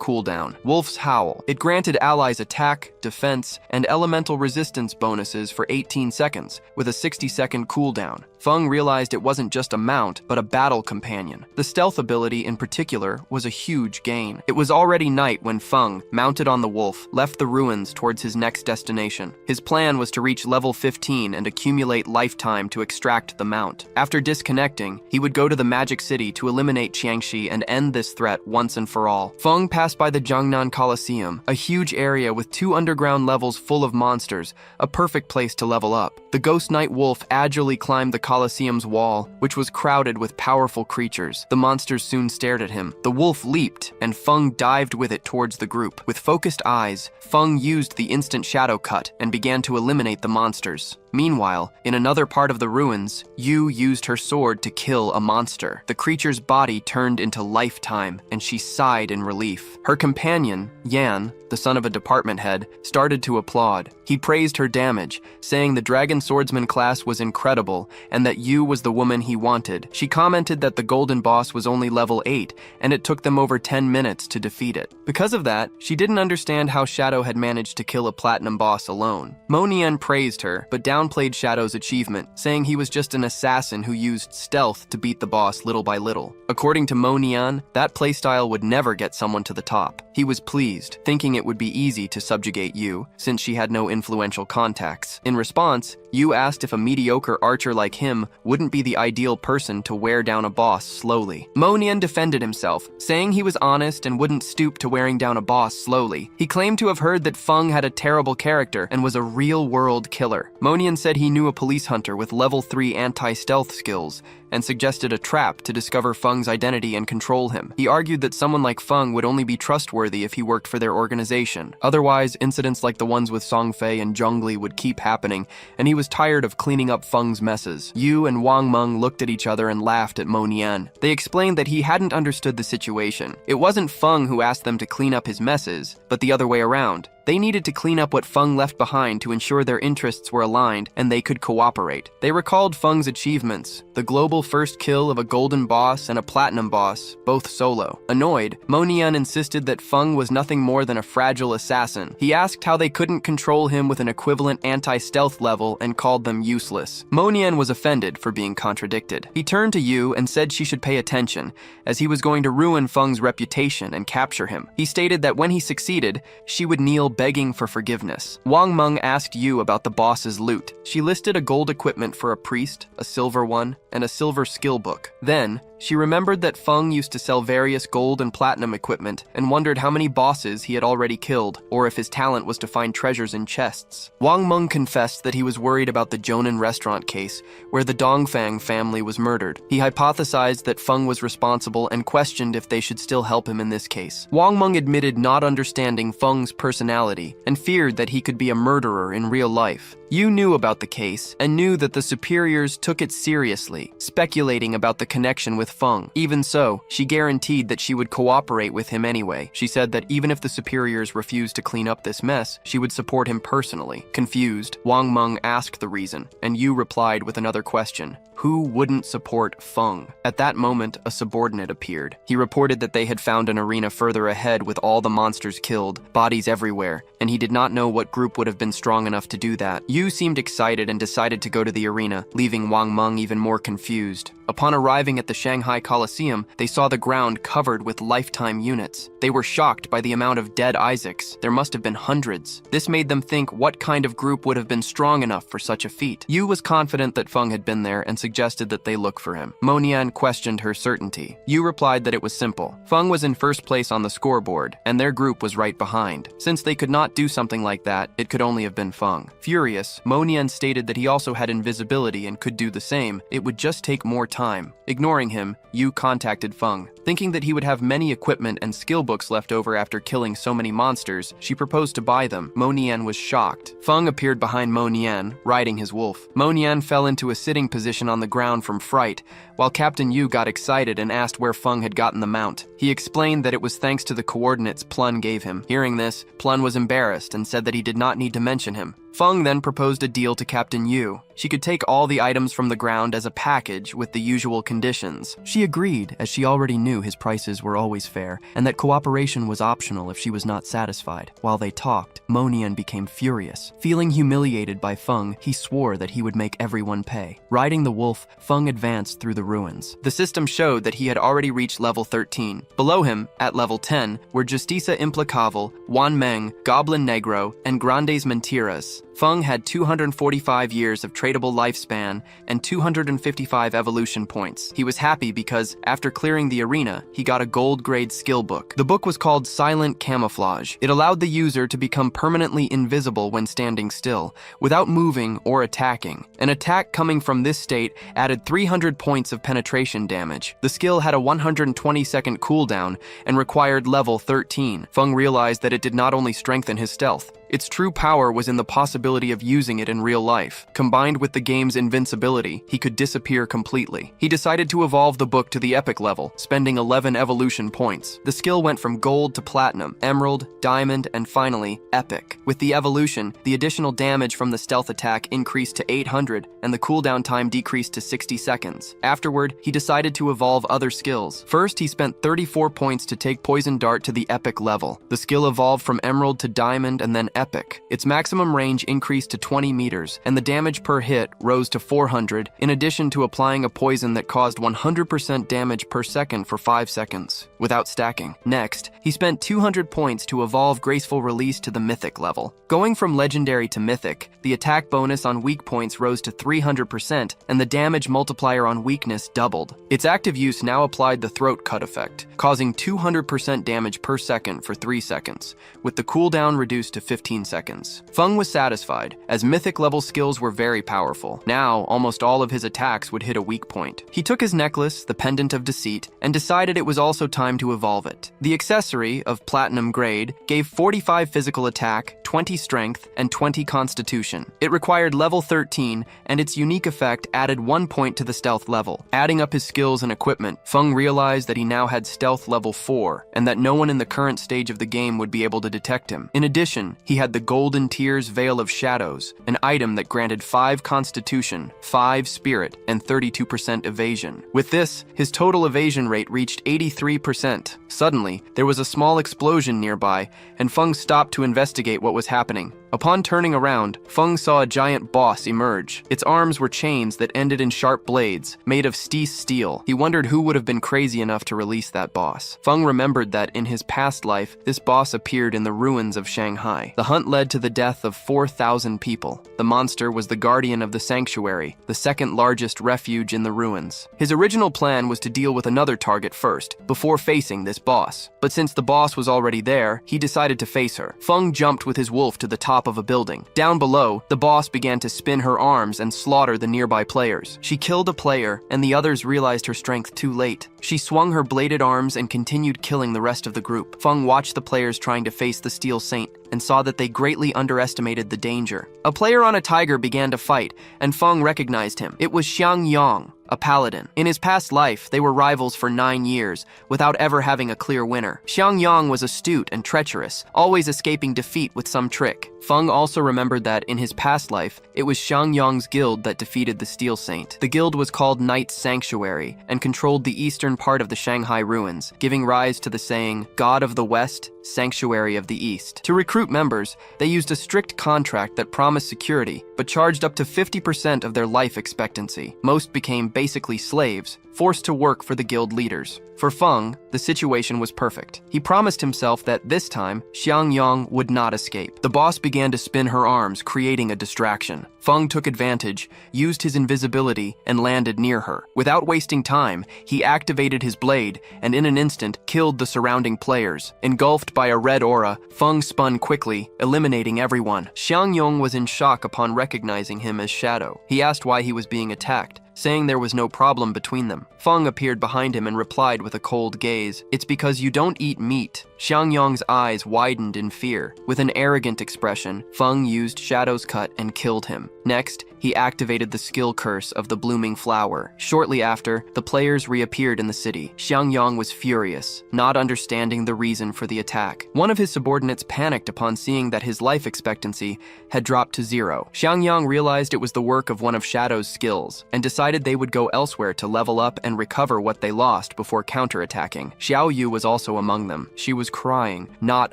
cooldown. Wolf's Howl. It granted allies attack, defense, and elemental resistance bonuses for 18 seconds, with a 60-second cooldown. Feng realized it wasn't just a mount, but a battle companion. The stealth ability in particular was a huge gain. It was already night when Feng, mounted on the wolf, left the ruins towards his next destination. His plan was to reach level 15 and accumulate lifetime to extract the mount. After disconnecting, he would go to the Magic City to eliminate Qiangxi and end this threat once and for all. Feng passed by the Jiangnan Coliseum, a huge area with 2 underground levels full of monsters, a perfect place to level up. The Ghost Knight Wolf agilely climbed the Colosseum's wall, which was crowded with powerful creatures. The monsters soon stared at him. The wolf leaped, and Feng dived with it towards the group. With focused eyes, Feng used the instant shadow cut and began to eliminate the monsters. Meanwhile, in another part of the ruins, Yu used her sword to kill a monster. The creature's body turned into lifetime, and she sighed in relief. Her companion, Yan, the son of a department head, started to applaud. He praised her damage, saying the Dragon Swordsman class was incredible and that Yu was the woman he wanted. She commented that the Golden Boss was only level 8, and it took them over 10 minutes to defeat it. Because of that, she didn't understand how Shadow had managed to kill a platinum boss alone. Mo Nian praised her, but downplayed Shadow's achievement, saying he was just an assassin who used stealth to beat the boss little by little. According to Mo Nian, that playstyle would never get someone to the top. He was pleased, thinking it would be easy to subjugate Yu, since she had no influential contacts. In response, Yu asked if a mediocre archer like him wouldn't be the ideal person to wear down a boss slowly. Mo Nian defended himself, saying he was honest and wouldn't stoop to wearing down a boss slowly. He claimed to have heard that Feng had a terrible character and was a real-world killer. Mo Nian said he knew a police hunter with level 3 anti-stealth skills, and suggested a trap to discover Feng's identity and control him. He argued that someone like Feng would only be trustworthy if he worked for their organization. Otherwise, incidents like the ones with Song Fei and Zhongli would keep happening, and he was tired of cleaning up Feng's messes. Yu and Wang Meng looked at each other and laughed at Mo Nian. They explained that he hadn't understood the situation. It wasn't Feng who asked them to clean up his messes, but the other way around. They needed to clean up what Feng left behind to ensure their interests were aligned and they could cooperate. They recalled Feng's achievements, the global first kill of a golden boss and a platinum boss, both solo. Annoyed, Monian insisted that Feng was nothing more than a fragile assassin. He asked how they couldn't control him with an equivalent anti-stealth level and called them useless. Monian was offended for being contradicted. He turned to Yu and said she should pay attention, as he was going to ruin Feng's reputation and capture him. He stated that when he succeeded, she would kneel begging for forgiveness. Wang Meng asked Yu about the boss's loot. She listed a gold equipment for a priest, a silver one, and a silver skill book. Then, she remembered that Feng used to sell various gold and platinum equipment and wondered how many bosses he had already killed, or if his talent was to find treasures in chests. Wang Meng confessed that he was worried about the Jonan restaurant case, where the Dongfang family was murdered. He hypothesized that Feng was responsible and questioned if they should still help him in this case. Wang Meng admitted not understanding Feng's personality and feared that he could be a murderer in real life. Yu knew about the case and knew that the superiors took it seriously, speculating about the connection with Feng. Even so, she guaranteed that she would cooperate with him anyway. She said that even if the superiors refused to clean up this mess, she would support him personally. Confused, Wang Meng asked the reason, and Yu replied with another question. Who wouldn't support Feng? At that moment, a subordinate appeared. He reported that they had found an arena further ahead with all the monsters killed, bodies everywhere, and he did not know what group would have been strong enough to do that. Yu seemed excited and decided to go to the arena, leaving Wang Meng even more confused. Upon arriving at the Shanghai Coliseum, they saw the ground covered with lifetime units. They were shocked by the amount of dead Isaacs. There must have been hundreds. This made them think what kind of group would have been strong enough for such a feat. Yu was confident that Feng had been there and suggested that they look for him. Monian questioned her certainty. Yu replied that it was simple. Feng was in first place on the scoreboard, and their group was right behind. Since they could not do something like that, it could only have been Feng. Furious, Monian stated that he also had invisibility and could do the same. It would just take more time. Ignoring him, Yu contacted Feng. Thinking that he would have many equipment and skill books left over after killing so many monsters, she proposed to buy them. Monian was shocked. Feng appeared behind Monian, riding his wolf. Monian fell into a sitting position on the ground from fright, while Captain Yu got excited and asked where Feng had gotten the mount. He explained that it was thanks to the coordinates Plun gave him. Hearing this, Plun was embarrassed and said that he did not need to mention him. Feng then proposed a deal to Captain Yu. She could take all the items from the ground as a package with the usual conditions. She agreed, as she already knew his prices were always fair, and that cooperation was optional if she was not satisfied. While they talked, Monian became furious. Feeling humiliated by Feng, he swore that he would make everyone pay. Riding the wolf, Feng advanced through the ruins. The system showed that he had already reached level 13. Below him, at level 10, were Justicia Implacable, Wan Meng, Goblin Negro, and Grandes Mentiras. Feng had 245 years of tradable lifespan and 255 evolution points. He was happy because, after clearing the arena, he got a gold-grade skill book. The book was called Silent Camouflage. It allowed the user to become permanently invisible when standing still, without moving or attacking. An attack coming from this state added 300 points of penetration damage. The skill had a 120-second cooldown and required level 13. Feng realized that it did not only strengthen his stealth, its true power was in the possibility of using it in real life. Combined with the game's invincibility, he could disappear completely. He decided to evolve the book to the epic level, spending 11 evolution points. The skill went from gold to platinum, emerald, diamond, and finally, epic. With the evolution, the additional damage from the stealth attack increased to 800, and the cooldown time decreased to 60 seconds. Afterward, he decided to evolve other skills. First, he spent 34 points to take Poison Dart to the epic level. The skill evolved from emerald to diamond and then epic. Its maximum range increased to 20 meters, and the damage per hit rose to 400, in addition to applying a poison that caused 100% damage per second for 5 seconds, without stacking. Next, he spent 200 points to evolve Graceful Release to the mythic level. Going from legendary to mythic, the attack bonus on weak points rose to 300%, and the damage multiplier on weakness doubled. Its active use now applied the throat cut effect, causing 200% damage per second for 3 seconds, with the cooldown reduced to 15 seconds. Feng was satisfied, as mythic level skills were very powerful. Now, almost all of his attacks would hit a weak point. He took his necklace, the Pendant of Deceit, and decided it was also time to evolve it. The accessory, of platinum grade, gave 45 physical attack, 20 strength, and 20 constitution. It required level 13, and its unique effect added 1 point to the stealth level. Adding up his skills and equipment, Feng realized that he now had stealth level 4, and that no one in the current stage of the game would be able to detect him. In addition, he He had the Golden Tears Veil of Shadows, an item that granted 5 Constitution, 5 Spirit, and 32% evasion. With this, his total evasion rate reached 83%. Suddenly, there was a small explosion nearby, and Feng stopped to investigate what was happening. Upon turning around, Feng saw a giant boss emerge. Its arms were chains that ended in sharp blades, made of steel. He wondered who would have been crazy enough to release that boss. Feng remembered that in his past life, this boss appeared in the ruins of Shanghai. The hunt led to the death of 4,000 people. The monster was the guardian of the sanctuary, the second largest refuge in the ruins. His original plan was to deal with another target first, before facing this boss. But since the boss was already there, he decided to face her. Feng jumped with his wolf to the top of a building. Down below, the boss began to spin her arms and slaughter the nearby players. She killed a player, and the others realized her strength too late. She swung her bladed arms and continued killing the rest of the group. Feng watched the players trying to face the Steel Saint and saw that they greatly underestimated the danger. A player on a tiger began to fight, and Feng recognized him. It was Xiang Yang, a paladin. In his past life, they were rivals for 9 years, without ever having a clear winner. Xiang Yang was astute and treacherous, always escaping defeat with some trick. Feng also remembered that in his past life, it was Xiang Yang's guild that defeated the Steel Saint. The guild was called Knight's Sanctuary and controlled the eastern part of the Shanghai ruins, giving rise to the saying, God of the West, Sanctuary of the East. To recruit members, they used a strict contract that promised security, but charged up to 50% of their life expectancy. Most became basically slaves, forced to work for the guild leaders. For Feng, the situation was perfect. He promised himself that this time, Xiang Yang would not escape. The boss began to spin her arms, creating a distraction. Feng took advantage, used his invisibility, and landed near her. Without wasting time, he activated his blade, and in an instant, killed the surrounding players. Engulfed by a red aura, Feng spun quickly, eliminating everyone. Xiang Yang was in shock upon recognizing him as Shadow. He asked why he was being attacked, saying there was no problem between them. Feng appeared behind him and replied with a cold gaze, "It's because you don't eat meat." Xiang Yang's eyes widened in fear. With an arrogant expression, Feng used Shadow's Cut and killed him. Next, he activated the skill curse of the blooming flower. Shortly after, the players reappeared in the city. Xiang Yang was furious, not understanding the reason for the attack. One of his subordinates panicked upon seeing that his life expectancy had dropped to 0. Xiang Yang realized it was the work of one of Shadow's skills, and decided they would go elsewhere to level up and recover what they lost before counterattacking. Xiao Yu was also among them. She was crying, not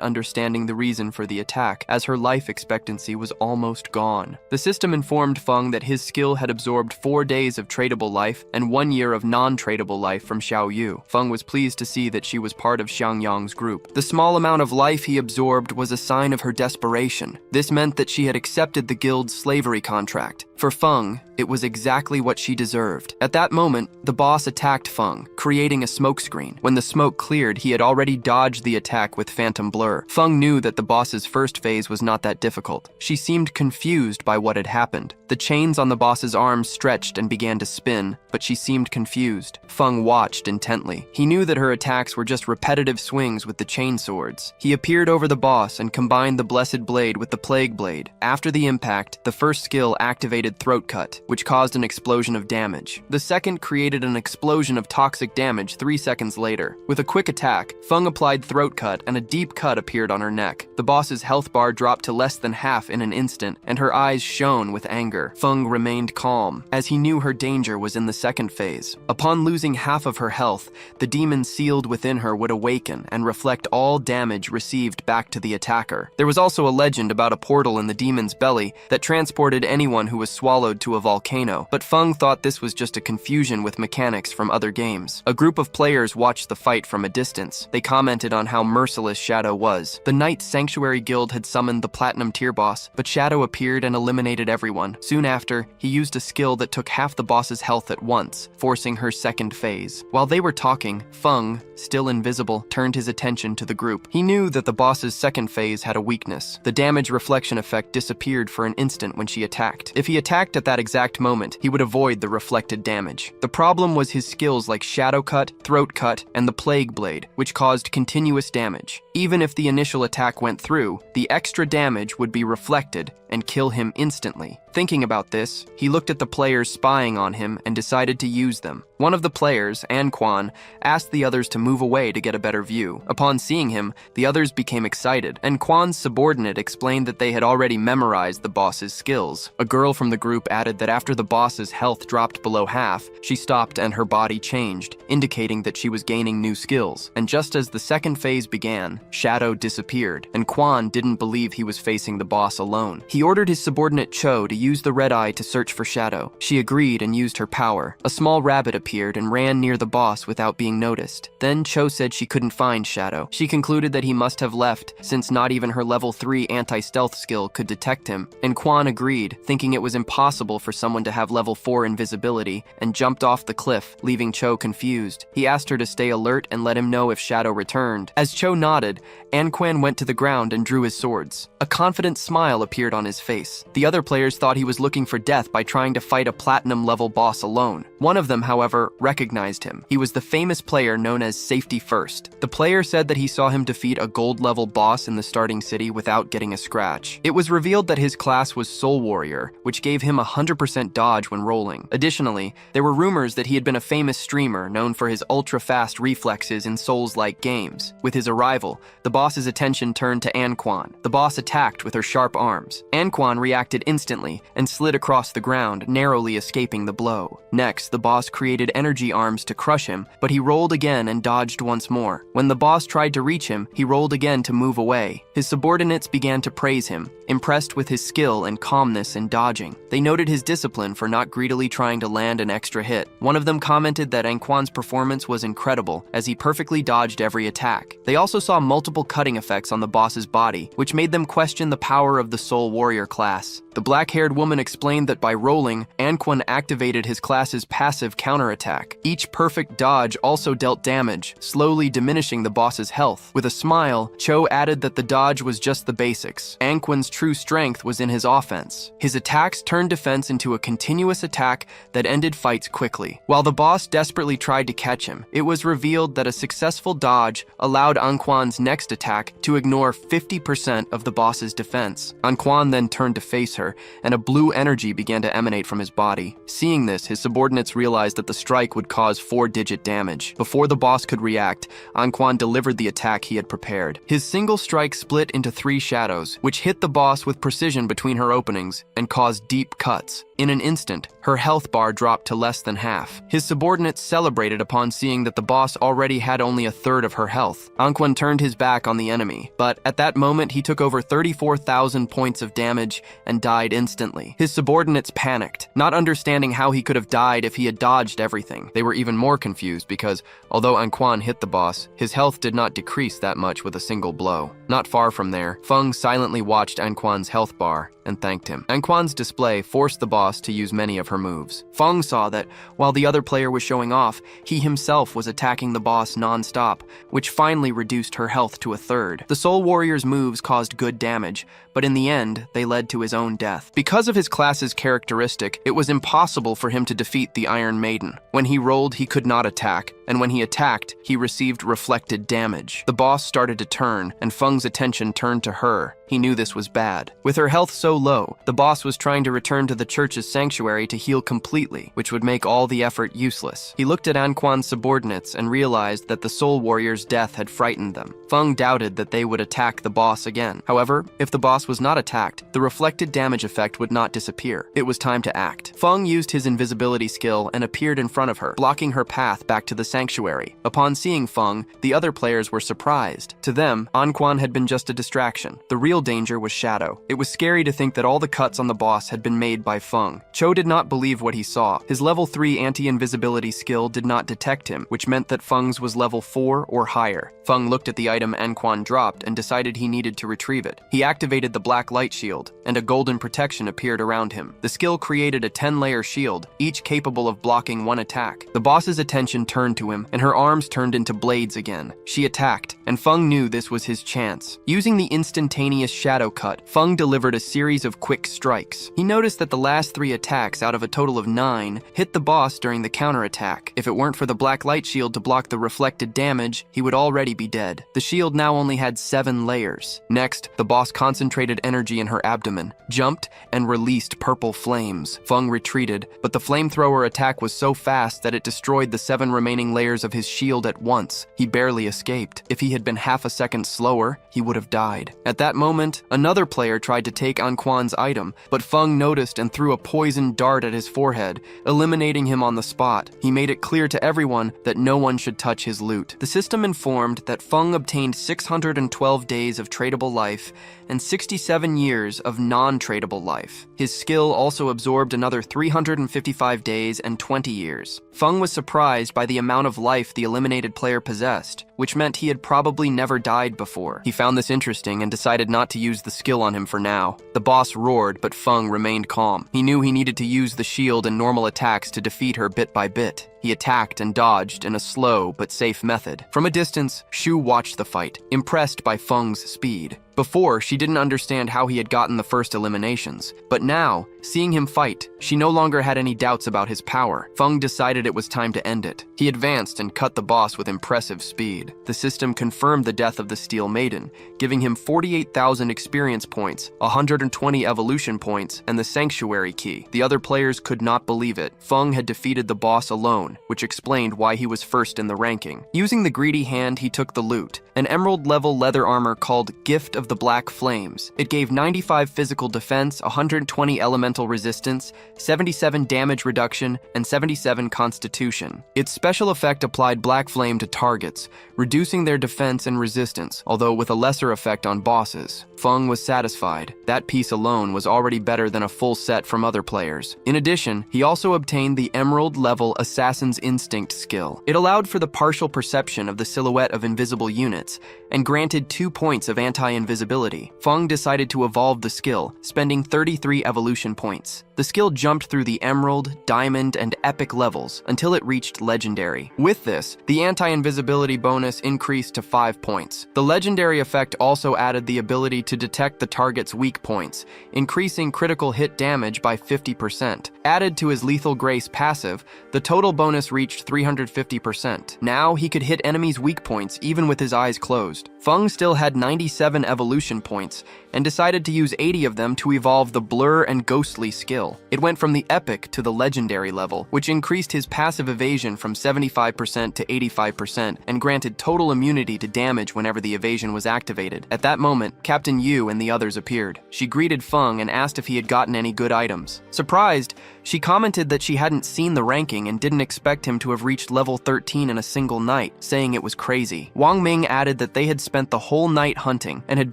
understanding the reason for the attack, as her life expectancy was almost gone. The system informed Feng that his skill had absorbed 4 days of tradable life and 1 year of non-tradable life from Xiao Yu. Feng was pleased to see that she was part of Xiang Yang's group. The small amount of life he absorbed was a sign of her desperation. This meant that she had accepted the guild's slavery contract. For Feng, it was exactly what she deserved. At that moment, the boss attacked Feng, creating a smokescreen. When the smoke cleared, he had already dodged the attack with Phantom Blur. Feng knew that the boss's first phase was not that difficult. She seemed confused by what had happened. The chains on the boss's arms stretched and began to spin, but she seemed confused. Feng watched intently. He knew that her attacks were just repetitive swings with the chain swords. He appeared over the boss and combined the Blessed Blade with the Plague Blade. After the impact, the first skill activated Throat Cut, which caused an explosion of damage. The second created an explosion of toxic damage 3 seconds later. With a quick attack, Feng applied Throat Cut and a deep cut appeared on her neck. The boss's health bar dropped to less than half in an instant, and her eyes shone with anger. Feng remained calm, as he knew her danger was in the second phase. Upon losing half of her health, the demon sealed within her would awaken and reflect all damage received back to the attacker. There was also a legend about a portal in the demon's belly that transported anyone who was swallowed to a volcano, but Feng thought this was just a confusion with mechanics from other games. A group of players watched the fight from a distance. They commented on how merciless Shadow was. The Knight's Sanctuary Guild had summoned the Platinum Tier boss, but Shadow appeared and eliminated everyone. Soon after, he used a skill that took half the boss's health at once, forcing her second phase. While they were talking, Feng, still invisible, turned his attention to the group. He knew that the boss's second phase had a weakness. The damage reflection effect disappeared for an instant when she attacked. If he attacked at that exact moment, he would avoid the reflected damage. The problem was his skills like Shadow Cut, Throat Cut, and the Plague Blade, which caused continuous damage. Even if the initial attack went through, the extra damage would be reflected and kill him instantly. Thinking about this, he looked at the players spying on him and decided to use them. One of the players, Anquan, asked the others to move away to get a better view. Upon seeing him, the others became excited, and Quan's subordinate explained that they had already memorized the boss's skills. A girl from the group added that after the boss's health dropped below half, she stopped and her body changed, indicating that she was gaining new skills. And just as the second phase began, Shadow disappeared, and Quan didn't believe he was facing the boss alone. He ordered his subordinate Cho to use the red eye to search for Shadow. She agreed and used her power. A small rabbit appeared and ran near the boss without being noticed. Then Cho said she couldn't find Shadow. She concluded that he must have left, since not even her level 3 anti-stealth skill could detect him, and Quan agreed, thinking it was impossible for someone to have level 4 invisibility, and jumped off the cliff, leaving Cho confused. He asked her to stay alert and let him know if Shadow returned. As Cho nodded, Anquan went to the ground and drew his swords. A confident smile appeared on his face. The other players thought he was looking for death by trying to fight a platinum-level boss alone. One of them, however, recognized him. He was the famous player known as Safety First. The player said that he saw him defeat a gold-level boss in the starting city without getting a scratch. It was revealed that his class was Soul Warrior, which gave him 100% dodge when rolling. Additionally, there were rumors that he had been a famous streamer known for his ultra-fast reflexes in Souls-like games. With his arrival, the boss's attention turned to Anquan. The boss attacked with her sharp arms. Anquan reacted instantly and slid across the ground, narrowly escaping the blow. Next, the boss created energy arms to crush him, but he rolled again and dodged once more. When the boss tried to reach him, he rolled again to move away. His subordinates began to praise him, impressed with his skill and calmness in dodging. They noted his discipline for not greedily trying to land an extra hit. One of them commented that Anquan's performance was incredible, as he perfectly dodged every attack. They also saw multiple cutting effects on the boss's body, which made them question the power of the Soul Warrior class. The black-haired woman explained that by rolling, Anquan activated his class's passive counterattack. Each perfect dodge also dealt damage, slowly diminishing the boss's health. With a smile, Cho added that the dodge was just the basics. Anquan's true strength was in his offense. His attacks turned defense into a continuous attack that ended fights quickly. While the boss desperately tried to catch him, it was revealed that a successful dodge allowed Anquan's next attack to ignore 50% of the boss's defense. Anquan then turned to face her, and a blue energy began to emanate from his body. Seeing this, his subordinates realized that the strike would cause 4-digit damage. Before the boss could react, Anquan delivered the attack he had prepared. His single strike split into 3 shadows, which hit the boss with precision between her openings and caused deep cuts. In an instant, her health bar dropped to less than half. His subordinates celebrated upon seeing that the boss already had only 1/3 of her health. Anquan turned his back on the enemy, but at that moment he took over 34,000 points of damage and died instantly. His subordinates panicked, not understanding how he could have died if he had dodged everything. They were even more confused because, although Anquan hit the boss, his health did not decrease that much with a single blow. Not far from there, Feng silently watched Anquan's health bar and thanked him. Anquan's display forced the boss to use many of her moves. Feng saw that, while the other player was showing off, he himself was attacking the boss non-stop, which finally reduced her health to 1/3. The Soul Warrior's moves caused good damage, but in the end, they led to his own death. Because of his class's characteristic, it was impossible for him to defeat the Iron Maiden. When he rolled, he could not attack, and when he attacked, he received reflected damage. The boss started to turn, and Feng's attention turned to her. He knew this was bad. With her health so low, the boss was trying to return to the church's sanctuary to heal completely, which would make all the effort useless. He looked at Anquan's subordinates and realized that the Soul Warrior's death had frightened them. Feng doubted that they would attack the boss again. However, if the boss was not attacked, the reflected damage effect would not disappear. It was time to act. Feng used his invisibility skill and appeared in front of her, blocking her path back to the sanctuary. Upon seeing Feng, the other players were surprised. To them, Anquan had been just a distraction. The real danger was Shadow. It was scary to think that all the cuts on the boss had been made by Feng. Cho did not believe what he saw. His level 3 anti-invisibility skill did not detect him, which meant that Feng's was level 4 or higher. Feng looked at the item Anquan dropped and decided he needed to retrieve it. He activated the black light shield, and a golden protection appeared around him. The skill created a 10-layer shield, each capable of blocking one attack. The boss's attention turned to to him, and her arms turned into blades again. She attacked, and Feng knew this was his chance. Using the instantaneous shadow cut, Feng delivered a series of quick strikes. He noticed that the last 3 attacks out of a total of 9 hit the boss during the counterattack. If it weren't for the black light shield to block the reflected damage, he would already be dead. The shield now only had 7 layers. Next, the boss concentrated energy in her abdomen, jumped, and released purple flames. Feng retreated, but the flamethrower attack was so fast that it destroyed the 7 remaining layers of his shield at once. He barely escaped. If he had been half a second slower, he would have died. At that moment, another player tried to take on Quan's item, but Feng noticed and threw a poison dart at his forehead, eliminating him on the spot. He made it clear to everyone that no one should touch his loot. The system informed that Feng obtained 612 days of tradable life and 67 years of non-tradable life. His skill also absorbed another 355 days and 20 years. Feng was surprised by the amount of life the eliminated player possessed, which meant he had probably never died before. He found this interesting and decided not to use the skill on him for now. The boss roared, but Feng remained calm. He knew he needed to use the shield and normal attacks to defeat her bit by bit. He attacked and dodged in a slow but safe method. From a distance, Shu watched the fight, impressed by Feng's speed. Before, she didn't understand how he had gotten the first eliminations, but now, seeing him fight, she no longer had any doubts about his power. Feng decided it was time to end it. He advanced and cut the boss with impressive speed. The system confirmed the death of the Steel Maiden, giving him 48,000 experience points, 120 evolution points, and the Sanctuary Key. The other players could not believe it. Feng had defeated the boss alone, which explained why he was first in the ranking. Using the greedy hand, he took the loot, an emerald-level leather armor called Gift of the Black Flames. It gave 95 physical defense, 120 elemental resistance, 77 damage reduction, and 77 constitution. Its special effect applied black flame to targets, reducing their defense and resistance, although with a lesser effect on bosses. Feng was satisfied. That piece alone was already better than a full set from other players. In addition, he also obtained the emerald-level Assassin's Instinct skill. It allowed for the partial perception of the silhouette of invisible units, and granted 2 points of anti-invisibility. Feng decided to evolve the skill, spending 33 evolution points. The skill jumped through the Emerald, Diamond, and Epic levels until it reached Legendary. With this, the anti-invisibility bonus increased to 5 points. The Legendary effect also added the ability to detect the target's weak points, increasing critical hit damage by 50%. Added to his Lethal Grace passive, the total bonus reached 350%. Now he could hit enemies' weak points even with his eyes closed. Feng still had 97 evolution points, and decided to use 80 of them to evolve the Blur and Ghostly skill. It went from the Epic to the Legendary level, which increased his passive evasion from 75% to 85% and granted total immunity to damage whenever the evasion was activated. At that moment, Captain Yu and the others appeared. She greeted Feng and asked if he had gotten any good items. Surprised, she commented that she hadn't seen the ranking and didn't expect him to have reached level 13 in a single night, saying it was crazy. Wang Ming added that they had spent the whole night hunting and had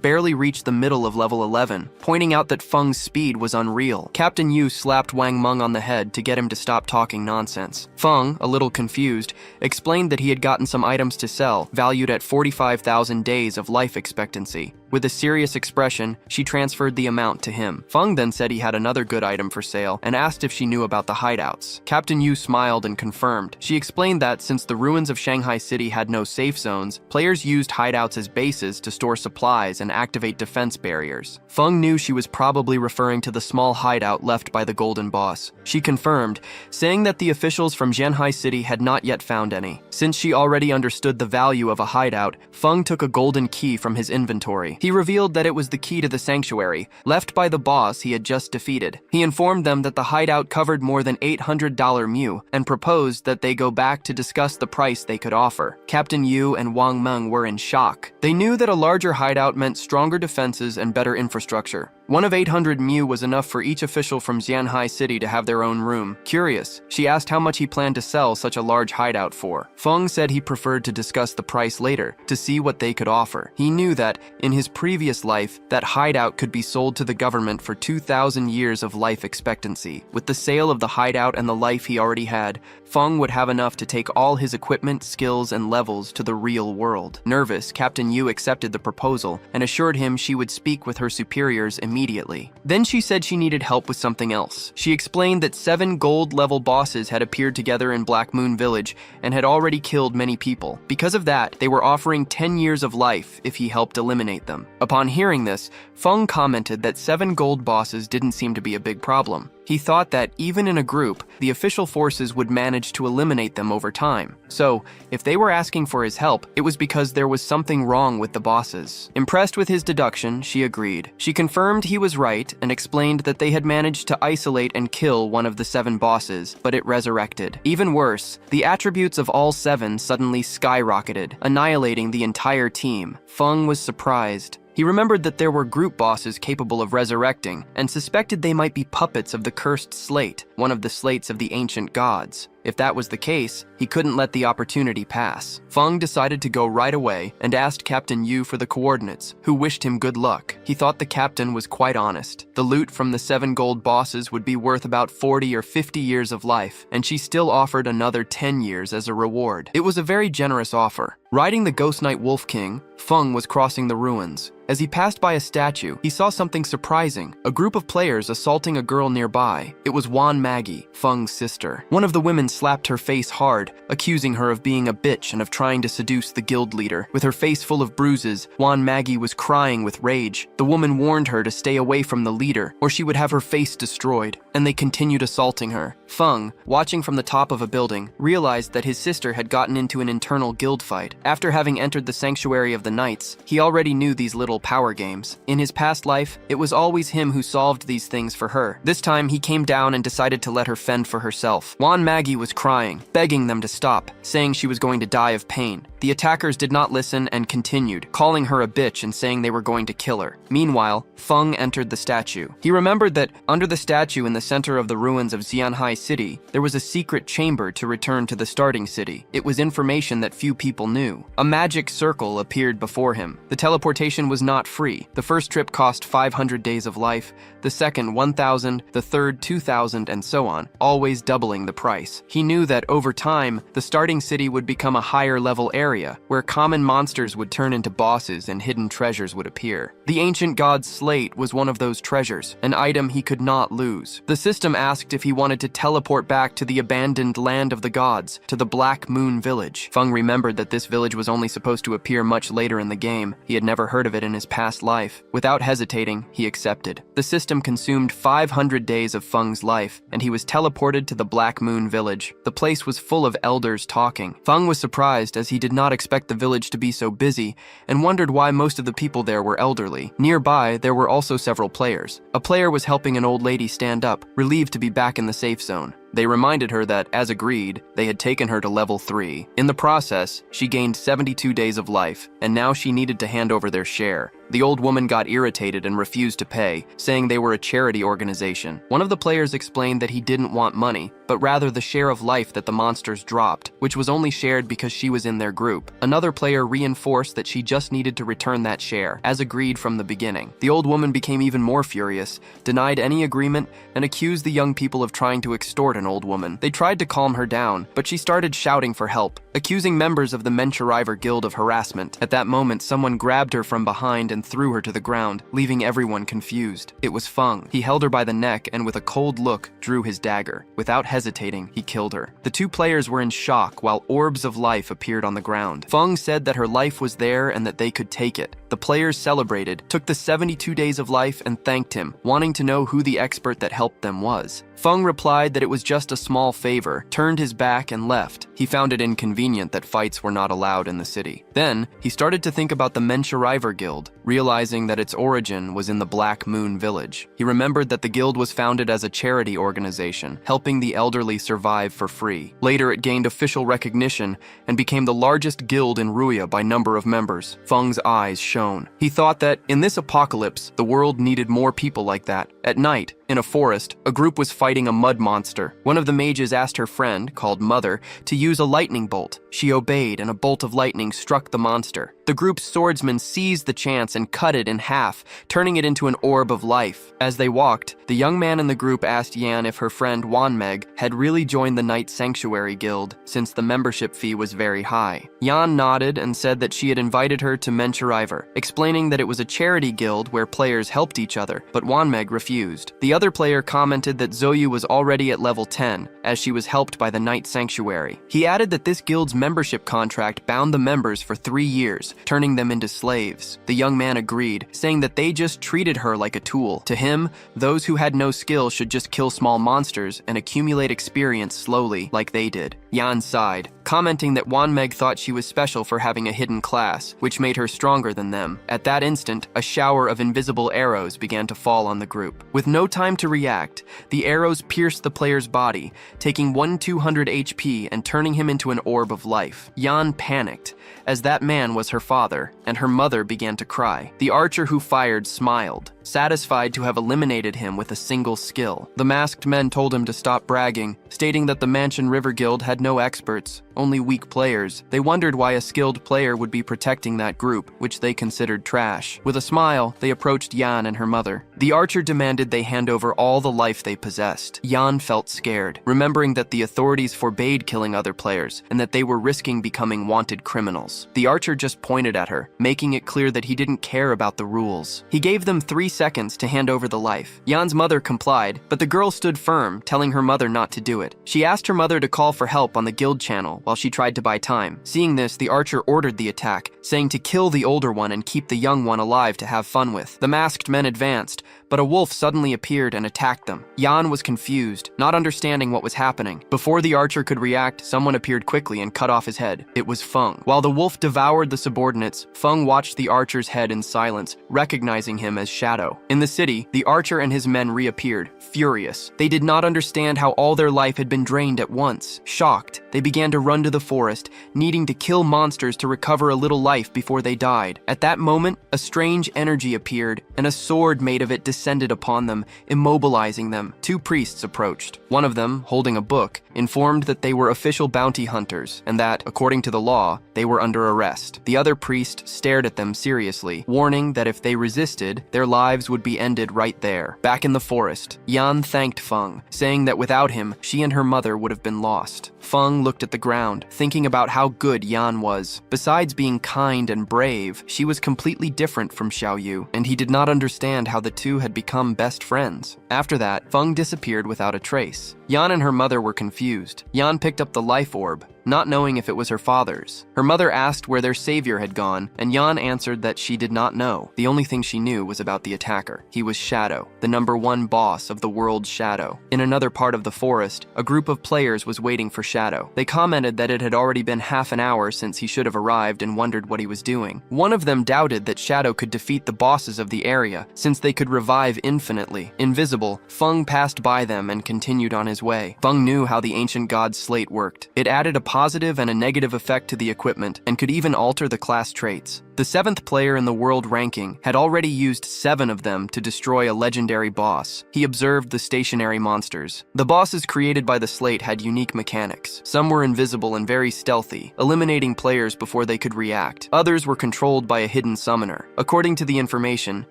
barely reached the middle of level 11, pointing out that Feng's speed was unreal. Captain Yu slapped Wang Meng on the head to get him to stop talking nonsense. Feng, a little confused, explained that he had gotten some items to sell, valued at 45,000 days of life expectancy. With a serious expression, she transferred the amount to him. Feng then said he had another good item for sale and asked if she knew about the hideouts. Captain Yu smiled and confirmed. She explained that since the ruins of Shanghai City had no safe zones, players used hideouts as bases to store supplies and activate defense barriers. Feng knew she was probably referring to the small hideout left by the Golden Boss. She confirmed, saying that the officials from Shanghai City had not yet found any. Since she already understood the value of a hideout, Feng took a golden key from his inventory. He revealed that it was the key to the sanctuary, left by the boss he had just defeated. He informed them that the hideout covered more than $800 mu, and proposed that they go back to discuss the price they could offer. Captain Yu and Wang Meng were in shock. They knew that a larger hideout meant stronger defenses and better infrastructure. One of 800 mu was enough for each official from Xianhai City to have their own room. Curious, she asked how much he planned to sell such a large hideout for. Feng said he preferred to discuss the price later, to see what they could offer. He knew that, in his previous life, that hideout could be sold to the government for 2,000 years of life expectancy. With the sale of the hideout and the life he already had, Feng would have enough to take all his equipment, skills, and levels to the real world. Nervous, Captain Yu accepted the proposal and assured him she would speak with her superiors immediately immediately. Then she said she needed help with something else. She explained that 7 gold-level bosses had appeared together in Black Moon Village and had already killed many people. Because of that, they were offering 10 years of life if he helped eliminate them. Upon hearing this, Feng commented that 7 gold bosses didn't seem to be a big problem. He thought that even in a group, the official forces would manage to eliminate them over time. So, if they were asking for his help, it was because there was something wrong with the bosses. Impressed with his deduction, she agreed. She confirmed he was right and explained that they had managed to isolate and kill one of the 7 bosses, but it resurrected. Even worse, the attributes of all 7 suddenly skyrocketed, annihilating the entire team. Feng was surprised. He remembered that there were group bosses capable of resurrecting, and suspected they might be puppets of the cursed slate, one of the slates of the ancient gods. If that was the case, he couldn't let the opportunity pass. Feng decided to go right away and asked Captain Yu for the coordinates, who wished him good luck. He thought the captain was quite honest. The loot from the 7 gold bosses would be worth about 40 or 50 years of life, and she still offered another 10 years as a reward. It was a very generous offer. Riding the Ghost Knight Wolf King, Feng was crossing the ruins. As he passed by a statue, he saw something surprising, a group of players assaulting a girl nearby. It was Wan Maggie, Feng's sister. One of the women slapped her face hard, accusing her of being a bitch and of trying to seduce the guild leader. With her face full of bruises, Wan Maggie was crying with rage. The woman warned her to stay away from the leader, or she would have her face destroyed, and they continued assaulting her. Feng, watching from the top of a building, realized that his sister had gotten into an internal guild fight. After having entered the Sanctuary of the Knights, he already knew these little power games. In his past life, it was always him who solved these things for her. This time, he came down and decided to let her fend for herself. Wan Maggie was crying, begging them to stop, saying she was going to die of pain. The attackers did not listen and continued, calling her a bitch and saying they were going to kill her. Meanwhile, Feng entered the statue. He remembered that under the statue in the center of the ruins of Xianhai City, there was a secret chamber to return to the starting city. It was information that few people knew. A magic circle appeared before him. The teleportation was not free. The first trip cost 500 days of life, the second 1,000, the third 2,000, and so on, always doubling the price. He knew that over time, the starting city would become a higher level area, where common monsters would turn into bosses and hidden treasures would appear. The ancient god's slate was one of those treasures, an item he could not lose. The system asked if he wanted to teleport back to the abandoned land of the gods, to the Black Moon Village. Feng remembered that this village was only supposed to appear much later in the game. He had never heard of it in his past life. Without hesitating, he accepted. The system consumed 500 days of Feng's life, and he was teleported to the Black Moon Village. The place was full of elders talking. Feng was surprised, as he did not expect the village to be so busy, and wondered why most of the people there were elderly. Nearby, there were also several players. A player was helping an old lady stand up, relieved to be back in the safe zone. They reminded her that, as agreed, they had taken her to level 3. In the process, she gained 72 days of life, and now she needed to hand over their share. The old woman got irritated and refused to pay, saying they were a charity organization. One of the players explained that he didn't want money, but rather the share of life that the monsters dropped, which was only shared because she was in their group. Another player reinforced that she just needed to return that share, as agreed from the beginning. The old woman became even more furious, denied any agreement, and accused the young people of trying to extort an old woman. They tried to calm her down, but she started shouting for help, accusing members of the Menschreiber Guild of harassment. At that moment, someone grabbed her from behind and threw her to the ground, leaving everyone confused. It was Feng. He held her by the neck and with a cold look, drew his dagger. Without hesitating, he killed her. The two players were in shock while orbs of life appeared on the ground. Feng said that her life was there and that they could take it. The players celebrated, took the 72 days of life and thanked him, wanting to know who the expert that helped them was. Feng replied that it was just a small favor, turned his back and left. He found it inconvenient that fights were not allowed in the city. Then, he started to think about the Menschreiber Guild, realizing that its origin was in the Black Moon Village. He remembered that the guild was founded as a charity organization, helping the elderly survive for free. Later, it gained official recognition and became the largest guild in Ruya by number of members. Feng's eyes shone. He thought that, in this apocalypse, the world needed more people like that. At night, In a forest, a group was fighting a mud monster. One of the mages asked her friend, called Mother, to use a lightning bolt. She obeyed, and a bolt of lightning struck the monster. The group's swordsmen seized the chance and cut it in half, turning it into an orb of life. As they walked, the young man in the group asked Yan if her friend Wanmeg had really joined the Night Sanctuary Guild, since the membership fee was very high. Yan nodded and said that she had invited her to Mencheriver, explaining that it was a charity guild where players helped each other, but Wanmeg refused. The other player commented that Zoyu was already at level 10, as she was helped by the Night Sanctuary. He added that this guild's membership contract bound the members for 3 years, turning them into slaves. The young man agreed, saying that they just treated her like a tool. To him, those who had no skill should just kill small monsters and accumulate experience slowly, like they did. Yan sighed, commenting that Wanmeg thought she was special for having a hidden class, which made her stronger than them. At that instant, a shower of invisible arrows began to fall on the group. With no time to react, the arrows pierced the player's body, taking 200 HP and turning him into an orb of life. Yan panicked, as that man was her father, and her mother began to cry. The archer who fired smiled, satisfied to have eliminated him with a single skill. The masked men told him to stop bragging, stating that the Mansion River Guild had no experts, only weak players. They wondered why a skilled player would be protecting that group, which they considered trash. With a smile, they approached Yan and her mother. The archer demanded they hand over all the life they possessed. Yan felt scared, remembering that the authorities forbade killing other players, and that they were risking becoming wanted criminals. The archer just pointed at her, making it clear that he didn't care about the rules. He gave them 3 seconds to hand over the life. Yan's mother complied, but the girl stood firm, telling her mother not to do it. She asked her mother to call for help on the guild channel while she tried to buy time. Seeing this, the archer ordered the attack, saying to kill the older one and keep the young one alive to have fun with. The masked men advanced, but a wolf suddenly appeared and attacked them. Yan was confused, not understanding what was happening. Before the archer could react, someone appeared quickly and cut off his head. It was Feng. While the wolf devoured the subordinates, Feng watched the archer's head in silence, recognizing him as Shadow. In the city, the archer and his men reappeared, furious. They did not understand how all their life had been drained at once. Shocked, they began to run to the forest, needing to kill monsters to recover a little life before they died. At that moment, a strange energy appeared, and a sword made of it descended upon them, immobilizing them. 2 priests approached. One of them, holding a book, informed that they were official bounty hunters, and that, according to the law, they were under arrest. The other priest stared at them seriously, warning that if they resisted, their lives would be ended right there. Back in the forest, Yan thanked Feng, saying that without him, she and her mother would have been lost. Feng looked at the ground, thinking about how good Yan was. Besides being kind and brave, she was completely different from Xiaoyu, and he did not understand how the two had become best friends. After that, Feng disappeared without a trace. Yan and her mother were confused. Yan picked up the life orb, not knowing if it was her father's. Her mother asked where their savior had gone, and Yan answered that she did not know. The only thing she knew was about the attacker. He was Shadow, the #1 boss of the world's Shadow. In another part of the forest, a group of players was waiting for Shadow. They commented that it had already been half an hour since he should have arrived and wondered what he was doing. One of them doubted that Shadow could defeat the bosses of the area, since they could revive infinitely. Invisible, Feng passed by them and continued on his way. Feng knew how the ancient god's slate worked. It added a positive and a negative effect to the equipment, and could even alter the class traits. The 7th player in the world ranking had already used 7 of them to destroy a legendary boss. He observed the stationary monsters. The bosses created by the slate had unique mechanics. Some were invisible and very stealthy, eliminating players before they could react. Others were controlled by a hidden summoner. According to the information,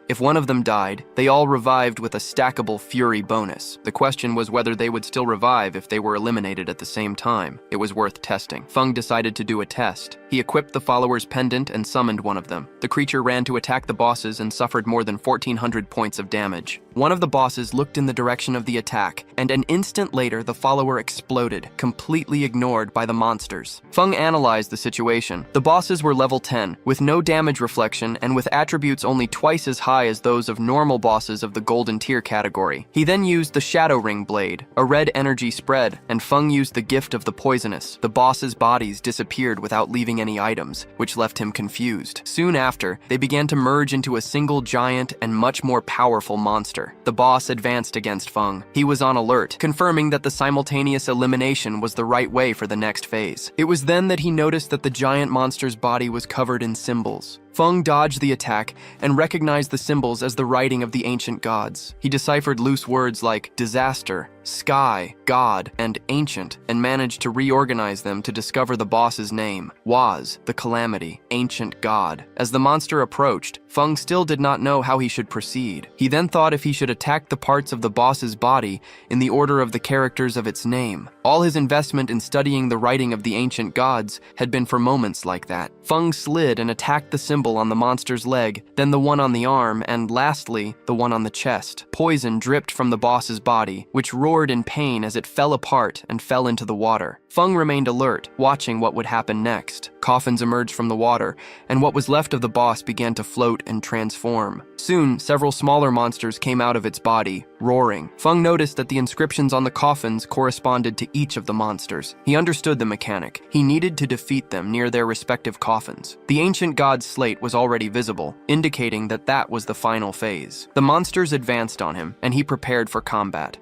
if one of them died, they all revived with a stackable fury bonus. The question was whether they would still revive if they were eliminated at the same time. It was worth testing. Feng decided to do a test. He equipped the follower's pendant and summoned one of them. The creature ran to attack the bosses and suffered more than 1,400 points of damage. One of the bosses looked in the direction of the attack, and an instant later the follower exploded, completely ignored by the monsters. Feng analyzed the situation. The bosses were level 10, with no damage reflection and with attributes only twice as high as those of normal bosses of the golden tier category. He then used the Shadow Ring Blade, a red energy spread, and Feng used the Gift of the Poisonous. The bosses' bodies disappeared without leaving any items, which left him confused. Soon after, they began to merge into a single giant and much more powerful monster. The boss advanced against Feng. He was on alert, confirming that the simultaneous elimination was the right way for the next phase. It was then that he noticed that the giant monster's body was covered in symbols. Feng dodged the attack and recognized the symbols as the writing of the ancient gods. He deciphered loose words like disaster, sky, god, and ancient, and managed to reorganize them to discover the boss's name, Waz, the calamity, ancient god. As the monster approached, Feng still did not know how he should proceed. He then thought if he should attack the parts of the boss's body in the order of the characters of its name. All his investment in studying the writing of the ancient gods had been for moments like that. Feng slid and attacked the symbol on the monster's leg, then the one on the arm, and lastly, the one on the chest. Poison dripped from the boss's body, which roared in pain as it fell apart and fell into the water. Feng remained alert, watching what would happen next. Coffins emerged from the water, and what was left of the boss began to float and transform. Soon, several smaller monsters came out of its body, roaring. Feng noticed that the inscriptions on the coffins corresponded to each of the monsters. He understood the mechanic. He needed to defeat them near their respective coffins. The ancient god's slate was already visible, indicating that that was the final phase. The monsters advanced on him, and he prepared for combat.